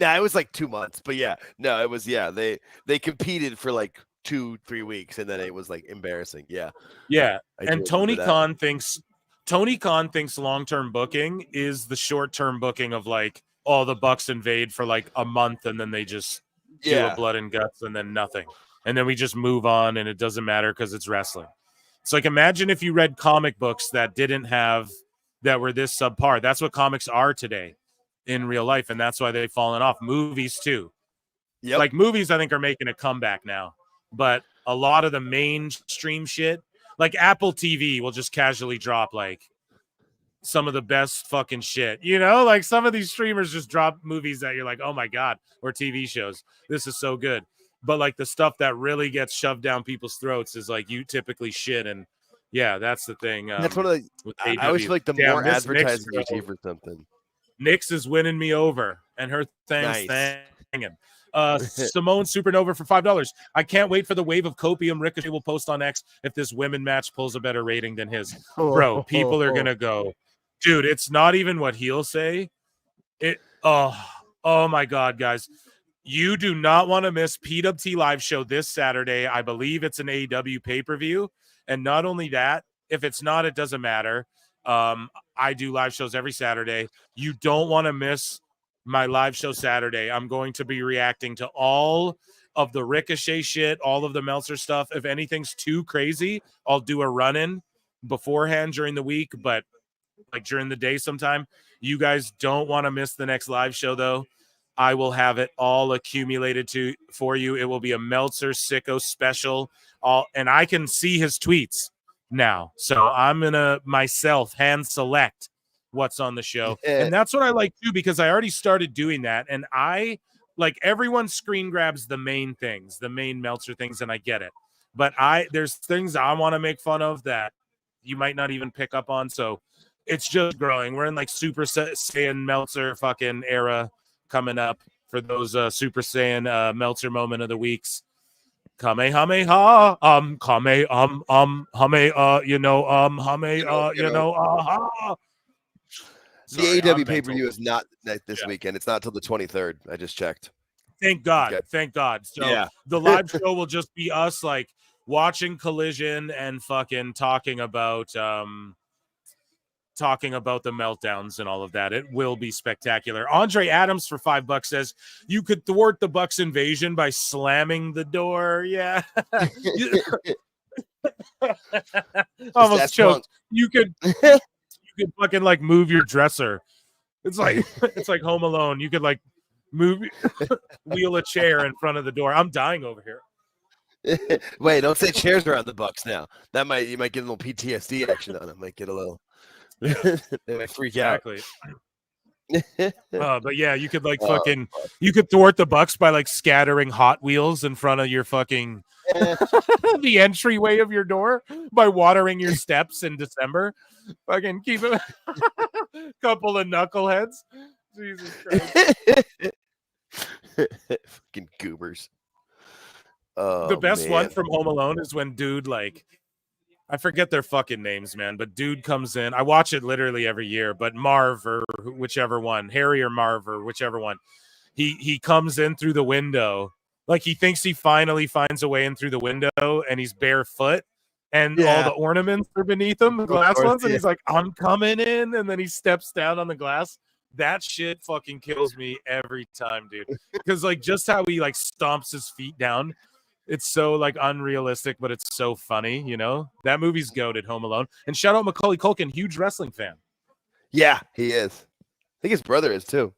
No, it was like 2 months, but yeah, no, it was they competed for like 2-3 weeks, and then it was like embarrassing. Yeah, Yeah. I do And Tony remember that. Khan thinks long-term booking is the short-term booking of like, oh, the Bucks invade for like a month and then they just do a blood and guts and then nothing. And then we just move on and it doesn't matter because it's wrestling. It's like, imagine if you read comic books that were this subpar. That's what comics are today in real life, and that's why they've fallen off. Movies too. Yep. Like movies, I think, are making a comeback now, but a lot of the mainstream shit, like Apple TV, will just casually drop like some of the best fucking shit. You know, like some of these streamers just drop movies that you're like, oh my god, or TV shows. This is so good. But like the stuff that really gets shoved down people's throats is like you typically shit, and yeah, that's the thing. That's one of the. I always feel like the more advertising you see for something. Nyx is winning me over, and her thing's thanging. Simone Supernova for $5. I can't wait for the wave of copium Ricochet will post on X if this women match pulls a better rating than his. Bro, people are gonna go, dude. It's not even what he'll say. Oh my god, guys. You do not want to miss PWT live show this Saturday. I believe it's an AEW pay-per-view. And not only that, if it's not, it doesn't matter. I do live shows every Saturday. You don't want to miss my live show Saturday. I'm going to be reacting to all of the Ricochet shit, all of the Meltzer stuff. If anything's too crazy, I'll do a run-in beforehand during the week, but like during the day sometime. You guys don't want to miss the next live show, though. I will have it all accumulated for you. It will be a Meltzer Sicko special. And I can see his tweets now. So I'm going to myself hand select what's on the show. And that's what I like too, because I already started doing that. And I like everyone screen grabs the main things, the main Meltzer things, and I get it. But there's things I want to make fun of that you might not even pick up on. So it's just growing. We're in like Super Saiyan Meltzer fucking era coming up for those Super Saiyan Meltzer moment of the weeks. Kamehameha, hame, The AEW pay-per-view is not this weekend. It's not till the 23rd. I just checked. Thank God. Okay. Thank God. So the live show will just be us like watching Collision and fucking talking about the meltdowns and all of that. It will be spectacular. Andre Adams for $5 says you could thwart the Bucks invasion by slamming the door. Yeah. Almost choked. You could fucking like move your dresser. It's like Home Alone. You could like wheel a chair in front of the door. I'm dying over here. Wait, don't say chairs around the Bucks now. You might get a little PTSD action on it. Might get a little. They might freak out. But yeah, you could like you could thwart the Bucks by like scattering Hot Wheels in front of your fucking the entryway of your door by watering your steps in December. Fucking keep it couple of knuckleheads. Jesus Christ. Fucking goobers. The best one from Home Alone is when dude like I forget their fucking names, man. But dude comes in. I watch it literally every year. But Marv or whichever one, Harry or Marv or whichever one, he comes in through the window. Like he thinks he finally finds a way in through the window, and he's barefoot, and all the ornaments are beneath him, the glass ones, and he's like, "I'm coming in," and then he steps down on the glass. That shit fucking kills me every time, dude. Because like just how he like stomps his feet down. It's so like unrealistic, but it's so funny, you know. That movie's goated, Home Alone. And shout out Macaulay Culkin, huge wrestling fan. Yeah, he is. I think his brother is too.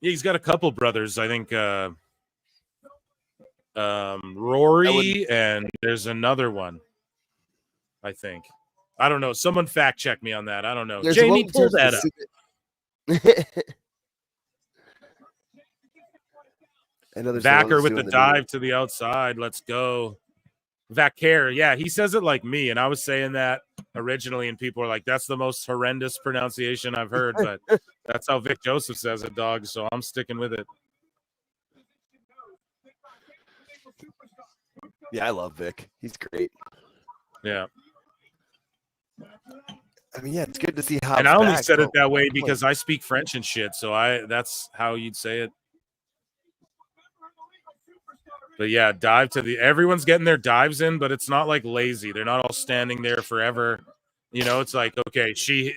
Yeah, he's got a couple brothers. I think Rory and there's another one. I think. I don't know. Someone fact check me on that. I don't know. There's Jamie, one pull that up. Vacker with the dive to the outside. Let's go. Vacker. Yeah, he says it like me. And I was saying that originally, and people are like, that's the most horrendous pronunciation I've heard. But that's how Vic Joseph says it, dog. So I'm sticking with it. Yeah, I love Vic. He's great. Yeah. I mean, yeah, it's good to see how. And I only said it that way because I speak French and shit. So that's how you'd say it. But yeah, dive to the. Everyone's getting their dives in, but it's not like lazy. They're not all standing there forever. You know, it's like, okay, she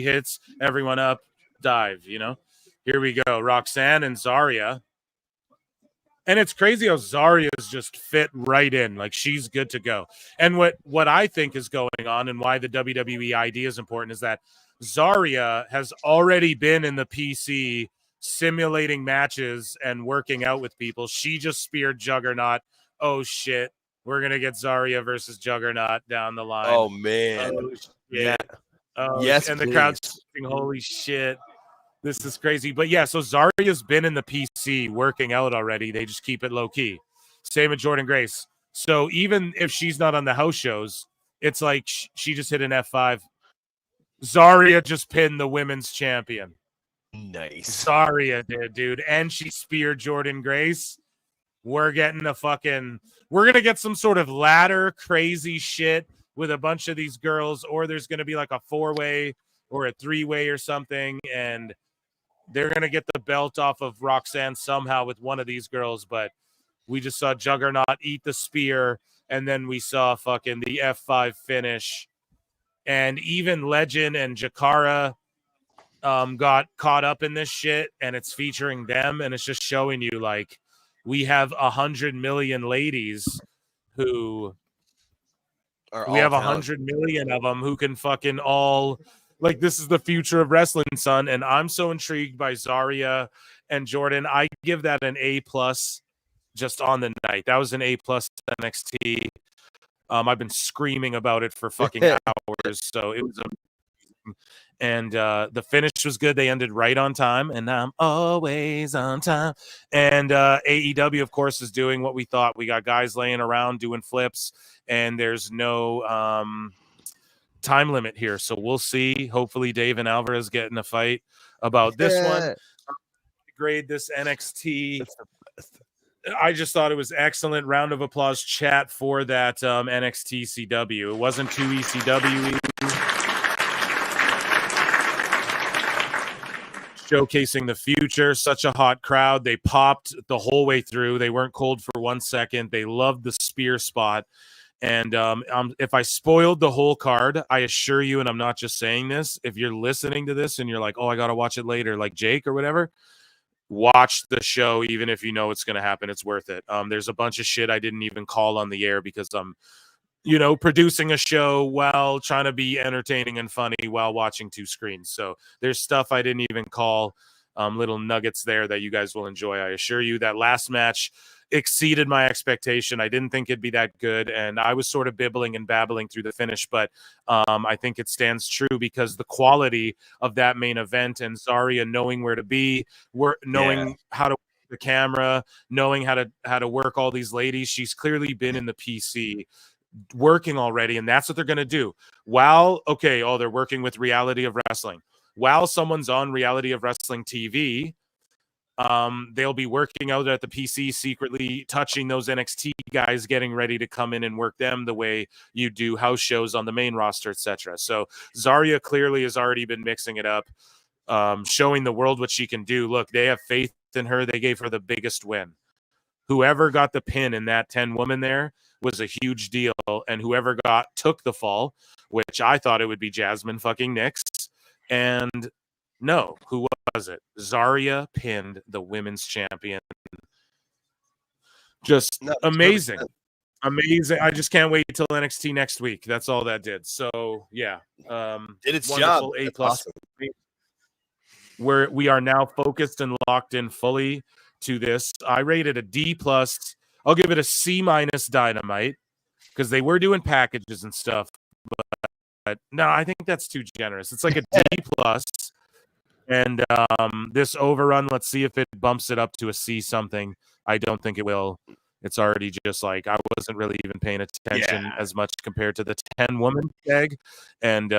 hits everyone up, dive. You know, here we go, Roxanne and Zarya. And it's crazy how Zarya's just fit right in, like she's good to go. And what I think is going on, and why the WWE ID is important, is that Zarya has already been in the PC simulating matches and working out with people. She just speared Juggernaut. Oh shit, we're gonna get Zarya versus Juggernaut down the line. Oh man, yeah. Yes, and the please. crowd's screaming, holy shit, this is crazy. But yeah, so Zarya's been in the PC working out already. They just keep it low key. Same with Jordan Grace. So even if she's not on the house shows, it's like she just hit an F5. Zarya just pinned the women's champion. Nice. Zarya did, dude. And she speared Jordan Grace. We're going to get some sort of ladder crazy shit with a bunch of these girls, or there's going to be like a 4-way or a 3-way or something. And they're going to get the belt off of Roxanne somehow with one of these girls. But we just saw Juggernaut eat the spear. And then we saw fucking the F5 finish. And even Legend and Jakara got caught up in this shit, and it's featuring them, and it's just showing you like we have 100 million ladies who we have 100 million of them who can fucking all like, this is the future of wrestling, son. And I'm so intrigued by Zarya and Jordan. I give that an A+ just on the night. That was an A+ NXT. I've been screaming about it for fucking hours, so it was amazing. And the finish was good. They ended right on time, and I'm always on time. And AEW, of course, is doing what we thought. We got guys laying around doing flips, and there's no time limit here. So we'll see. Hopefully Dave and Alvarez get in a fight about this one. Grade this NXT. I just thought it was excellent. Round of applause, chat, for that NXT CW. It wasn't too ECW. Showcasing the future. Such a hot crowd. They popped the whole way through. They weren't cold for 1 second. They loved the spear spot. And if I spoiled the whole card, I assure you, and I'm not just saying this, if you're listening to this and you're like, oh, I got to watch it later, like Jake or whatever, watch the show, even if you know it's going to happen. It's worth it. There's a bunch of shit I didn't even call on the air because I'm, producing a show while trying to be entertaining and funny while watching 2 screens. So there's stuff I didn't even call, little nuggets there that you guys will enjoy. I assure you that last match exceeded my expectation. I didn't think it'd be that good, and I was sort of bibbling and babbling through the finish, but I think it stands true because the quality of that main event and Zarya knowing where to be, knowing how to work the camera, knowing how to work all these ladies. She's clearly been in the PC working already, and that's what they're going to do. They're working with Reality of Wrestling. While someone's on Reality of Wrestling TV, They'll be working out at the PC, secretly touching those NXT guys, getting ready to come in and work them the way you do house shows on the main roster, etc. So Zarya clearly has already been mixing it up, showing the world what she can do. Look, they have faith in her. They gave her the biggest win. Whoever got the pin in that 10 woman there was a huge deal, and whoever took the fall, which I thought it would be Jasmine fucking Nix, and no, who was it? Zarya pinned the women's champion. Just amazing. Amazing. I just can't wait till NXT next week. That's all that did. So yeah. Did its wonderful job. A+. Awesome. We are now focused and locked in fully to this. I rated a D+. I'll give it a C- Dynamite because they were doing packages and stuff. But no, I think that's too generous. It's like a D+. And this overrun, let's see if it bumps it up to a C something. I don't think it will. It's already just like I wasn't really even paying attention as much compared to the 10-woman tag. And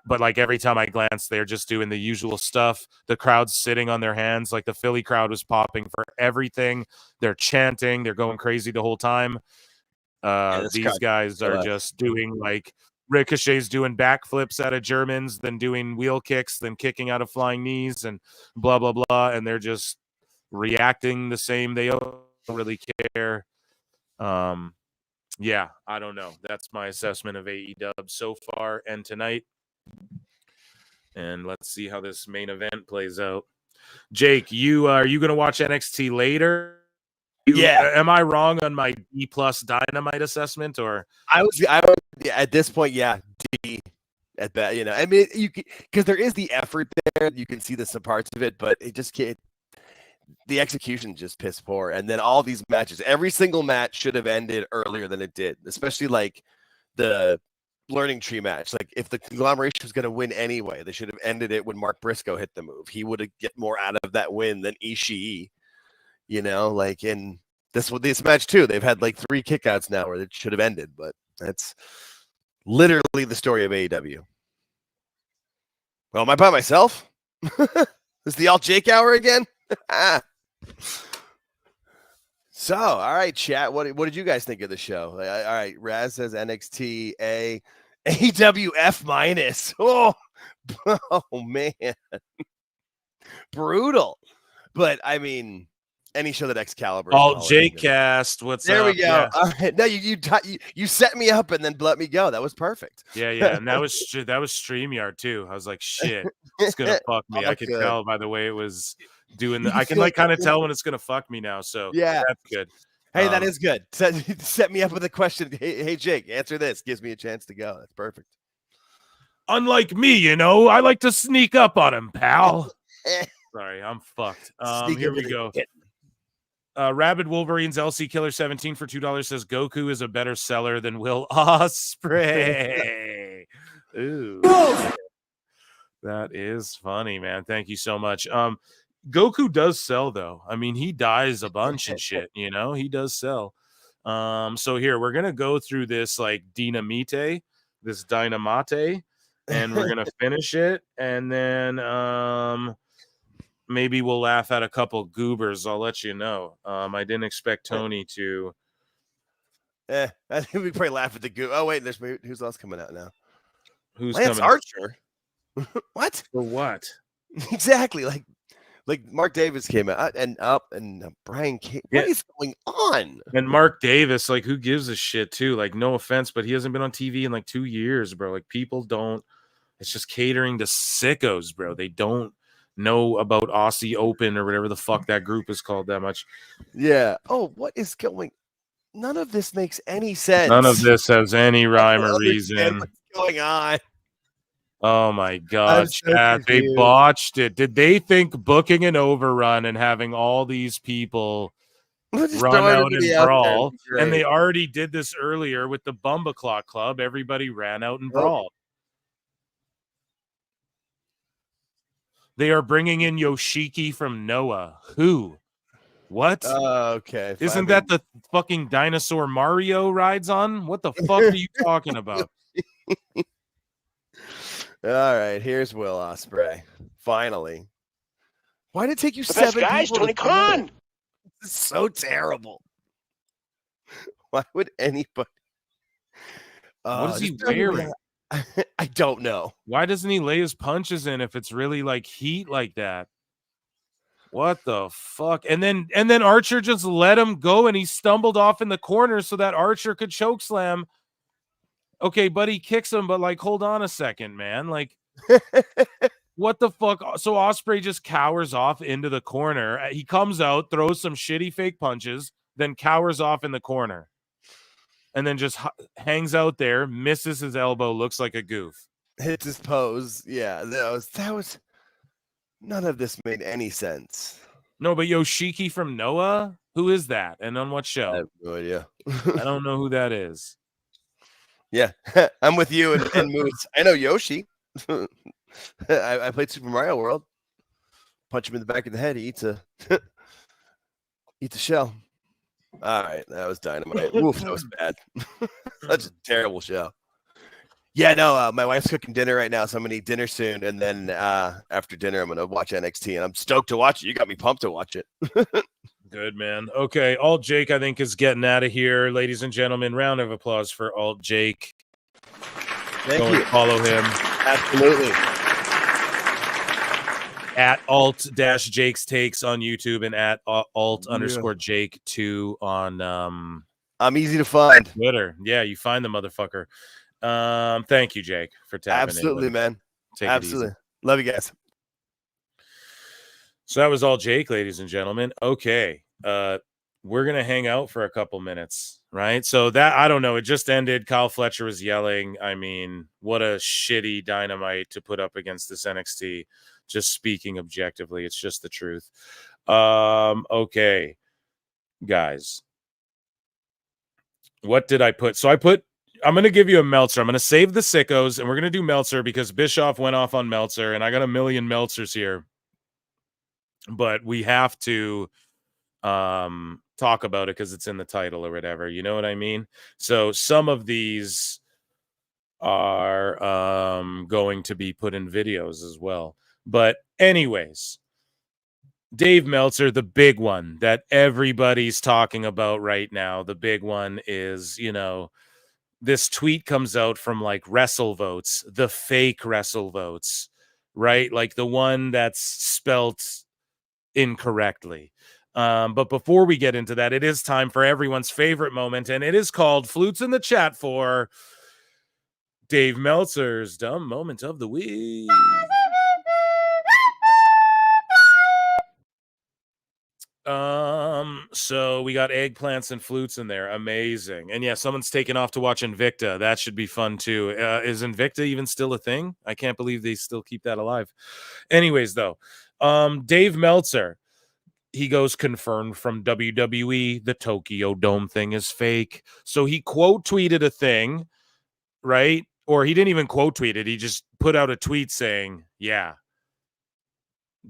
but like every time I glance, they're just doing the usual stuff. The crowd's sitting on their hands. Like the Philly crowd was popping for everything. They're chanting. They're going crazy the whole time. These guys are just doing like Ricochet's doing backflips out of Germans, then doing wheel kicks, then kicking out of flying knees, and blah, blah, blah. And they're just reacting the same. They don't really care. Yeah, I don't know. That's my assessment of AEW so far and tonight. And let's see how this main event plays out. Jake, are you going to watch NXT later? Am I wrong on my D+ Dynamite assessment, or I would at this point, D at that. You know, I mean, because there is the effort there. You can see some parts of it, but it just can't. The execution just piss poor. And then all these matches, every single match should have ended earlier than it did, especially like the Learning Tree match. Like if the conglomeration was going to win anyway, they should have ended it when Mark Briscoe hit the move. He would have get more out of that win than Ishii. You know, like in this match too, they've had like 3 kickouts now where it should have ended, but that's literally the story of AEW. Well, am I by myself? Is the Alt Jake hour again? So, all right, chat. What did you guys think of the show? All right, Raz says NXT A, AEW F-. Oh man, brutal. But I mean, any show that Excalibur. Alt Jake cast. What's there? Up? We go. Yeah. All right. No, you set me up and then let me go. That was perfect. Yeah, and that was StreamYard too. I was like, shit, it's gonna fuck me. I could tell by the way it was doing. I can like kind of tell when it's gonna fuck me now. So yeah, that's good. Hey, that is good. Set me up with a question. Hey, Jake, answer this. Gives me a chance to go. That's perfect. Unlike me, you know, I like to sneak up on him, pal. Sorry, I'm fucked. Here we go. Rabid Wolverines LC Killer 17 for $2 says Goku is a better seller than Will Ospreay. Ooh, that is funny, man. Thank you so much. Goku does sell though. I mean, he dies a bunch and shit. You know, he does sell. So here we're gonna go through this like Dynamite, and we're gonna finish it, and then maybe we'll laugh at a couple goobers. I'll let you know. I didn't expect Tony to. I think we probably laugh at the goob. Oh wait, who's else coming out now? Who's Lance coming? Archer? What? For what? Exactly. Like Mark Davis came out and Brian Cage. What is going on? And Mark Davis, like, who gives a shit too? Like, no offense, but he hasn't been on TV in like 2 years, bro. Like, people don't. It's just catering to sickos, bro. They don't know about Aussie Open or whatever the fuck that group is called that much. Yeah. Oh, what is going? None of this makes any sense. None of this has any rhyme or reason. What's going on? Oh my god, Chad, they botched it. Did they think booking an overrun and having all these people run out and brawl? And they already did this earlier with the Bumbaclaw Club. Everybody ran out and brawled. They are bringing in Yoshiki from Noah. Who? What? Okay. Isn't that the fucking dinosaur Mario rides on? What the fuck are you talking about? All right, here's Will Ospreay. Finally Why did it take you The best 7 guys, people? Tony, come on. This is so terrible. Why would anybody? What is he just tell me wearing? I don't know. Why doesn't he lay his punches in if it's really like heat like that? What the fuck? And then Archer just let him go and he stumbled off in the corner so that Archer could choke slam. Okay, buddy kicks him, but like, hold on a second, man. Like, what the fuck? So Ospreay just cowers off into the corner. He comes out, throws some shitty fake punches, then cowers off in the corner. And then just hangs out there, misses his elbow, looks like a goof. Hits his pose. Yeah, that was none of this made any sense. No, but Yoshiki from Noah? Who is that? And on what show? I have no idea. I don't know who that is. Yeah, I'm with you and Moose. I know Yoshi. I played Super Mario World. Punch him in the back of the head. He eats a shell. All right, that was Dynamite. Oof, that was bad. Such a terrible show. Yeah, no, my wife's cooking dinner right now, so I'm gonna eat dinner soon, and then after dinner, I'm gonna watch NXT, and I'm stoked to watch it. You got me pumped to watch it. Good, man. Okay, Alt Jake, I think, is getting out of here. Ladies and gentlemen, round of applause for Alt Jake. Thank Go you. and follow him. Absolutely. At Alt-Jake's Takes on YouTube and at Alt_Jake2 on I'm easy to find. Twitter. Yeah, you find the motherfucker. Thank you, Jake, for tapping Absolutely, in. man. Take Absolutely. it easy. Love you guys. So that was all Jake, ladies and gentlemen. Okay. We're going to hang out for a couple minutes, right? So that, I don't know, it just ended. Kyle Fletcher was yelling. I mean, what a shitty Dynamite to put up against this NXT. Just speaking objectively, it's just the truth. Okay, guys. What did I put? So I'm going to give you a Meltzer. I'm going to save the sickos, and we're going to do Meltzer because Bischoff went off on Meltzer, and I got a million Meltzers here. But we have to talk about it because it's in the title or whatever. You know what I mean? So some of these are going to be put in videos as well. But anyways, Dave Meltzer, the big one that everybody's talking about right now, the big one is, you know, this tweet comes out from like WrestleVotes, the fake WrestleVotes, right? Like the one that's spelt incorrectly. But before we get into that, it is time for everyone's favorite moment, and it is called Flutes in the Chat for Dave Meltzer's Dumb Moment of the Week. So we got eggplants and flutes in there. Amazing. And yeah, someone's taken off to watch Invicta. That should be fun too. Is Invicta even still a thing? I can't believe they still keep that alive. Anyways, though, Dave Meltzer, he goes confirmed from WWE. The Tokyo Dome thing is fake. So he quote tweeted a thing, right? Or he didn't even quote tweet it. He just put out a tweet saying, yeah,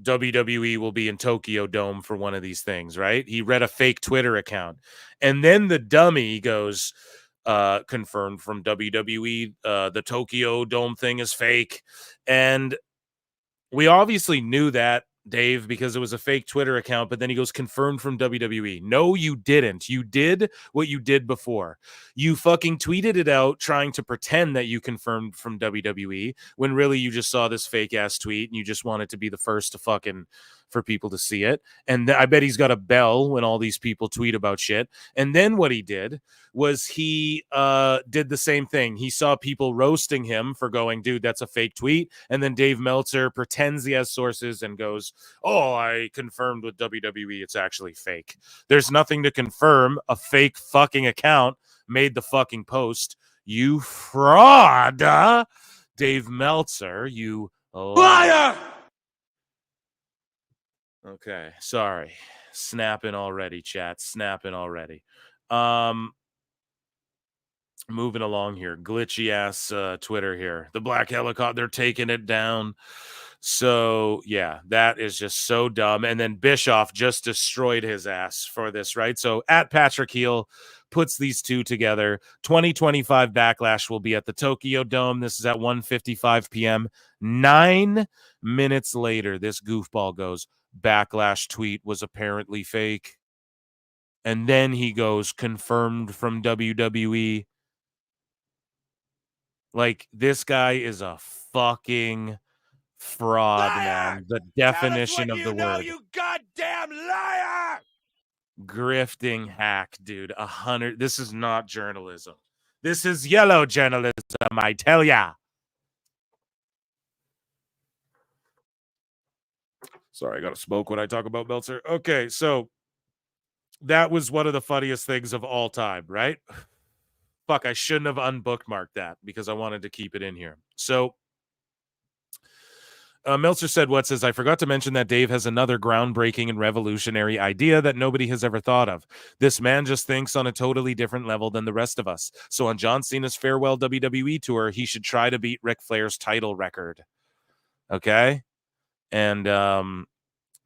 WWE will be in Tokyo Dome for one of these things, right? He read a fake Twitter account. And then the dummy goes, confirmed from WWE, the Tokyo Dome thing is fake. And we obviously knew that, Dave, because it was a fake Twitter account, but then he goes confirmed from WWE. No, you didn't. You did what you did before. You fucking tweeted it out trying to pretend that you confirmed from WWE when really you just saw this fake ass tweet and you just wanted to be the first to fucking for people to see it. And I bet he's got a bell when all these people tweet about shit. And then what he did was he did the same thing. He saw people roasting him for going, dude, that's a fake tweet. And then Dave Meltzer pretends he has sources and goes, oh, I confirmed with WWE. It's actually fake. There's nothing to confirm. A fake fucking account made the fucking post. You fraud, Dave Meltzer, you liar. Okay, sorry. Snapping already, chat. Snapping already. Moving along here. Glitchy ass Twitter here. The black helicopter, they're taking it down. So, yeah, that is just so dumb. And then Bischoff just destroyed his ass for this, right? So, at Patrick Heel puts these two together. 2025 Backlash will be at the Tokyo Dome. This is at 1:55 p.m. 9 minutes later, this goofball goes, Backlash tweet was apparently fake. And then he goes, confirmed from WWE. Like, this guy is a fucking fraud, man. The definition of the word. You goddamn liar! Grifting hack, dude. 100. This is not journalism. This is yellow journalism, I tell ya. Sorry, I gotta smoke when I talk about Meltzer. Okay, so that was one of the funniest things of all time, right? Fuck, I shouldn't have unbookmarked that because I wanted to keep it in here. So Meltzer said, I forgot to mention that Dave has another groundbreaking and revolutionary idea that nobody has ever thought of. This man just thinks on a totally different level than the rest of us. So on John Cena's farewell WWE tour, he should try to beat Ric Flair's title record. Okay? And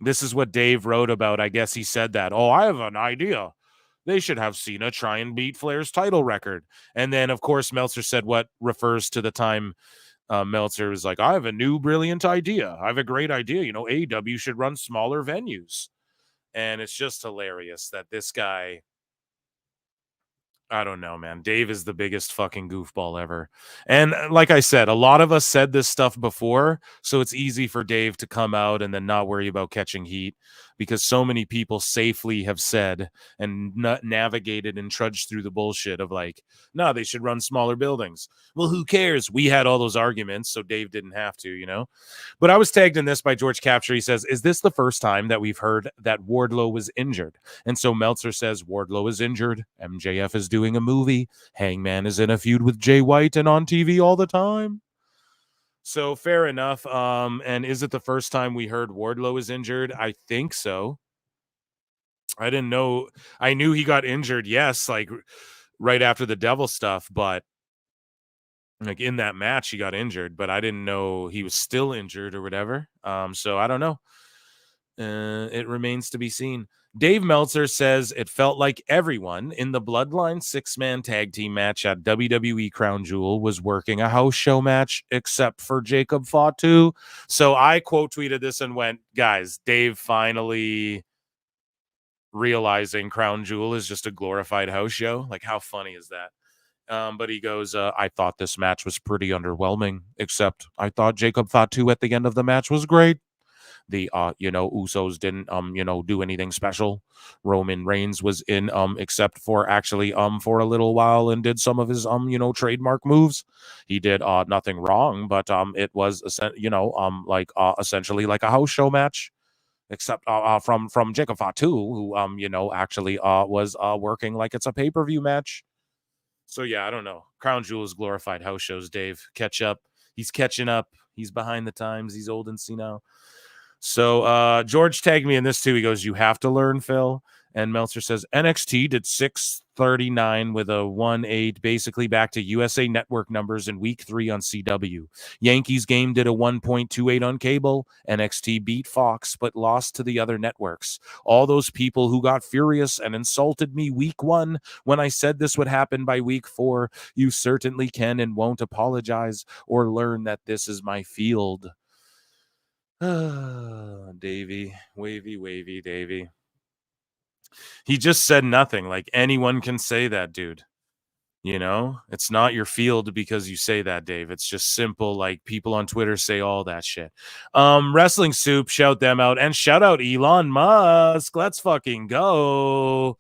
this is what Dave wrote about. I guess he said that. Oh, I have an idea. They should have Cena try and beat Flair's title record. And then, of course, Meltzer said what refers to the time Meltzer was like, I have a new brilliant idea. I have a great idea. You know, AEW should run smaller venues. And it's just hilarious that this guy, I don't know, man. Dave is the biggest fucking goofball ever. And like I said, a lot of us said this stuff before, so it's easy for Dave to come out and then not worry about catching heat because so many people safely have said and navigated and trudged through the bullshit of like, no, they should run smaller buildings. Well, who cares? We had all those arguments, so Dave didn't have to, you know? But I was tagged in this by George Capture. He says, is this the first time that we've heard that Wardlow was injured? And so Meltzer says, Wardlow is injured. MJF is doing a movie. Hangman is in a feud with Jay White and on TV all the time. So fair enough. And is it the first time we heard Wardlow is injured? I think so. I didn't know. I knew he got injured, yes, like right after the Devil stuff, but like in that match he got injured, but I didn't know he was still injured or whatever. So I don't know. It remains to be seen. Dave Meltzer says it felt like everyone in the Bloodline 6-man tag team match at WWE Crown Jewel was working a house show match except for Jacob Fatu. So I quote tweeted this and went, guys, Dave finally realizing Crown Jewel is just a glorified house show. Like, how funny is that? But he goes, I thought this match was pretty underwhelming, except I thought Jacob Fatu at the end of the match was great. The Usos didn't do anything special. Roman Reigns was in except for actually for a little while and did some of his trademark moves. He did nothing wrong, but it was essentially like a house show match, except from Jacob Fatu, who actually was working like it's a pay-per-view match. So yeah, I don't know. Crown Jewel is glorified house shows. Dave, catch up. He's catching up. He's behind the times. He's old and senile. So George tagged me in this too. He goes, you have to learn, Phil. And Meltzer says NXT did 639 with a 1-8, basically back to USA Network numbers in week 3 on CW. Yankees game did a 1.28 on cable. NXT beat Fox, but lost to the other networks. All those people who got furious and insulted me week 1 when I said this would happen by week 4, you certainly can and won't apologize or learn that this is my field. Davey, wavy, Davey. He just said nothing. Like, anyone can say that, dude. You know, it's not your field because you say that, Dave. It's just simple. Like, people on Twitter say all that shit. Wrestling Soup, shout them out, and shout out Elon Musk. Let's fucking go.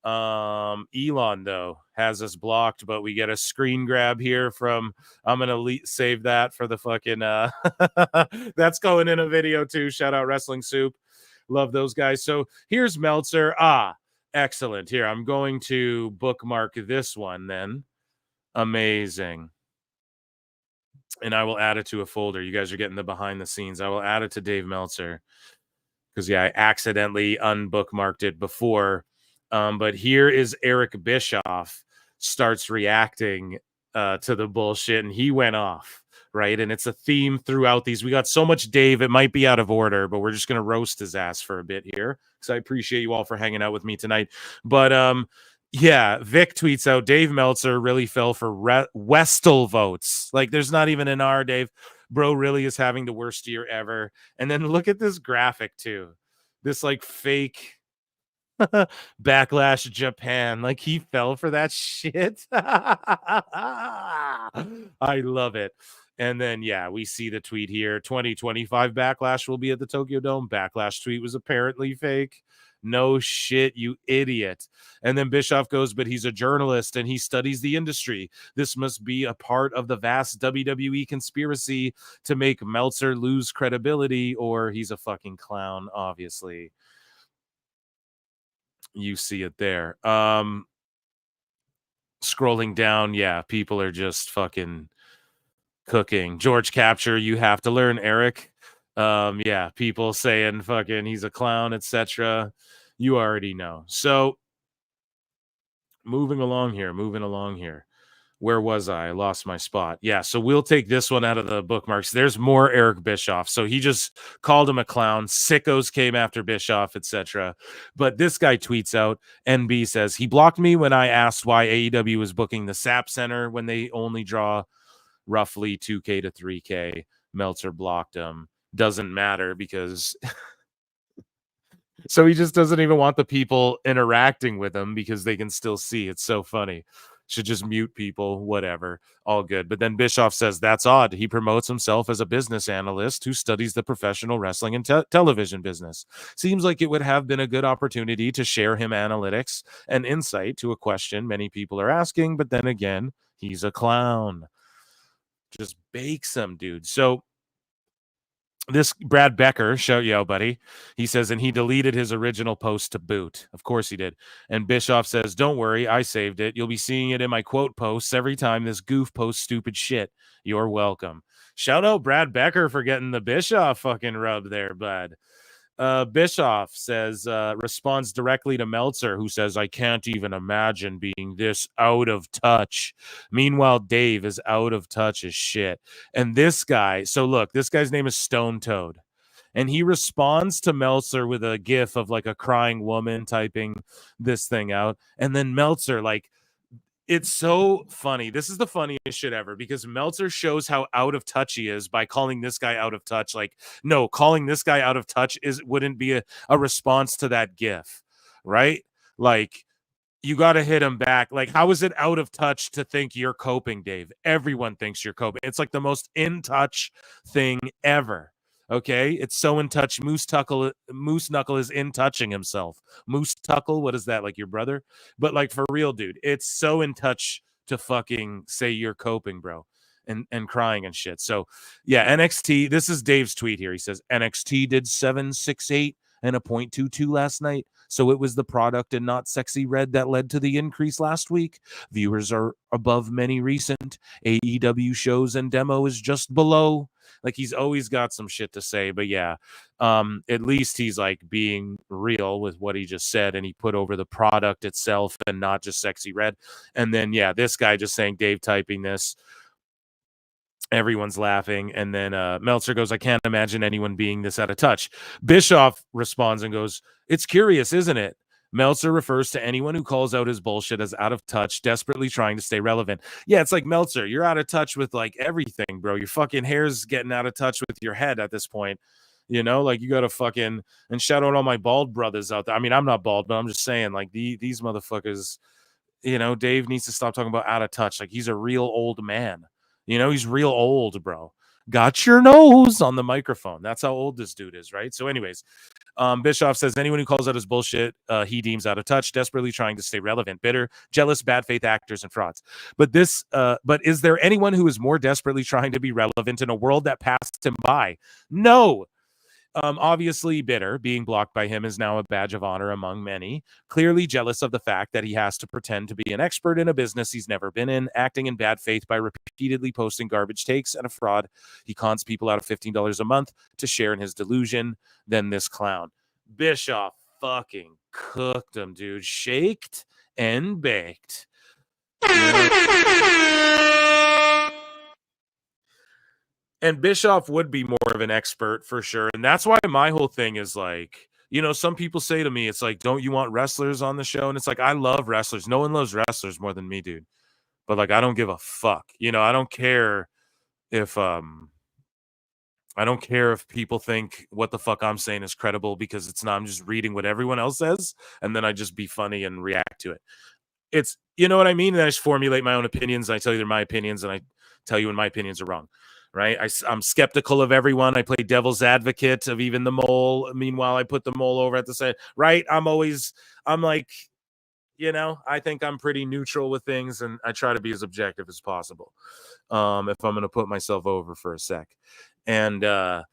Elon though has us blocked, but we get a screen grab here from, I'm gonna save that for the fucking that's going in a video too. Shout out Wrestling Soup, love those guys. So here's Meltzer. Excellent. Here, I'm going to bookmark this one then. Amazing. And I will add it to a folder. You guys are getting the behind the scenes. I will add it to Dave Meltzer because I accidentally unbookmarked it before. But here is Eric Bischoff starts reacting to the bullshit, and he went off, right? And it's a theme throughout these. We got so much Dave, it might be out of order, but we're just going to roast his ass for a bit here because I appreciate you all for hanging out with me tonight. But yeah, Vic tweets out, Dave Meltzer really fell for Westel votes. Like, there's not even an R, Dave. Bro really is having the worst year ever. And then look at this graphic too. This like fake Backlash Japan. Like he fell for that shit. I love it. And then, yeah, we see the tweet here. 2025 Backlash will be at the Tokyo Dome. Backlash tweet was apparently fake. No shit, you idiot. And then Bischoff goes, but he's a journalist and he studies the industry. This must be a part of the vast WWE conspiracy to make Meltzer lose credibility, or he's a fucking clown, obviously. You see it there. Scrolling down, yeah, people are just fucking cooking. George Capture, you have to learn, Eric. Yeah, people saying fucking he's a clown, etc. You already know. So moving along here. Where was I? I lost my spot. Yeah, so we'll take this one out of the bookmarks. There's more Eric Bischoff. So he just called him a clown. Sickos came after Bischoff, etc. But this guy tweets out, NB says, he blocked me when I asked why AEW was booking the SAP Center when they only draw roughly 2K to 3K. Meltzer blocked him. Doesn't matter because... So he just doesn't even want the people interacting with him because they can still see. It's so funny. Should just mute people, whatever. All good. But then Bischoff says, that's odd. He promotes himself as a business analyst who studies the professional wrestling and television business. Seems like it would have been a good opportunity to share him analytics and insight to a question many people are asking. But then again, he's a clown. Just bakes him, dude. So this Brad Becker, shout you out, buddy. He says, and he deleted his original post to boot. Of course he did. And Bischoff says, don't worry, I saved it. You'll be seeing it in my quote posts every time this goof posts stupid shit. You're welcome. Shout out Brad Becker for getting the Bischoff fucking rub there, bud. Bischoff says, responds directly to Meltzer, who says, I can't even imagine being this out of touch. Meanwhile, Dave is out of touch as shit. And this guy, so look, this guy's name is Stone Toad. And he responds to Meltzer with a gif of like a crying woman typing this thing out. And then Meltzer, like, it's so funny. This is the funniest shit ever because Meltzer shows how out of touch he is by calling this guy out of touch. Like, no, calling this guy out of touch wouldn't be a response to that gif, right? Like, you got to hit him back. Like, how is it out of touch to think you're coping, Dave? Everyone thinks you're coping. It's like the most in touch thing ever. Okay, it's so in touch. Moose Knuckle is in touching himself. Moose Tuckle, what is that? Like your brother? But like for real, dude, it's so in touch to fucking say you're coping, bro, and crying and shit. So yeah, NXT. This is Dave's tweet here. He says NXT did 768 and a .22 last night. So it was the product and not Sexy Red that led to the increase last week. Viewers are above many recent AEW shows and demo is just below. Like he's always got some shit to say, but yeah, at least he's like being real with what he just said, and he put over the product itself and not just Sexy Red. And then yeah, this guy just saying Dave typing this. Everyone's laughing, and then Meltzer goes, I can't imagine anyone being this out of touch. Bischoff responds and goes, it's curious, isn't it? Meltzer refers to anyone who calls out his bullshit as out of touch, desperately trying to stay relevant. Yeah, it's like, Meltzer, you're out of touch with like everything, bro. Your fucking hair's getting out of touch with your head at this point. You know, like you got to fucking, and shout out all my bald brothers out there. I mean, I'm not bald, but I'm just saying, like these motherfuckers, you know, Dave needs to stop talking about out of touch. Like he's a real old man. You know, he's real old, bro. Got your nose on the microphone. That's how old this dude is, right? So anyways, Bischoff says anyone who calls out his bullshit, he deems out of touch, desperately trying to stay relevant, bitter, jealous, bad faith actors and frauds. But is there anyone who is more desperately trying to be relevant in a world that passed him by? No. Obviously bitter. Being blocked by him is now a badge of honor among many. Clearly jealous of the fact that he has to pretend to be an expert in a business he's never been in, acting in bad faith by repeatedly posting garbage takes, and a fraud. He cons people out of $15 a month to share in his delusion. Then this clown. Bischoff fucking cooked him, dude. Shaked and baked. And Bischoff would be more of an expert for sure. And that's why my whole thing is like, you know, some people say to me, it's like, don't you want wrestlers on the show? And it's like, I love wrestlers. No one loves wrestlers more than me, dude. But like, I don't give a fuck. You know, I don't care if I don't care if people think what the fuck I'm saying is credible, because it's not. I'm just reading what everyone else says, and then I just be funny and react to it. It's, you know what I mean? And I just formulate my own opinions. I tell you they're my opinions, and I tell you when my opinions are wrong, right? I'm skeptical of everyone. I play devil's advocate of even the mole. Meanwhile, I put the mole over at the side, right? I'm like, you know, I think I'm pretty neutral with things, and I try to be as objective as possible. If I'm going to put myself over for a sec. And yeah,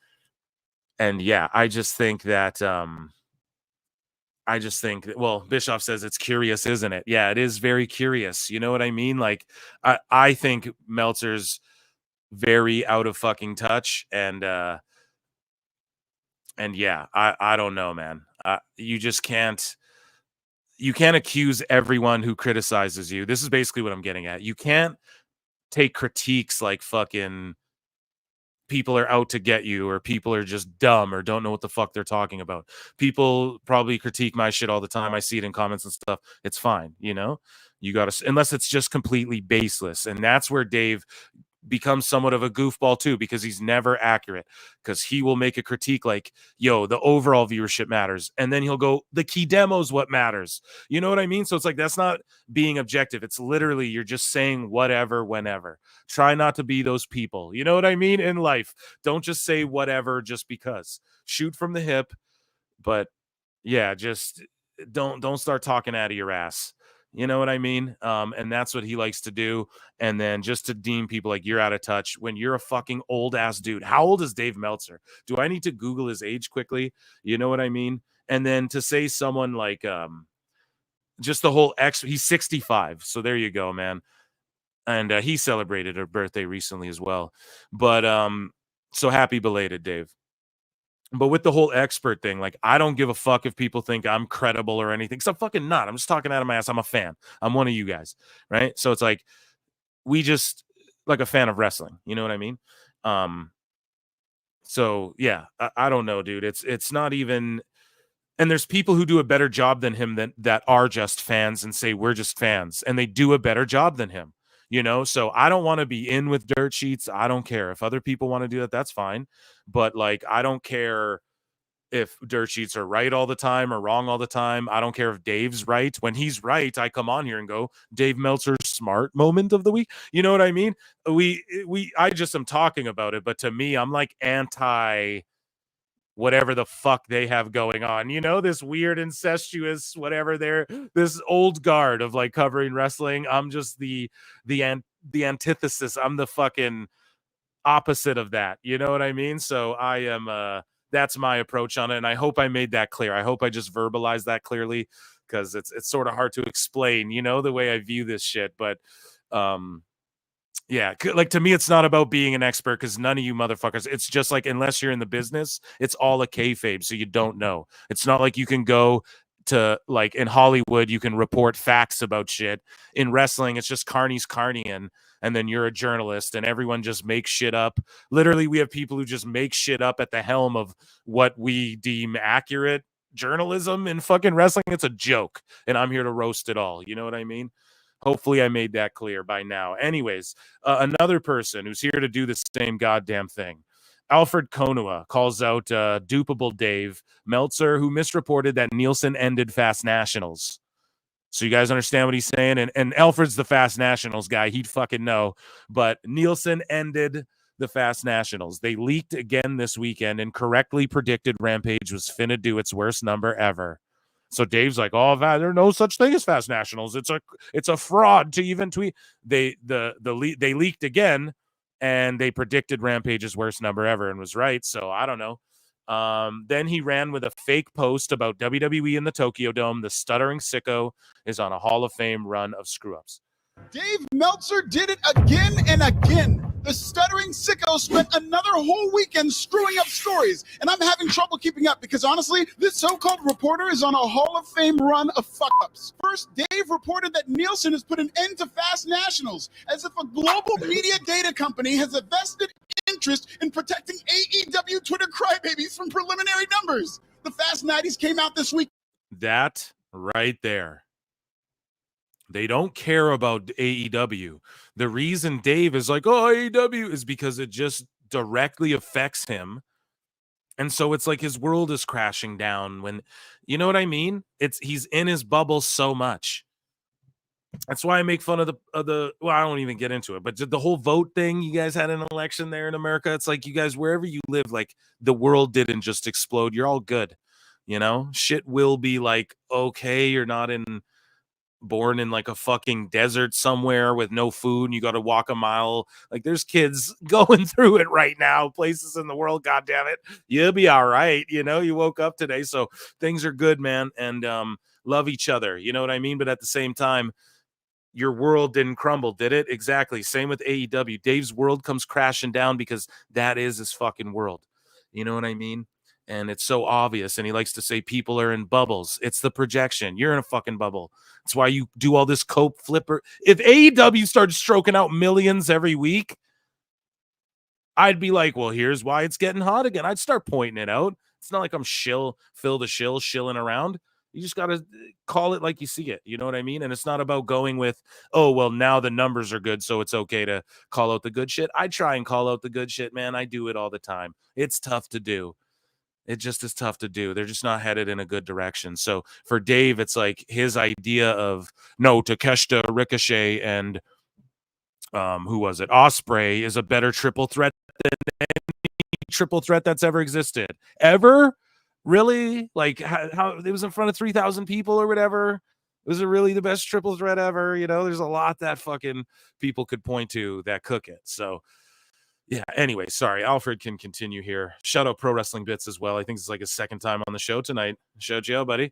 I just think that, well, Bischoff says it's curious, isn't it? Yeah, it is very curious. You know what I mean? Like, I think Meltzer's very out of fucking touch. And yeah, I don't know, man. You can't accuse everyone who criticizes you. This is basically what I'm getting at. You can't take critiques like fucking people are out to get you, or people are just dumb or don't know what the fuck they're talking about. People probably critique my shit all the time. I see it in comments and stuff. It's fine. You know, you got to, unless it's just completely baseless. And that's where Dave becomes somewhat of a goofball too, because he's never accurate, because he will make a critique like, yo, the overall viewership matters, and then he'll go, the key demo's what matters. You know what I mean? So it's like, that's not being objective. It's literally, you're just saying whatever whenever. Try not to be those people, you know what I mean, in life. Don't just say whatever just because. Shoot from the hip. But yeah, just don't start talking out of your ass. You know what I mean? And that's what he likes to do. And then just to deem people like you're out of touch when you're a fucking old ass dude. How old is Dave Meltzer? Do I need to Google his age quickly? You know what I mean? And then to say someone like, just the whole he's 65. So there you go, man. And he celebrated her birthday recently as well. But so happy belated, Dave. But with the whole expert thing, like, I don't give a fuck if people think I'm credible or anything, because I'm fucking not. I'm just talking out of my ass. I'm a fan. I'm one of you guys, right? So it's like, we just, like, a fan of wrestling. You know what I mean? So yeah, I don't know, dude. It's not even. And there's people who do a better job than him that are just fans and say we're just fans, and they do a better job than him. You know, so I don't want to be in with dirt sheets. I don't care if other people want to do that. That's fine. But like, I don't care if dirt sheets are right all the time or wrong all the time. I don't care if Dave's right. When he's right, I come on here and go, Dave Meltzer's smart moment of the week. You know what I mean? I just am talking about it. But to me, I'm like anti whatever the fuck they have going on, you know, this weird incestuous whatever, they're this old guard of like covering wrestling. I'm just the antithesis. I'm the fucking opposite of that, you know what I mean? So I am that's my approach on it, and I hope I made that clear. I hope I just verbalized that clearly, because it's sort of hard to explain, you know, the way I view this shit. But yeah, like, to me, it's not about being an expert, because none of you motherfuckers, it's just like, unless you're in the business, it's all a kayfabe, so you don't know. It's not like you can go to, like, in Hollywood, you can report facts about shit. In wrestling, it's just Carney's Carnian, and then you're a journalist, and everyone just makes shit up. Literally, we have people who just make shit up at the helm of what we deem accurate journalism in fucking wrestling. It's a joke, and I'm here to roast it all. You know what I mean? Hopefully I made that clear by now. Anyways, another person who's here to do the same goddamn thing. Alfred Konua calls out dupable Dave Meltzer, who misreported that Nielsen ended Fast Nationals. So you guys understand what he's saying? And Alfred's the Fast Nationals guy. He'd fucking know. But Nielsen ended the Fast Nationals. They leaked again this weekend and correctly predicted Rampage was finna do its worst number ever. So Dave's like, oh, there's no such thing as Fast Nationals. It's a fraud to even tweet. They leaked again, and they predicted Rampage's worst number ever, and was right. So I don't know. Then he ran with a fake post about WWE in the Tokyo Dome. The stuttering sicko is on a Hall of Fame run of screw-ups. Dave Meltzer did it again and again. The stuttering sicko spent another whole weekend screwing up stories, and I'm having trouble keeping up because, honestly, this so-called reporter is on a Hall of Fame run of fuck-ups. First, Dave reported that Nielsen has put an end to Fast Nationals, as if a global media data company has a vested interest in protecting AEW Twitter crybabies from preliminary numbers. The Fast 90s came out this week. That right there. They don't care about AEW. The reason Dave is like, oh, AEW, is because it just directly affects him. And so it's like his world is crashing down when, you know what I mean? He's in his bubble so much. That's why I make fun of the well, I don't even get into it, but the whole vote thing. You guys had an election there in America. It's like, you guys, wherever you live, like, the world didn't just explode. You're all good. You know, shit will be like, okay, you're not born in like a fucking desert somewhere with no food and you got to walk a mile. Like, there's kids going through it right now, places in the world. God damn it. You'll be all right. You know, you woke up today. So things are good, man. And love each other. You know what I mean? But at the same time, your world didn't crumble, did it? Exactly. Same with AEW. Dave's world comes crashing down because that is his fucking world. You know what I mean? And it's so obvious. And he likes to say people are in bubbles. It's the projection. You're in a fucking bubble. That's why you do all this cope flipper. If AEW started stroking out millions every week, I'd be like, well, here's why it's getting hot again. I'd start pointing it out. It's not like I'm Phil the Shill shilling around. You just got to call it like you see it. You know what I mean? And it's not about going with, oh, well, now the numbers are good, so it's okay to call out the good shit. I try and call out the good shit, man. I do it all the time. It's tough to do. It just is tough to do. They're just not headed in a good direction. So for Dave, it's like his idea of, no, Takeshita, Ricochet, and who was it? Ospreay is a better triple threat than any triple threat that's ever existed. Ever? Really? Like, how it was in front of 3,000 people or whatever? Was it really the best triple threat ever? You know, there's a lot that fucking people could point to that cook it. So, yeah, anyway, sorry. Alfred can continue here. Shout out Pro Wrestling Bits as well. I think it's like his second time on the show tonight. Show Joe, buddy.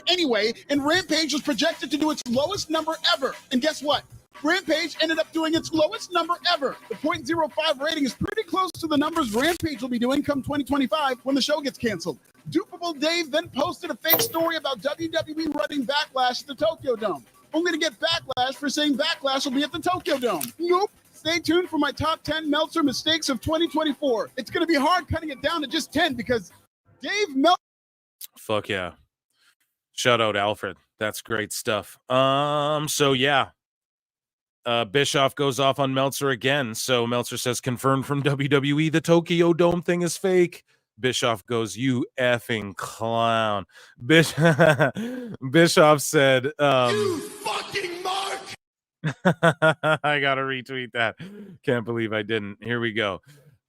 Anyway, and Rampage was projected to do its lowest number ever. And guess what? Rampage ended up doing its lowest number ever. The .05 rating is pretty close to the numbers Rampage will be doing come 2025 when the show gets canceled. Dupable Dave then posted a fake story about WWE running Backlash at the Tokyo Dome, only to get backlash for saying Backlash will be at the Tokyo Dome. Nope. Stay tuned for my top 10 Meltzer mistakes of 2024. It's going to be hard cutting it down to just 10 because Dave Meltzer. Fuck yeah. Shout out Alfred. That's great stuff. So yeah. Bischoff goes off on Meltzer again. So Meltzer says, confirmed from WWE, the Tokyo Dome thing is fake. Bischoff goes, you effing clown. Bischoff said, you fucking mark. I gotta retweet that. Can't believe I didn't. Here we go.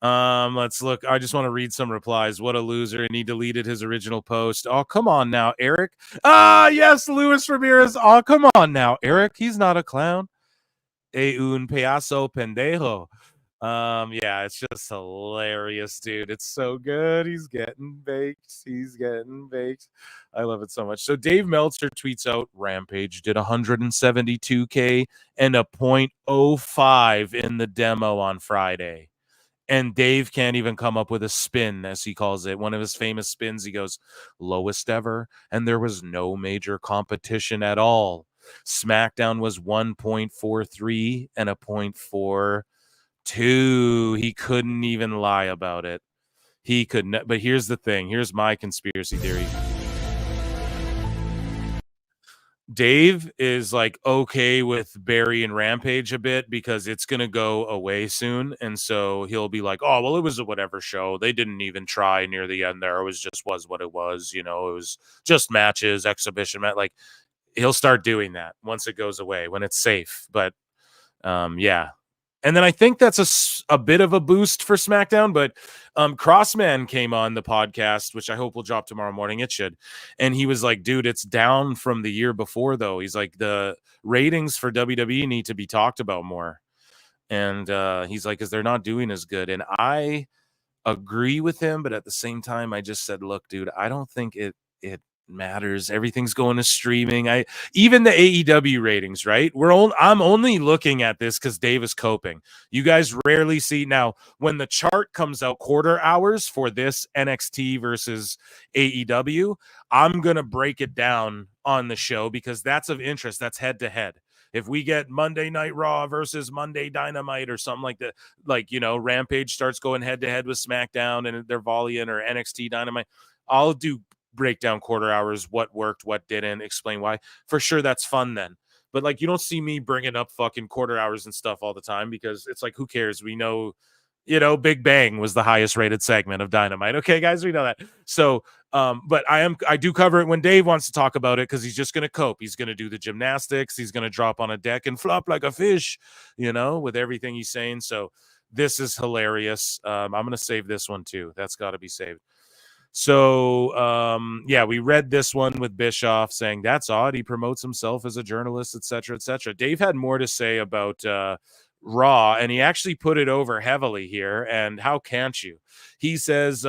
Let's look. I just want to read some replies. What a loser. And he deleted his original post. Oh, come on now, Eric. Yes, Luis Ramirez. Oh, come on now, Eric. He's not a clown. Un pedazo pendejo. Yeah, it's just hilarious, dude. It's so good. He's getting baked. I love it so much. So Dave Meltzer tweets out, Rampage did 172K and a .05 in the demo on Friday. And Dave can't even come up with a spin, as he calls it. One of his famous spins, he goes, lowest ever, and there was no major competition at all. SmackDown was 1.43 and a .42. He couldn't even lie about it. He couldn't. But here's the thing. Here's my conspiracy theory. Dave is like okay with Barry and Rampage a bit because it's going to go away soon. And so he'll be like, oh, well, it was a whatever show. They didn't even try near the end there. It was what it was. You know, it was just matches, exhibition match. Like, he'll start doing that once it goes away, when it's safe. But yeah. And then I think that's a bit of a boost for SmackDown, but Crossman came on the podcast, which I hope will drop tomorrow morning. It should. And he was like, dude, it's down from the year before, though. He's like, the ratings for WWE need to be talked about more. And he's like, because they're not doing as good. And I agree with him, but at the same time, I just said, look, dude, I don't think it matters. Everything's going to streaming. Even the AEW ratings, right? I'm only looking at this because Dave is coping. You guys rarely see now when the chart comes out quarter hours for this NXT versus AEW. I'm gonna break it down on the show because that's of interest. That's head to head. If we get Monday Night Raw versus Monday Dynamite or something like that, like, you know, Rampage starts going head to head with SmackDown and their Valiant or NXT Dynamite, I'll do breakdown quarter hours, what worked, what didn't, explain why. For sure, that's fun then. But like, you don't see me bringing up fucking quarter hours and stuff all the time because it's like, who cares? We know You know, Big Bang was the highest rated segment of Dynamite. Okay, guys, we know that. So, but I do cover it when Dave wants to talk about it because he's just going to cope. He's going to do the gymnastics. He's going to drop on a deck and flop like a fish, you know, with everything he's saying. So this is hilarious. I'm going to save this one too. That's got to be saved. So, yeah, we read this one with Bischoff saying that's odd. He promotes himself as a journalist, etc., etc. Dave had more to say about Raw, and he actually put it over heavily here. And how can't you? He says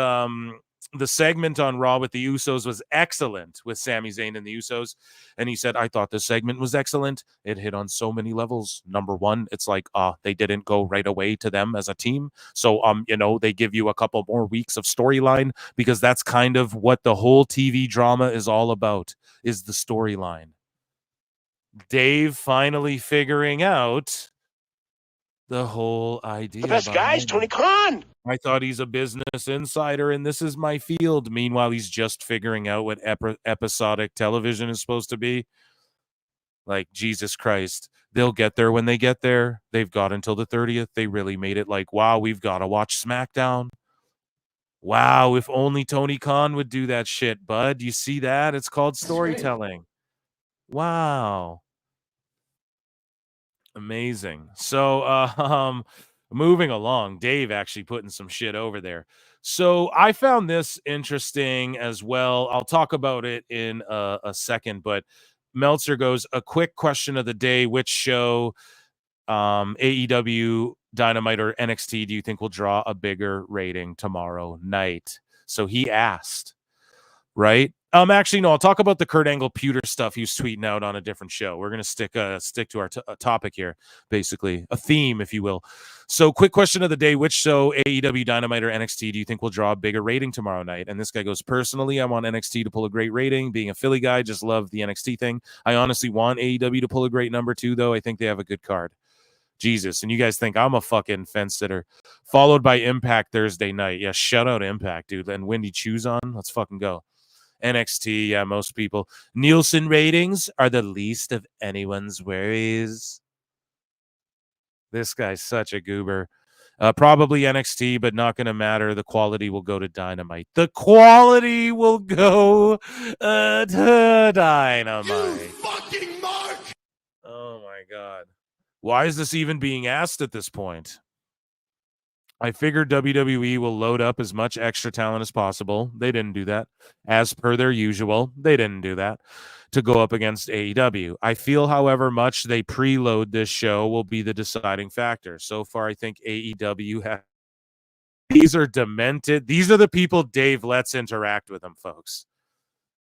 the segment on Raw with the Usos was excellent with Sami Zayn and the Usos. And he said, I thought this segment was excellent. It hit on so many levels. Number one, it's like they didn't go right away to them as a team. So, you know, they give you a couple more weeks of storyline because that's kind of what the whole TV drama is all about, is the storyline. Dave finally figuring out the whole idea. The best guy is Tony Khan. I thought he's a business insider and this is my field. Meanwhile, he's just figuring out what episodic television is supposed to be. Like, Jesus Christ. They'll get there when they get there. They've got until the 30th. They really made it like, wow, we've got to watch SmackDown. Wow, if only Tony Khan would do that shit, bud. You see that? It's called storytelling. Wow. Amazing. So, moving along, Dave actually putting some shit over there. So I found this interesting as well. I'll talk about it in a second, but Meltzer goes, a quick question of the day. Which show, AEW, Dynamite, or NXT, do you think will draw a bigger rating tomorrow night? So he asked, right? Actually, no, I'll talk about the Kurt Angle pewter stuff he was tweeting out on a different show. We're going to stick to our topic here, basically, a theme, if you will. So, quick question of the day, which show, AEW, Dynamite, or NXT, do you think will draw a bigger rating tomorrow night? And this guy goes, personally, I want NXT to pull a great rating. Being a Philly guy, just love the NXT thing. I honestly want AEW to pull a great number, too, though. I think they have a good card. Jesus, and you guys think I'm a fucking fence sitter. Followed by Impact Thursday night. Yeah, shout out Impact, dude. And Wendy Choose on. Let's fucking go. NXT, yeah, most people. Nielsen ratings are the least of anyone's worries. This guy's such a goober. Probably NXT, but not going to matter. The quality will go to Dynamite. The quality will go to Dynamite. You fucking mark! Oh, my God. Why is this even being asked at this point? I figured WWE will load up as much extra talent as possible. They didn't do that. As per their usual, they didn't do that to go up against AEW. I feel however much they preload this show will be the deciding factor. So far, I think AEW has. These are demented. These are the people Dave lets interact with them, folks.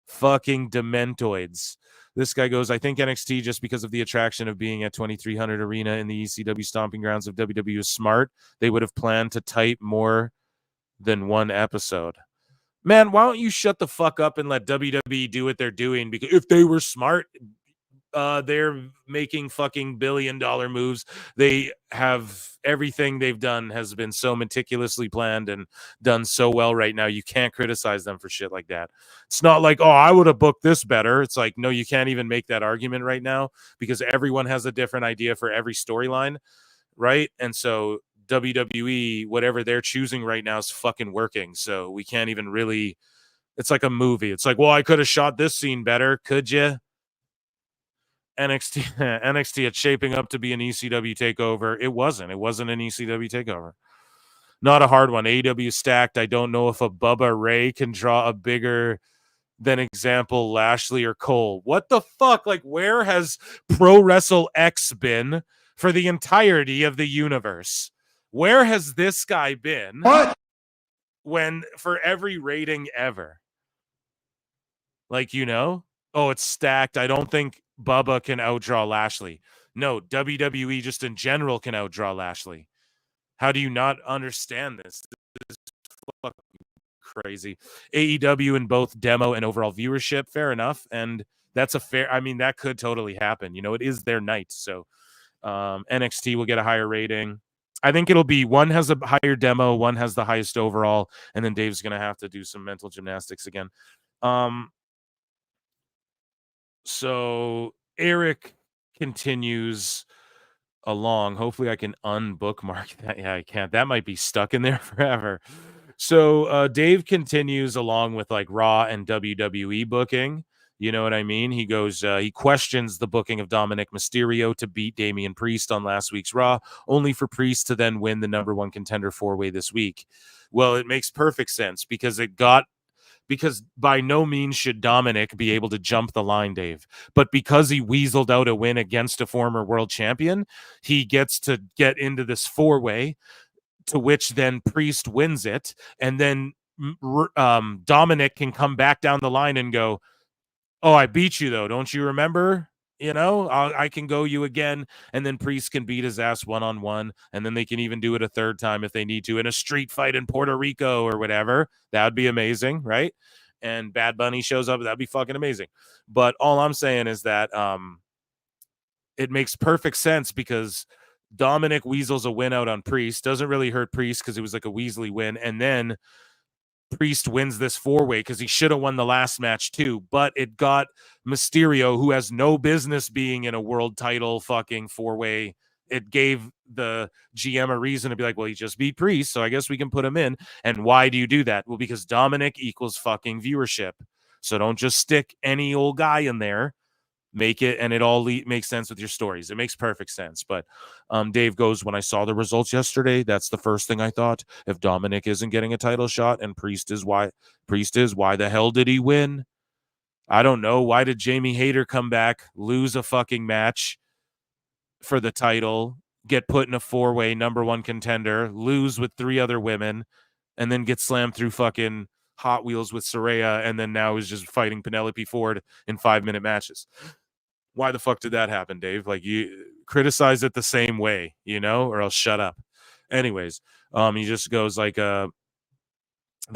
Fucking dementoids. This guy goes, I think NXT, just because of the attraction of being at 2300 Arena in the ECW stomping grounds of WWE, is smart. They would have planned to type more than one episode. Man, why don't you shut the fuck up and let WWE do what they're doing? Because if they were smart, they're making fucking $1 billion moves. They have everything they've done has been so meticulously planned and done so well right now. You can't criticize them for shit like that. It's not like, oh, I would have booked this better. It's like, no, you can't even make that argument right now because everyone has a different idea for every storyline, right? And so WWE, whatever they're choosing right now is fucking working. So we can't even really, it's like a movie. It's like, well, I could have shot this scene better. Could you? NXT, it's shaping up to be an ECW takeover. It wasn't an ECW takeover. Not a hard one. AEW stacked. I don't know if a Bubba Ray can draw a bigger than example Lashley or Cole. What the fuck? Like, where has Pro Wrestle X been for the entirety of the universe? Where has this guy been? What? When for every rating ever? Like, you know? Oh, it's stacked. I don't think Bubba can outdraw Lashley. No, WWE just in general can outdraw Lashley. How do you not understand this? This is fucking crazy. AEW in both demo and overall viewership, fair enough. And that's a fair, I mean, that could totally happen. You know, it is their night. So NXT will get a higher rating. I think it'll be one has a higher demo, one has the highest overall, and then Dave's going to have to do some mental gymnastics again. So Eric continues along. Hopefully I can unbookmark that. Yeah, I can't. That might be stuck in there forever. So Dave continues along with like Raw and WWE booking. You know what I mean? He goes, he questions the booking of Dominic Mysterio to beat Damian Priest on last week's Raw, only for Priest to then win the number one contender 4-way this week. Well, it makes perfect sense because by no means should Dominic be able to jump the line, Dave. But because he weaseled out a win against a former world champion, he gets to get into this 4-way, to which then Priest wins it. And then Dominic can come back down the line and go, oh, I beat you, though. Don't you remember? You know, I can go you again. And then Priest can beat his ass one-on-one. And then they can even do it a third time if they need to in a street fight in Puerto Rico or whatever. That would be amazing, right? And Bad Bunny shows up. That'd be fucking amazing. But all I'm saying is that it makes perfect sense because Dominic weasels a win out on Priest. Doesn't really hurt Priest because it was like a Weasley win. And then Priest wins this 4-way because he should have won the last match too, but it got Mysterio, who has no business being in a world title fucking 4-way. It gave the GM a reason to be like, well, he just beat Priest, so I guess we can put him in. And why do you do that? Well, because Dominic equals fucking viewership. So don't just stick any old guy in there. Make it, and it all makes sense with your stories. It makes perfect sense. But Dave goes, when I saw the results yesterday, that's the first thing I thought. If Dominic isn't getting a title shot and Priest is, why the hell did he win? I don't know. Why did Jamie Hayter come back, lose a fucking match for the title, get put in a 4-way number one contender, lose with 3 other women, and then get slammed through fucking Hot Wheels with Saraya, and then now is just fighting Penelope Ford in 5-minute matches? Why the fuck did that happen, Dave? Like, you criticize it the same way, you know, or else shut up. Anyways, he just goes like, the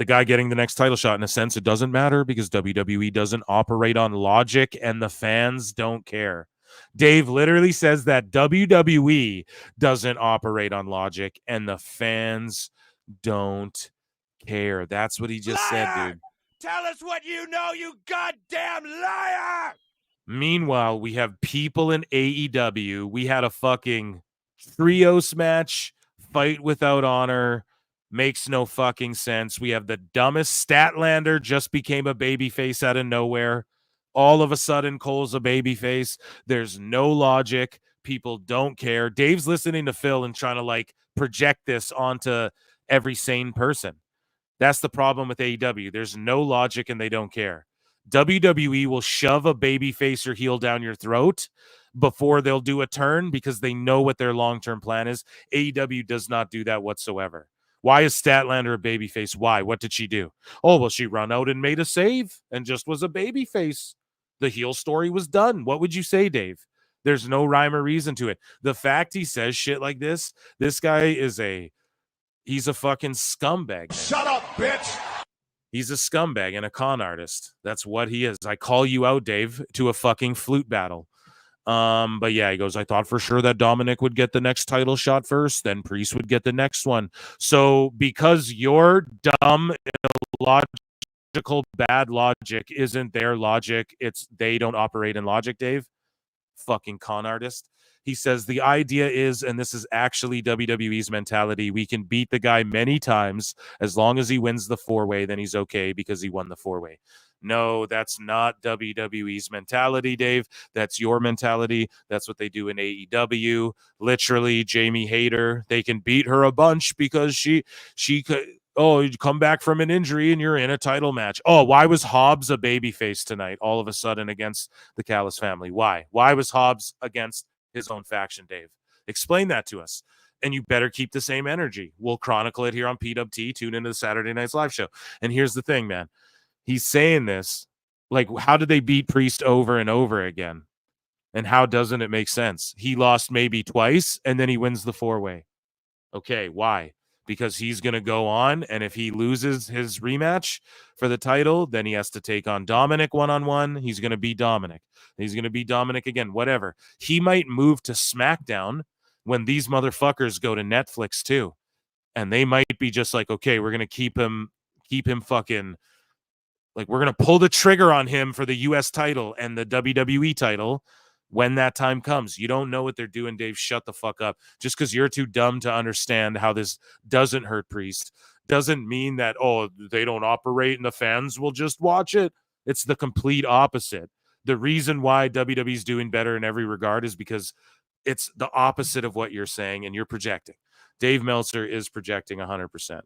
guy getting the next title shot, in a sense, it doesn't matter because WWE doesn't operate on logic and the fans don't care. Dave literally says that WWE doesn't operate on logic and the fans don't care. That's what he just said, dude. Tell us what you know, you goddamn liar! Meanwhile, we have people in AEW. We had a fucking trios match, fight without honor. Makes no fucking sense. We have the dumbest Statlander just became a babyface out of nowhere. All of a sudden, Cole's a babyface. There's no logic. People don't care. Dave's listening to Phil and trying to like project this onto every sane person. That's the problem with AEW. There's no logic and they don't care. WWE will shove a babyface or heel down your throat before they'll do a turn because they know what their long-term plan is. AEW does not do that whatsoever. Why is Statlander a babyface? Why? What did she do? Oh, well, she run out and made a save and just was a babyface. The heel story was done. What would you say, Dave? There's no rhyme or reason to it. The fact he says shit like this guy is he's a fucking scumbag. Man. Shut up, bitch! He's a scumbag and a con artist. That's what he is. I call you out, Dave, to a fucking flute battle. But yeah, he goes, I thought for sure that Dominic would get the next title shot first, then Priest would get the next one. So because your dumb, illogical, bad logic isn't their logic, they don't operate in logic, Dave. Fucking con artist. He says the idea is, and this is actually WWE's mentality, we can beat the guy many times as long as he wins the 4-way, then he's okay because he won the 4-way. No, that's not WWE's mentality, Dave. That's your mentality. That's what they do in AEW. Literally, Jamie Hayter, they can beat her a bunch because she could. Oh, you come back from an injury and you're in a title match. Oh, why was Hobbs a babyface tonight all of a sudden against the Callis family? Why? Why was Hobbs against his own faction, Dave? Explain that to us. And you better keep the same energy. We'll chronicle it here on PWT. Tune into the Saturday Night's Live show. And here's the thing, man. He's saying this, like, how did they beat Priest over and over again? And how doesn't it make sense? He lost maybe twice, and then he wins the 4-way. Okay, why? Because he's going to go on, and if he loses his rematch for the title, then he has to take on Dominic one-on-one. He's going to beat Dominic. He's going to beat Dominic again, whatever. He might move to SmackDown when these motherfuckers go to Netflix too. And they might be just like, okay, we're going to keep him fucking, like, we're going to pull the trigger on him for the US title and the WWE title when that time comes. You don't know what they're doing, Dave. Shut the fuck up. Just because you're too dumb to understand how this doesn't hurt Priest doesn't mean that, oh, they don't operate and the fans will just watch it. It's the complete opposite. The reason why WWE's doing better in every regard is because it's the opposite of what you're saying and you're projecting. Dave Meltzer is projecting 100%.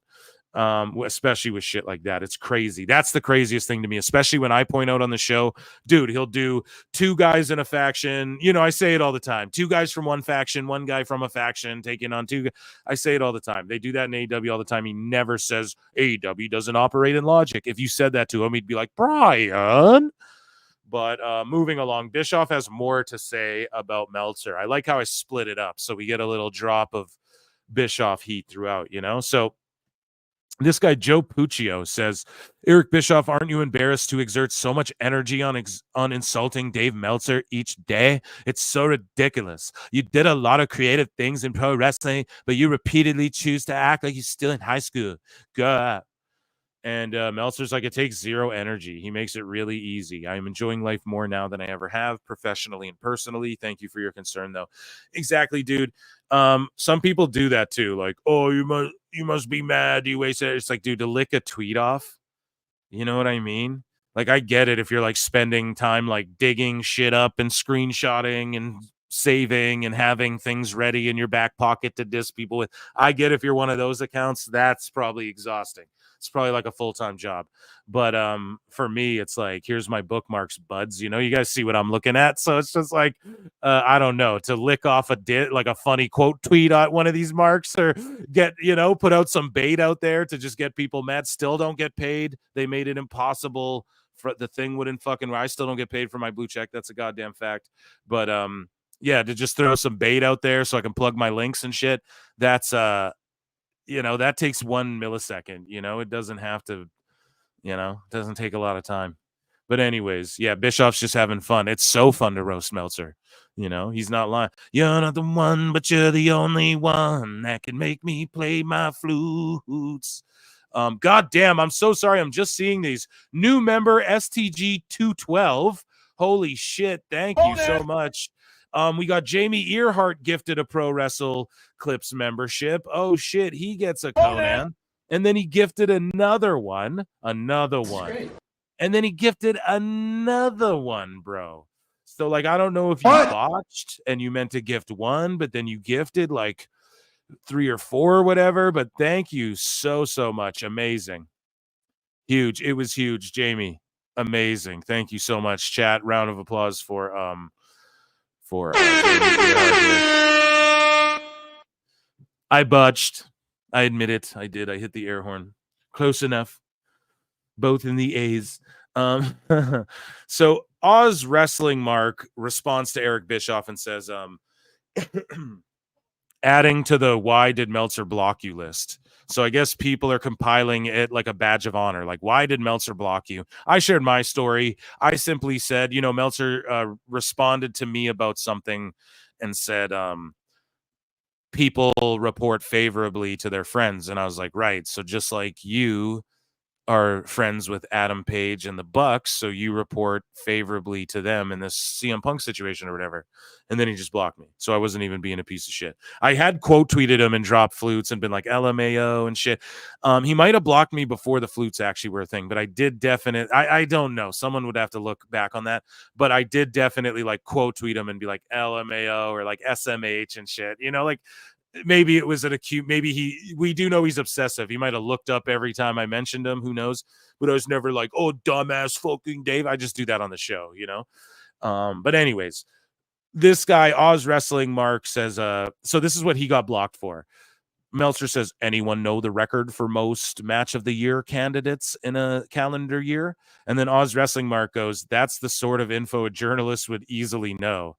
Especially with shit like that. It's crazy. That's the craziest thing to me, especially when I point out on the show, dude, he'll do 2 guys in a faction. You know, I say it all the time. 2 guys from one faction, 1 guy from a faction taking on 2. I say it all the time. They do that in AEW all the time. He never says AEW doesn't operate in logic. If you said that to him, he'd be like, Brian. But moving along, Bischoff has more to say about Meltzer. I like how I split it up so we get a little drop of Bischoff heat throughout, you know? So this guy, Joe Puccio, says, Eric Bischoff, aren't you embarrassed to exert so much energy on insulting Dave Meltzer each day? It's so ridiculous. You did a lot of creative things in pro wrestling, but you repeatedly choose to act like you're still in high school. Go up. And Meltzer's like, it takes 0 energy. He makes it really easy. I'm enjoying life more now than I ever have, professionally and personally. Thank you for your concern, though. Exactly, dude. Some people do that too. Like, oh, you must be mad. You wasted it. It's like, dude, to lick a tweet off. You know what I mean? Like, I get it if you're like spending time like digging shit up and screenshotting and saving and having things ready in your back pocket to diss people with. I get if you're one of those accounts, that's probably exhausting. It's probably like a full-time job. But for me, it's like, here's my bookmarks, buds. You know, you guys see what I'm looking at. So it's just like, I don't know, to lick off like a funny quote tweet on one of these marks or get, you know, put out some bait out there to just get people mad. Still don't get paid. They made it impossible. For the thing wouldn't fucking, I still don't get paid for my blue check. That's a goddamn fact. But yeah, to just throw some bait out there so I can plug my links and shit. That's you know, that takes 1 millisecond, you know, it doesn't have to, you know, it doesn't take a lot of time. But anyways, yeah, Bischoff's just having fun. It's so fun to roast Meltzer. You know, he's not lying. You're not the one, but you're the only one that can make me play my flutes. God damn, I'm so sorry. I'm just seeing these. New member STG 212. Holy shit. Thank you so much. We got Jamie Earhart gifted a Pro Wrestle Clips membership. Oh shit, he gets a Conan. And then he gifted another one. And then he gifted another one, bro. So like, I don't know if you botched and you meant to gift 1, but then you gifted like 3 or 4 or whatever. But thank you so much. Amazing. Huge. It was huge, Jamie. Amazing. Thank you so much, chat. Round of applause for I botched. I admit it. I did. I hit the air horn. Close enough. Both in the A's. So Oz Wrestling Mark responds to Eric Bischoff and says, adding to the why did Meltzer block you list. So I guess people are compiling it like a badge of honor. Like, why did Meltzer block you? I shared my story. I simply said, you know, Meltzer responded to me about something and said, people report favorably to their friends. And I was like, right. So just like you are friends with Adam Page and the Bucks, so you report favorably to them in this CM Punk situation or whatever. And then he just blocked me. So I wasn't even being a piece of shit. I had quote tweeted him and dropped flutes and been like LMAO and shit. He might have blocked me before the flutes actually were a thing, but I did definitely, I don't know. Someone would have to look back on that, but I did definitely like quote tweet him and be like LMAO or like SMH and shit, you know, like maybe it was an acute, we do know he's obsessive. He might have looked up every time I mentioned him, who knows, but I was never like, oh, dumbass fucking Dave. I just do that on the show, you know? But anyways, this guy, Oz Wrestling Mark, says, so this is what he got blocked for. Meltzer says, anyone know the record for most match of the year candidates in a calendar year? And then Oz Wrestling Mark goes, that's the sort of info a journalist would easily know.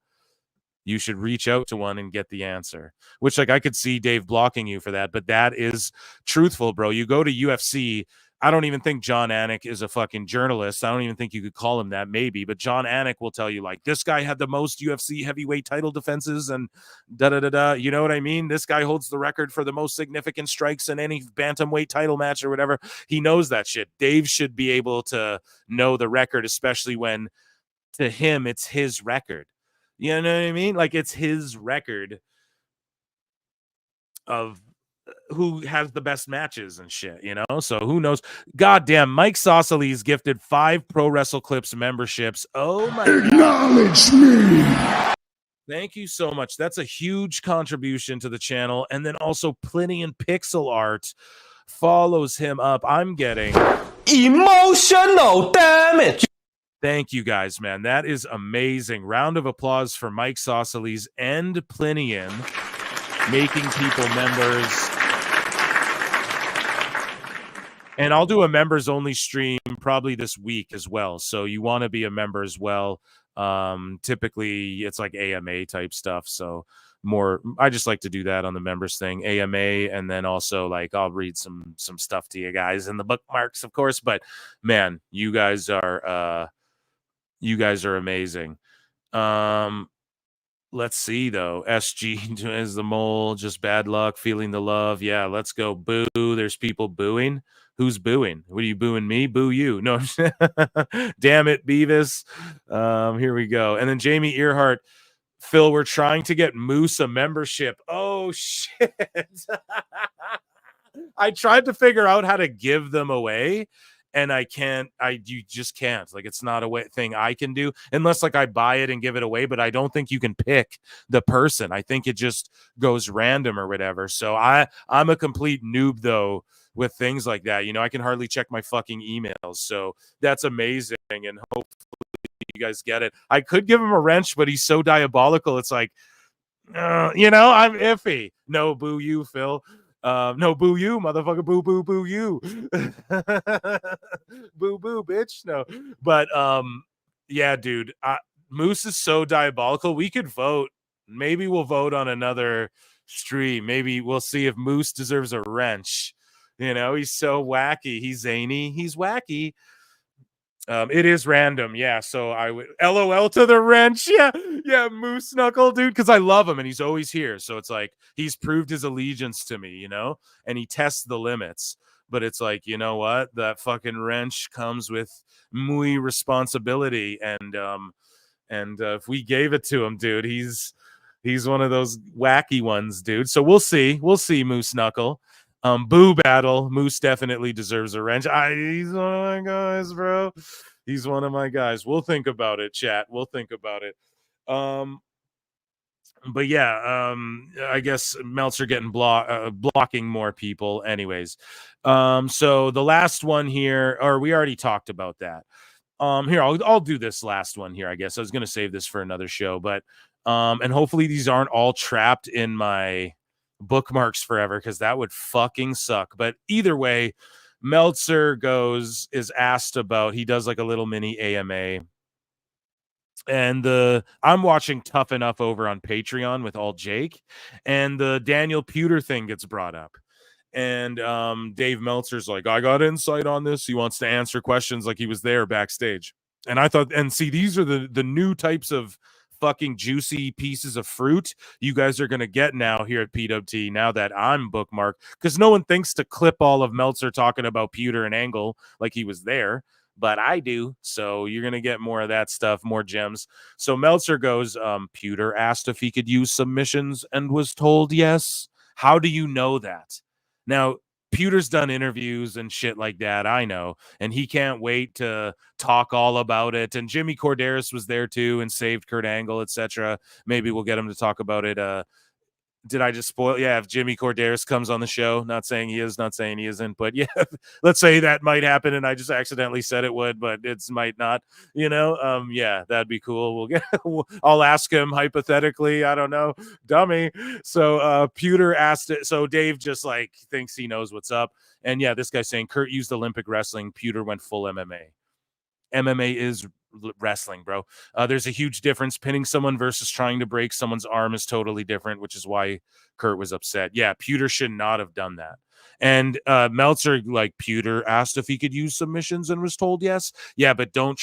You should reach out to one and get the answer. Which, like, I could see Dave blocking you for that, but that is truthful, bro. You go to UFC. I don't even think John Anik is a fucking journalist. I don't even think you could call him that, maybe. But John Anik will tell you, like, this guy had the most UFC heavyweight title defenses and da-da-da-da. You know what I mean? This guy holds the record for the most significant strikes in any bantamweight title match or whatever. He knows that shit. Dave should be able to know the record, especially when, to him, it's his record. You know what I mean? Like, it's his record of who has the best matches and shit, you know? So who knows? Goddamn, Mike Saucely's gifted 5 Pro Wrestle Clips memberships. Oh my God. Acknowledge me. Thank you so much. That's a huge contribution to the channel. And then also Plinian Pixel Art follows him up. I'm getting emotional damage. Thank you guys, man. That is amazing. Round of applause for Mike Saucely's and Plinian making people members. And I'll do a members only stream probably this week as well. So you want to be a member as well. Typically it's like AMA type stuff. So I just like to do that on the members thing, AMA. And then also like, I'll read some stuff to you guys in the bookmarks, of course, but man, you guys are amazing. Let's see though. SG is the mole, just bad luck, feeling the love. Yeah, let's go. Boo. There's people booing. Who's booing? What are you booing me? Boo you. No. Damn it, Beavis. Here we go. And then Jamie Earhart, Phil, we're trying to get Moose a membership. Oh shit. I tried to figure out how to give them away. And you just can't. Like, it's not a thing I can do unless like I buy it and give it away, but I don't think you can pick the person. I think it just goes random or whatever. So I'm a complete noob though with things like that. You know, I can hardly check my fucking emails. So that's amazing. And hopefully you guys get it. I could give him a wrench, but he's so diabolical. It's like, you know, I'm iffy. No, boo you, Phil. No, boo you, motherfucker, boo, boo, boo you. Boo, boo, bitch. No. But, yeah, dude, Moose is so diabolical. We could vote. Maybe we'll vote on another stream. Maybe we'll see if Moose deserves a wrench. You know, he's so wacky. He's zany. He's wacky. It is random, yeah. So I would LOL to the wrench, yeah, Moose Knuckle, dude, because I love him and he's always here. So it's like he's proved his allegiance to me, you know, and he tests the limits. But it's like, you know what? That fucking wrench comes with muy responsibility, and if we gave it to him, dude, he's one of those wacky ones, dude. So we'll see, Moose Knuckle. Boo battle. Moose definitely deserves a wrench. He's one of my guys, bro. He's one of my guys. We'll think about it, chat. We'll think about it. But yeah, I guess Meltzer getting blocking more people. Anyways, so the last one here, or we already talked about that. Here, I'll do this last one here. I guess I was gonna save this for another show, but and hopefully these aren't all trapped in my bookmarks forever, because that would fucking suck. But either way, Meltzer is asked about, he does like a little mini AMA, and I'm watching Tough Enough over on Patreon with All Jake, and the Daniel Pewter thing gets brought up, and Dave Meltzer's like, I got insight on this. He wants to answer questions like he was there backstage. And I thought, and see, these are the new types of fucking juicy pieces of fruit you guys are going to get now here at PWT, now that I'm bookmarked, because no one thinks to clip all of Meltzer talking about Pewter and Angle like he was there, but I do. So you're going to get more of that stuff, more gems. So Meltzer goes, Pewter asked if he could use submissions and was told yes. How do you know that? Now, Pewter's done interviews and shit like that, I know, and he can't wait to talk all about it. And Jimmy Corderas was there too and saved Kurt Angle, etc. Maybe we'll get him to talk about it. Did I just spoil? Yeah, if Jimmy Corderas comes on the show, not saying he is, not saying he isn't, but yeah, let's say that might happen, and I just accidentally said it would, but it might not, you know. Yeah, that'd be cool. I'll ask him hypothetically. I don't know, dummy. So Pewter asked it. So Dave just like thinks he knows what's up, and yeah, this guy's saying Kurt used Olympic wrestling. Pewter went full MMA. MMA is wrestling, bro. There's a huge difference. Pinning someone versus trying to break someone's arm is totally different, which is why Kurt was upset. Yeah, Pewter should not have done that. And Meltzer, like, Pewter asked if he could use submissions and was told yes. Yeah, but don't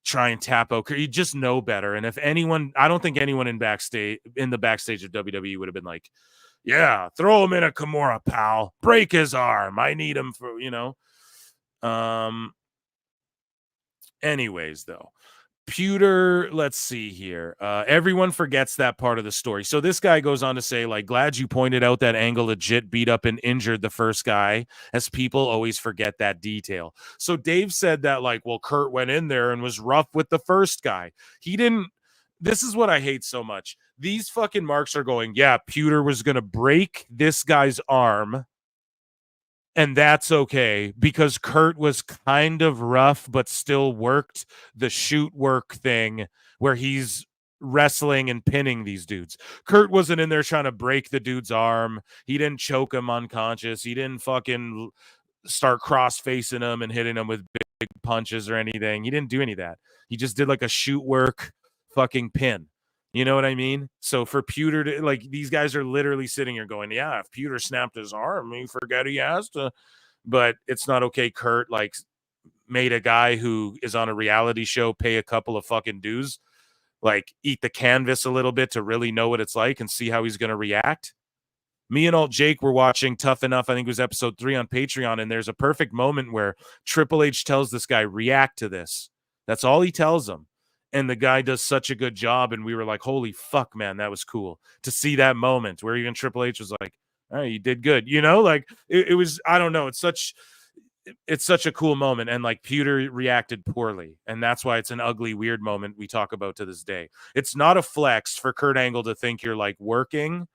try and tap out. You just know better. And if anyone, I don't think anyone in the backstage of WWE would have been like, yeah, throw him in a Kimura, pal. Break his arm. I need him for, you know. Anyways, though, Pewter, let's see here. Everyone forgets that part of the story. So this guy goes on to say, like, glad you pointed out that Angle legit beat up and injured the first guy, as people always forget that detail. So Dave said that, like, well, Kurt went in there and was rough with the first guy. He didn't. This is what I hate so much. These fucking marks are going, yeah, Pewter was going to break this guy's arm, and that's okay because Kurt was kind of rough, but still worked the shoot work thing where he's wrestling and pinning these dudes. Kurt wasn't in there trying to break the dude's arm. He didn't choke him unconscious. He didn't fucking start cross-facing him and hitting him with big punches or anything. He didn't do any of that. He just did like a shoot work fucking pin. You know what I mean? So for Pewter to, like, these guys are literally sitting here going, yeah, if Pewter snapped his arm, he forget he has to. But it's not okay. Kurt, like, made a guy who is on a reality show pay a couple of fucking dues, like, eat the canvas a little bit to really know what it's like and see how he's going to react. Me and Alt Jake were watching Tough Enough, I think it was episode 3 on Patreon, and there's a perfect moment where Triple H tells this guy, react to this. That's all he tells him. And the guy does such a good job. And we were like, holy fuck, man, that was cool to see that moment where even Triple H was like, all right, you did good. You know, like it was, I don't know. It's such a cool moment. And like Pewter reacted poorly. And that's why it's an ugly, weird moment we talk about to this day. It's not a flex for Kurt Angle to think you're like working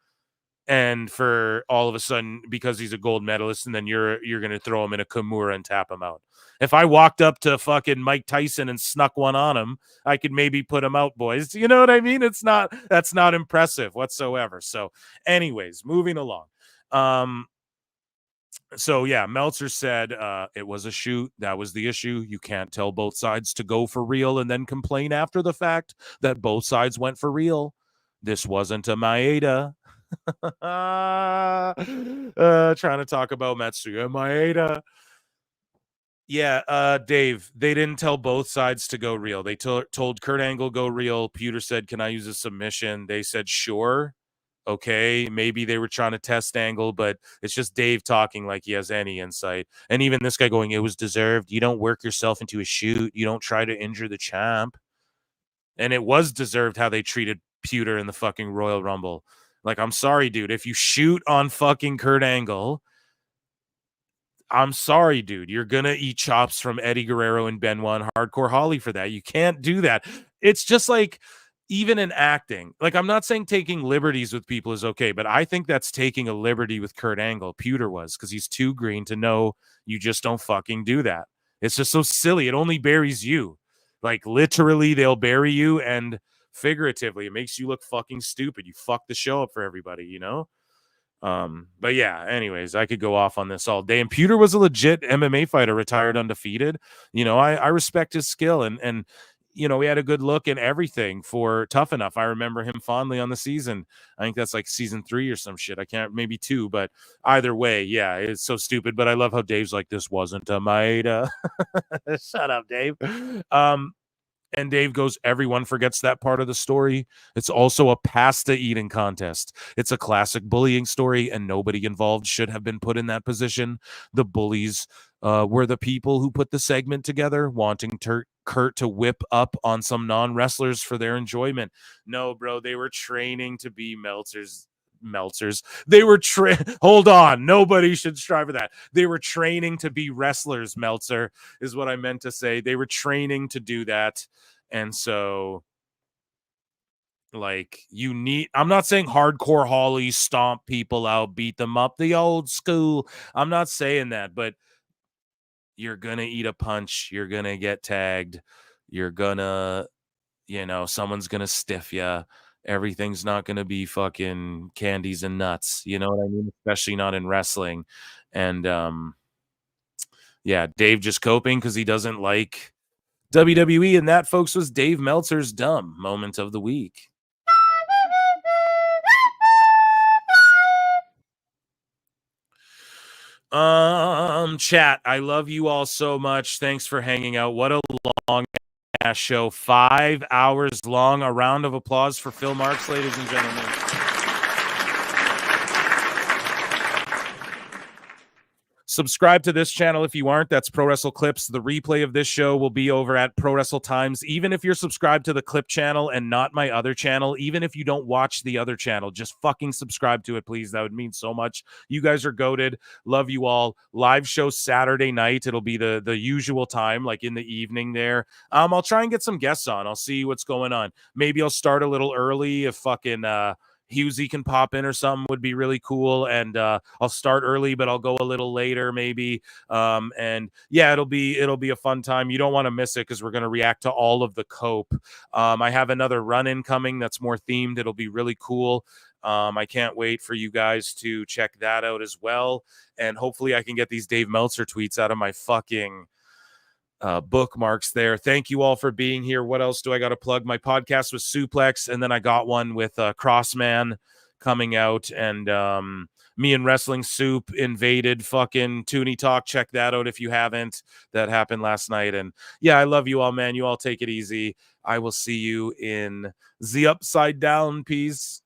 and for all of a sudden, because he's a gold medalist, and then you're going to throw him in a Kimura and tap him out. If I walked up to fucking Mike Tyson and snuck one on him, I could maybe put him out, boys. You know what I mean? That's not impressive whatsoever. So anyways, moving along. So yeah, Meltzer said it was a shoot. That was the issue. You can't tell both sides to go for real and then complain after the fact that both sides went for real. This wasn't a Maeda. Trying to talk about Matsuya Maeda. Yeah, Dave, they didn't tell both sides to go real. They told Kurt Angle go real. Pewter said, can I use a submission? They said, sure. Okay, maybe they were trying to test Angle, but it's just Dave talking like he has any insight. And even this guy going, it was deserved. You don't work yourself into a shoot. You don't try to injure the champ. And it was deserved how they treated Pewter in the fucking Royal Rumble. Like, I'm sorry, dude. If you shoot on fucking Kurt Angle, I'm sorry, dude. You're going to eat chops from Eddie Guerrero and Benoit and Hardcore Holly for that. You can't do that. It's just like, even in acting, like, I'm not saying taking liberties with people is okay, but I think that's taking a liberty with Kurt Angle. Pewter was, because he's too green to know you just don't fucking do that. It's just so silly. It only buries you. Like, literally, they'll bury you, and figuratively, it makes you look fucking stupid. You fuck the show up for everybody, you know? But yeah, anyways, I could go off on this all day. And Pewter was a legit MMA fighter, retired undefeated. You know, I respect his skill, and you know, we had a good look in everything for Tough Enough. I remember him fondly on the season. I think that's like season 3 or some shit. I can't, maybe 2, but either way, yeah, it's so stupid. But I love how Dave's like, this wasn't a Maeda. Shut up, Dave. And Dave goes, everyone forgets that part of the story. It's also a pasta eating contest. It's a classic bullying story, and nobody involved should have been put in that position. The bullies were the people who put the segment together, wanting Kurt to whip up on some non-wrestlers for their enjoyment. No, bro, they were training to be Meltzers. They were hold on, nobody should strive for that. They were training to be wrestlers. Meltzer is what I meant to say. They were training to do that. And so, like, you need, I'm not saying Hardcore Holly stomp people out, beat them up the old school. I'm not saying that, but you're gonna eat a punch, you're gonna get tagged, you're gonna, you know, someone's gonna stiff you. Everything's not going to be fucking candies and nuts. You know what I mean? Especially not in wrestling. And, yeah, Dave just coping because he doesn't like WWE. And that, folks, was Dave Meltzer's dumb moment of the week. Chat, I love you all so much. Thanks for hanging out. What a long show, 5 hours long. A round of applause for Phil Marks, ladies and gentlemen. Subscribe to this channel if you aren't. That's Pro Wrestle Clips. The replay of this show will be over at Pro Wrestle Times. Even if you're subscribed to the Clip channel and not my other channel, even if you don't watch the other channel, just fucking subscribe to it, please. That would mean so much. You guys are goated. Love you all. Live show Saturday night. It'll be the usual time, like in the evening there. I'll try and get some guests on. I'll see what's going on. Maybe I'll start a little early if fucking Husey can pop in or something would be really cool. And I'll start early, but I'll go a little later maybe. And yeah, it'll be a fun time. You don't want to miss it because we're going to react to all of the Cope. I have another run-in coming that's more themed. It'll be really cool. I can't wait for you guys to check that out as well. And hopefully I can get these Dave Meltzer tweets out of my fucking bookmarks there. Thank you all for being here. What else do I got to plug? My podcast with Suplex, and then I got one with Crossman coming out, and me and Wrestling Soup invaded fucking Toonie Talk. Check that out if you haven't. That happened last night. And yeah, I love you all, man. You all take it easy. I will see you in the Upside Down. Peace.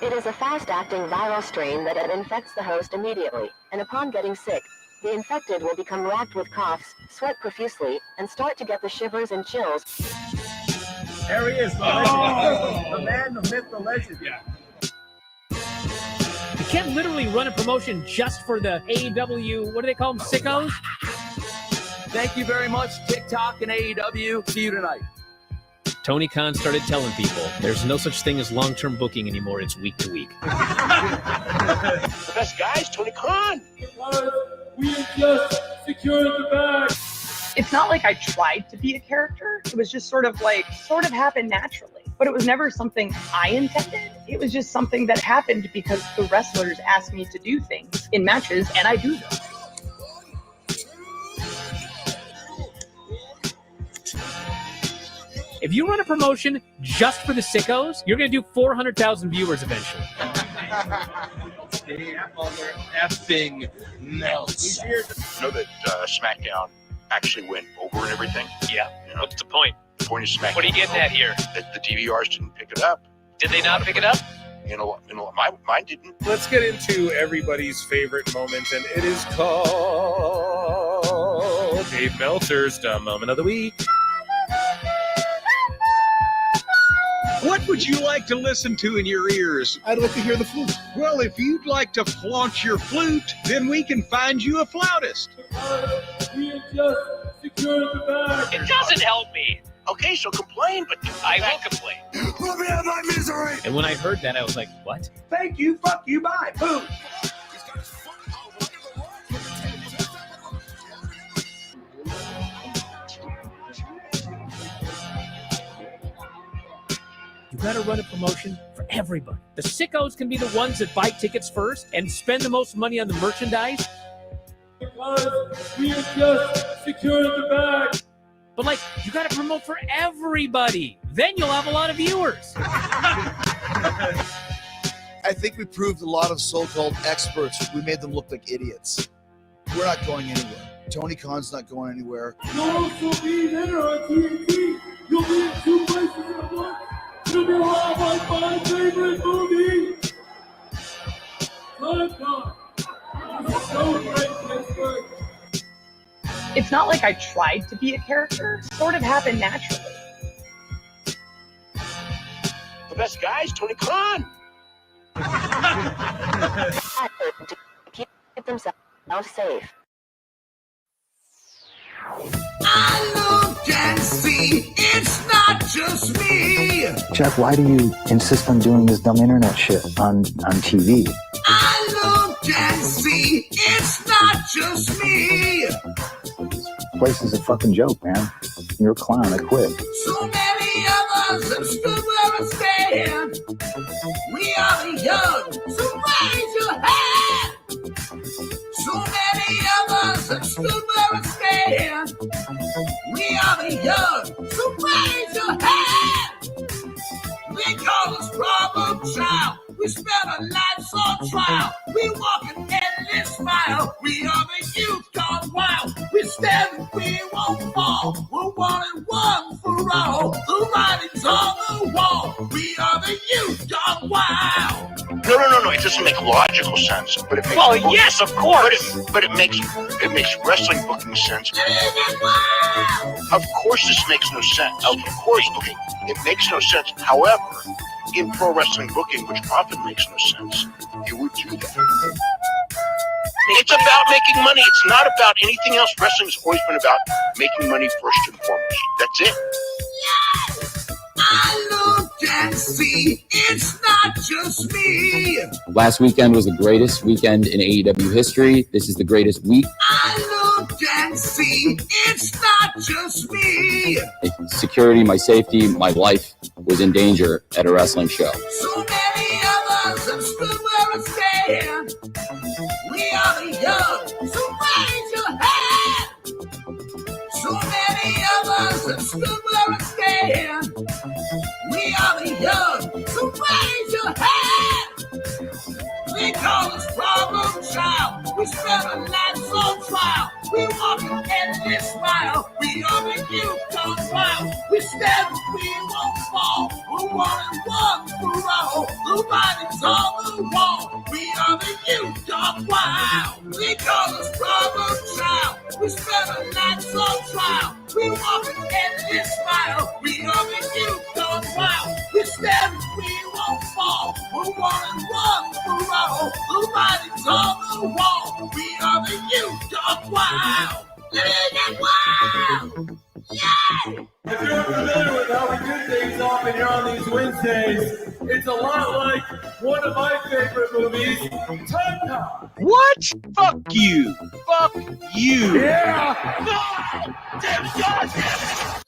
It is a fast-acting viral strain that infects the host immediately, and upon getting sick, the infected will become racked with coughs, sweat profusely, and start to get the shivers and chills. There he is, the legend. The man, the myth, the legend. Yeah. You can't literally run a promotion just for the AEW, what do they call them, sickos? Thank you very much, TikTok and AEW. See you tonight. Tony Khan started telling people there's no such thing as long-term booking anymore. It's week to week. The best guy is Tony Khan. We just secured the bag. It's not like I tried to be a character. It was just sort of happened naturally. But it was never something I intended. It was just something that happened because the wrestlers asked me to do things in matches, and I do them. If you run a promotion just for the sickos, you're going to do 400,000 viewers eventually. Effing Meltzer. You know that SmackDown actually went over and everything? Yeah. You know? What's the point? The point is SmackDown. What are you getting at here? That the DVRs didn't pick it up. Did they not pick it up? You know, mine didn't. Let's get into everybody's favorite moment, and it is called Dave Meltzer's Dumb Moment of the Week. What would you like to listen to in your ears? I'd like to hear the flute. Well, if you'd like to flaunt your flute, then we can find you a flautist. We just secured the bag. It doesn't help me. Okay, so complain, but I will complain. Let me have my misery. And when I heard that, I was like, what? Thank you, fuck you, bye. Boom. You got to run a promotion for everybody. The sickos can be the ones that buy tickets first and spend the most money on the merchandise. Because we just secured the bag. But like, you got to promote for everybody. Then you'll have a lot of viewers. I think we proved a lot of so-called experts. We made them look like idiots. We're not going anywhere. Tony Khan's not going anywhere. You'll also be there on TNT. You'll be in 2 places at once. It'll be live on my favorite movie. Time God. It's so great, Pittsburgh. It's not like I tried to be a character. It sort of happened naturally. The best guy is Tony Khan. Keep themselves safe. I look and see it's not just me. Jeff, why do you insist on doing this dumb internet shit on TV? I look and see it's not just me. This place is a fucking joke, man. You're a clown. I quit. So many of us have stood where I stand. We are the young, so raise your hand. So many of us have stood where I stand. We are the young, so raise your hand. They call us problem child. We spend our lives on trial. We walk an endless mile. We are the youth gone wild. We stand and we won't fall. We're 1 and 1 for all. The writing's on the wall. We are the youth gone wild. No. It doesn't make logical sense, but it makes. Well, yes, of course. But it makes wrestling booking sense. Of course, this makes no sense. Of course, it makes no sense. However, in pro wrestling booking, which often makes no sense, you would do that. It's about making money. It's not about anything else. Wrestling's always been about making money first and foremost. That's it. I look and see it's not just me. Last weekend was the greatest weekend in AEW history. This is the greatest week. I look and see it's not just me. Security, my safety, my life was in danger at a wrestling show. So many of us have stood where I stand. We are the young, so raise your hand. So many of us have stood where I stand. We are the young, so raise your hand. They call us problem child. We spend our lives on trial. We walk an endless mile. We are the youth gone wild. We stand, we won't fall. We're 1 and 1 for all. The writing's on the wall. We are the youth gone wild. They call us problem child. We spend our lives on trial. We walk an endless mile. We are the youth gone wild. We stand, we won't fall. We're 1 and 1 for all. The writing's on the wall. We are the youth gone wild. Get wild. Yeah! If you're familiar with how we do things often here on these Wednesdays, it's a lot like one of my favorite movies, Time Cop. What? Fuck you. Fuck you. Yeah! Fuck! Damn it, God!